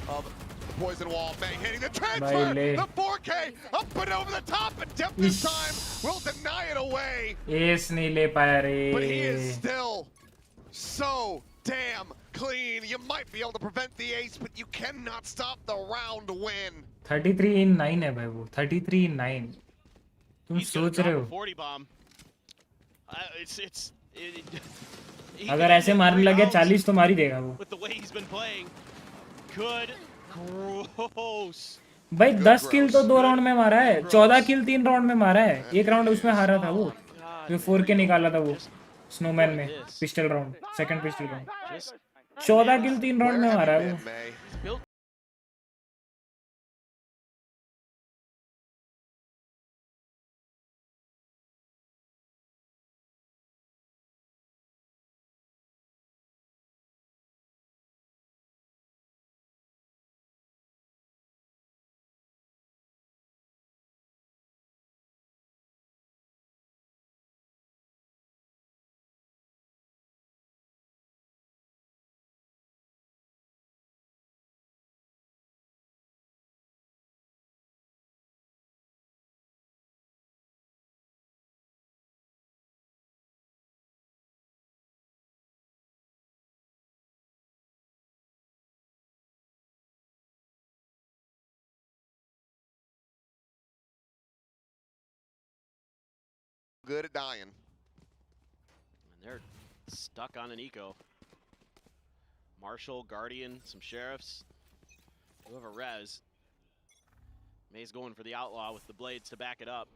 I: of the poison wall. Mei hitting the transfer, the 4K, up and over the top, and depth this time will deny it away.
B: Ace नहीं ले पाया रे.
I: But he is still so damn clean. You might be able to prevent the ace, but you cannot stop the round win.
B: 33-9 है भाई वो 33-9. तुम सोच रहे हो?
G: 40 bomb.
B: अगर ऐसे मारने लगे 40 तो मार ही देगा वो.
G: With the way he's been playing, good, gross.
B: भाई 10 किल तो 2 राउंड में मारा है 14 किल 3 राउंड में मारा है एक राउंड उसमें हारा था वो जो 4K निकाला था वो स्नोमैन में pistol round second pistol round 14 किल 3 राउंड में मारा है वो
I: Good at dying.
G: And they're stuck on an eco. Marshall, Guardian, some sheriffs. Who have a res. May's going for the outlaw with the blades to back it up.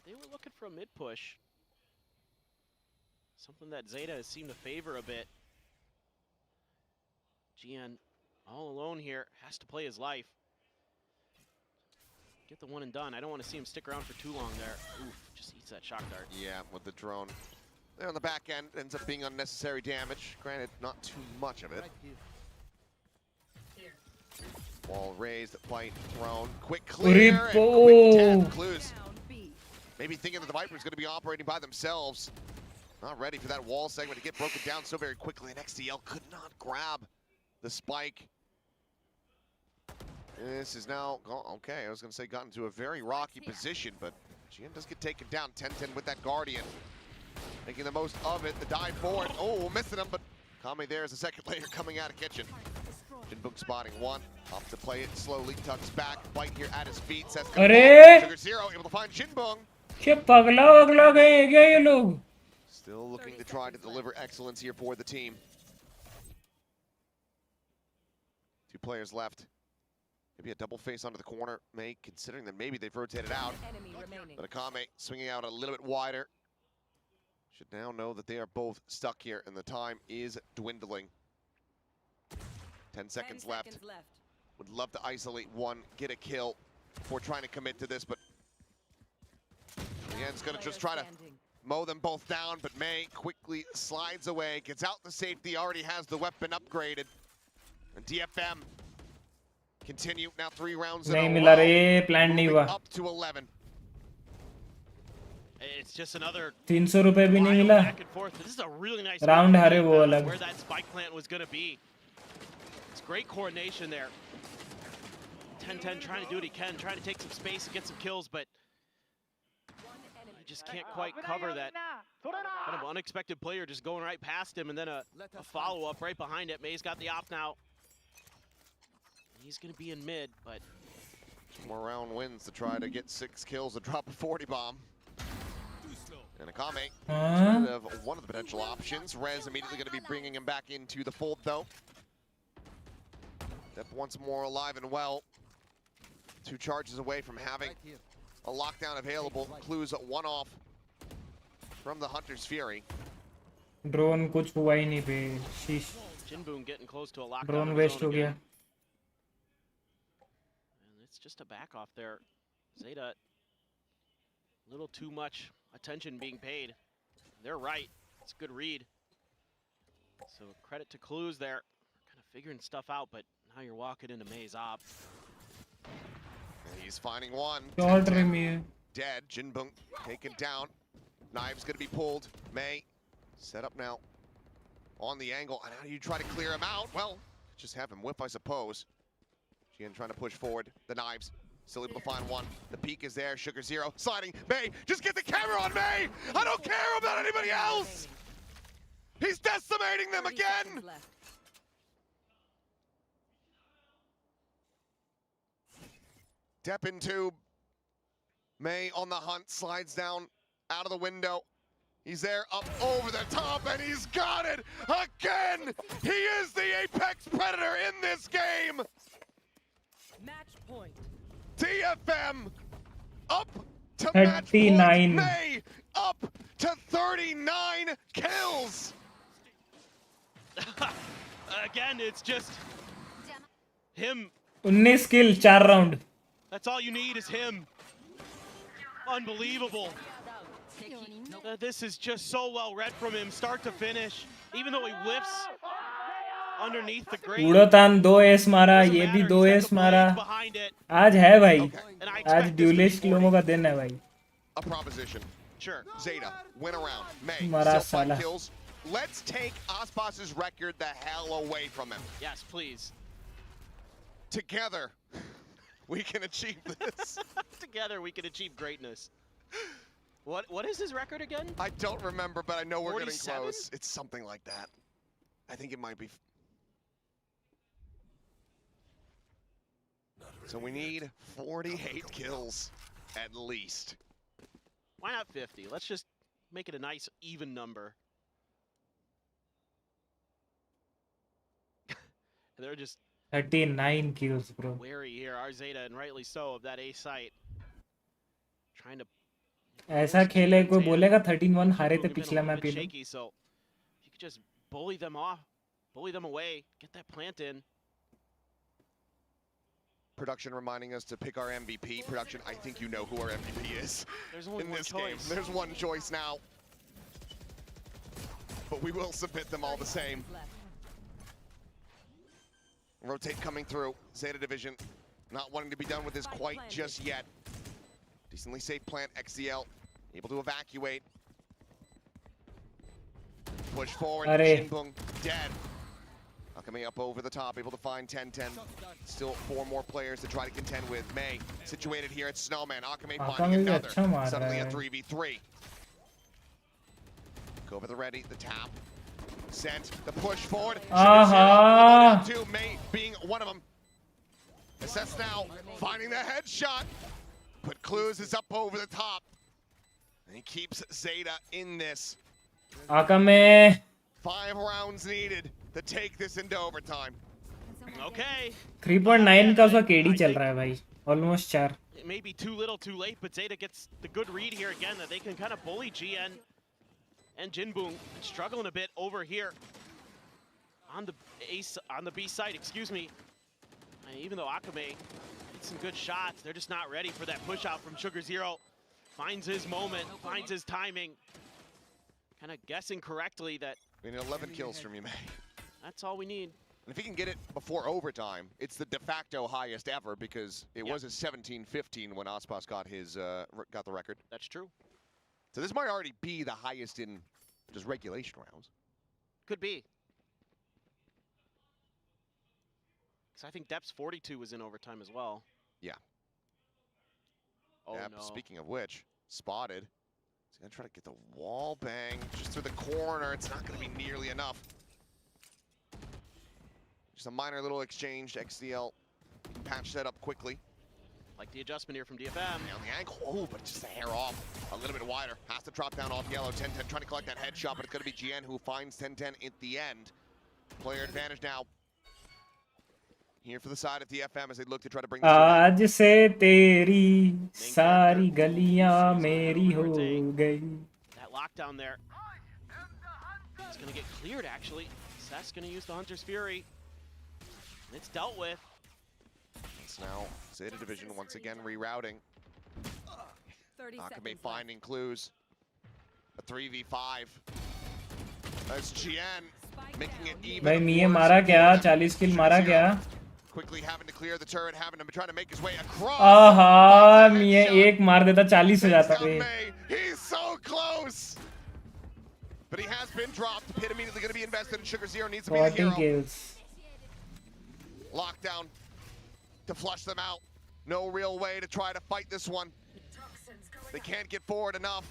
G: They were looking for a mid push. Something that Zeta has seemed to favor a bit. GN all alone here, has to play his life. Get the one and done. I don't want to see him stick around for too long there. Oof, just eats that shock dart.
I: Yeah, with the drone. There on the back end, ends up being unnecessary damage. Granted, not too much of it. Wall raised, fight thrown. Quick clear, and quick 10 clues. Maybe thinking that the Viper's going to be operating by themselves. Not ready for that wall segment to get broken down so very quickly. And XCL could not grab the spike. This is now, okay, I was going to say gotten to a very rocky position, but GN does get taken down. 10-10 with that Guardian. Making the most of it, the dive forward. Oh, missing him, but Kame there is a second layer coming out of kitchen. Jinbung spotting one, up to play it slowly, tucks back, bite here at his feet, says Sugar Zero, able to find Jinbung. Still looking to try to deliver excellence here for the team. 2 players left. Maybe a double face onto the corner, Mei, considering that maybe they've rotated out. But Akame swinging out a little bit wider. Should now know that they are both stuck here, and the time is dwindling. 10 seconds left. Would love to isolate one, get a kill before trying to commit to this, but Yen's gonna just try to mow them both down, but May quickly slides away, gets out the safety, already has the weapon upgraded. And DFM continue now 3 rounds in a row, moving up to 11.
G: It's just another
B: 300 रुपए भी नहीं मिला.
G: back and forth. This is a really nice
B: Round हारे वो अलग.
G: where that spike plant was going to be. It's great coordination there. 10-10 trying to do what he can, trying to take some space and get some kills, but he just can't quite cover that kind of unexpected player just going right past him, and then a follow-up right behind it. May's got the op now. He's going to be in mid, but
I: 2 more round wins to try to get 6 kills and drop a 40 bomb. And Akame, one of the potential options. Rez immediately going to be bringing him back into the fold, though. Dep once more alive and well. 2 charges away from having a lockdown available. Clues 1 off from the Hunter's Fury.
B: Drone कुछ हुआ ही नहीं बे. Sheesh.
G: Jinboon getting close to a lockdown.
B: Drone waste हो गया.
G: And it's just a back off there. Zeta, a little too much attention being paid. They're right. It's a good read. So credit to Clues there. Kind of figuring stuff out, but now you're walking into May's op.
I: And he's finding one. Dead. Jinboon taken down. Knives gonna be pulled. May set up now on the angle. And how do you try to clear him out? Well, just have him whip, I suppose. Jian trying to push forward. The Knives still able to find one. The peak is there. Sugar Zero sliding. May, just get the camera on May. I don't care about anybody else. He's decimating them again. Dep into May on the hunt, slides down out of the window. He's there up over the top, and he's got it again. He is the apex predator in this game.
Q: Match point.
I: DFM up to match point. May up to 39 kills.
G: Again, it's just him.
B: 19 kill, 4 round.
G: That's all you need is him. Unbelievable. This is just so well read from him, start to finish. Even though he whiffs underneath the grate.
B: उड़ातान 2 S मारा, ये भी 2 S मारा. आज है भाई. आज dualist लोगों का दिन है भाई.
I: A proposition. Sure. Zeta win around. May
B: Mara
I: still 5
B: Salah.
I: kills. Let's take Aspas's record the hell away from him.
G: Yes, please.
I: Together, we can achieve this.
G: Together, we can achieve greatness. What is his record again?
I: I don't remember, but I know we're
G: 47?
I: getting close. It's something like that. I think it might be. So we need 48 kills at least.
G: Why not 50? Let's just make it a nice even number. They're just
B: 39 kills, bro.
G: wary here, our Zeta, and rightly so, of that A site. Trying to.
B: ऐसा खेले कोई बोलेगा 13-1 हारे थे पिछला match पे.
G: Shaky, so you could just bully them off, bully them away, get that plant in.
I: Production reminding us to pick our MVP. Production, I think you know who our MVP is.
G: There's only
I: in
G: one
I: this
G: choice.
I: game. There's one choice now. But we will submit them all the same. Rotate coming through. Zeta Division not wanting to be done with this quite just yet. Decently safe plant. XCL able to evacuate. Push forward. Jinboon dead. Coming up over the top, able to find 10-10. Still 4 more players to try to contend with. May situated here at Snowman. Akame finding another. Suddenly a 3v3. Go over the ready, the tap. Sent the push forward. Two, May being one of them. Assess now, finding the headshot. But Clues is up over the top. And he keeps Zeta in this.
B: Akame.
I: 5 rounds needed to take this into overtime.
G: Okay.
B: 3.9 का उसका KD चल रहा है भाई. Almost 4.
G: It may be too little too late, but Zeta gets the good read here again that they can kind of bully GN and Jinboon. Struggling a bit over here on the B side, excuse me. And even though Akame gets some good shots, they're just not ready for that push out from Sugar Zero. Finds his moment, finds his timing. kind of guessing correctly that
I: We need 11 kills from you, May.
G: that's all we need.
I: And if he can get it before overtime, it's the de facto highest ever because it was a 17-15 when Aspas got his got the record.
G: That's true.
I: So this might already be the highest in just regulation rounds.
G: Could be. Because I think Dep's 42 was in overtime as well.
I: Yeah.
G: Oh,
I: Yep,
G: no.
I: speaking of which, spotted. He's going to try to get the wall bang just through the corner. It's not going to be nearly enough. Just a minor little exchange. XDL patch that up quickly.
G: Like the adjustment here from DFM.
I: Yeah, on the ankle. Oh, but just a hair off. A little bit wider. Has to drop down off yellow. 10-10 trying to collect that headshot, but it's going to be GN who finds 10-10 at the end. Player advantage now. Here for the side of DFM as they look to try to bring this
B: आज से तेरी सारी गलियां मेरी हो गई.
G: That lockdown there. It's going to get cleared, actually. Seth's going to use the Hunter's Fury. And it's dealt with.
I: It's now Zeta Division once again rerouting. Akame finding clues. A 3v5. That's GN making it even.
B: भाई मिये मारा क्या? 40 किल मारा क्या?
I: Quickly having to clear the turret, having to try to make his way across.
B: आहा मिये एक मार देता 40 हो जाता बे.
I: He's so close. But he has been dropped. The pit immediately going to be invested in Sugar Zero. Needs to be the
B: 40
I: hero.
B: kills.
I: Lockdown to flush them out. No real way to try to fight this one. They can't get forward enough.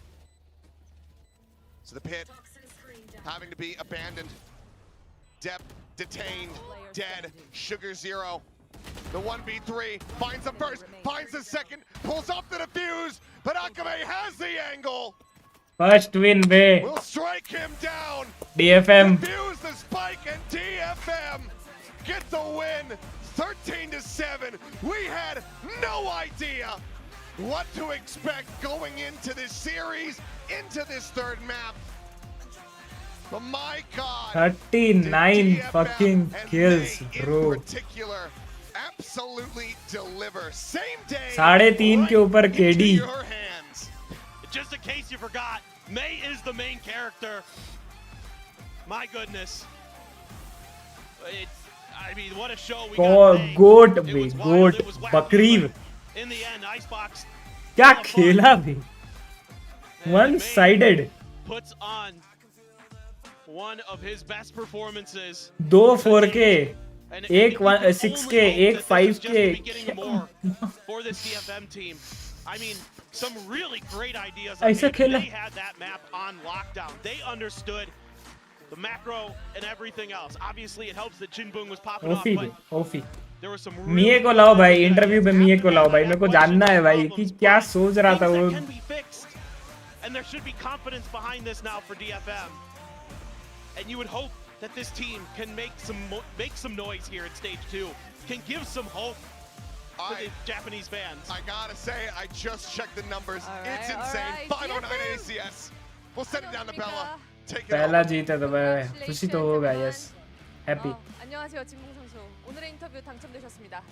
I: So the pit having to be abandoned. Dep detained, dead. Sugar Zero. The 1v3 finds the first, finds the second, pulls off the defuse, but Akame has the angle.
B: First win be.
I: Will strike him down.
B: DFM.
I: Defuse the spike and DFM get the win. 13-7. We had no idea what to expect going into this series, into this third map. But my God,
B: 39 fucking kills, bro.
I: in particular, absolutely deliver. Same day.
B: 3.5 के ऊपर KD.
I: Your hands.
G: Just in case you forgot, May is the main character. My goodness. I mean, what a show we got today.
B: गोट बे गोट बकरीर.
G: In the end, Icebox
B: क्या खेला बे. One sided.
G: puts on one of his best performances.
B: 2 4K, एक 6K, एक 5K.
G: For this DFM team. I mean, some really great ideas.
B: ऐसा खेला.
G: They had that map on lockdown. They understood the macro and everything else. Obviously, it helps that Jinbung was popping off, but
B: ओफी.
G: there was some
B: मिये को लाओ भाई, interview पे मिये को लाओ भाई. मेरे को जानना है भाई कि क्या सोच रहा था वो.
G: can be fixed. And there should be confidence behind this now for DFM. And you would hope that this team can make some noise here in stage 2. Can give some hope for the Japanese fans.
I: I gotta say, I just checked the numbers. It's insane. 509 ACS. We'll send it down to Bella. Take it
B: पहला
I: over.
B: जीता तो भाई खुशी तो होगा. Yes happy.
M: 안녕하세요, 진봉 선수. 오늘의 인터뷰 당첨되셨습니다.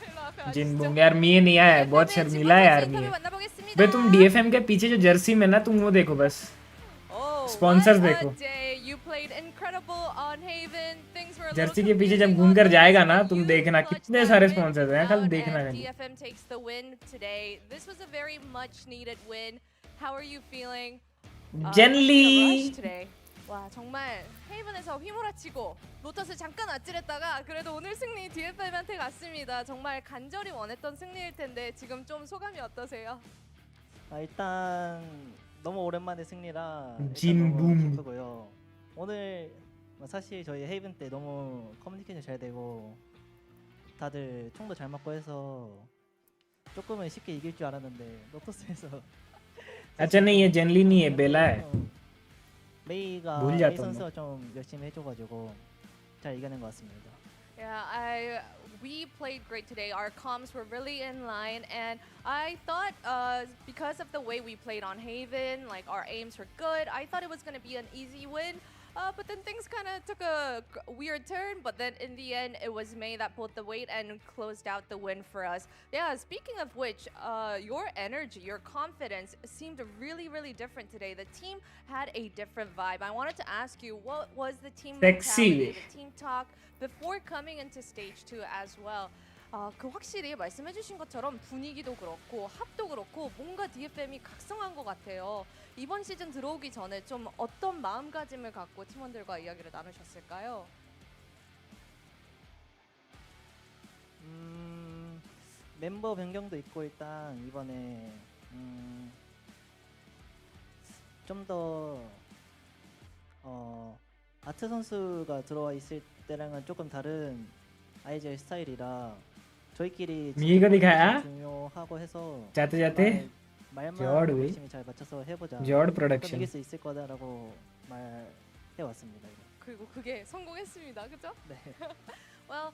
M: 일로 앞에 와주시죠.
B: जिनबुंग यार मिये नहीं आया है, बहुत शर्मिला है यार मिये. बे तुम DFM के पीछे जो जर्सी में ना तुम वो देखो बस. स्पॉन्सर्स देखो. जर्सी के पीछे जब घूम कर जाएगा ना तुम देखना कितने सारे स्पॉन्सर्स हैं. कल देखना है.
M: DFM takes the win today. This was a very much needed win. How are you feeling?
B: Generally.
M: 와 정말 헤이븐에서 휘몰아치고 로터스 잠깐 아찔했다가 그래도 오늘 승리 DFM한테 갔습니다. 정말 간절히 원했던 승리일 텐데 지금 좀 소감이 어떠세요?
N: 일단 너무 오랜만에 승리라
B: 진붐.
N: 기쁘고요. 오늘 사실 저희 헤이븐 때 너무 커뮤니케이션 잘 되고 다들 총도 잘 맞고 해서 조금은 쉽게 이길 줄 알았는데 로터스에서
B: अच्छा नहीं ये जनरली नहीं है, बेला है.
N: 메이가
B: भूल
N: 메이
B: जाता हूँ
N: 선수가 좀 열심히 해줘가지고 잘 이겨낸 것 같습니다.
M: Yeah, we played great today. Our comms were really in line, and I thought because of the way we played on Haven, like our aims were good. I thought it was going to be an easy win, But then things kind of took a weird turn. But then in the end, it was May that pulled the weight and closed out the win for us. Yeah, speaking of which, your energy, your confidence seemed really, really different today. The team had a different vibe. I wanted to ask you, what was the team mentality, the team talk before coming into stage 2 as well? 그 확실히 말씀해주신 것처럼 분위기도 그렇고 합도 그렇고 뭔가 DFM이 각성한 것 같아요. 이번 시즌 들어오기 전에 좀 어떤 마음가짐을 갖고 팀원들과 이야기를 나누셨을까요?
N: 멤버 변경도 있고 일단 이번에 좀 더 아트 선수가 들어와 있을 때랑은 조금 다른 아이젤 스타일이라 저희끼리 중요하고 해서 말만 열심히 잘 맞춰서 해보자. 이길 수 있을 거다라고 말해왔습니다.
M: 그리고 그게 성공했습니다. 그죠?
N: 네.
M: Well,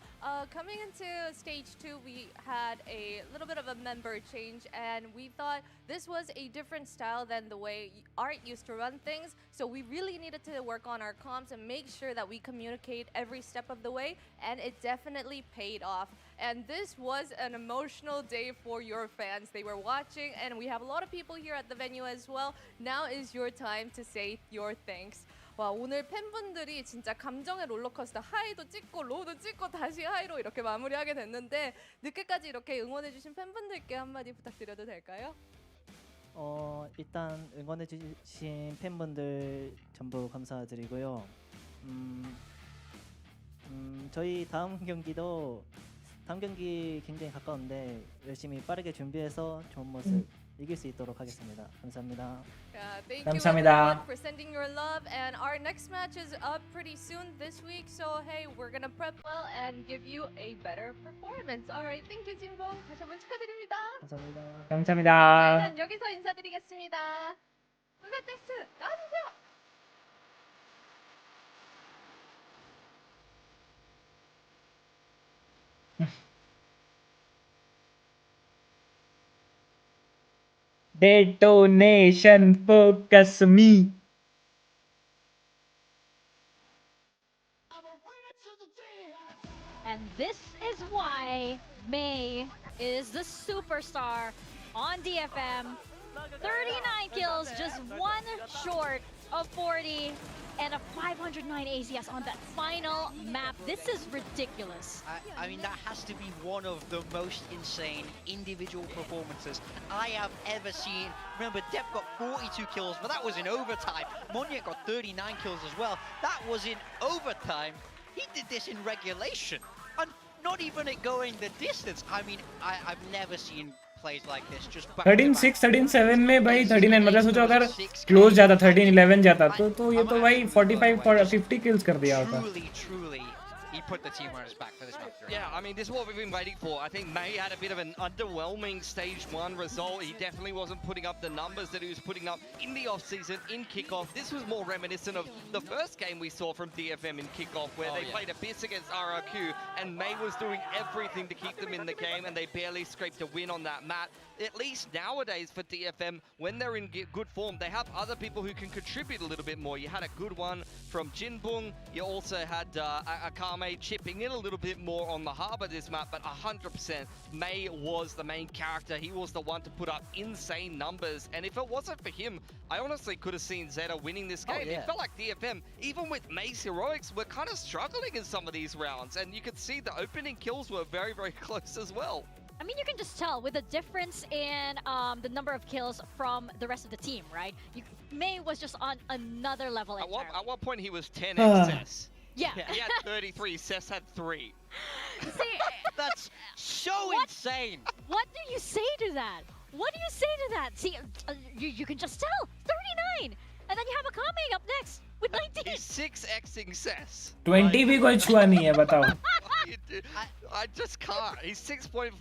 M: coming into stage 2, we had a little bit of a member change, and we thought this was a different style than the way Art used to run things. So we really needed to work on our comms and make sure that we communicate every step of the way, and it definitely paid off. And this was an emotional day for your fans. They were watching, and we have a lot of people here at the venue as well. Now is your time to say your thanks. 와, 오늘 팬분들이 진짜 감정의 롤러코스터 하이도 찍고 로우도 찍고 다시 하이로 이렇게 마무리하게 됐는데 늦게까지 이렇게 응원해주신 팬분들께 한마디 부탁드려도 될까요?
N: 일단 응원해주신 팬분들 전부 감사드리고요. 저희 다음 경기 굉장히 가까운데 열심히 빠르게 준비해서 좋은 모습 이길 수 있도록 하겠습니다. 감사합니다.
M: Thank you everyone for sending your love, and our next match is up pretty soon this week. So hey, we're gonna prep well and give you a better performance. Alright, thank you, 진봉. 다시 한번 축하드립니다.
B: 감사합니다.
M: 일단 여기서 인사드리겠습니다. tekst 나와주세요.
B: Detonation focus me.
K: And this is why May is the superstar on DFM. 39 kills, just one short of 40, and a 509 ACS on that final map. This is ridiculous.
J: I mean, that has to be one of the most insane individual performances I have ever seen. Remember, Depp got 42 kills, but that was in overtime. Monyet got 39 kills as well. That was in overtime. He did this in regulation, and not even it going the distance. I mean, I've never seen plays like this. Just
B: 13-6, 13-7 में भाई 39 मतलब सोचो अगर close जाता 13-11 जाता तो ये तो भाई 45-50 kills कर दिया होता.
J: Truly, he put the team on his back for this match.
L: Yeah, I mean, this is what we've been waiting for. I think May had a bit of an underwhelming stage 1 result. He definitely wasn't putting up the numbers that he was putting up in the off-season, in kickoff. This was more reminiscent of the first game we saw from DFM in kickoff, where they played Abyss against RRQ, and May was doing everything to keep them in the game, and they barely scraped a win on that map. At least nowadays for DFM, when they're in good form, they have other people who can contribute a little bit more. You had a good one from Jinbung. You also had Akame chipping in a little bit more on the harbor this map, but 100% May was the main character. He was the one to put up insane numbers, and if it wasn't for him, I honestly could have seen Zeta winning this game. It felt like DFM, even with May's heroics, were kind of struggling in some of these rounds, and you could see the opening kills were very, very close as well.
K: I mean, you can just tell with the difference in the number of kills from the rest of the team, right? May was just on another level entirely.
L: At one point, he was 10 XS.
K: Yeah.
L: He had 33, Cess had 3.
K: See,
J: that's so insane.
K: What do you say to that? What do you say to that? See, you can just tell, 39! And then you have Akame up next with 19.
L: He's 6xing Cess.
B: 20 भी कोई छुआ नहीं है बताओ.
L: I just can't. He's 6.5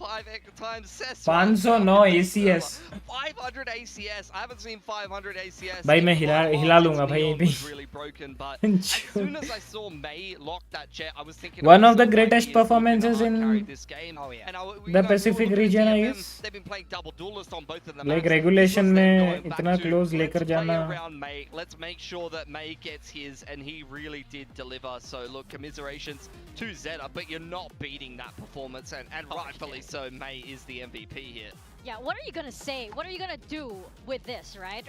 L: times CES.
B: 509 ACS.
L: 500 ACS. I haven't seen 500 ACS.
B: भाई मैं हिला लूंगा भाई यहीं पे.
L: Really broken, but as soon as I saw May lock that jet, I was thinking
B: One of the greatest performances in
L: this game. Oh, yeah.
B: the Pacific region, I guess.
L: They've been playing double duelist on both of them.
B: Like regulation में इतना close लेकर जाना.
L: May. Let's make sure that May gets his, and he really did deliver. So look, commiserations to Zeta, but you're not beating that performance, and rightfully so. May is the MVP here.
K: Yeah, what are you gonna say? What are you gonna do with this, right?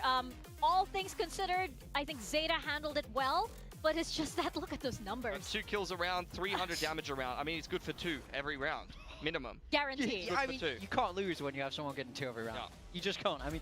K: All things considered, I think Zeta handled it well, but it's just that, look at those numbers.
L: 2 kills around, 300 damage around. I mean, he's good for 2 every round, minimum.
K: Guaranteed.
J: I mean, you can't lose when you have someone getting 2 every round.
L: No.
J: You just can't. I mean,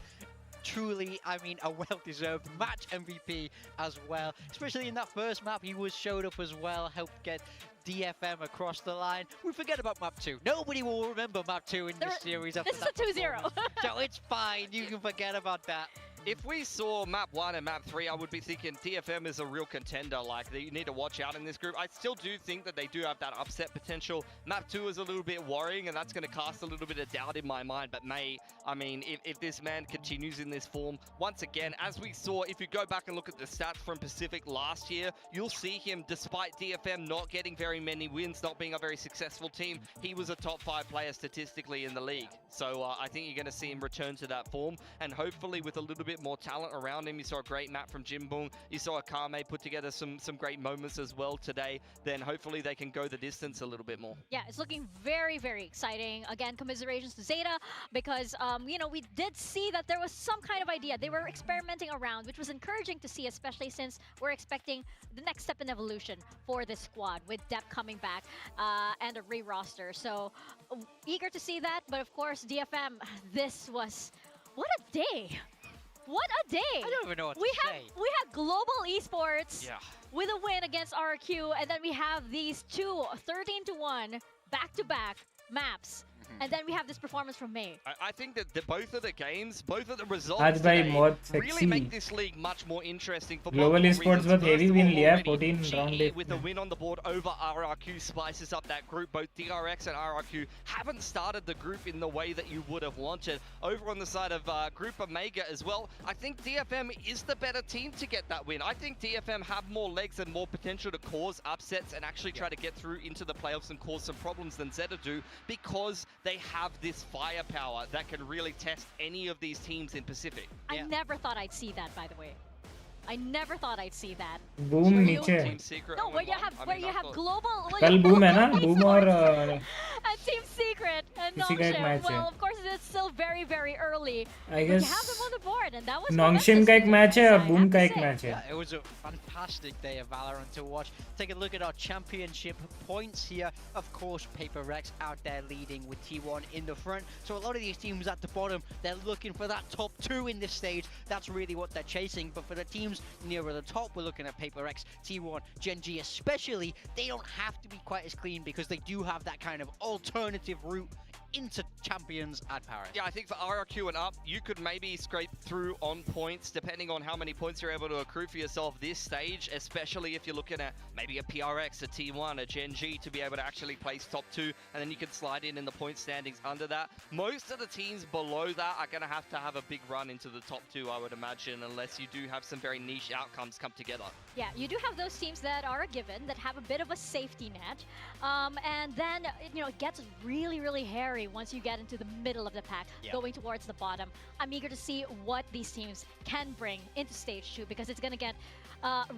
J: truly, I mean, a well-deserved match MVP as well. Especially in that first map, he showed up as well, helped get DFM across the line. We forget about map 2. Nobody will remember map 2 in this series.
K: This is a 2-0.
J: So it's fine. You can forget about that.
L: If we saw map 1 and map 3, I would be thinking DFM is a real contender. Like, you need to watch out in this group. I still do think that they do have that upset potential. Map 2 is a little bit worrying, and that's going to cast a little bit of doubt in my mind. But May, I mean, if this man continues in this form, once again, as we saw, if you go back and look at the stats from Pacific last year, you'll see him, despite DFM not getting very many wins, not being a very successful team, he was a top 5 player statistically in the league. So I think you're going to see him return to that form, and hopefully with a little bit more talent around him. You saw a great map from Jimbung. You saw Akame put together some great moments as well today. Then hopefully they can go the distance a little bit more.
K: Yeah, it's looking very, very exciting. Again, commiserations to Zeta, because, you know, we did see that there was some kind of idea. They were experimenting around, which was encouraging to see, especially since we're expecting the next step in evolution for this squad, with Depp coming back and a re-roster. So, eager to see that. But of course, DFM, this was... what a day! What a day!
J: I don't even know what to say.
K: We had global esports
L: Yeah.
K: with a win against RRQ, and then we have these 2 13-1 back-to-back maps. And then we have this performance from May.
L: I think that both of the games, both of the results
B: आज भाई
L: today
B: बहुत
L: really
B: sexy.
L: make this league much more interesting for
B: Global
L: multiple
B: Esports
L: reasons.
B: with heavy
L: First of
B: win
L: all,
B: लिया है,
L: already
B: 14 round
L: GE
B: एक
L: with a win on the board over RRQ spices up that group. Both DRX and RRQ haven't started the group in the way that you would have wanted. Over on the side of Group Omega as well, I think DFM is the better team to get that win. I think DFM have more legs and more potential to cause upsets and actually try to get through into the playoffs and cause some problems than Zeta do, because they have this firepower that can really test any of these teams in Pacific.
K: I never thought I'd see that, by the way. I never thought I'd see that.
B: Boom
K: Where
B: नीचे.
L: Team Secret.
K: No, where you have global.
B: कल boom है ना? Boom और
K: and Team Secret and
B: किसी का एक
K: Nongshim.
B: match है.
K: Well, of course, it's still very, very early.
B: I
K: But
B: guess
K: you have them on the board, and that was
B: Nongshim का एक match है और Boom का एक match है.
J: Yeah, it was a fantastic day of Valorant to watch. Take a look at our championship points here. Of course, Paper Rex out there leading with T1 in the front. So a lot of these teams at the bottom, they're looking for that top 2 in this stage. That's really what they're chasing. But for the teams nearer the top, we're looking at Paper Rex, T1, Gen G especially. They don't have to be quite as clean because they do have that kind of alternative route into champions at Paris.
L: Yeah, I think for RRQ and up, you could maybe scrape through on points, depending on how many points you're able to accrue for yourself this stage, especially if you're looking at maybe a PRX, a T1, a Gen G to be able to actually place top 2, and then you can slide in the point standings under that. Most of the teams below that are going to have a big run into the top 2, I would imagine, unless you do have some very niche outcomes come together.
K: Yeah, you do have those teams that are a given, that have a bit of a safety net. And then, you know, it gets really, really hairy once you get into the middle of the pack, going towards the bottom. I'm eager to see what these teams can bring into stage 2, because it's going to get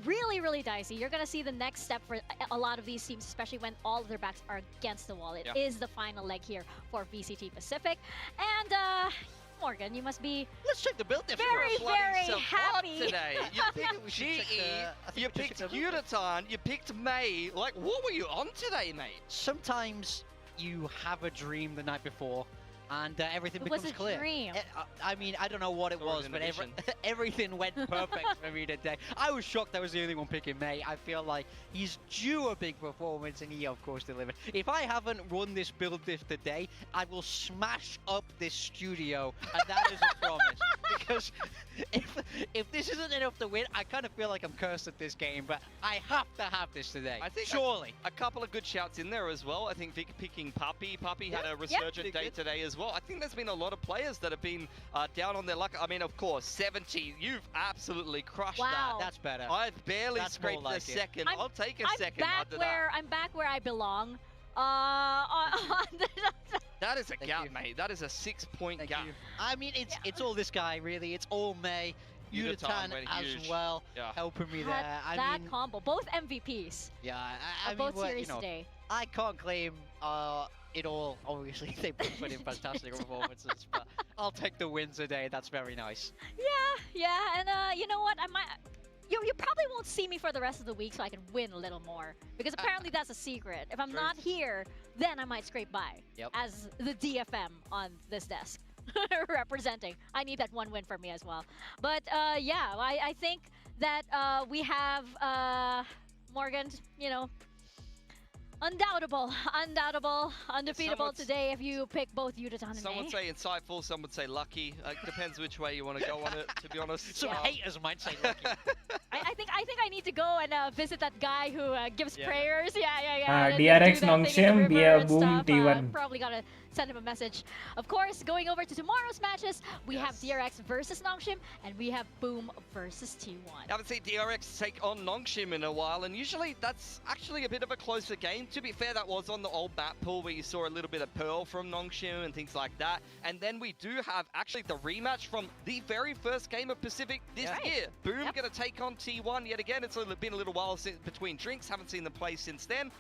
K: really, really dicey. You're going to see the next step for a lot of these teams, especially when all of their backs are against the wall. It is the final leg here for VCT Pacific. And Morgan, you must be
J: Let's check the build
K: very, very happy
L: today. You picked GE, you picked Yudatan, you picked May. Like, what were you on today, mate?
J: Sometimes you have a dream the night before and everything
K: It was
J: becomes
K: a
J: clear.
K: dream.
J: I mean, I don't know what it was, but everything went perfect for me today. I was shocked I was the only one picking May. I feel like he's due a big performance, and he, of course, delivered. If I haven't run this build diff today, I will smash up this studio, and that is a promise. Because if this isn't enough to win, I kind of feel like I'm cursed at this game, but I have to have this today.
L: I think
J: surely.
L: a couple of good shouts in there as well. I think Vic picking Puppy. Puppy had a resurgent day today as well. I think there's been a lot of players that have been down on their luck. I mean, of course, 70. You've absolutely crushed that.
J: That's better.
L: I've barely
J: That's
L: scraped
J: more like
L: a second. I'll take a second under that.
K: I'm back where I belong.
L: That is a gap, mate. That is a 6-point gap.
J: I mean, it's all this guy, really. It's all May. Udatan as well, helping me there.
K: That combo, both MVPs.
J: Yeah,
K: I mean, both series today.
J: I can't claim it all. Obviously, they both put in fantastic performances, but I'll take the win today. That's very nice.
K: Yeah, and you know what? I might. You probably won't see me for the rest of the week, so I can win a little more. Because apparently that's a secret. If I'm not here, then I might scrape by as the DFM on this desk. Representing. I need that one win for me as well. But yeah, I think that we have Morgan, you know, undoubtable, undefeatable today if you pick both Udatan and
L: Some
K: May.
L: would say insightful, some would say lucky. It depends which way you want to go on it, to be honest.
J: Some haters might say lucky.
K: I think I need to go and visit that guy who gives prayers. Yeah.
B: DRX Nongshim, Boom T1.
K: Probably gotta send him a message. Of course, going over to tomorrow's matches, we have DRX versus Nongshim, and we have Boom versus T1.
L: I haven't seen DRX take on Nongshim in a while, and usually that's actually a bit of a closer game. To be fair, that was on the old map pool where you saw a little bit of Pearl from Nongshim and things like that. And then we do have actually the rematch from the very first game of Pacific this year. Boom gonna take on T1 yet again. It's been a little while since between drinks. Haven't seen them play since then.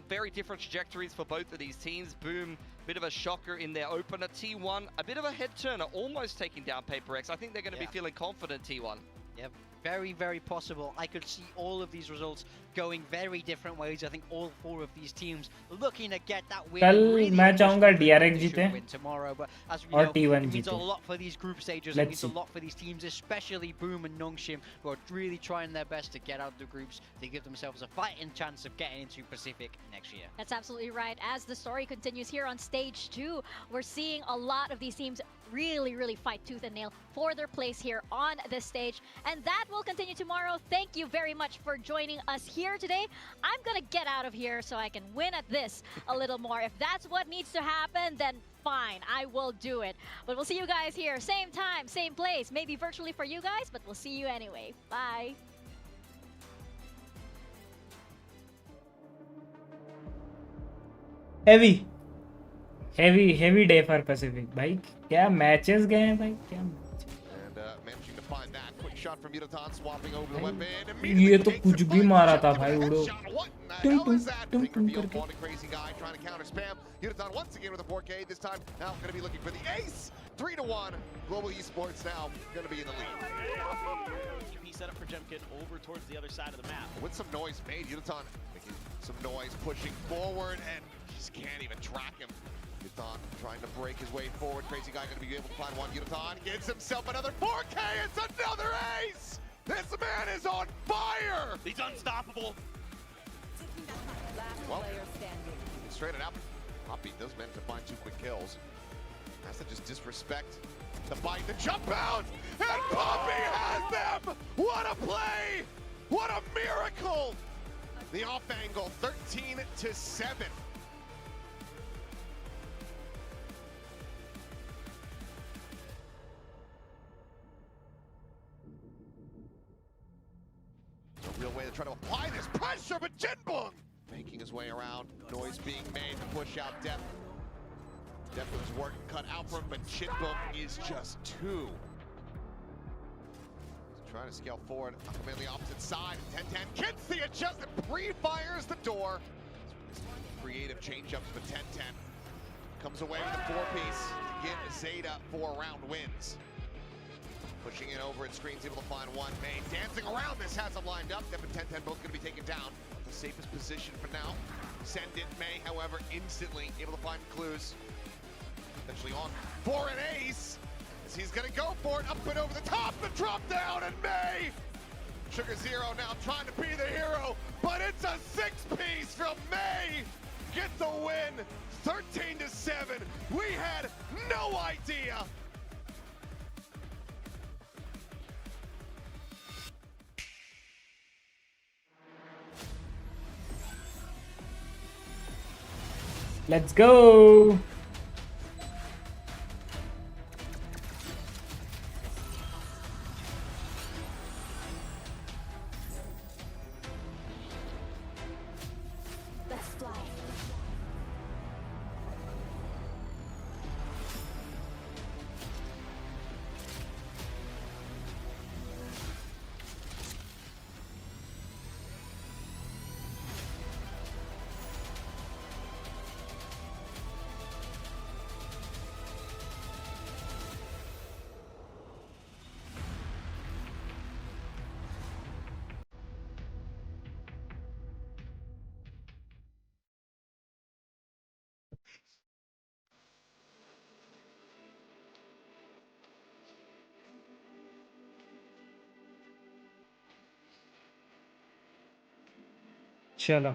L: Very different trajectories for both of these teams. Boom, bit of a shocker in their opener. T1, a bit of a head turner, almost taking down Paper X. I think they're going to be feeling confident, T1.
J: Yep, very, very possible. I could see all of these results going very different ways. I think all four of these teams looking to get that win.
B: कल मैं चाहूँगा DRX जीते
J: tomorrow, but as we
B: और
J: know,
B: T1
J: it means a
B: जीते.
J: lot for these group stages. It means a lot for these teams, especially Boom and Nongshim, who are really trying their best to get out the groups to give themselves a fighting chance of getting into Pacific next year.
K: That's absolutely right. As the story continues here on stage 2, we're seeing a lot of these teams really fight tooth and nail for their place here on this stage. And that will continue tomorrow. Thank you very much for joining us here today. I'm gonna get out of here so I can win at this a little more. If that's what needs to happen, then fine, I will do it. But we'll see you guys here, same time, same place, maybe virtually for you guys, but we'll see you anyway. Bye.
B: heavy day for Pacific. भाई क्या matches गए हैं भाई क्या
I: And managing to find that quick shot from Udatan, swapping over the weapon.
B: ये तो कुछ भी मारा था भाई उड़ो
I: Crazy guy trying to counter spam. Udatan once again with a 4K. This time now going to be looking for the ace. 3-1. Global Esports now going to be in the lead.
G: GP set up for Jemkin over towards the other side of the map.
I: With some noise made, Udatan making some noise, pushing forward, and just can't even track him. Udatan trying to break his way forward. Crazy guy going to be able to find one. Udatan gets himself another 4K. It's another ace. This man is on fire.
G: He's unstoppable.
I: Well, straight it out. Poppy does manage to find 2 quick kills. Has to just disrespect the bite, the jump out, and Poppy has them. What a play! What a miracle! The off angle, 13-7. A real way to try to apply this pressure, but Jinbong making his way around. Noise being made to push out Depth. Depth with his work cut out for him, but Jinbong is just 2. He's trying to scale forward. Come in the opposite side. 10-10 gets the adjustment, pre-fires the door. Creative change-ups, but 10-10 comes away with a 4-piece to get Zeta 4-round wins. Pushing it over and screens, able to find one. May dancing around this, has him lined up. Dep and 10-10 both going to be taken down. The safest position for now. Send it. May, however, instantly able to find clues. Potentially on for an ace. As he's gonna go for it, up and over the top, the drop down, and May! Sugar Zero now trying to be the hero, but it's a 6-piece from May! Get the win, 13-7. We had no idea.
B: Let's go.
K: Let's fly.
B: चलो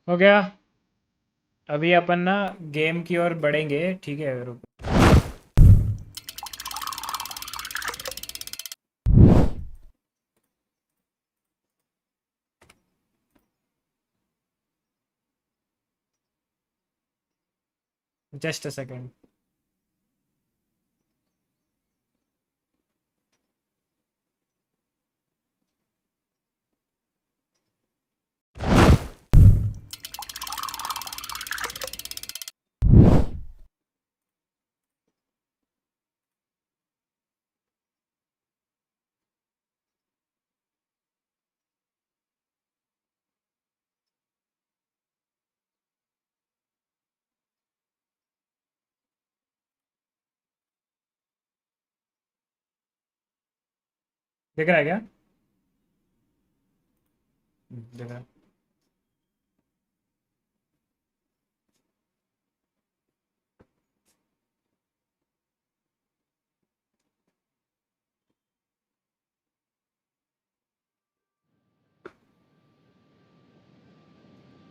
B: हो गया। अभी अपन ना game की ओर बढ़ेंगे, ठीक है? रुको। Just a second. दिख रहा है क्या? दिख रहा है।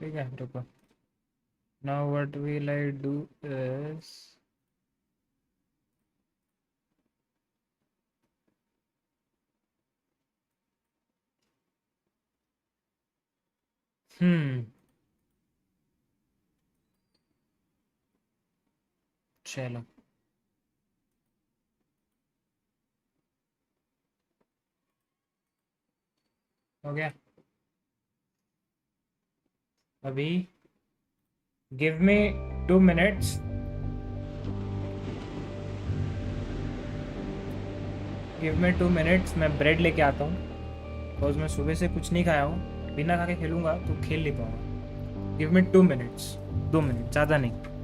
B: ठीक है, रुको। Now what will I do is चलो हो गया। अभी give me 2 minutes। Give me 2 minutes, मैं ब्रेड लेके आता हूँ बिकॉज मैं सुबह से कुछ नहीं खाया हूँ। बिना खा के खेलूंगा तो खेल नहीं पाऊंगा। गिव मी 2 minutes, 2 minutes, ज़्यादा नहीं।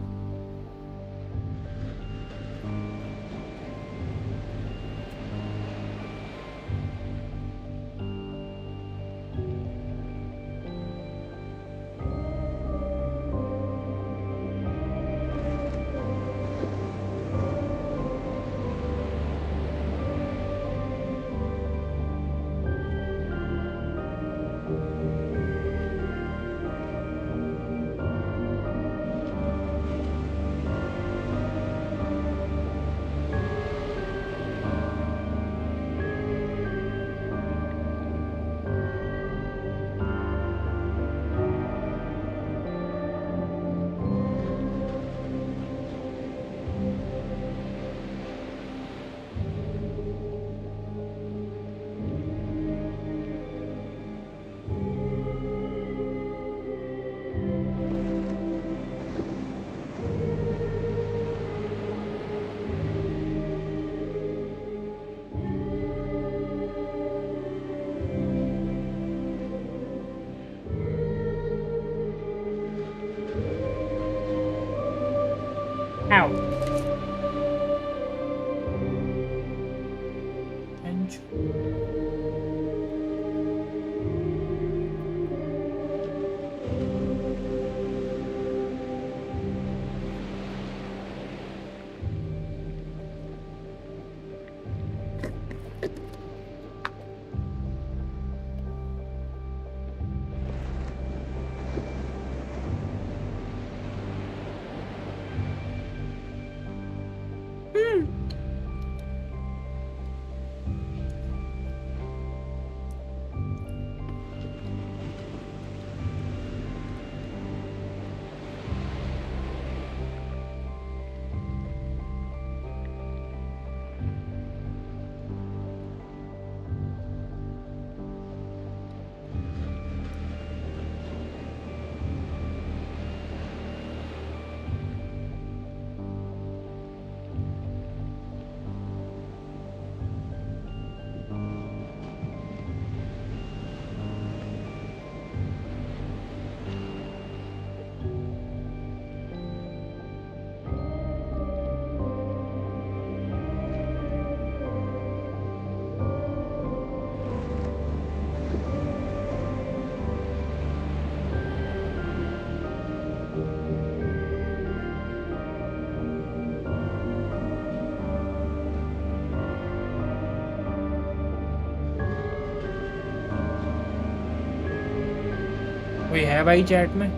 B: कोई है भाई चैट में?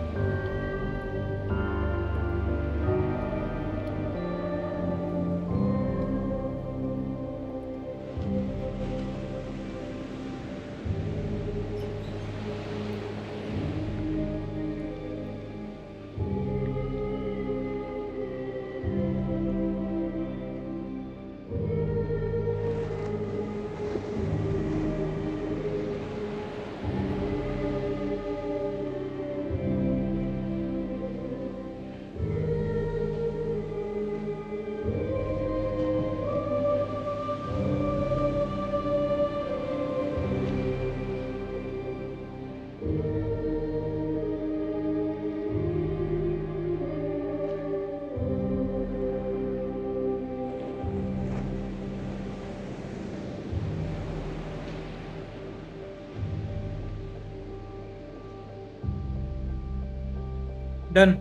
B: Done.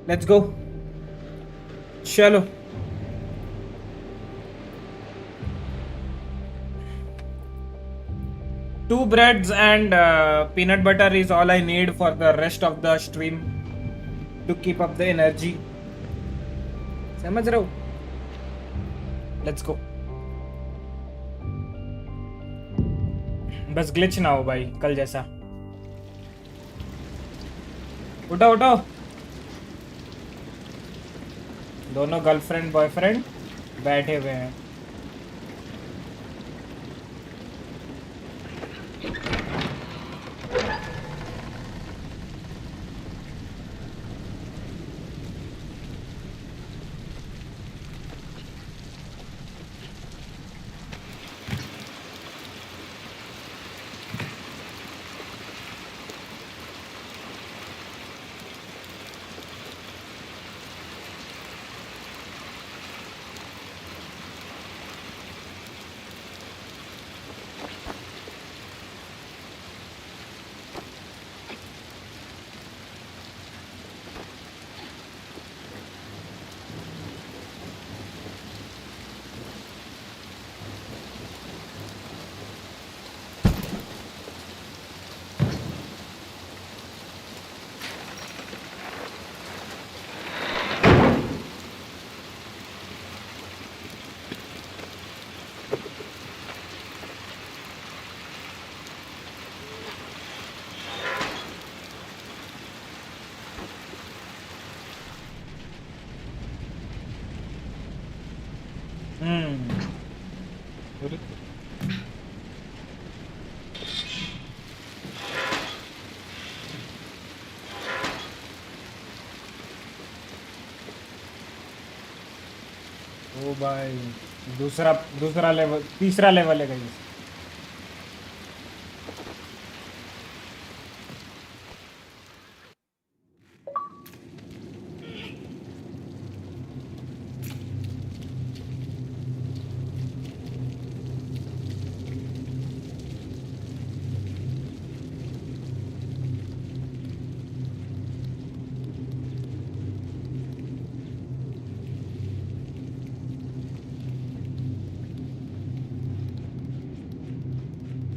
B: Let's go. चलो. Two breads and peanut butter is all I need for the rest of the stream to keep up the energy. समझ रहे हो? Let's go. बस ग्लिच ना हो भाई कल जैसा. उठो उठो. दोनों गर्लफ्रेंड बॉयफ्रेंड बैठे हुए हैं. भाई दूसरा लेवल, तीसरा लेवल है गाइस।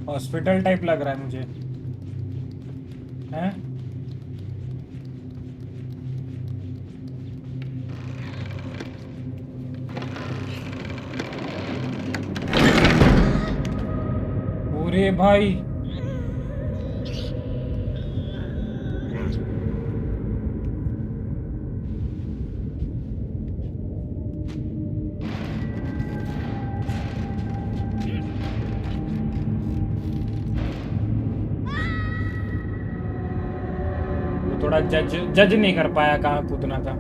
B: हॉस्पिटल टाइप लग रहा है मुझे, हैं? अरे भाई थोड़ा जज नहीं कर पाया कहाँ कूदना था।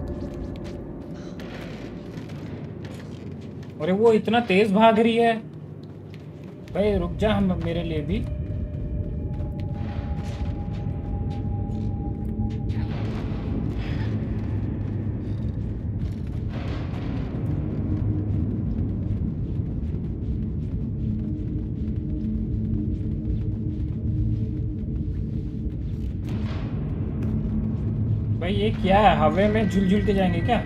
B: अरे वो इतना तेज भाग रही है भाई, रुक जा हम मेरे लिए भी। भाई ये क्या है, हवा में झूल झूल के जाएंगे क्या?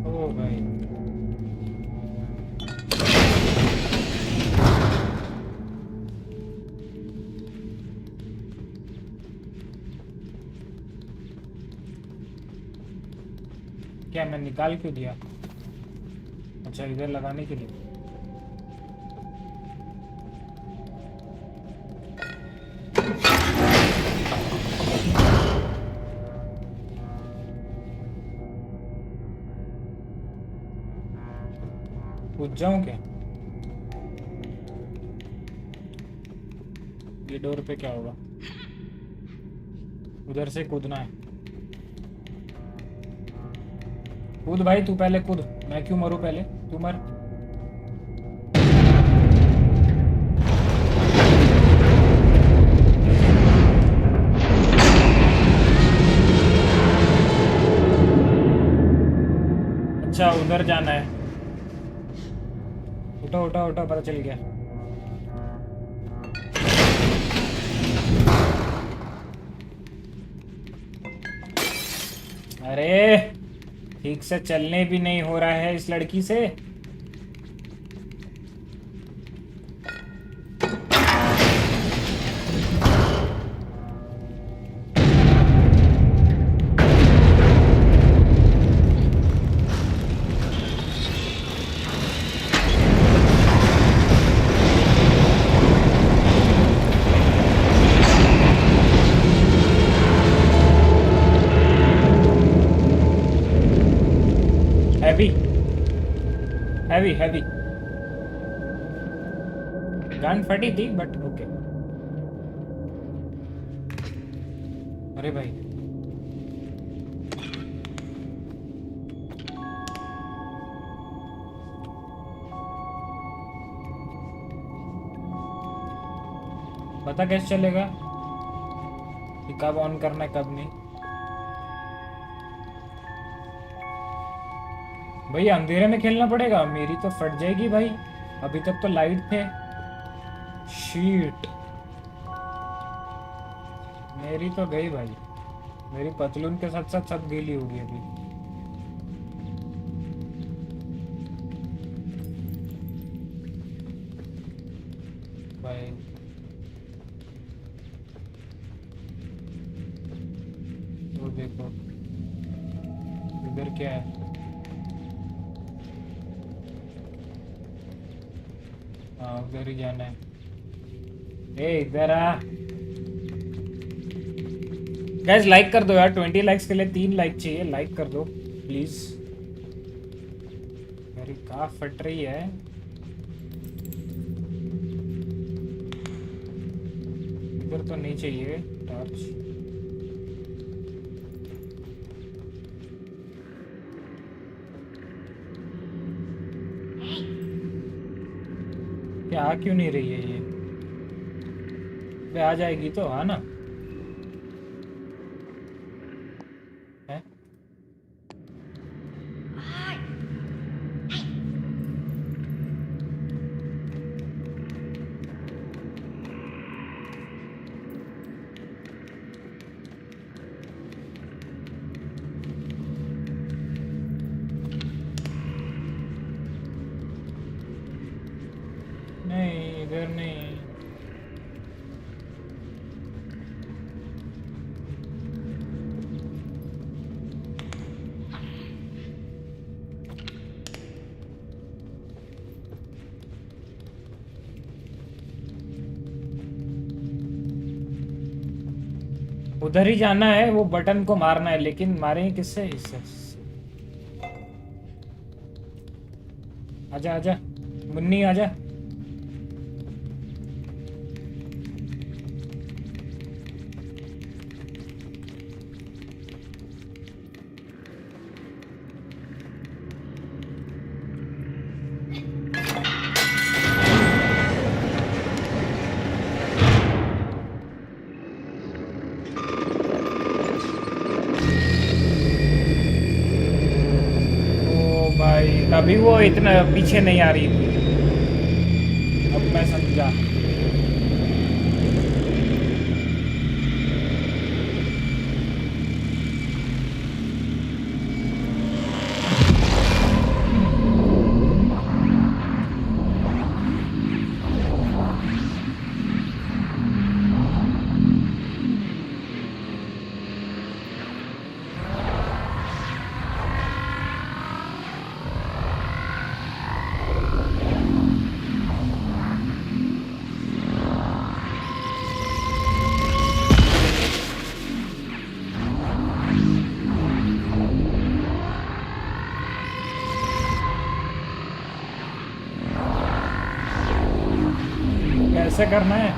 B: ओ भाई क्या मैं निकाल क्यों दिया? अच्छा इधर लगाने के लिए। कूद जाऊं क्या? ये डोर पे क्या होगा? उधर से कूदना है। कूद भाई, तू पहले कूद, मैं क्यों मरूं पहले, तू मर। अच्छा उधर जाना है। उठो उठो उठो, पता चल गया। अरे ठीक से चलने भी नहीं हो रहा है इस लड़की से। हैवी गन फटी थी बट ओके। अरे भाई पता कैसे चलेगा कि कब ऑन करना है कब नहीं? भाई अंधेरे में खेलना पड़ेगा, मेरी तो फट जाएगी भाई, अभी तक तो लाइट थे। शीट मेरी तो गई भाई, मेरी पतलून के साथ साथ सब गीली होगी अभी। भाई तो देखो इधर क्या है। हाँ उधर ही जाना है। ए इधर आ गाइस, लाइक कर दो यार, 20 लाइक्स के लिए 3 लाइक चाहिए, लाइक कर दो प्लीज। मेरी कार फट रही है। इधर तो नहीं चाहिए टॉर्च। क्या आ क्यों नहीं रही है ये? आ जाएगी तो, हाँ ना? है? नहीं, इधर नहीं। उधर ही जाना है, वो बटन को मारना है, लेकिन मारेंगे किससे? इससे। आजा आजा मुन्नी, आजा। अभी वो इतना पीछे नहीं आ रही थी, अब मैं समझा। कैसे करना है?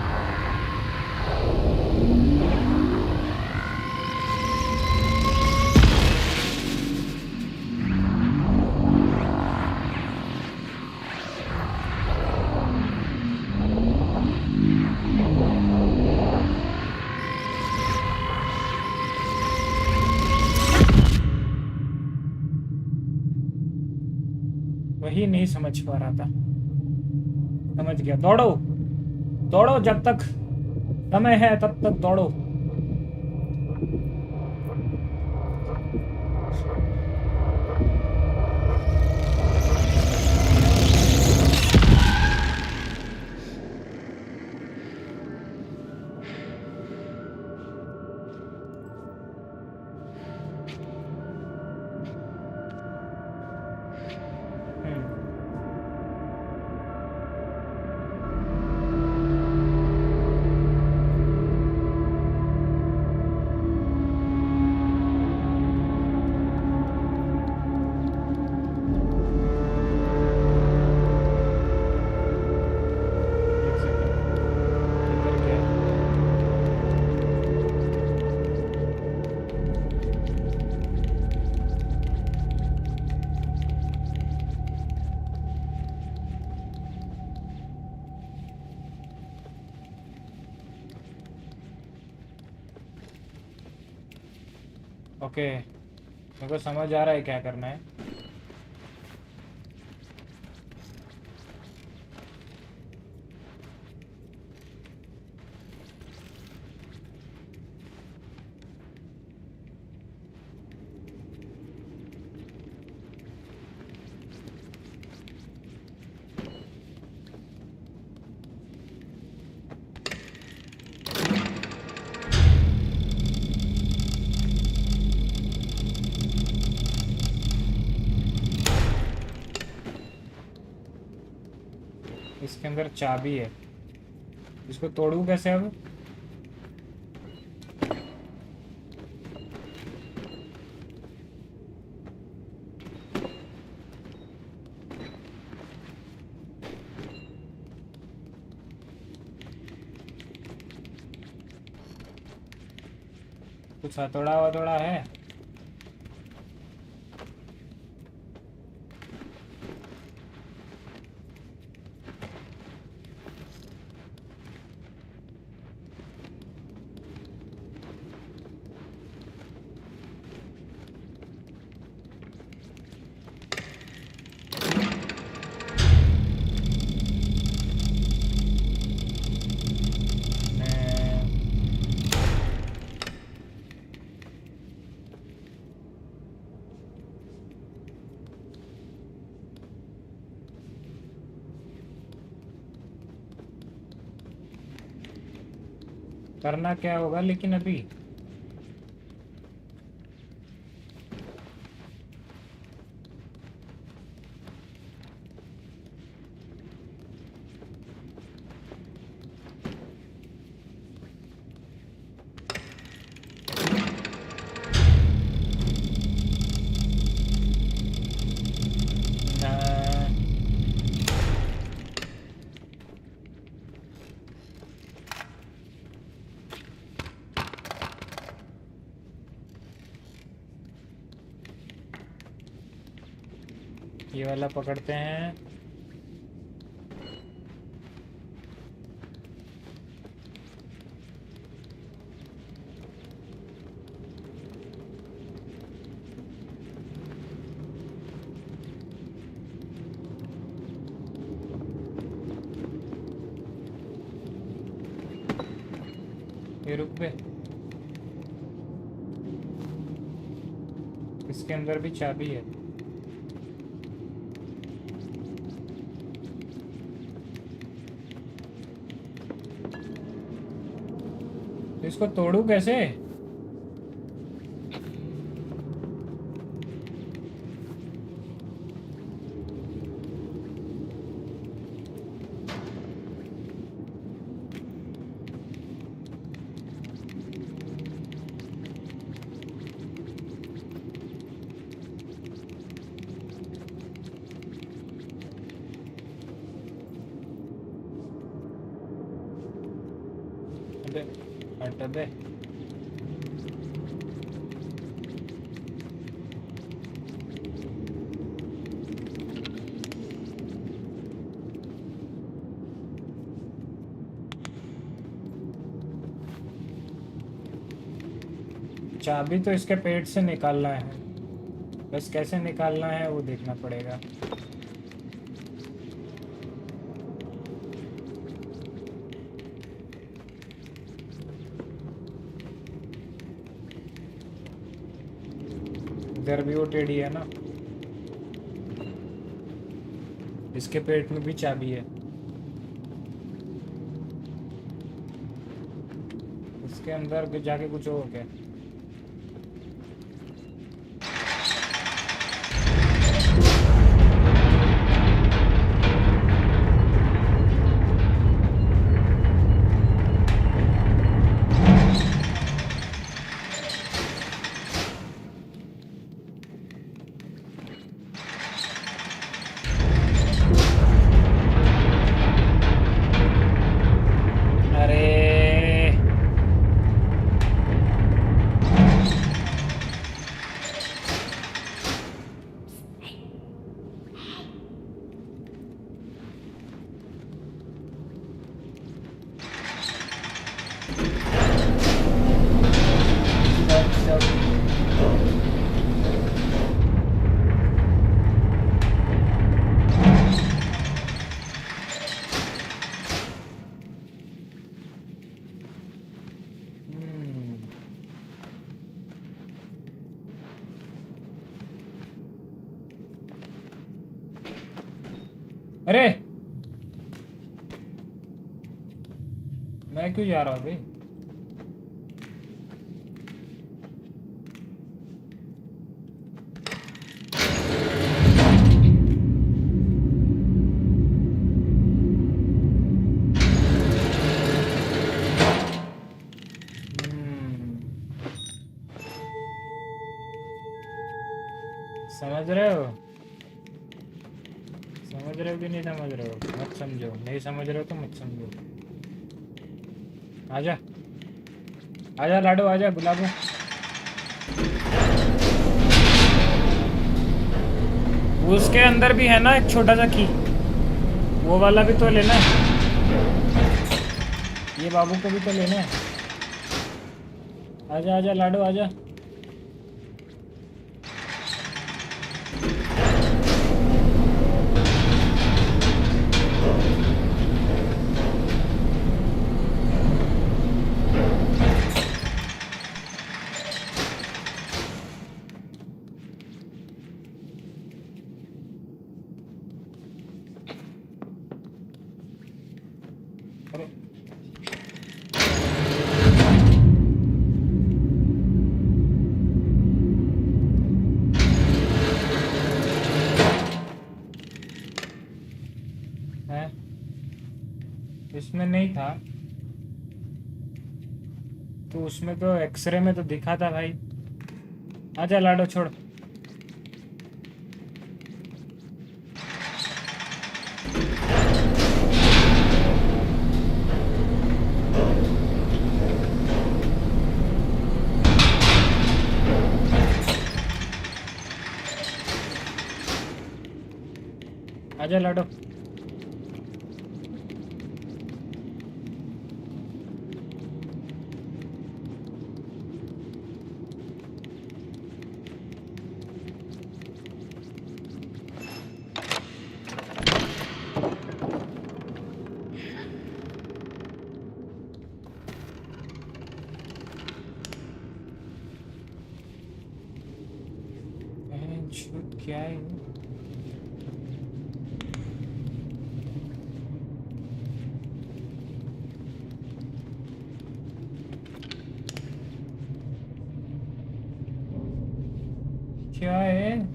B: वही नहीं समझ पा रहा था। समझ गया। दौड़ो दौड़ो, जब तक समय है तब तक दौड़ो। ओके, मेरे को समझ आ रहा है क्या करना है। इसके अंदर चाबी है, इसको तोड़ूं कैसे अब? कुछ हथौड़ा वथौड़ा है? करना क्या होगा लेकिन अभी? ये वाला पकड़ते हैं। ये रुक बे, इसके अंदर भी चाबी है। इसको तोड़ू कैसे? अबे हट बे। चाबी तो इसके पेट से निकालना है, बस कैसे निकालना है वो देखना पड़ेगा। इधर भी वो टेढ़ी है ना, इसके पेट में भी चाबी है। इसके अंदर जाके कुछ हो क्या? अरे मैं क्यों जा रहा हूँ भाई? समझ रहे हो? समझ रहे हो कि नहीं समझ रहे हो? मत समझो, नहीं समझ रहे हो तो मत समझो। आजा आजा लाडो, आजा गुलाबो। उसके अंदर भी है ना एक छोटा सा की, वो वाला भी तो लेना है। ये बाबू को भी तो लेना है। आजा आजा लाडो आजा। इसमें नहीं था तो उसमें तो एक्सरे में तो दिखा था भाई। आजा लाडो छोड़। आजा लाडो। क्या है क्या है?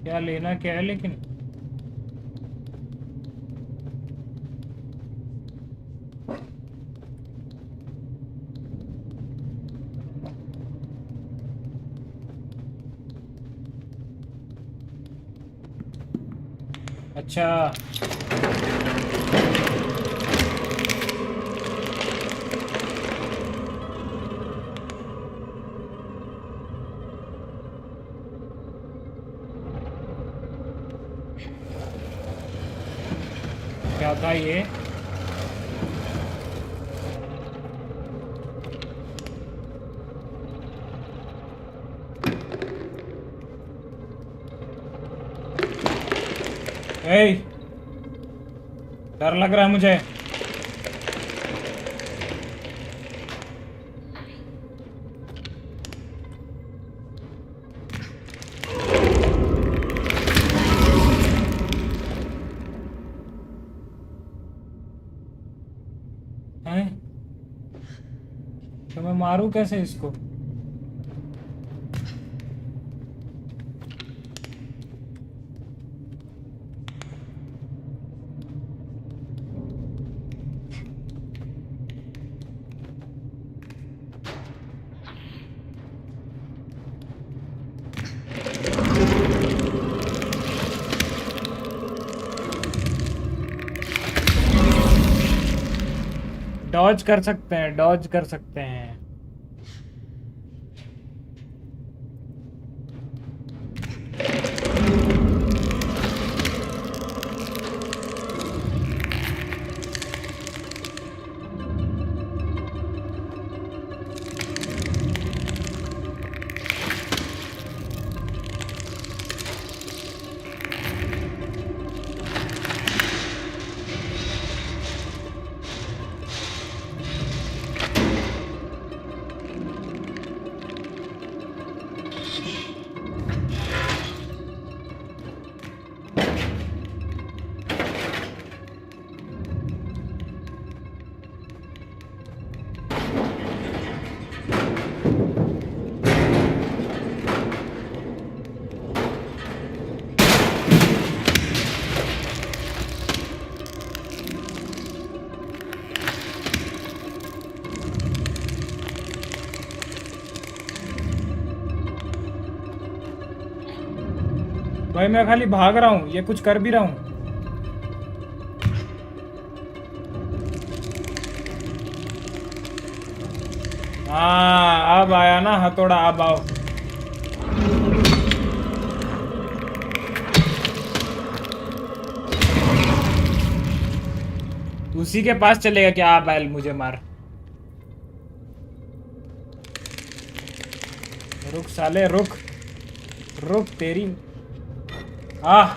B: क्या लेना क्या है लेकिन अच्छा क्या था ये? डर लग रहा है मुझे। हैं? तो मैं मारूं कैसे इसको? डॉज कर सकते हैं, डॉज कर सकते हैं। भाई मैं खाली भाग रहा हूँ, ये कुछ कर भी रहा हूँ। हाँ अब आया ना हथौड़ा, अब आओ। उसी के पास चलेगा क्या? आप बैल मुझे मार। रुक साले रुक, रुक तेरी। आह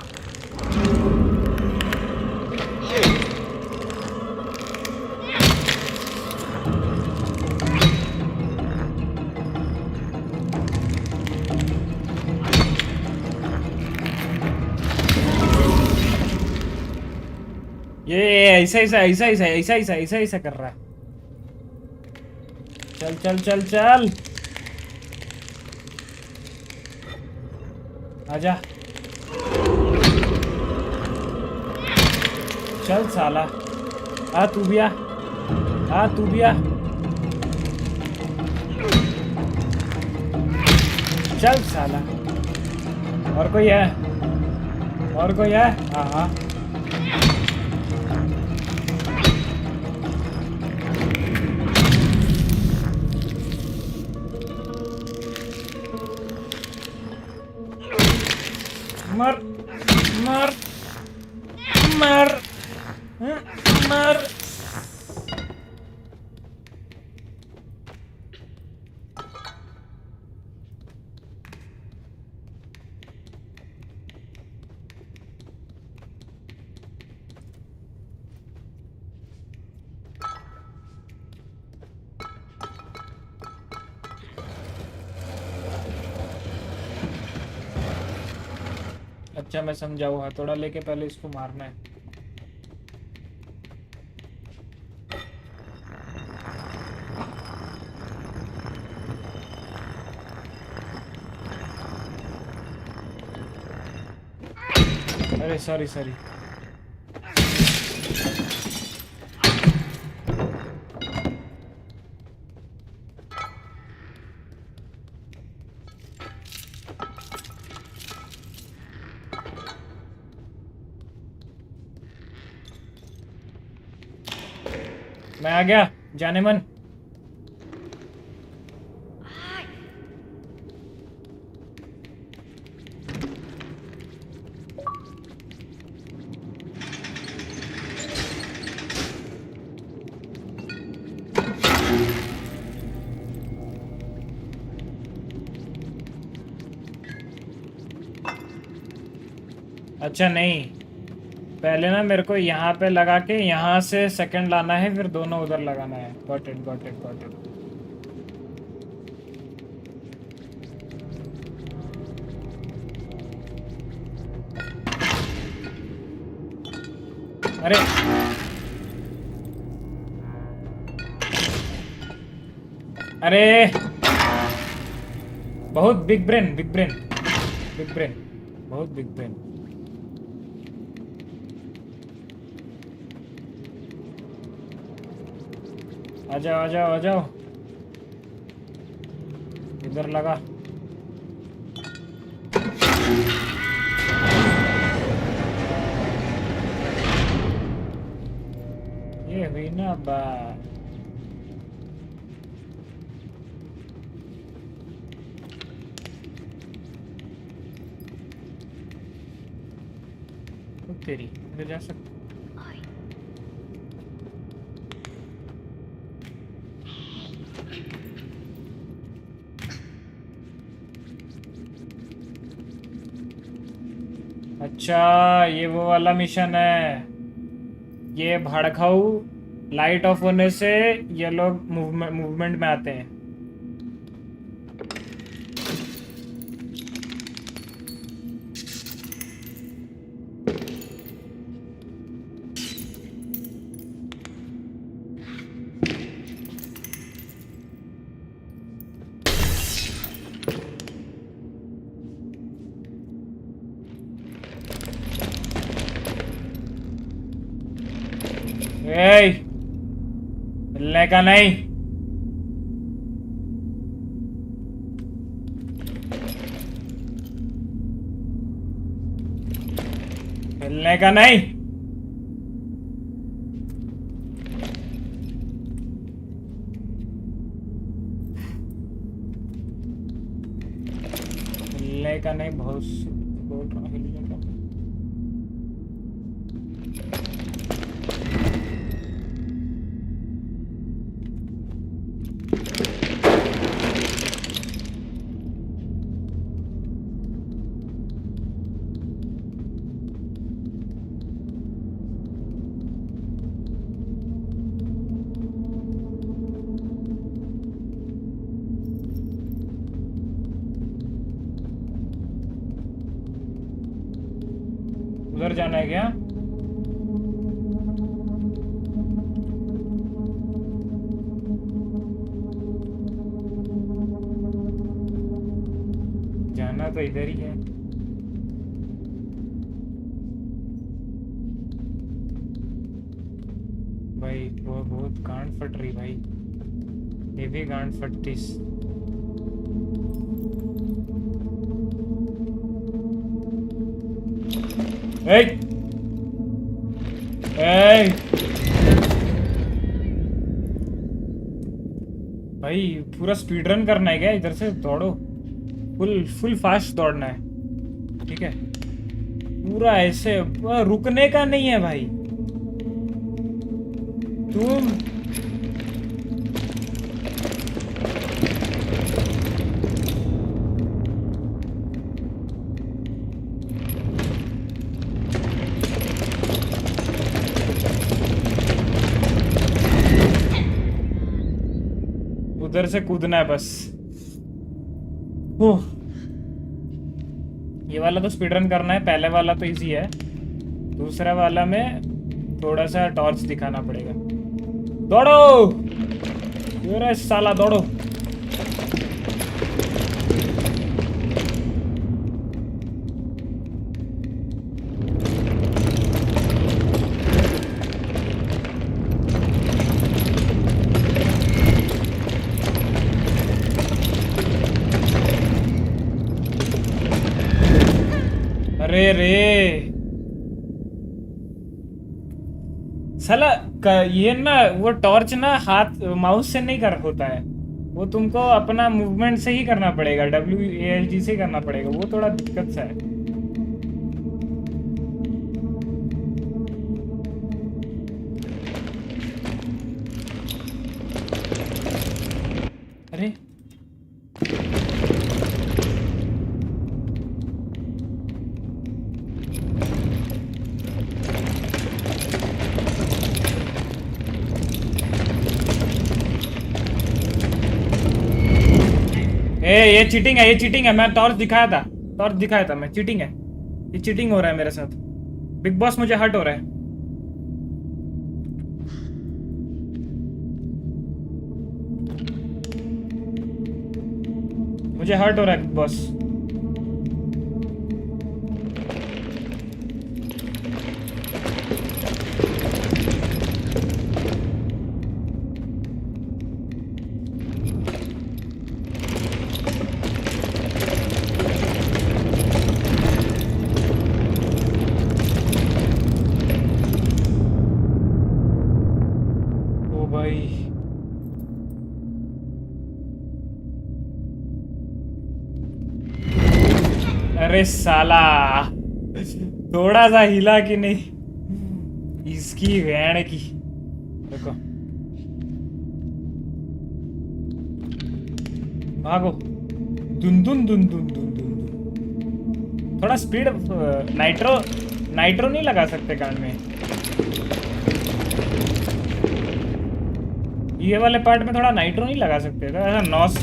B: ये ऐसा ऐसा ऐसा ऐसा ऐसा ऐसा ऐसा ऐसा कर रहा है। चल चल चल चल आजा, चल साला, आ तू भी आ, आ तू भी आ, चल साला। और कोई है? और कोई है? हाँ हाँ मर मर मर मर। अच्छा मैं समझाऊँ, हथौड़ा लेके पहले इसको मारना है। अरे सॉरी सॉरी। मैं आ गया जाने मन। अच्छा नहीं, पहले ना मेरे को यहाँ पे लगा के यहाँ से सेकंड लाना है, फिर दोनों उधर लगाना है। Got it got it got it. अरे अरे बहुत big brain big brain big brain, बहुत बिग ब्रेन। आ जाओ आ जाओ आ जाओ, इधर लगा। ये हुई ना बात। तेरी इधर जा सकते। अच्छा ये वो वाला मिशन है। ये भड़काऊ लाइट ऑफ होने से ये लोग मूवमेंट में आते हैं। हिलने का नहीं। हिलने का नहीं। हिलने का नहीं, बहुत बोल रहा हूँ हिलने का। उधर जाना है क्या? जाना तो इधर ही है। भाई वो बहुत गांड फट रही भाई, ये भी गांड फटती। Hey! Hey! भाई पूरा स्पीड रन करना है क्या? इधर से दौड़ो, फुल फास्ट दौड़ना है, ठीक है? पूरा ऐसे रुकने का नहीं है भाई। तुम उधर से कूदना है बस। ये वाला तो स्पीड रन करना है, पहले वाला तो इजी है, दूसरा वाला में थोड़ा सा टॉर्च दिखाना पड़ेगा। दौड़ो, ये साला दौड़ो। अरे रे साला ये ना वो टॉर्च ना हाथ माउस से नहीं कर होता है, वो तुमको अपना मूवमेंट से ही करना पड़ेगा, WASD से करना पड़ेगा, वो थोड़ा दिक्कत सा है। अरे ये चीटिंग है, ये चीटिंग है। मैं टॉर्च दिखाया था मैं, चीटिंग है, ये चीटिंग हो रहा है मेरे साथ। बिग बॉस मुझे हर्ट हो रहा है। मुझे हर्ट हो रहा है बिग बॉस। अरे साला थोड़ा सा हिला कि नहीं, इसकी वैन की। देखो भागो, दुन दुन दुन दुन दुन दुन। थोड़ा स्पीड, नाइट्रो नहीं लगा सकते कान में। ये वाले पार्ट में थोड़ा नाइट्रो नहीं लगा सकते, तो ऐसा नॉस।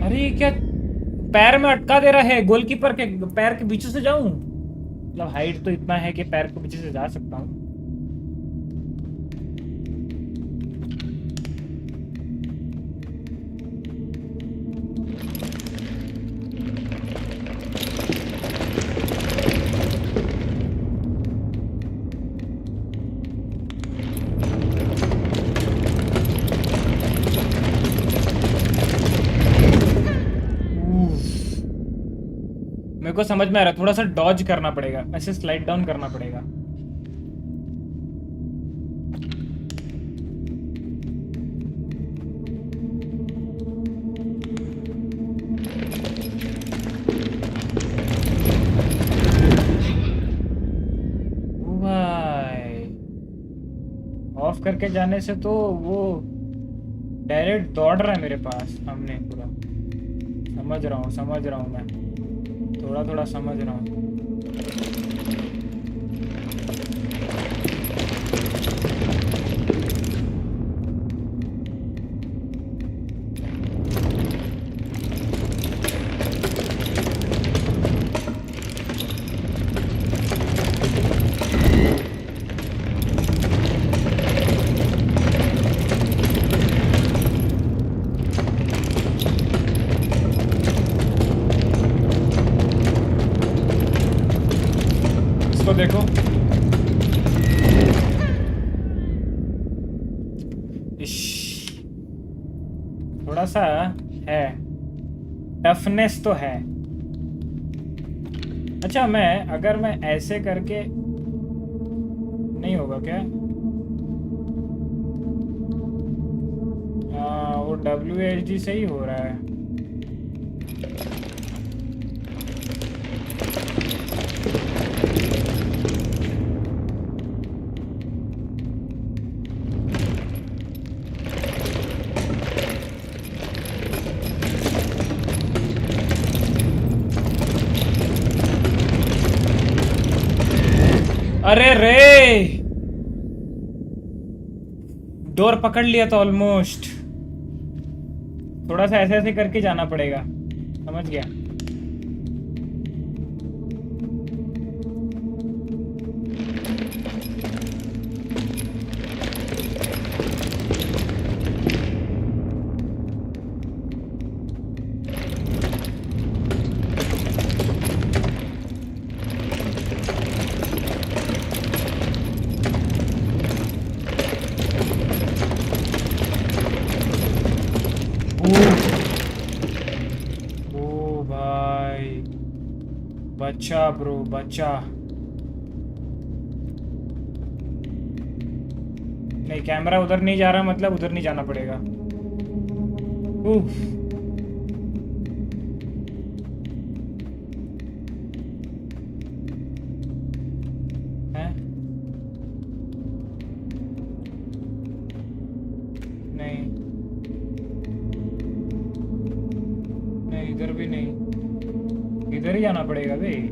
B: अरे क्या पैर में अटका दे रहा है, गोलकीपर के पैर के बीच से जाऊं? मतलब हाइट तो इतना है कि पैर के बीच से जा सकता हूं। मेरे को समझ में आ रहा है, थोड़ा सा डॉज करना पड़ेगा, ऐसे स्लाइड डाउन करना पड़ेगा। ओ भाई, ऑफ करके जाने से तो वो डायरेक्ट दौड़ रहा है मेरे पास सामने पूरा। समझ रहा हूँ मैं, थोड़ा थोड़ा समझ रहा हूँ। इसको देखो, थोड़ा सा है, टफनेस तो है। अच्छा, अगर मैं ऐसे करके, नहीं होगा क्या? वो WSD से ही हो रहा है। अरे रे, डोर पकड़ लिया तो ऑलमोस्ट। थोड़ा सा ऐसे ऐसे करके जाना पड़ेगा, समझ गया। बच्चा ब्रो, बच्चा। नहीं, कैमरा उधर नहीं जा रहा, मतलब उधर नहीं जाना पड़ेगा। उफ। हैं? नहीं नहीं, इधर भी नहीं, इधर ही जाना पड़ेगा भाई।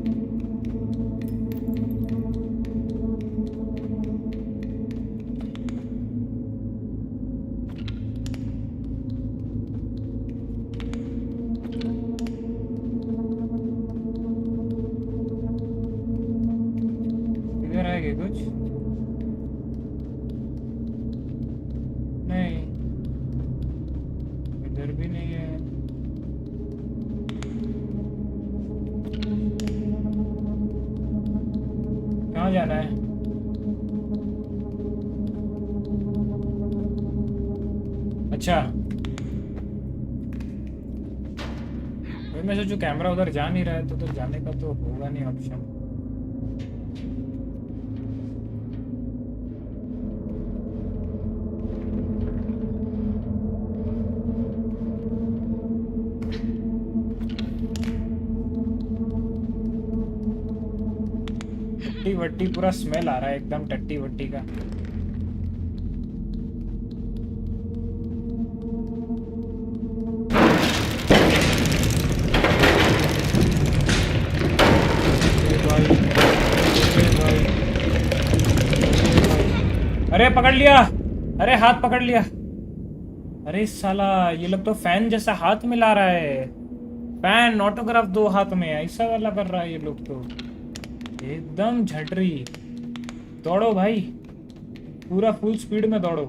B: इधर आएगा कुछ? नहीं, इधर भी नहीं है। कहाँ जाना है? अच्छा, मैं सोचूं कैमरा उधर जा नहीं रहा है तो उधर जाने का तो होगा नहीं ऑप्शन। टट्टी वट्टी पूरा स्मेल आ रहा है एकदम, टट्टी वट्टी का। अरे पकड़ लिया, अरे हाथ पकड़ लिया। अरे साला, ये लोग तो फैन जैसा हाथ मिला रहा है। फैन ऑटोग्राफ दो हाथ में, ऐसा वाला कर रहा है ये लोग तो एकदम झटरी। दौड़ो भाई, पूरा फुल स्पीड में दौड़ो।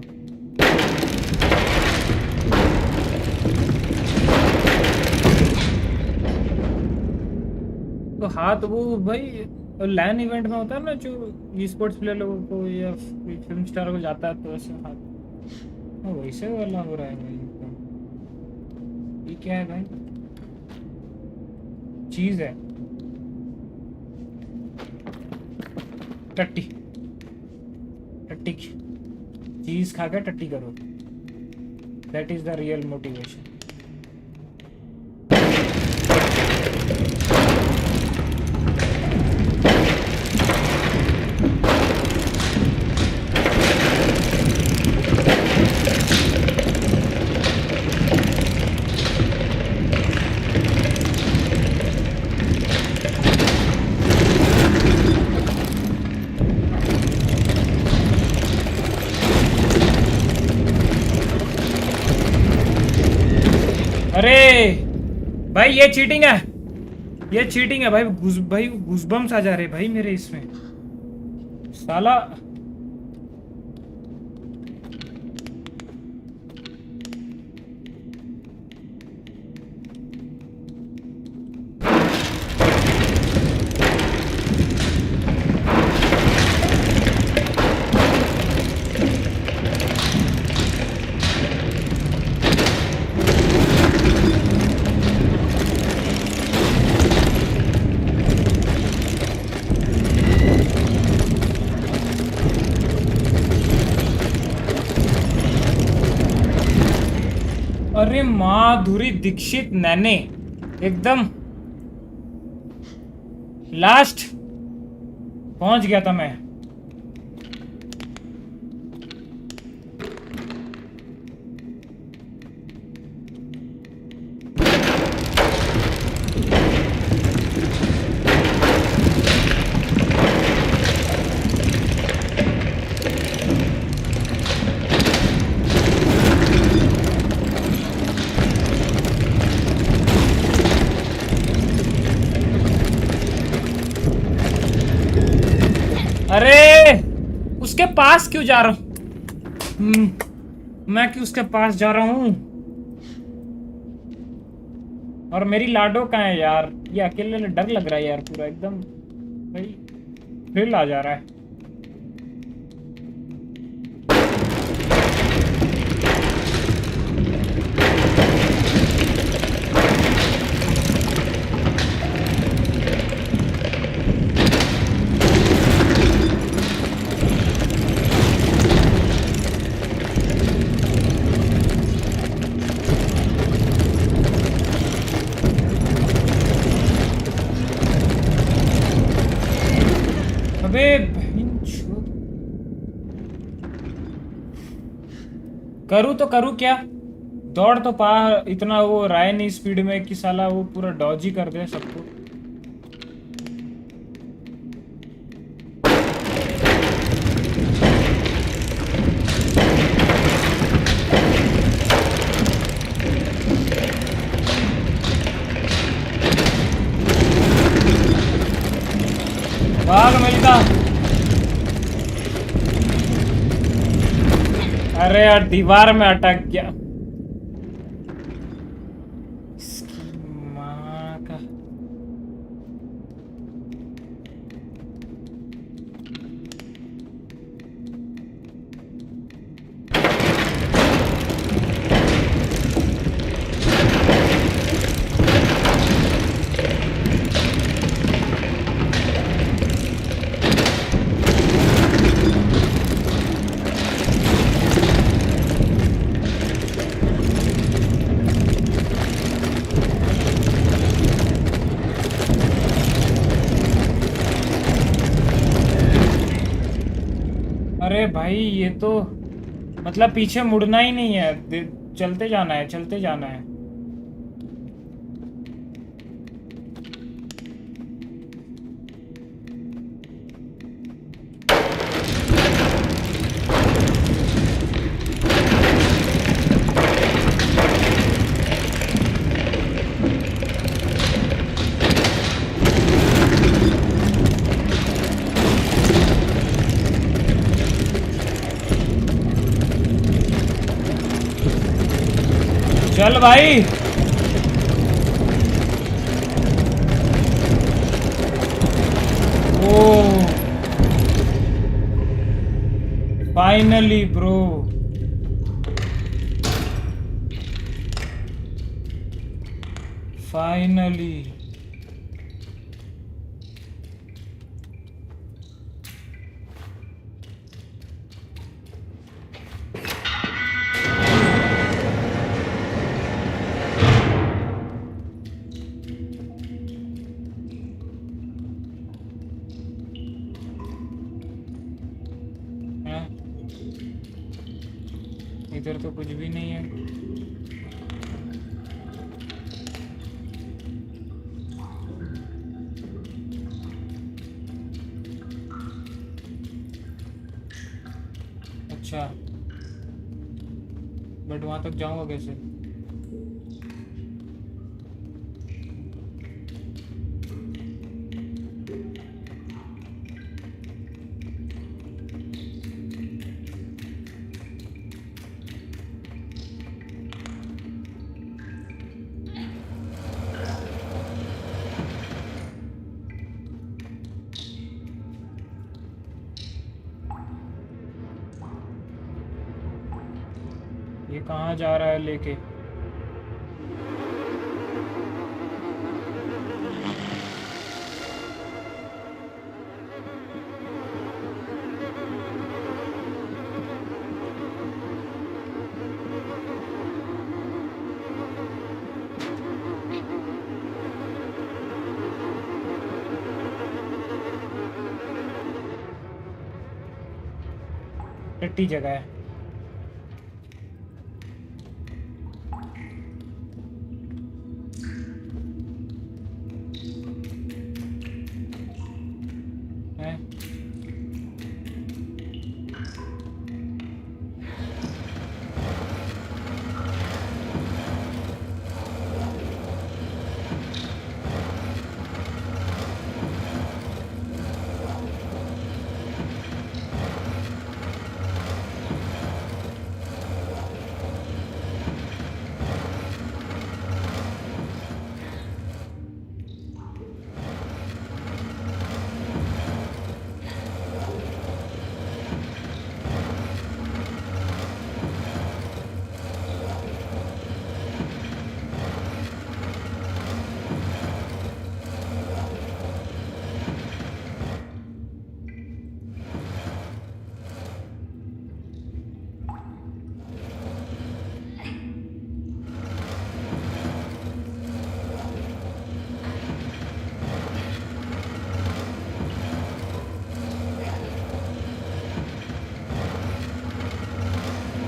B: तो हाथ वो भाई लैन इवेंट में होता है ना, जो ई-स्पोर्ट्स प्लेयर लोगों को या फिल्म स्टार को जाता है तो ऐसे हाथ वैसे वाला हो रहा है भाई। ये क्या है भाई? चीज है। टट्टी टट्टी चीज खा के टट्टी करो, that is the real motivation. अरे भाई ये चीटिंग है, ये चीटिंग है भाई। घुसबम्स आ जा रहे भाई मेरे इसमें साला। अरे माधुरी दीक्षित नैने एकदम लास्ट पहुंच गया था मैं। अरे उसके पास क्यों जा रहा हूं मैं, क्यों उसके पास जा रहा हूं? और मेरी लाडो कहाँ है यार? ये अकेले डर लग रहा है यार, पूरा एकदम भाई थ्रिल आ जा रहा है। अबे करूँ तो करूँ क्या? दौड़ तो पा इतना वो राय नहीं स्पीड में कि साला वो पूरा डॉज ही कर दे सबको। भाग मिलता। अरे यार दीवार में अटक गया। इसकी माँ का। अरे भाई ये तो मतलब पीछे मुड़ना ही नहीं है, चलते जाना है, चलते जाना है। चल भाई ओ फाइनली ब्रो, फाइनली तो कुछ भी नहीं है। अच्छा, बट वहां तक जाऊंगा कैसे? ये कहाँ जा रहा है लेके? टट्टी जगह है।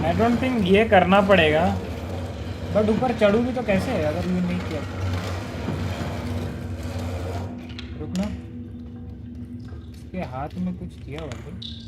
B: आई डोंट थिंक ये करना पड़ेगा, बट ऊपर चढ़ूँ भी तो कैसे है अगर ये नहीं किया? रुकना, इसके हाथ में कुछ किया हुआ है।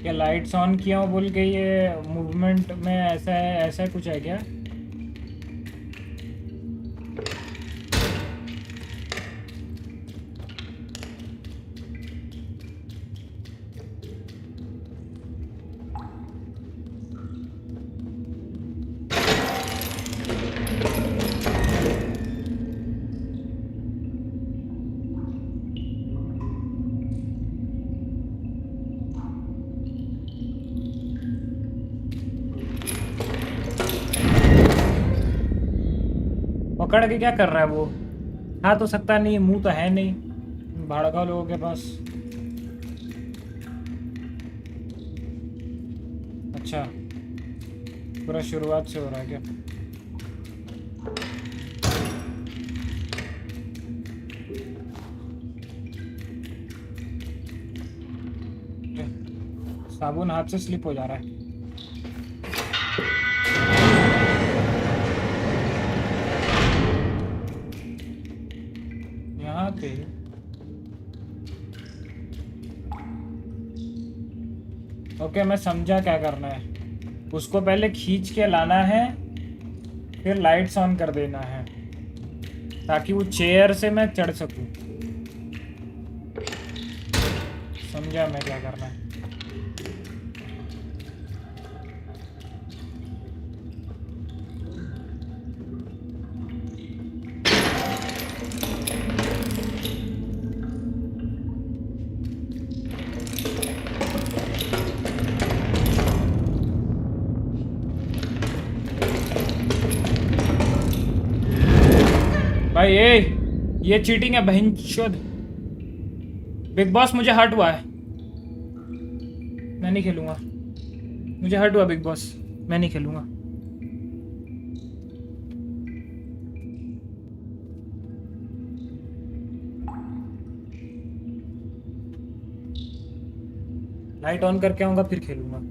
B: क्या लाइट्स ऑन किया हूँ बोल के ये मूवमेंट में ऐसा है, ऐसा कुछ है क्या? पकड़ के क्या कर रहा है वो? खा तो सकता नहीं, मुंह तो है नहीं, भड़का लोगों के पास। अच्छा, पूरा शुरुआत से हो रहा है क्या? साबुन हाथ से स्लिप हो जा रहा है। कहाँ पे? ओके मैं समझा क्या करना है। उसको पहले खींच के लाना है, फिर लाइट्स ऑन कर देना है ताकि वो चेयर से मैं चढ़ सकूं। समझा मैं क्या करना है। भाई ये चीटिंग है बहनचोद। बिग बॉस मुझे हर्ट हुआ है, मैं नहीं खेलूंगा। मुझे हर्ट हुआ बिग बॉस, मैं नहीं खेलूंगा। लाइट ऑन करके आऊंगा फिर खेलूंगा।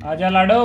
B: आजा लाडो।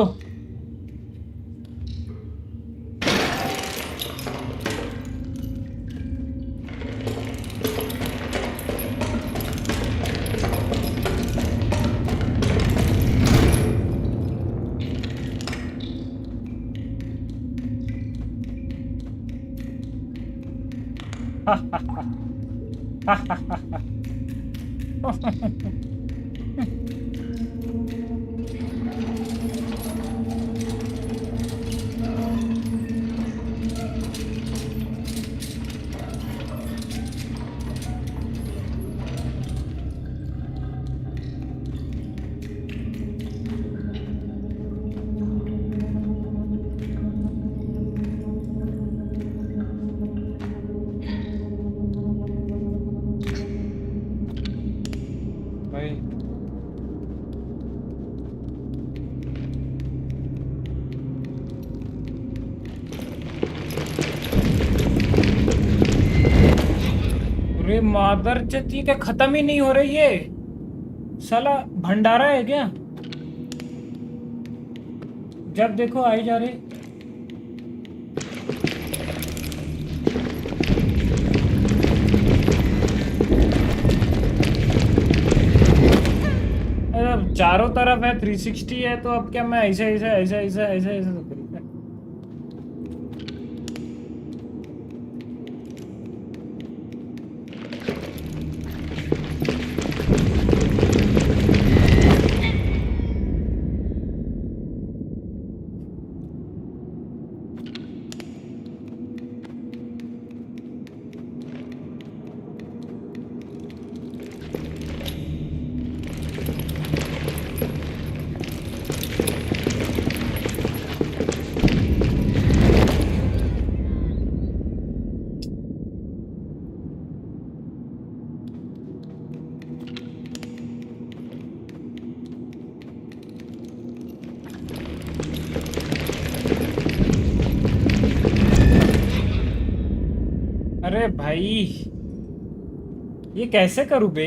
B: मादर चती के खत्म ही नहीं हो रही है, साला भंडारा है क्या? जब देखो आई जा रही। चारों तरफ है 360 है, तो अब क्या मैं ऐसा ऐसा ऐसा ऐसा ऐसा ऐसा तो करूँ? अरे भाई ये कैसे करूं बे?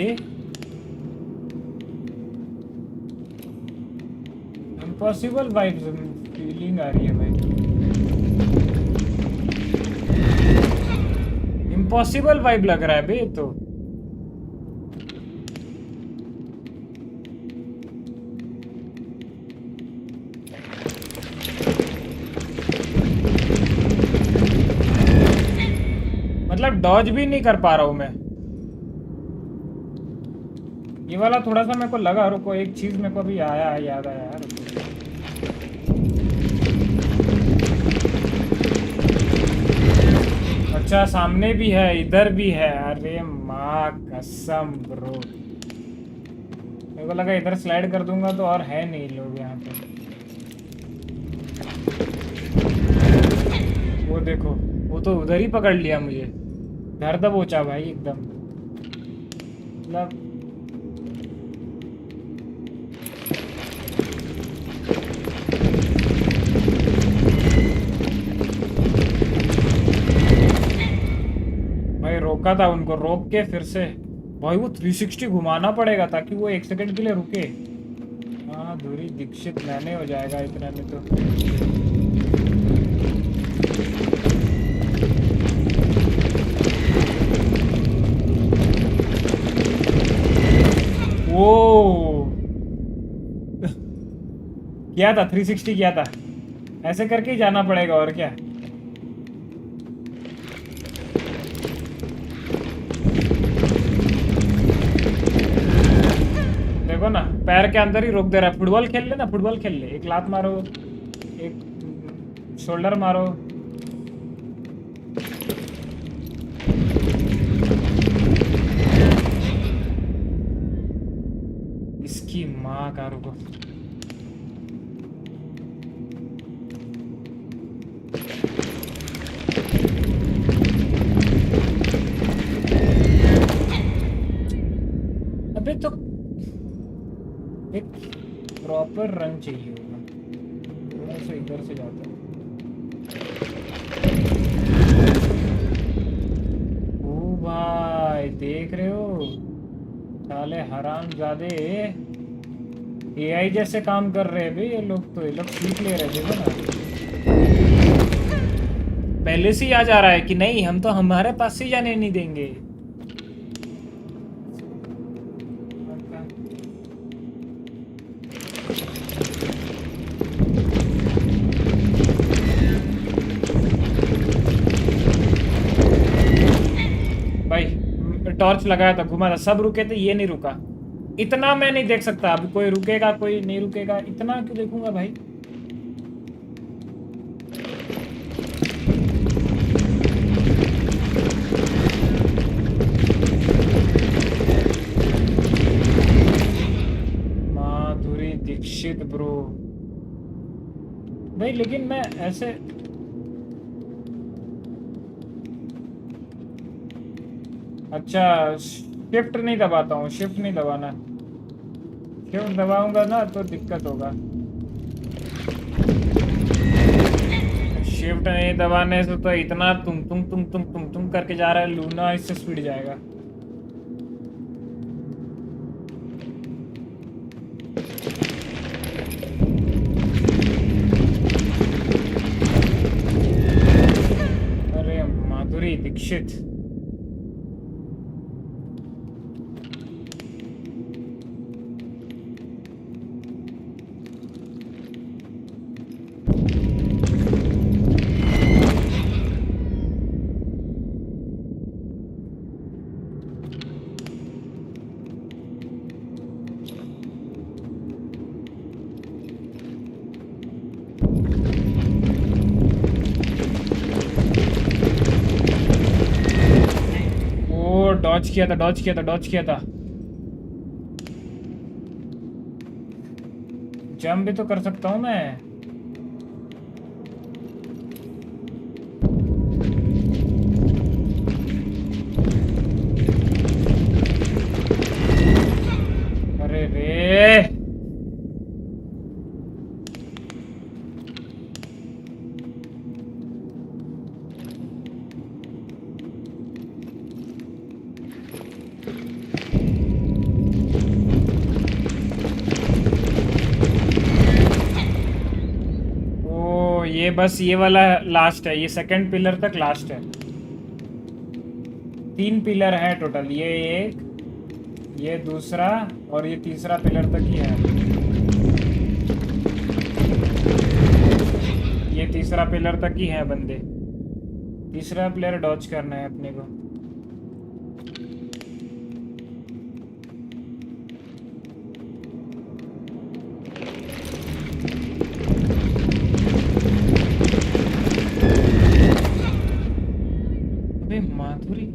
B: इम्पॉसिबल वाइब्स फीलिंग आ रही है भाई, इम्पॉसिबल वाइब लग रहा है बे। तो मतलब डॉज भी नहीं कर पा रहा हूं मैं। ये वाला थोड़ा सा मेरे को लगा। रुको, एक चीज मेरे को अभी आया है, याद आया यार। अच्छा सामने भी है, इधर भी है। अरे माँ कसम ब्रो, मेरे को लगा इधर स्लाइड कर दूंगा तो, और है नहीं लोग यहाँ पे। वो देखो, वो तो उधर ही पकड़ लिया मुझे। दर्द दबोचा भाई एकदम। मतलब भाई रोका था उनको, रोक के फिर से भाई वो 360 घुमाना पड़ेगा ताकि वो 1 सेकंड के लिए रुके। हाँ धुरी दीक्षित मैंने हो जाएगा इतने में तो। वो किया था 360 किया था, ऐसे करके ही जाना पड़ेगा और क्या। देखो ना पैर के अंदर ही रोक दे रहा है। फुटबॉल खेल ले ना, फुटबॉल खेल ले, एक लात मारो, एक शोल्डर मारो। इसकी माँ का रुको। अबे तो एक प्रॉपर रन चाहिए होगा, थोड़ा सा इधर से जाता है। ओ भाई देख रहे हो साले हरामजादे, एआई जैसे काम कर रहे हैं भाई ये लोग, तो ये लोग सीख ले रहे थे ना। पहले से ही आ जा रहा है कि नहीं हम तो हमारे पास से जाने नहीं देंगे। टॉर्च लगाया था, घुमा था, सब रुके थे, ये नहीं रुका। इतना मैं नहीं देख सकता, अभी कोई रुकेगा कोई नहीं रुकेगा, इतना क्यों देखूंगा भाई। माधुरी दीक्षित ब्रो भाई, लेकिन मैं ऐसे अच्छा शिफ्ट नहीं दबाता हूँ, शिफ्ट नहीं दबाना, शिफ्ट दबाऊंगा ना तो दिक्कत होगा। शिफ्ट नहीं दबाने से तो इतना तुम करके जा रहा है लूना, इससे स्पीड जाएगा। अरे माधुरी दीक्षित डॉज किया था, डॉज किया था, डॉज किया था। जंप भी तो कर सकता हूँ मैं। अरे रे ये बस ये वाला लास्ट है, ये सेकंड पिलर तक लास्ट है। 3 पिलर है टोटल, ये एक, ये दूसरा और ये तीसरा पिलर तक ही है। ये तीसरा पिलर तक ही है बंदे, तीसरा प्लेयर डॉज करना है अपने को। माधुरी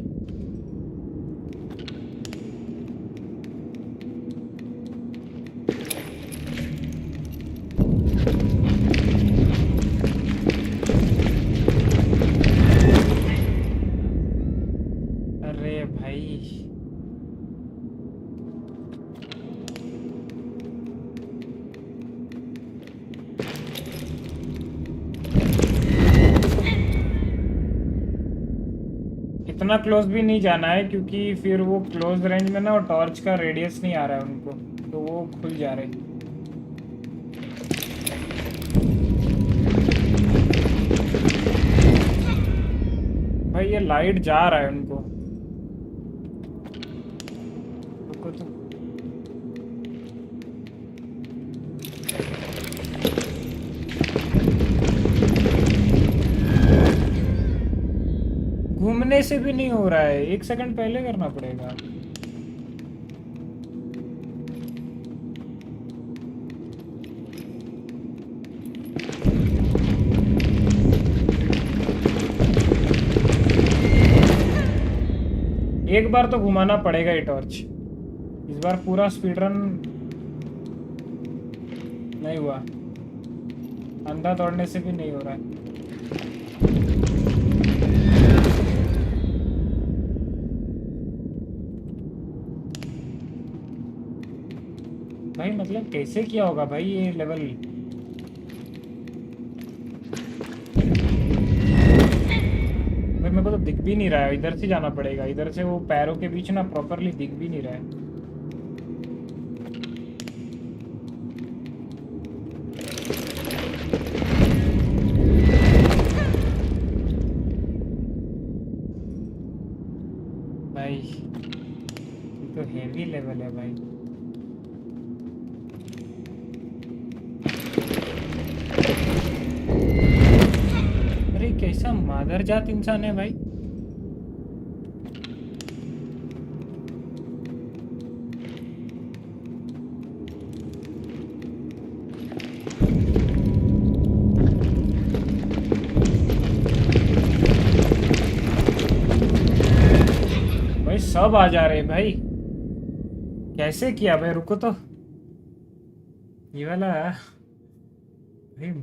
B: इतना क्लोज भी नहीं जाना है क्योंकि फिर वो क्लोज रेंज में ना वो टॉर्च का रेडियस नहीं आ रहा है उनको, तो वो खुल जा रहे। भाई ये लाइट जा रहा है उनको। रुको तो। घूमने से भी नहीं हो रहा है, 1 सेकंड पहले करना पड़ेगा। एक बार तो घुमाना पड़ेगा ये टॉर्च। इस बार पूरा स्पीड रन नहीं हुआ, अंधा दौड़ने से भी नहीं हो रहा है। भाई मतलब कैसे किया होगा भाई ये लेवल? भाई मेरे को तो दिख भी नहीं रहा है, इधर से जाना पड़ेगा। इधर से वो पैरों के बीच ना प्रॉपरली दिख भी नहीं रहा है। भाई ये तो हेवी लेवल है भाई। अरे कैसा मादरजात इंसान है भाई। भाई सब आ जा रहे भाई, कैसे किया भाई? रुको तो, ये वाला भाई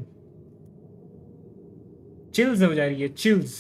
B: चिल्स हो जा रही है, चिल्स।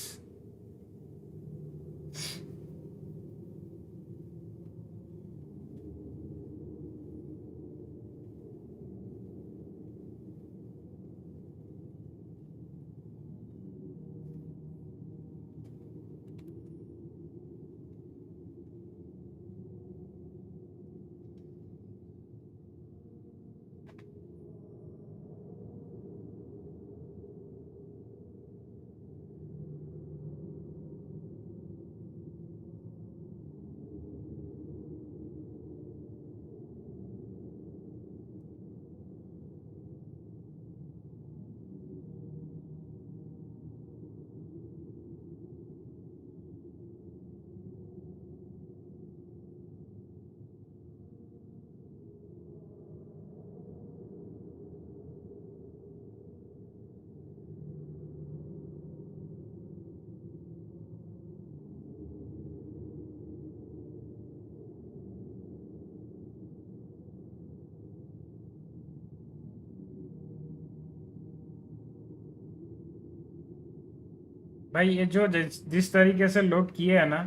B: भाई ये जो जिस तरीके से लोड किए है ना,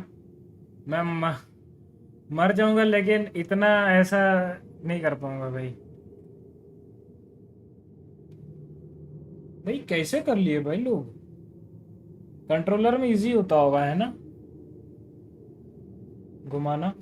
B: मैं मर जाऊंगा लेकिन इतना ऐसा नहीं कर पाऊंगा भाई। भाई कैसे कर लिए भाई लोग? कंट्रोलर में इजी होता होगा है ना घुमाना।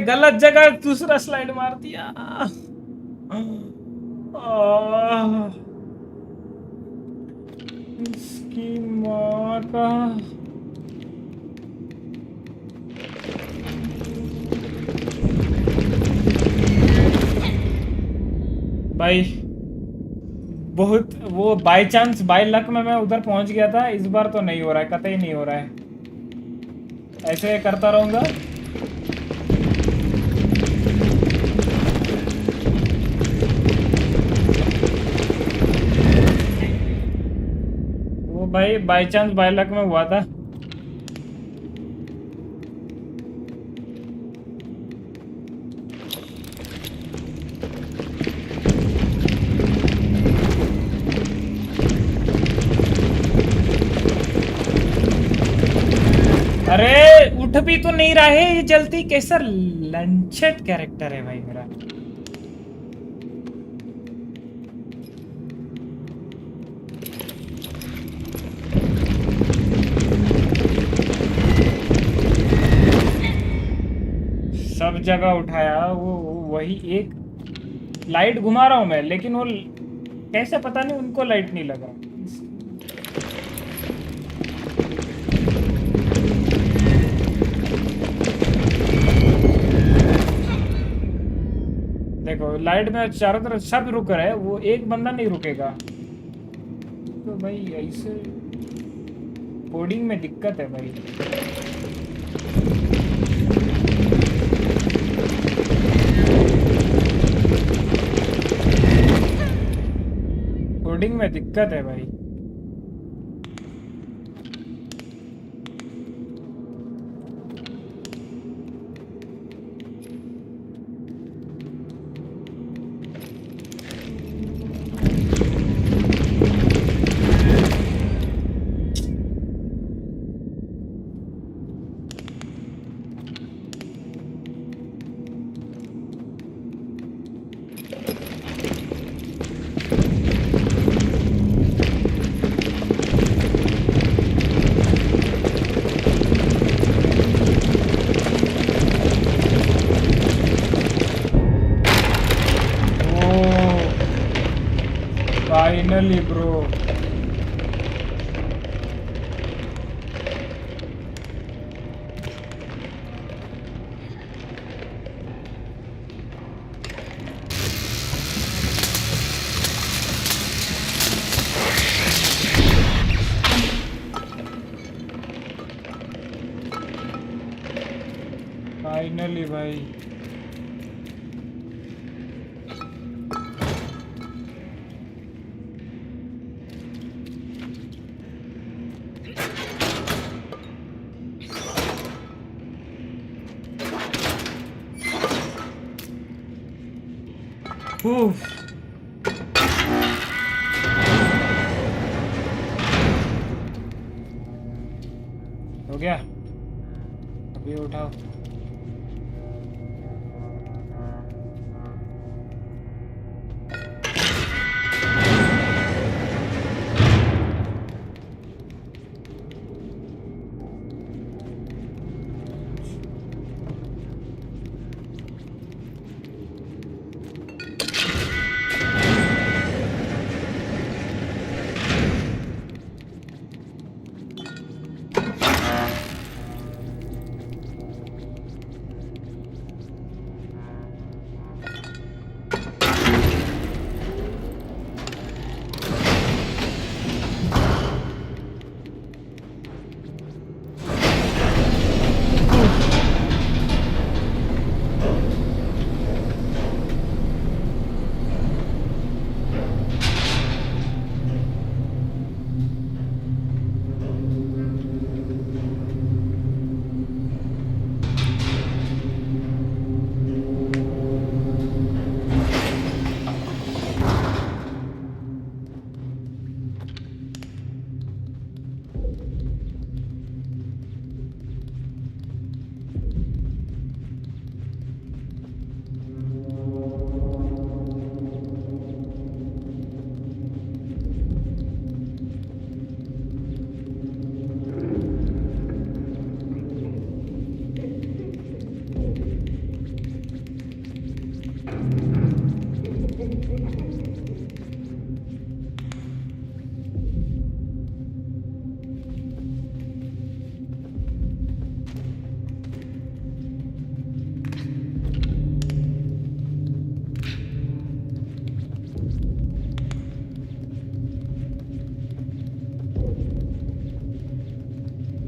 B: गलत जगह दूसरा स्लाइड मार दिया। इसकी माँ का। भाई बहुत वो बाय चांस बाय लक में मैं उधर पहुंच गया था। इस बार तो नहीं हो रहा है, कतई नहीं हो रहा है। ऐसे करता रहूंगा। वो भाई बाय चांस बाय लक में हुआ था। अरे उठ भी तो नहीं रहा है ये जल्दी। कैसा लंचेट कैरेक्टर है भाई मेरा। सब जगह उठाया वो वही एक लाइट घुमा रहा हूं मैं, लेकिन वो कैसे पता नहीं उनको लाइट नहीं लगा। देखो लाइट में चारों तरफ सब रुक रहे हैं, वो एक बंदा नहीं रुकेगा। तो भाई ऐसे कोडिंग में दिक्कत है भाई। कोडिंग में दिक्कत है भाई। Finally, bro. Finally, भाई। हो गया, अभी उठाओ।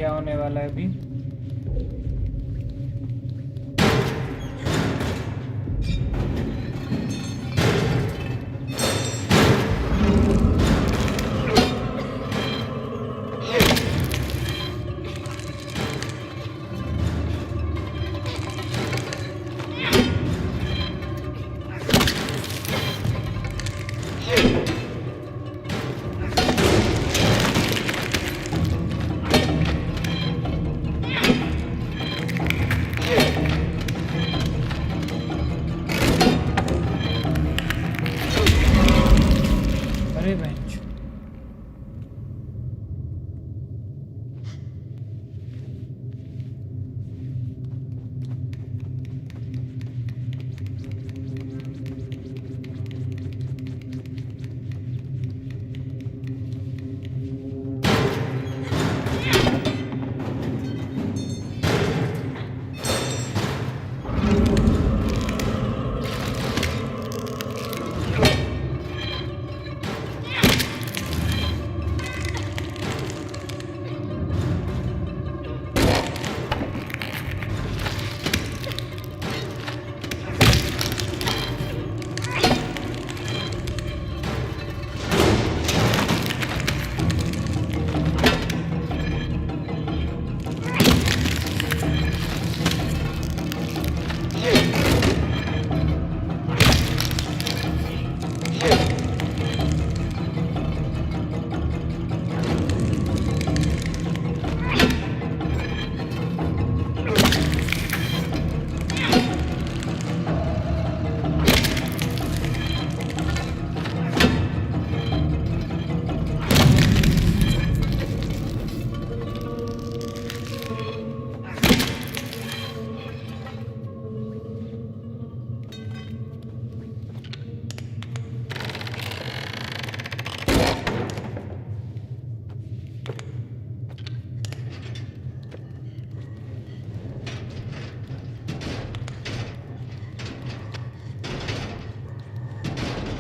B: क्या होने वाला है अभी? अरे बेंच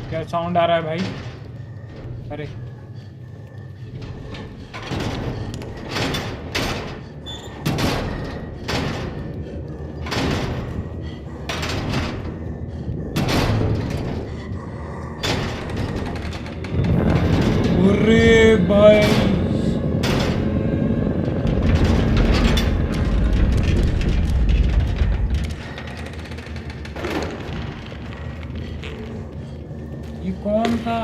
B: क्या साउंड आ रहा है भाई? अरे अरे भाई ये कौन था?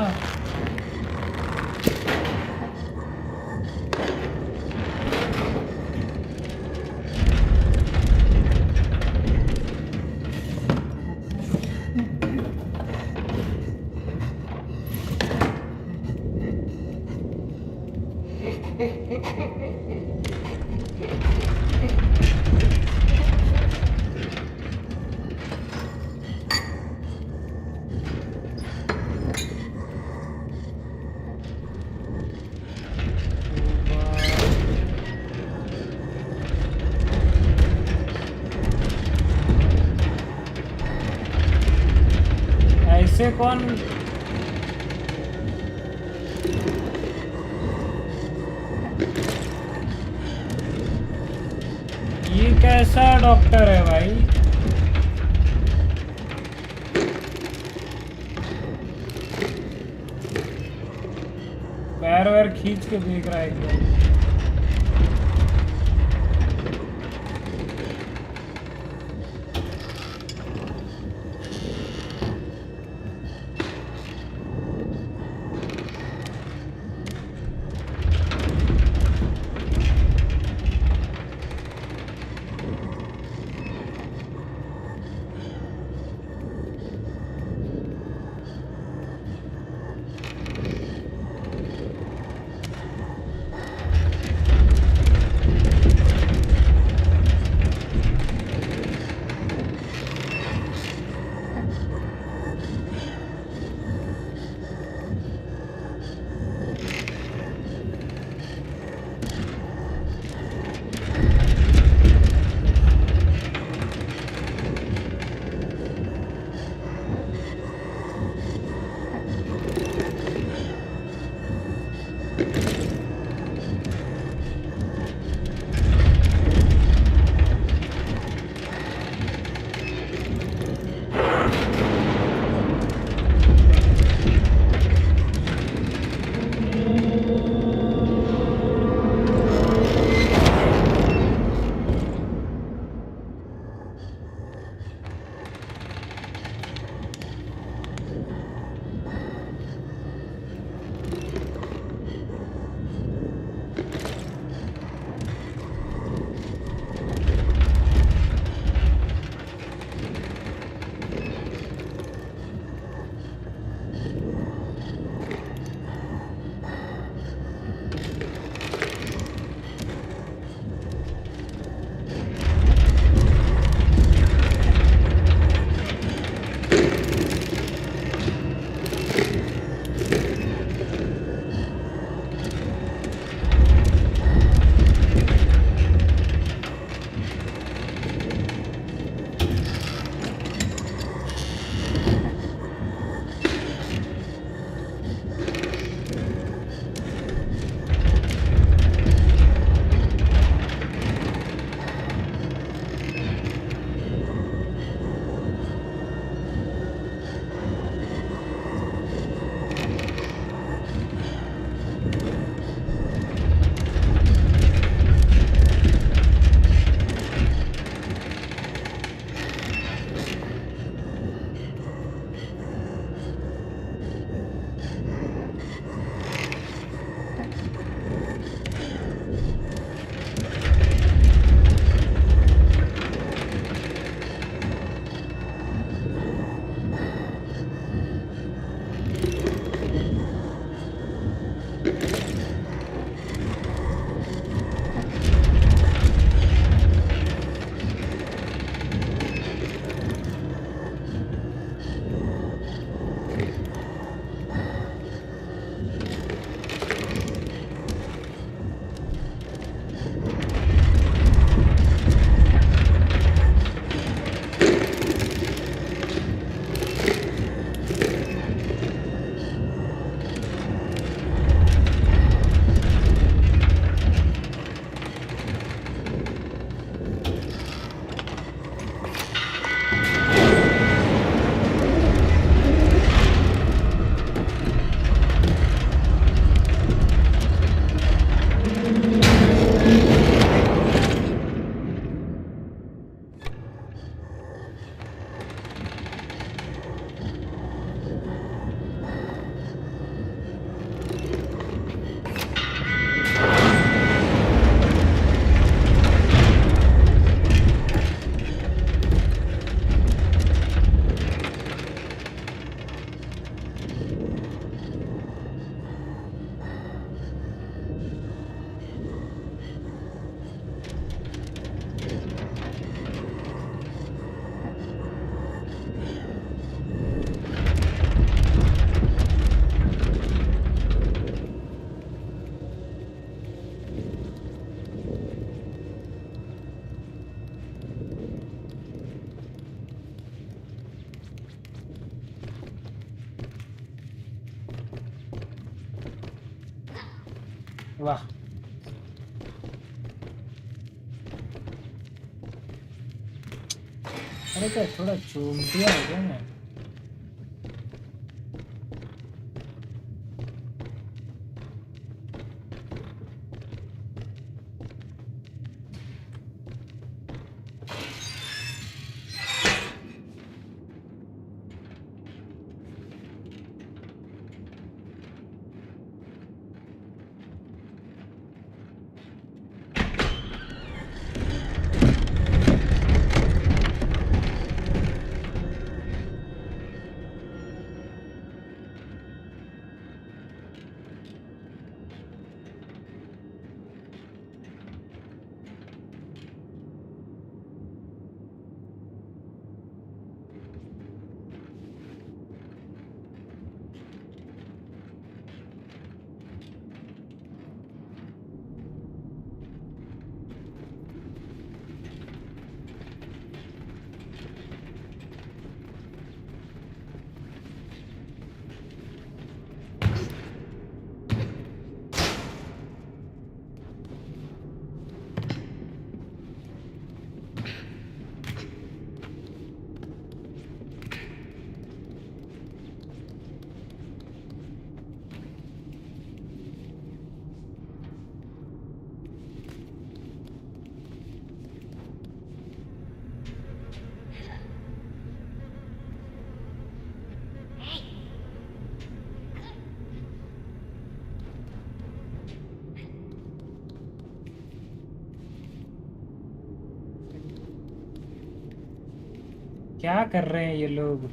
B: ऐसे कौन? ये कैसा डॉक्टर है भाई? पैर वैर खींच के देख रहा है क्या? वाह अरे क्या थोड़ा चूक दिया हो गया मैं क्या कर रहे हैं ये लोग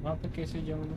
B: वहाँ पे कैसे जाऊँगा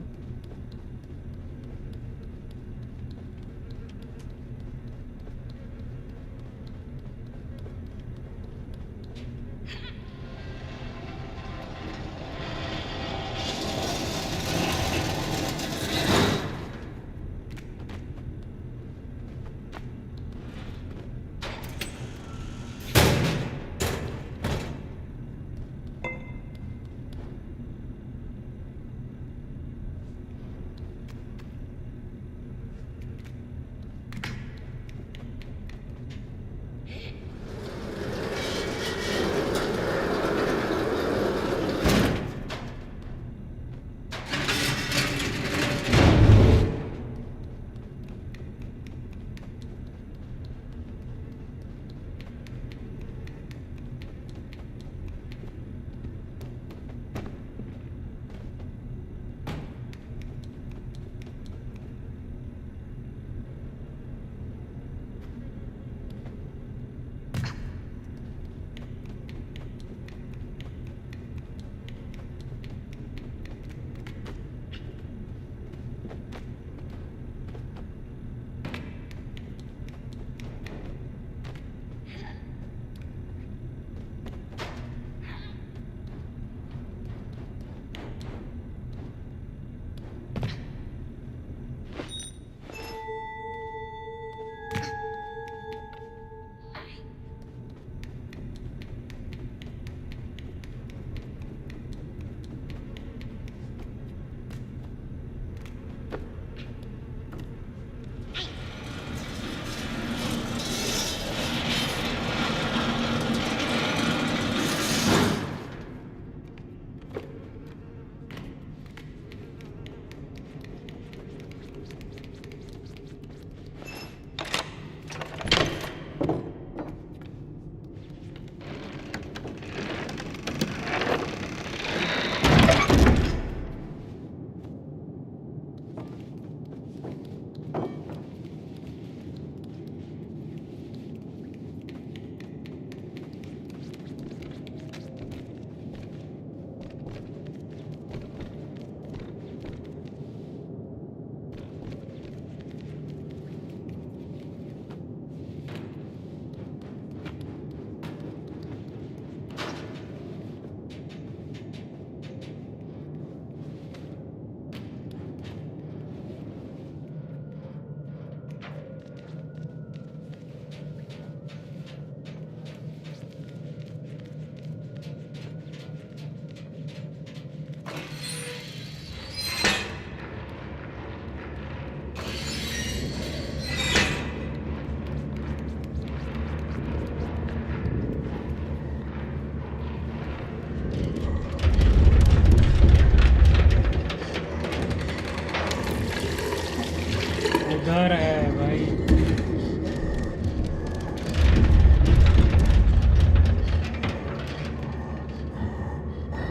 B: घर है भाई।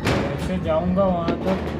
B: कैसे जाऊंगा वहां तक?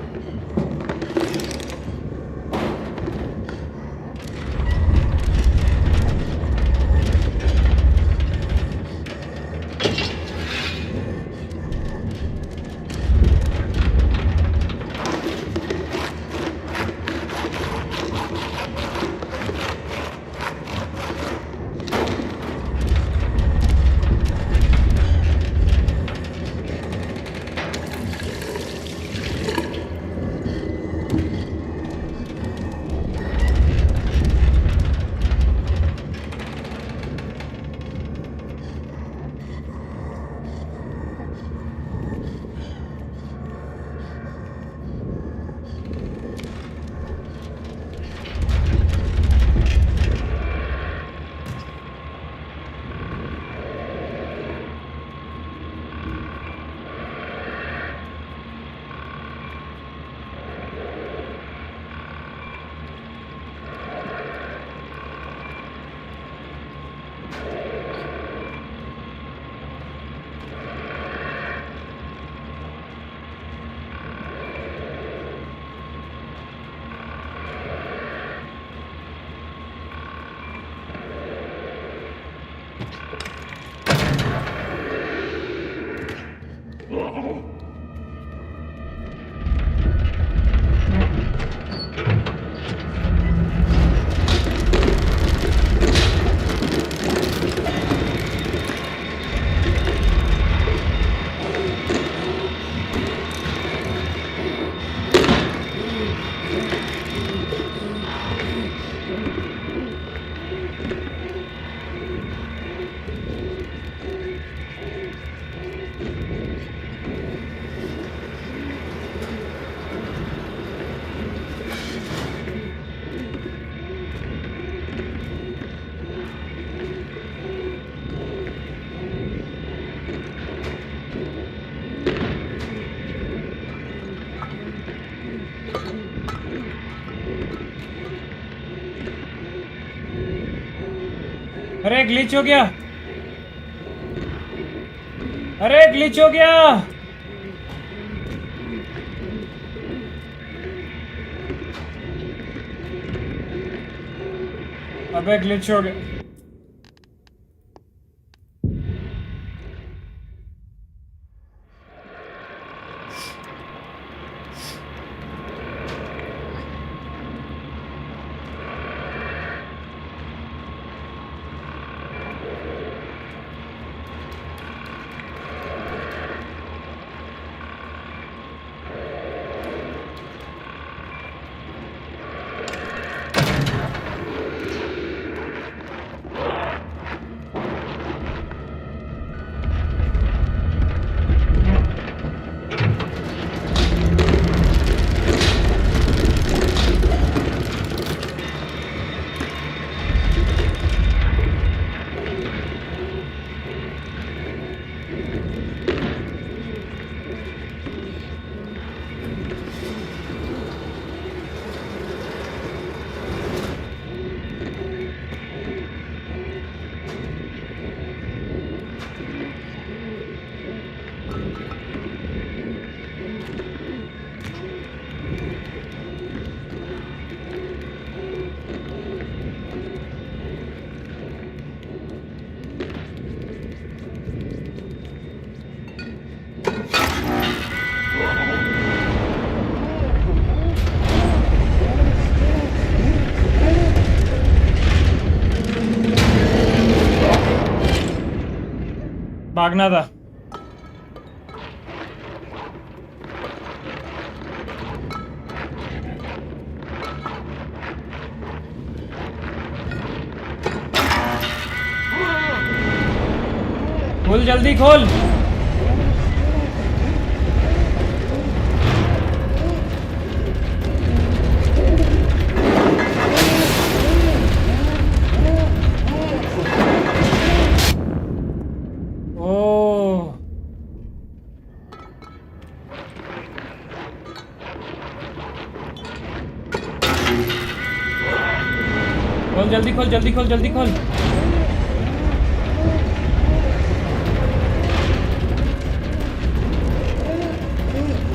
B: अरे ग्लिच हो गया, अरे ग्लिच हो गया। अबे ग्लिच हो गया। भागना था। खोल जल्दी खोल। खोल जल्दी खोल जल्दी खोल जल्दी खोल।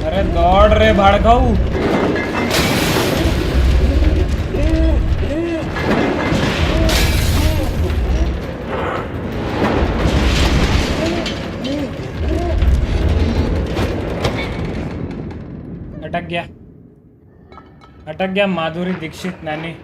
B: अरे दौड़ रे भाड़काऊ। अटक गया माधुरी दीक्षित नानी।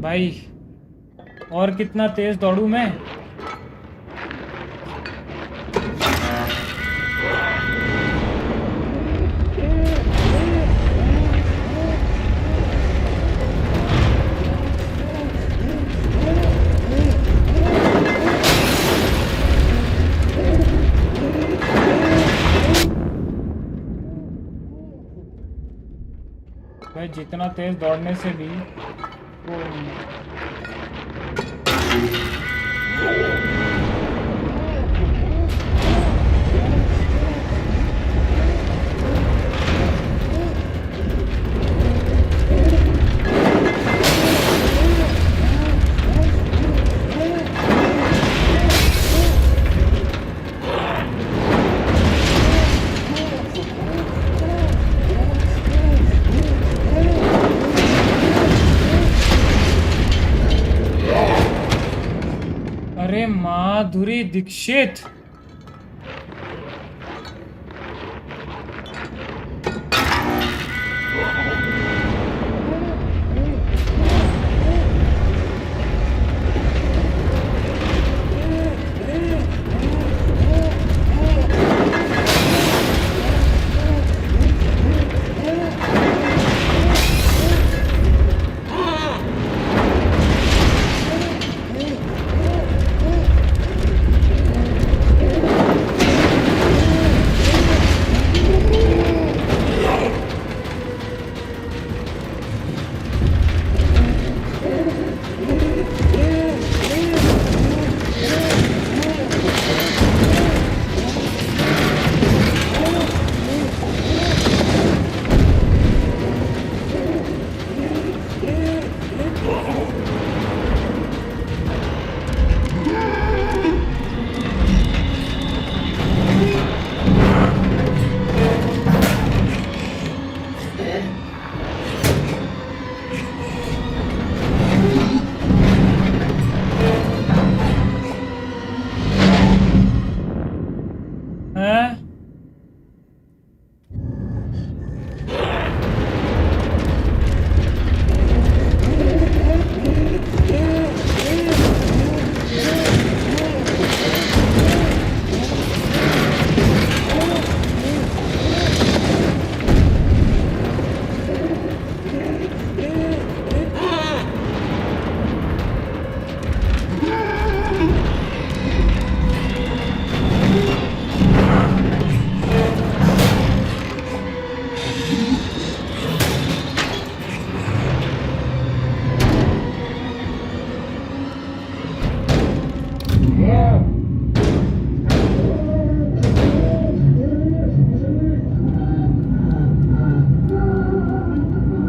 B: भाई और कितना तेज दौड़ूं मैं? भाई जितना तेज दौड़ने से भी वो अरे माधुरी दीक्षित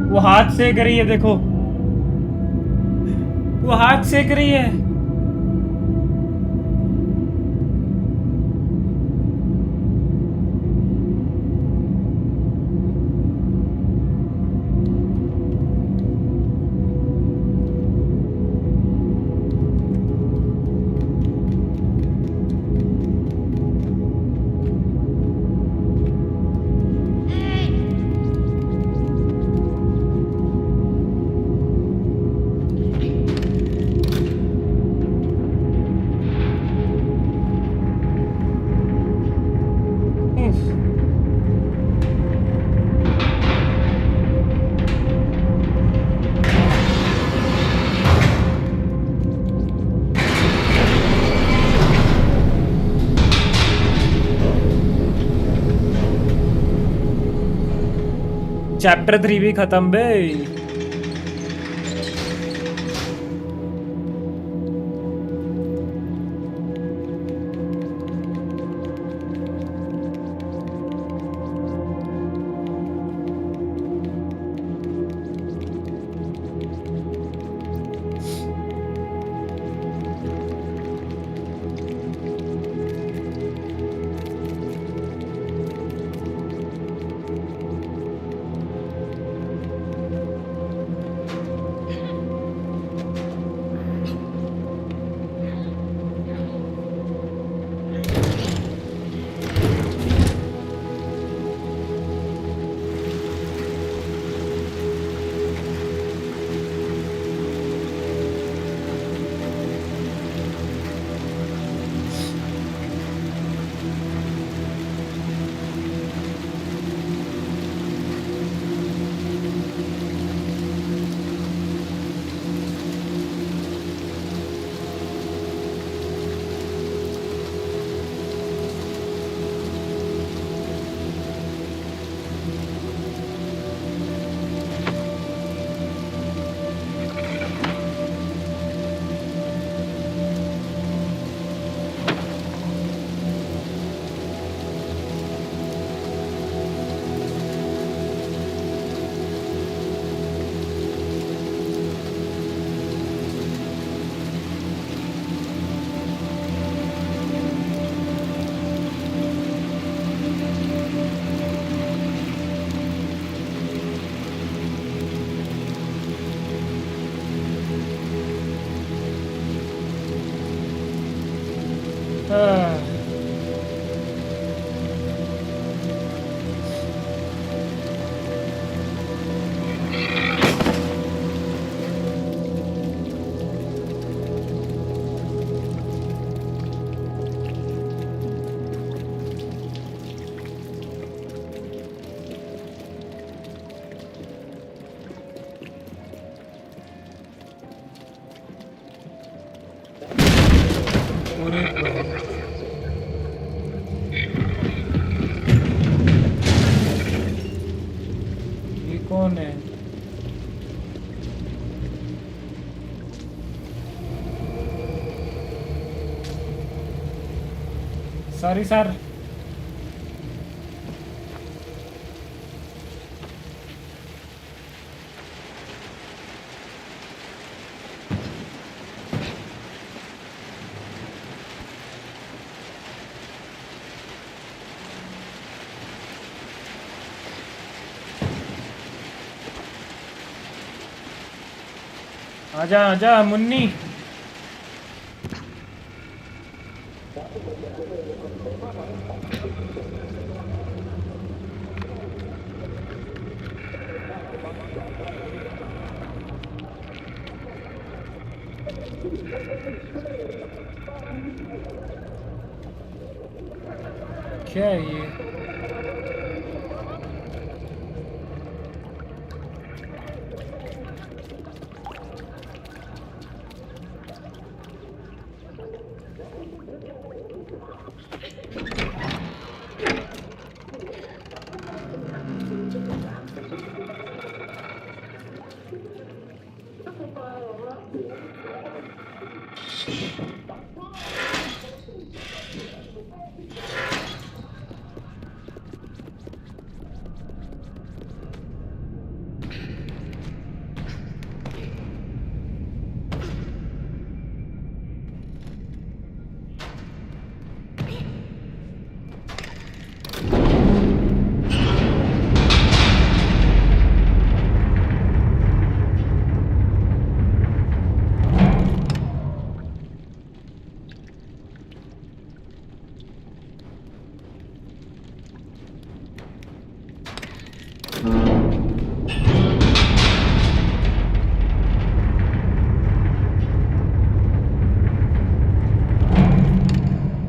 B: वो हाथ सेक रही है, देखो वो हाथ सेक रही है। चैप्टर 3 भी खत्म बे। ये कौन है? Sorry sir. आजा आजा मुन्नी। क्या है ये?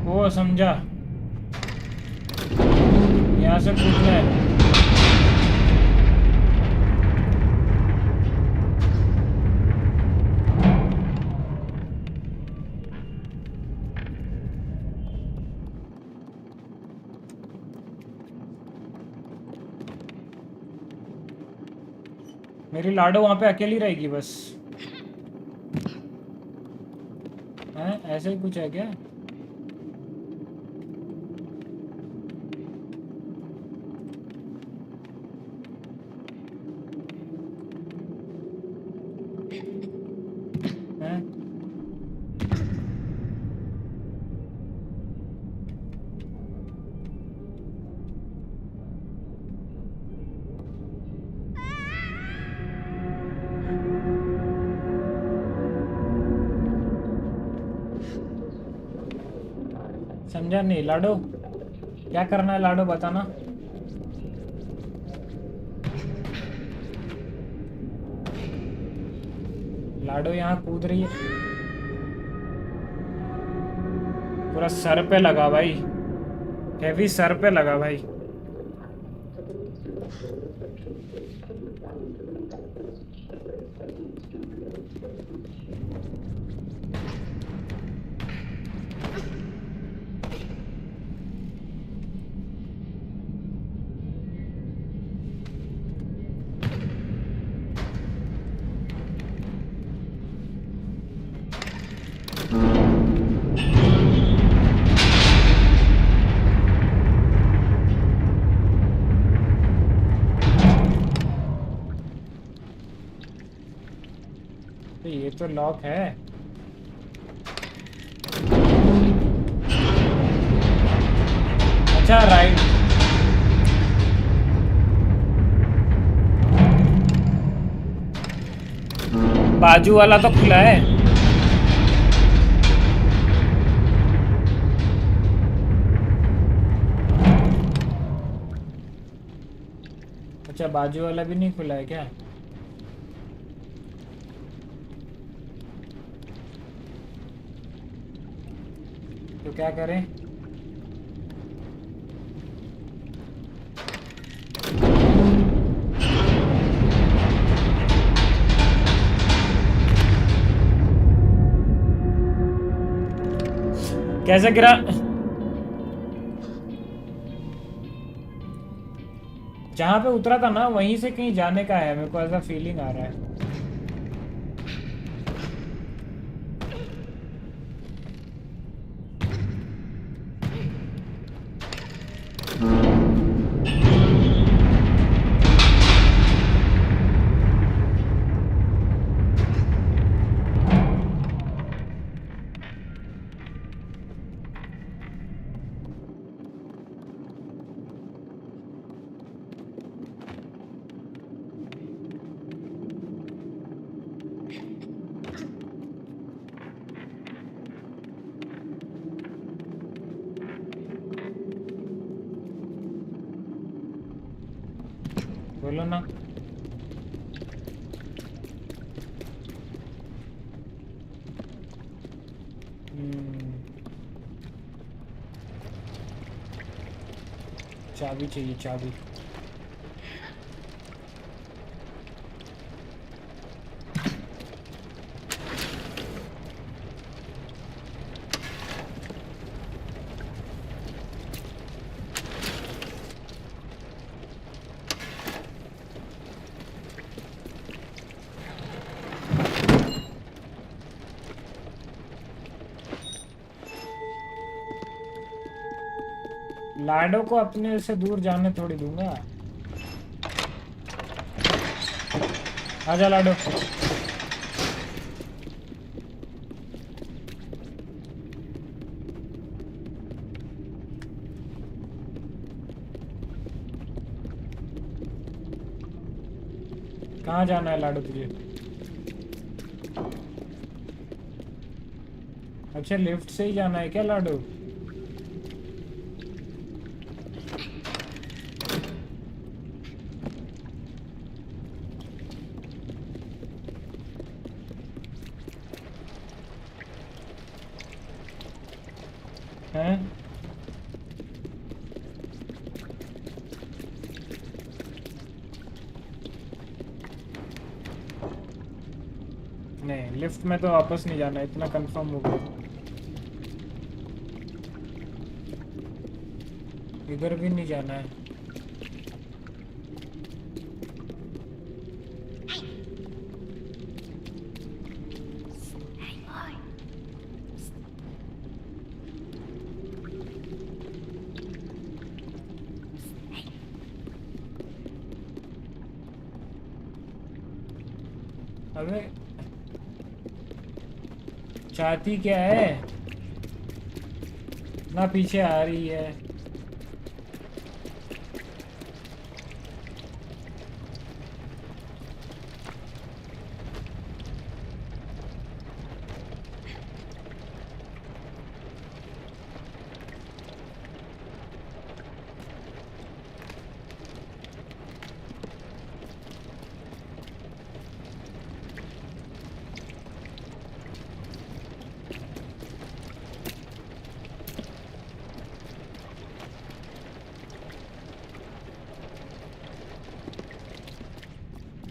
B: वो समझा, यहाँ से कूदना है। मेरी लाडो वहाँ पे अकेली रहेगी बस। हैं ऐसे ही कुछ है क्या? हैं? समझा नहीं लाडो, क्या करना है लाडो बताना। लाडो यहाँ कूद रही है, पूरा सर पे लगा भाई, हेवी सर पे लगा भाई। ये तो लॉक है। अच्छा राइट, बाजू वाला तो खुला है। अच्छा बाजू वाला भी नहीं खुला है क्या? तो क्या करें? कैसे गिरा? जहां पे उतरा था ना वहीं से कहीं जाने का है, मेरे को ऐसा फीलिंग आ रहा है। बोलो ना। चाबी चाहिए, चाबी। लाडो को अपने से दूर जाने थोड़ी दूंगा। आजा लाडो। कहाँ जाना है लाडो तुझे? अच्छा लिफ्ट से ही जाना है क्या लाडो? हैं? नहीं लिफ्ट में तो वापस नहीं जाना, इतना कंफर्म हो गया। इधर भी नहीं जाना है। अबे चाहती क्या है ना, पीछे आ रही है।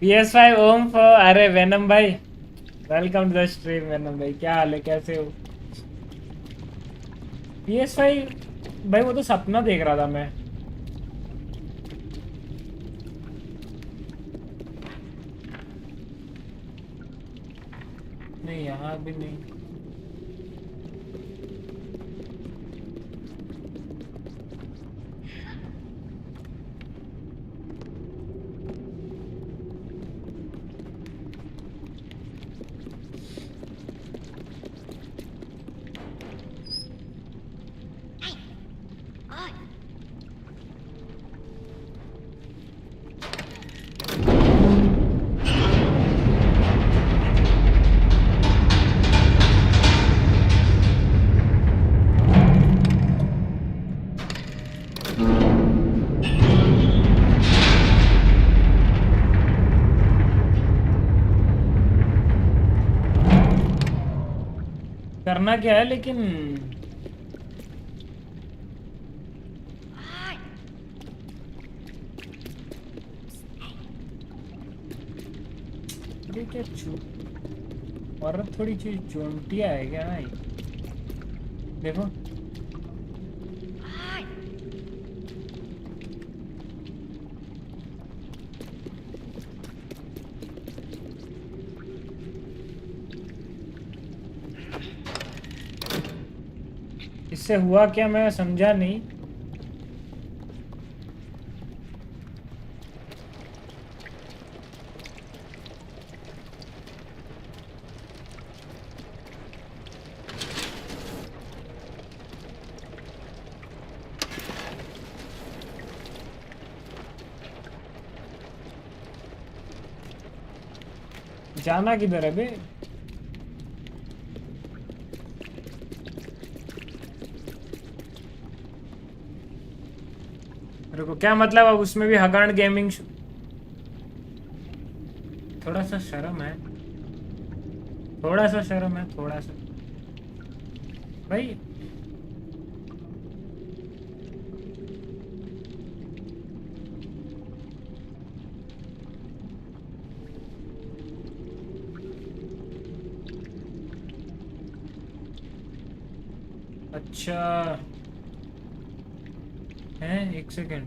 B: PS5 ओम फॉर, अरे वेनम भाई welcome to the stream. Venom भाई क्या हाल है, कैसे हो? PS5 भाई वो तो सपना देख रहा था मैं। नहीं यहाँ भी नहीं। करना क्या है लेकिन ये क्या और थोड़ी चीज चोंटिया है क्या भाई? देखो इससे हुआ क्या, मैं समझा नहीं। जाना किधर है बे? रुको, क्या मतलब अब उसमें भी हगान गेमिंग? थोड़ा सा शर्म है, थोड़ा सा शर्म है, थोड़ा सा भाई। अच्छा है, एक सेकेंड।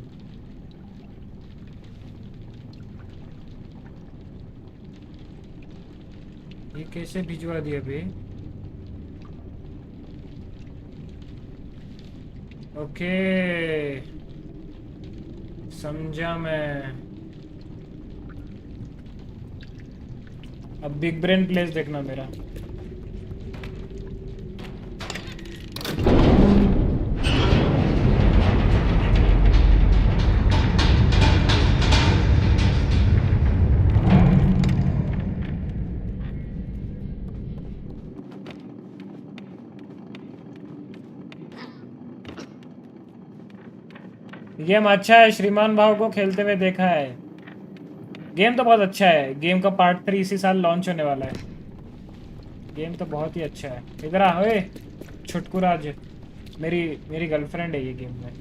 B: ये कैसे भिजवा दिया बे? ओके समझा मैं। अब बिग ब्रेन प्लेस देखना मेरा। गेम अच्छा है, श्रीमान भाव को खेलते हुए देखा है। गेम तो बहुत अच्छा है। गेम का पार्ट 3 इसी साल लॉन्च होने वाला है। गेम तो बहुत ही अच्छा है। इधर आ ओए छुटकुराज, मेरी गर्लफ्रेंड है ये गेम में।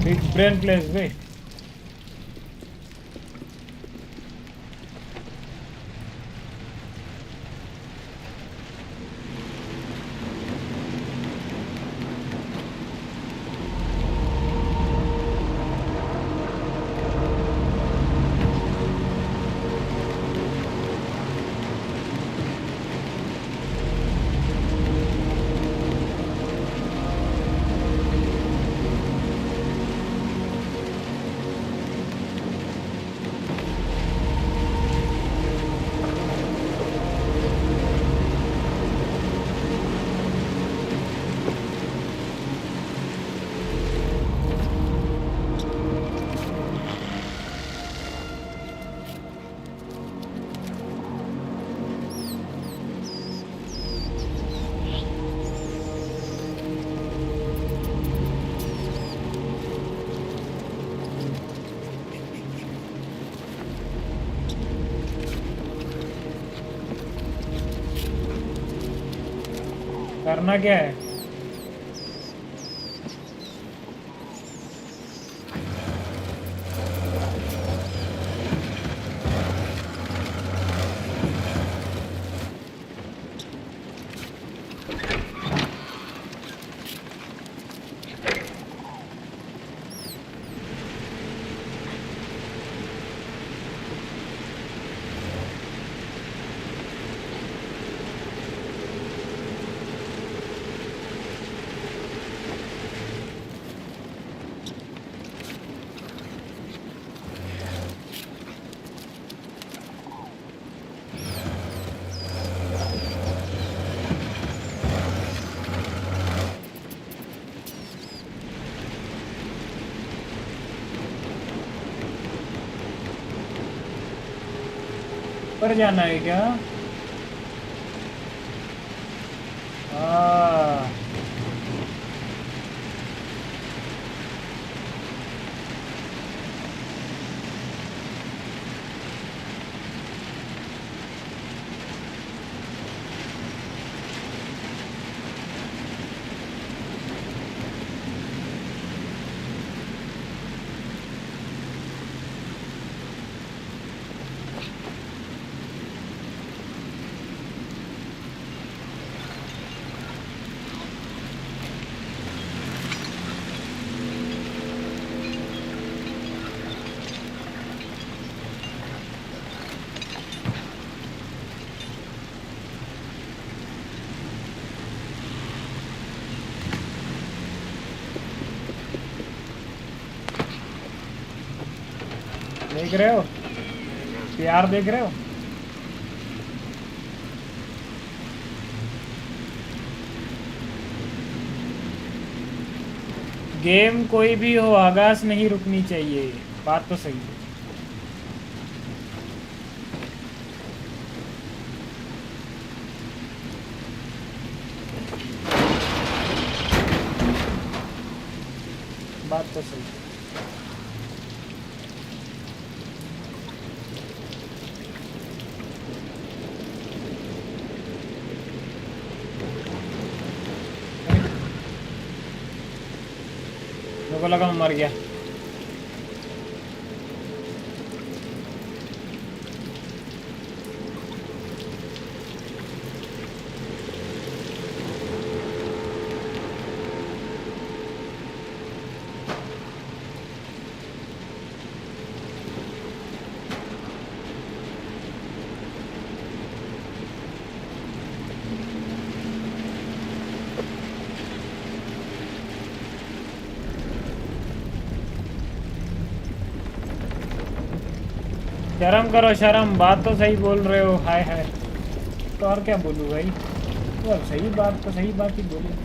B: बिग ब्रेन प्लेस वे। करना क्या है? ऊपर जाना है क्या? देख रहे हो? प्यार देख रहे हो? गेम कोई भी हो, आगाज नहीं रुकनी चाहिए। बात तो सही है। बात तो सही है। मेरे को लगा मैं मर गया। शर्म करो शर्म, बात तो सही बोल रहे हो। हाय हाय, तो और क्या बोलूँ भाई? तो अब सही बात ही बोली।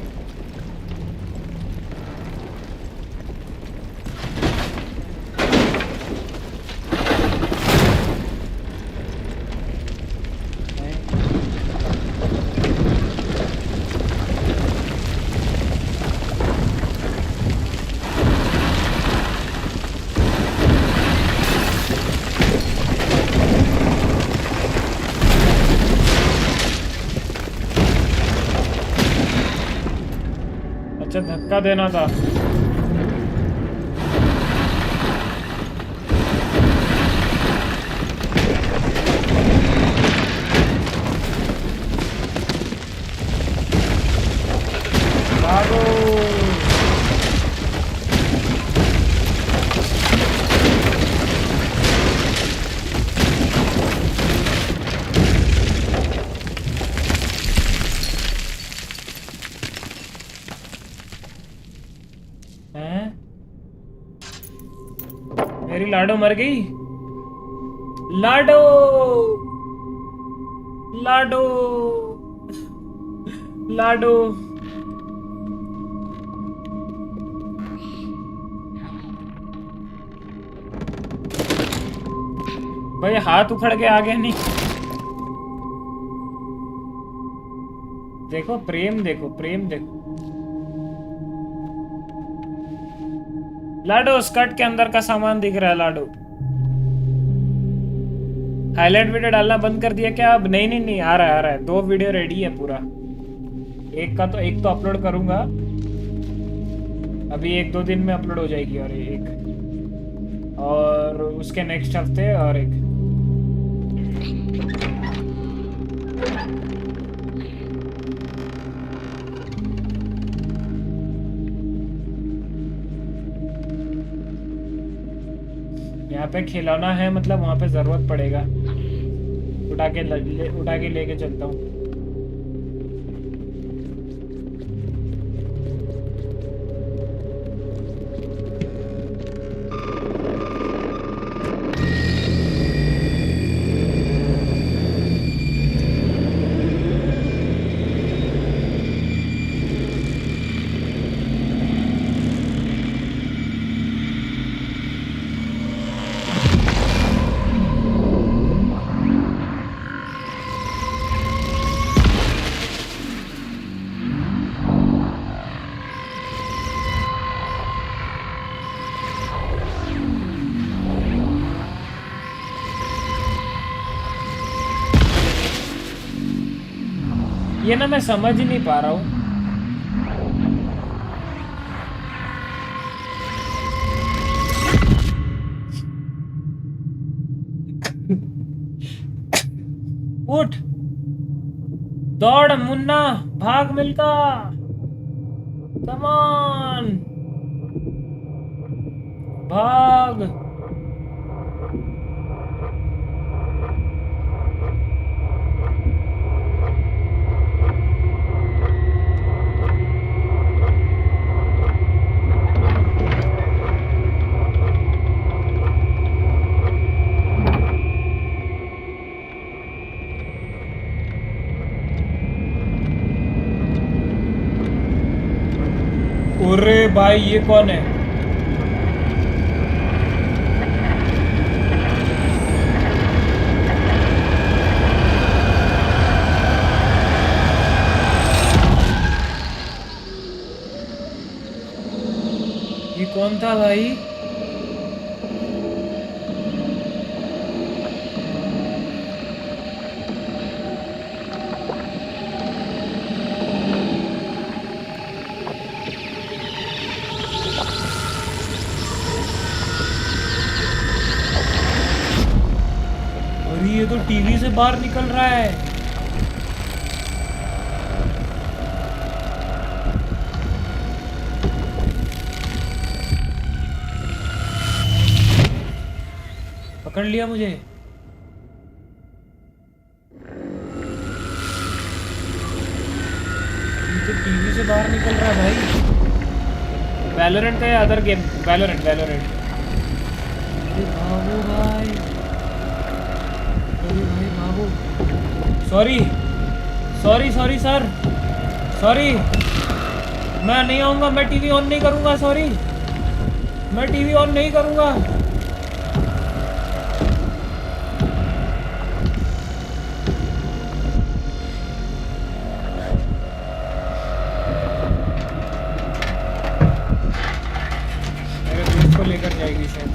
B: अच्छा, धक्का देना था। भागो। मेरी लाडो मर गई। लाडो लाडो लाडो भाई, हाथ उखड़ के आ गया। नहीं देखो, प्रेम देखो, प्रेम देखो। लाडो, स्कर्ट के अंदर का सामान दिख रहा है। लाडो, हाईलाइट वीडियो डालना बंद कर दिया क्या अब? नहीं नहीं नहीं, आ रहा है 2 वीडियो रेडी है पूरा। एक तो अपलोड करूंगा अभी, 1-2 दिन में अपलोड हो जाएगी, और एक और उसके नेक्स्ट हफ्ते और एक। यहाँ पे खिलौना है, मतलब वहाँ पे जरूरत पड़ेगा, उठा के लेके चलता हूँ। ये ना मैं समझ ही नहीं पा रहा हूँ। उठ, दौड़ मुन्ना, भाग मिल्का, कम ऑन, भाग। अरे भाई ये कौन है? ये कौन था भाई? ये तो टीवी से बाहर निकल रहा है। पकड़ लिया मुझे। ये तो टीवी से बाहर निकल रहा है भाई। वैलोरेंट का या अदर गेम? वैलोरेंट। भागो भाई, सॉरी सर, सॉरी, मैं नहीं आऊंगा, मैं टीवी ऑन नहीं करूंगा, सॉरी, मैं टीवी ऑन नहीं करूंगा। मेरे दोस्त को लेकर जाएगी शायद।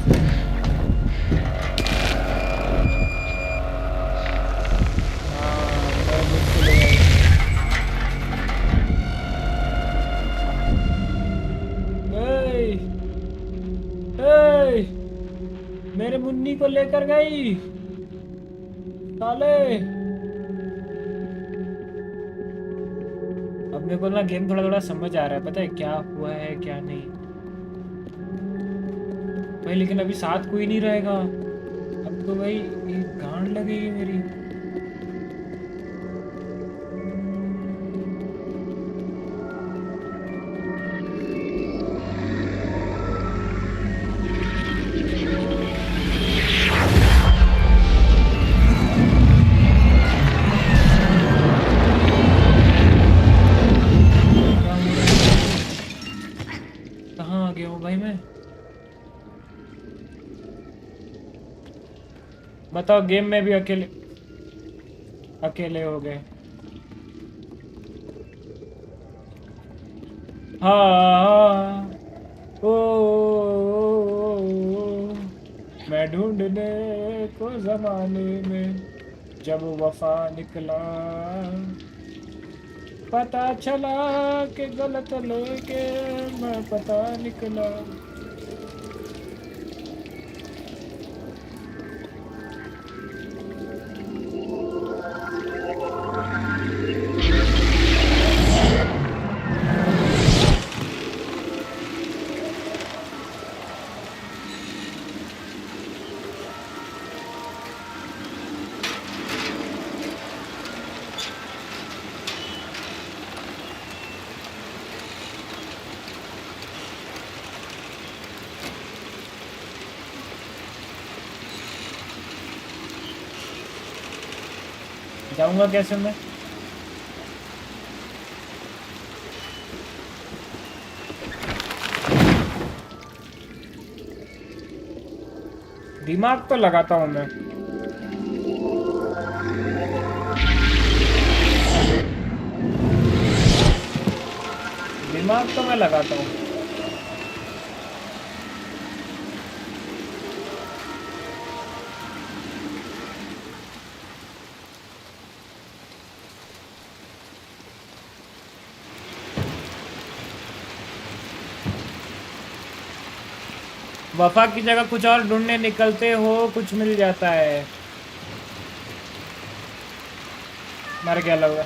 B: मेरे मुन्नी को लेकर गई साले। अब मेरे को ना गेम थोड़ा समझ आ रहा है, पता है क्या हुआ है क्या नहीं भाई, लेकिन अभी साथ कोई नहीं रहेगा। अब तो भाई एक गांड लगेगी मेरी। बताओ, गेम में भी अकेले हो गए। हाँ मैं ढूंढने को जमाने में जब वफा निकला। पता चला कि गलत लेके मैं पता निकला। जाऊंगा कैसे मैं? दिमाग तो लगाता हूँ मैं। दिमाग तो मैं लगाता हूँ। वफा की जगह कुछ और ढूंढने निकलते हो, कुछ मिल जाता है। मर गया लगा।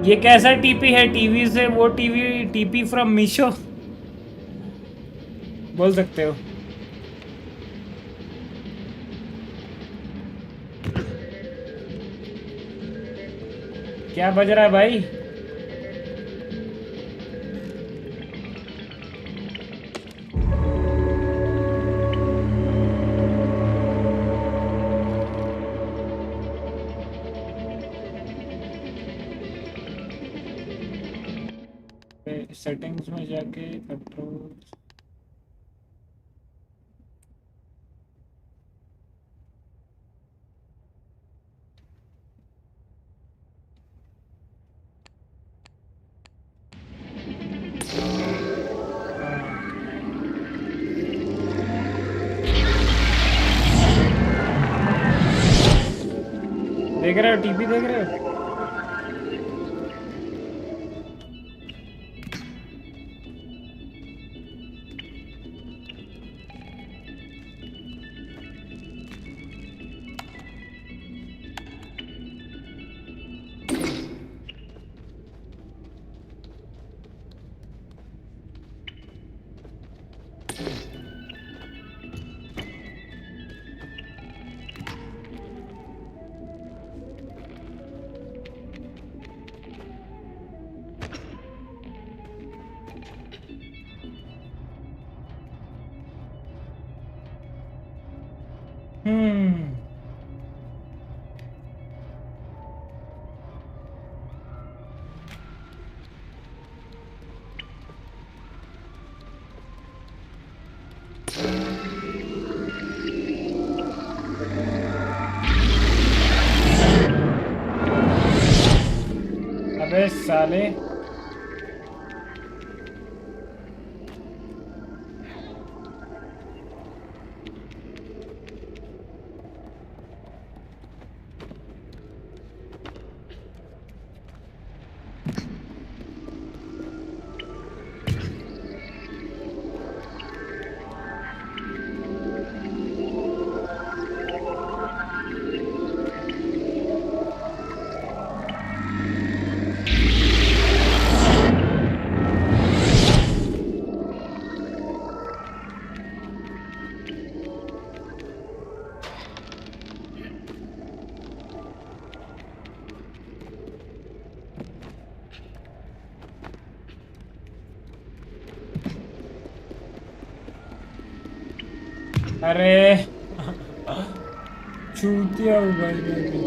B: ये कैसा टीपी है? टीवी से वो टीवी टीपी फ्रॉम मीशो बोल सकते हो। क्या बज रहा है भाई? सेटिंग्स में जाके कंट्रोल देख रहे हो? टीपी देख रहे हो? साले। अरे चूतिया हूँ भाई मैं भी।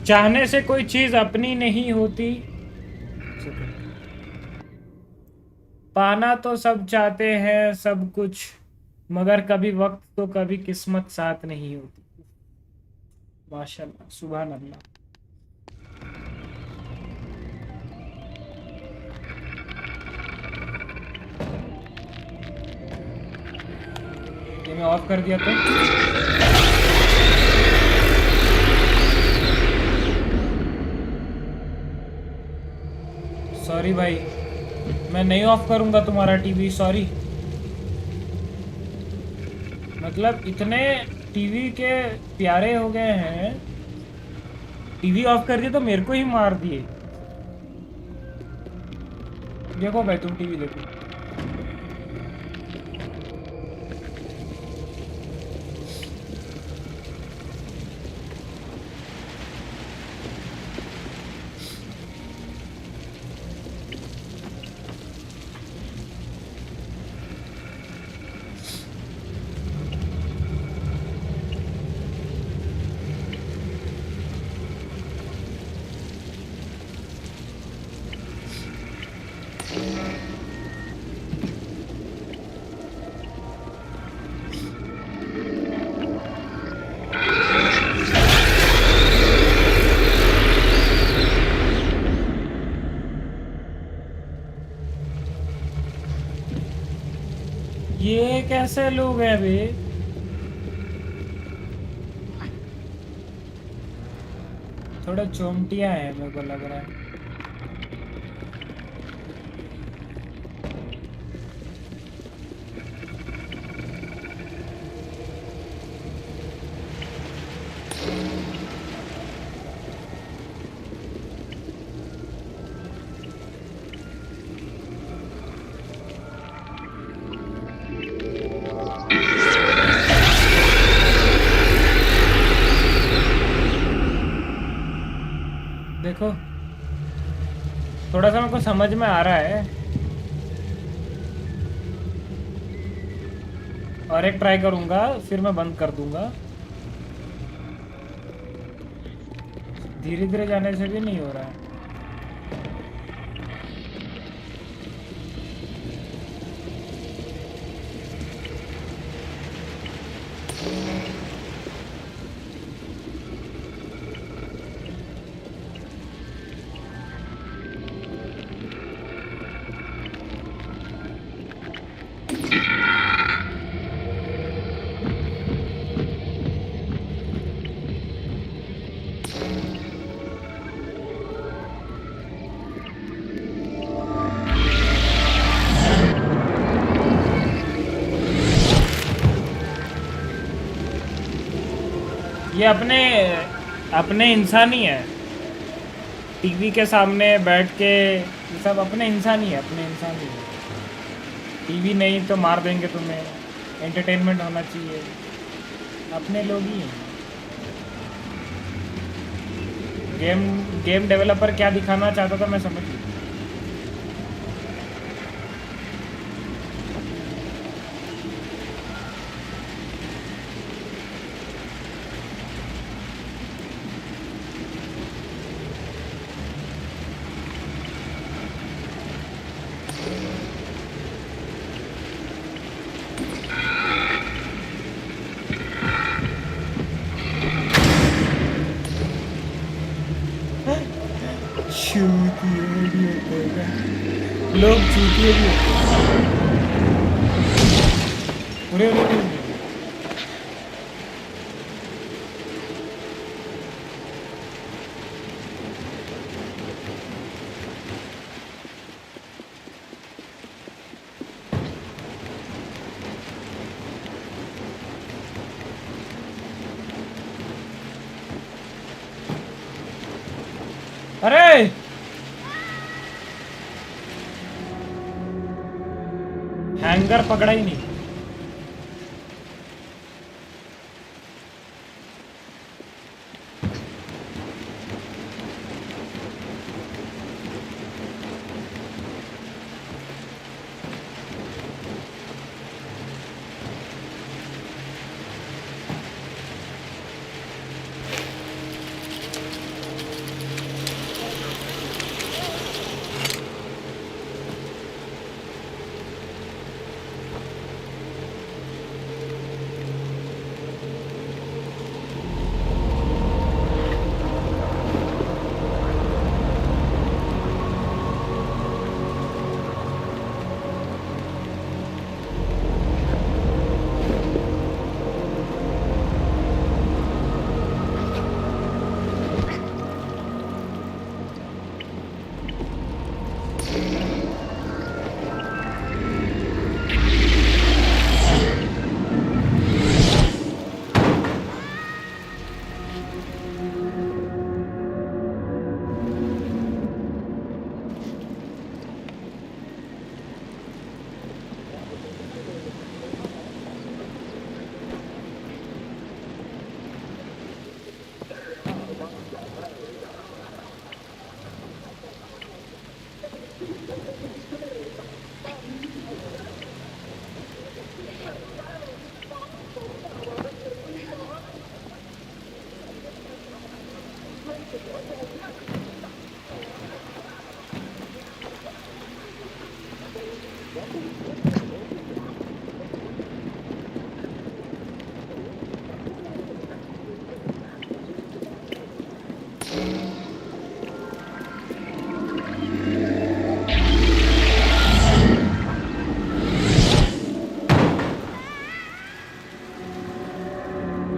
B: चाहने से कोई चीज अपनी नहीं होती। पाना तो सब चाहते हैं सब कुछ, मगर कभी वक्त तो कभी किस्मत साथ नहीं होती। माशाल्लाह, सुभान अल्लाह। ये मैं ऑफ कर दिया तो सॉरी भाई, मैं नहीं ऑफ करूंगा तुम्हारा टीवी, सॉरी। मतलब इतने टीवी के प्यारे हो गए हैं, टीवी ऑफ कर दिया तो मेरे को ही मार दिए। देखो भाई, तुम टीवी देखो। ये कैसे लोग हैं बे? थोड़ा चोमटिया है मेरे को लग रहा है। देखो थोड़ा सा मेरे को समझ में आ रहा है, और एक ट्राई करूंगा फिर मैं बंद कर दूंगा। धीरे धीरे जाने से भी नहीं हो रहा है। ये अपने इंसान ही है, टीवी के सामने बैठ के ये सब अपने इंसान ही है, अपने इंसान ही है। टीवी नहीं तो मार देंगे तुम्हें, एंटरटेनमेंट होना चाहिए, अपने लोग ही हैं। गेम डेवलपर क्या दिखाना चाहता था मैं समझ गया। लोग चूतिए भी होते हैं। अरे हैंगर पकड़ा ही नहीं।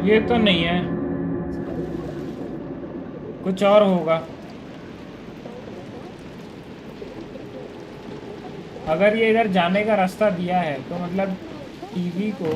B: ये तो नहीं है, कुछ और होगा। अगर ये इधर जाने का रास्ता दिया है तो मतलब टीवी को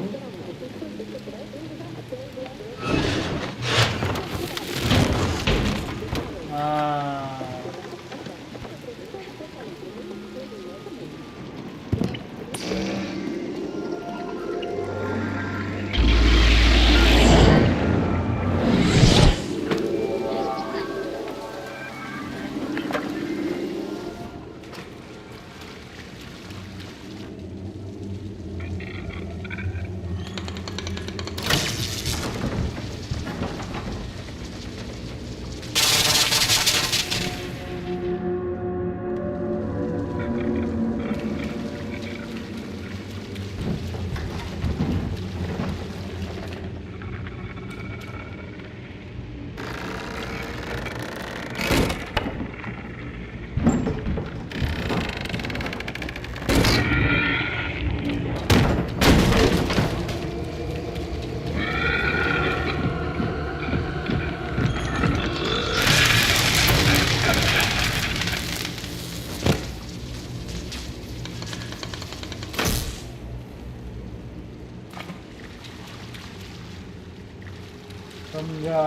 B: समझा।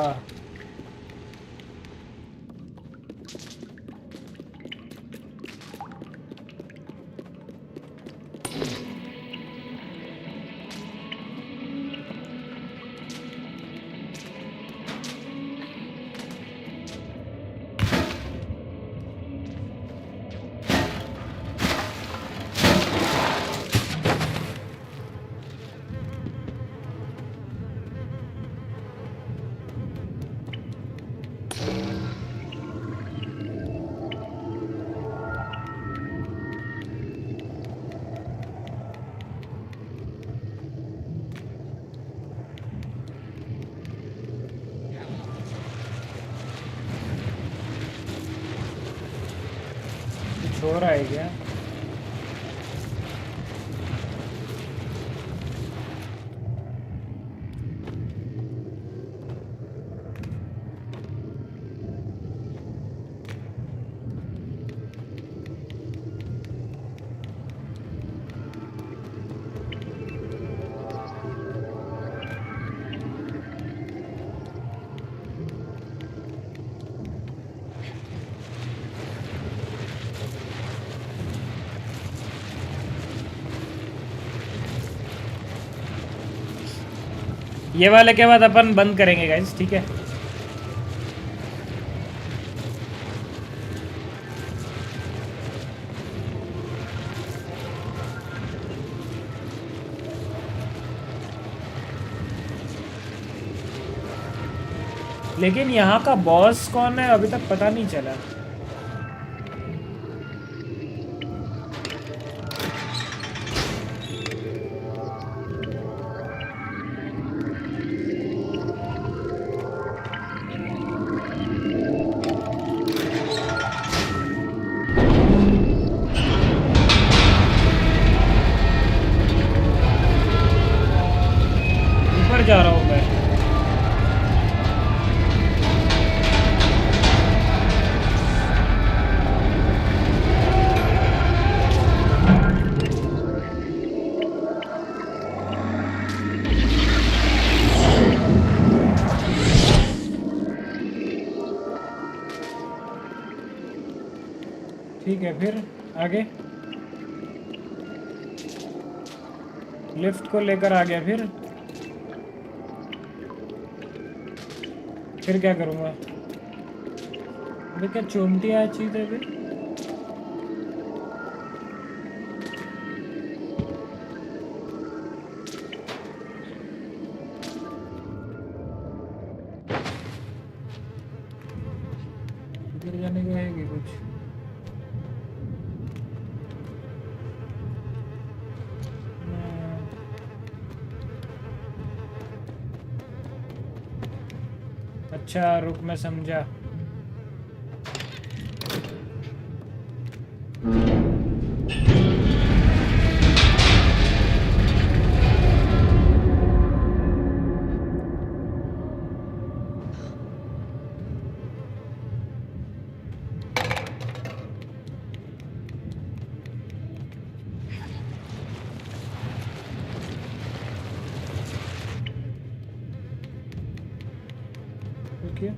B: कुछ हो रहा है क्या? ये वाले के बाद अपन बंद करेंगे गाइस, ठीक है? लेकिन यहाँ का बॉस कौन है अभी तक पता नहीं चला। ऊपर जा रहा हूँ मैं। ठीक है, फिर आगे लिफ्ट को लेकर आ गया। फिर क्या करूँगा? अभी क्या चोमटी आ चीज है फिर? गिर जाने का है कि कुछ? अच्छा रुक, मैं समझा। Okay.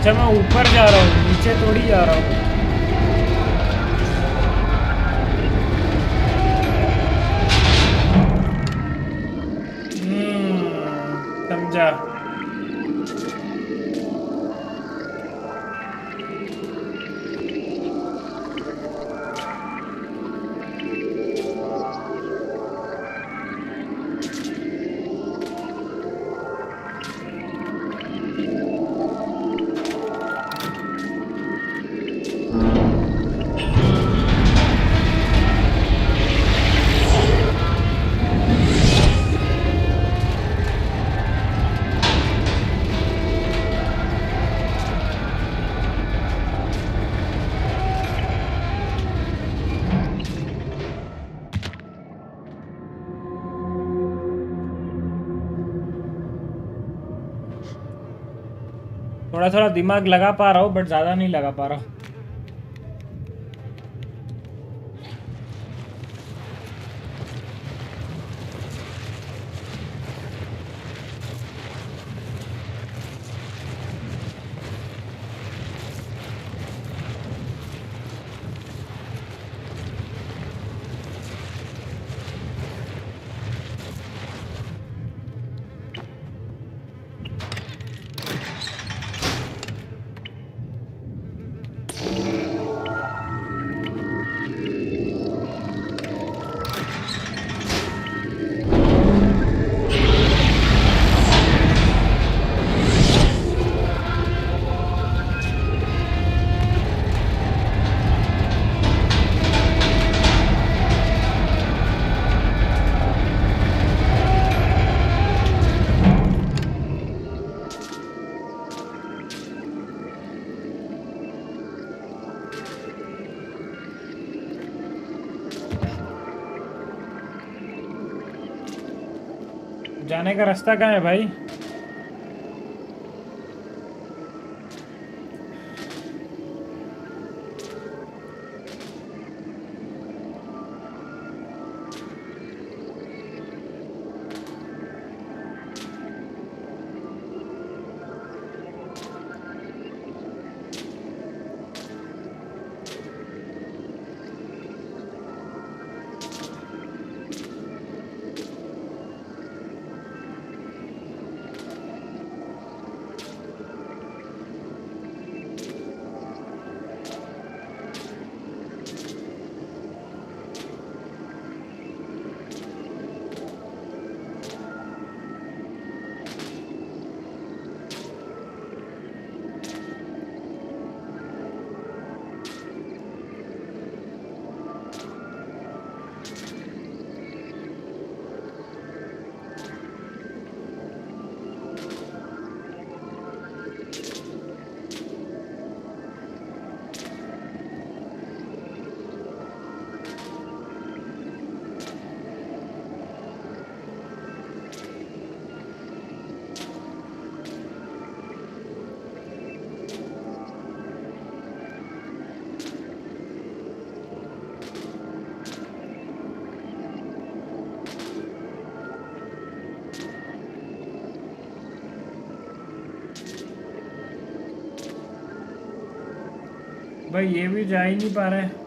B: अच्छा मैं ऊपर जा रहा हूँ, नीचे थोड़ी जा रहा हूँ। थोड़ा थोड़ा दिमाग लगा पा रहा हूँ बट ज़्यादा नहीं लगा पा रहा हूँ। जाने का रास्ता कहाँ है भाई? भाई ये भी जा ही नहीं पा रहे हैं।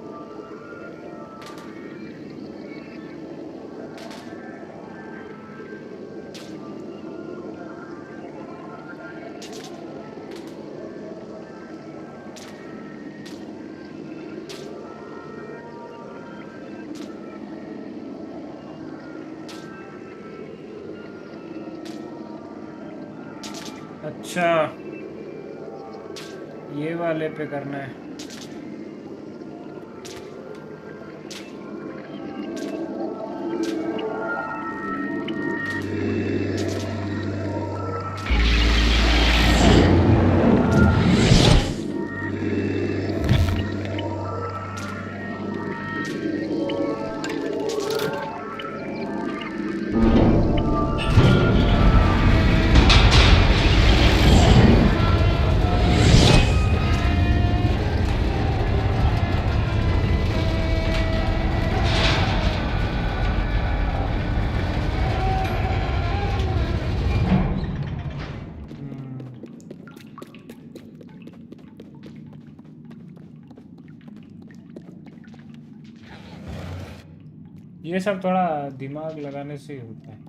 B: अच्छा ये वाले पे करना है। ये सब थोड़ा दिमाग लगाने से ही होता है।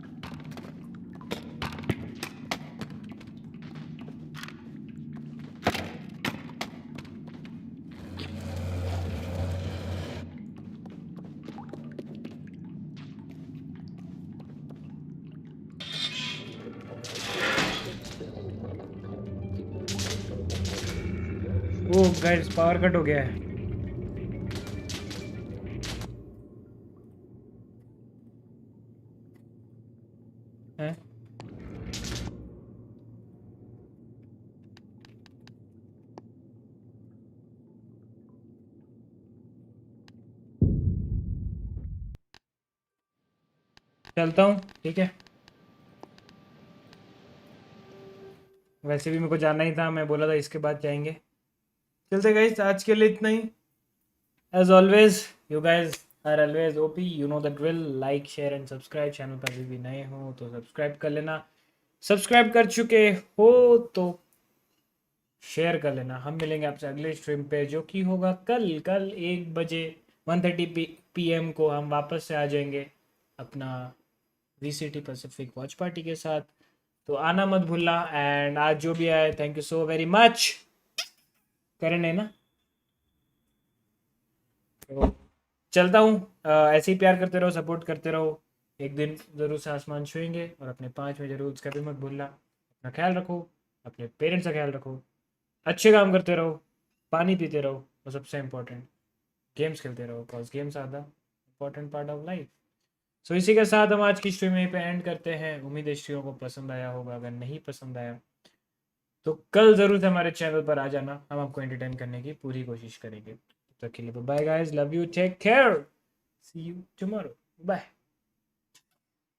B: ओह गाइस पावर कट हो गया है। हैं? चलता हूँ ठीक है। वैसे भी मेरे को जाना ही था, मैं बोला था इसके बाद जाएंगे। चलते गाइस, आज के लिए इतना ही। As always you guys are always OP, you know the drill. Like share and subscribe. Channel पर भी नए हो तो सब्सक्राइब कर लेना, सब्सक्राइब कर चुके हो तो शेयर कर लेना। हम मिलेंगे आपसे अगले स्ट्रीम पे, जो कि होगा कल 1 बजे 1:30 PM को हम वापस से आ जाएंगे अपना VCT पैसिफिक वॉच पार्टी के साथ। तो आना मत भूलना। एंड आज जो भी आए, thank you so very much. करें नहीं ना, तो चलता हूँ। ऐसे ही प्यार करते रहो, सपोर्ट करते रहो। एक दिन ज़रूर से आसमान छुएंगे। और अपने 5 में जरूर उसका भी मत भूलना। अपना ख्याल रखो, अपने पेरेंट्स का ख्याल रखो, अच्छे काम करते रहो, पानी पीते रहो, और सबसे इम्पोर्टेंट गेम्स खेलते रहो, because games are the important part of life. So इसी के साथ हम आज की स्ट्रीम यहीं पे एंड करते हैं। उम्मीद है स्ट्रीम को पसंद आया होगा। अगर नहीं पसंद आया तो कल ज़रूर से हमारे चैनल पर आ जाना, हम आपको एंटरटेन करने की पूरी कोशिश करेंगे। तब तक के लिए bye guys, love you, take care, see you tomorrow, bye.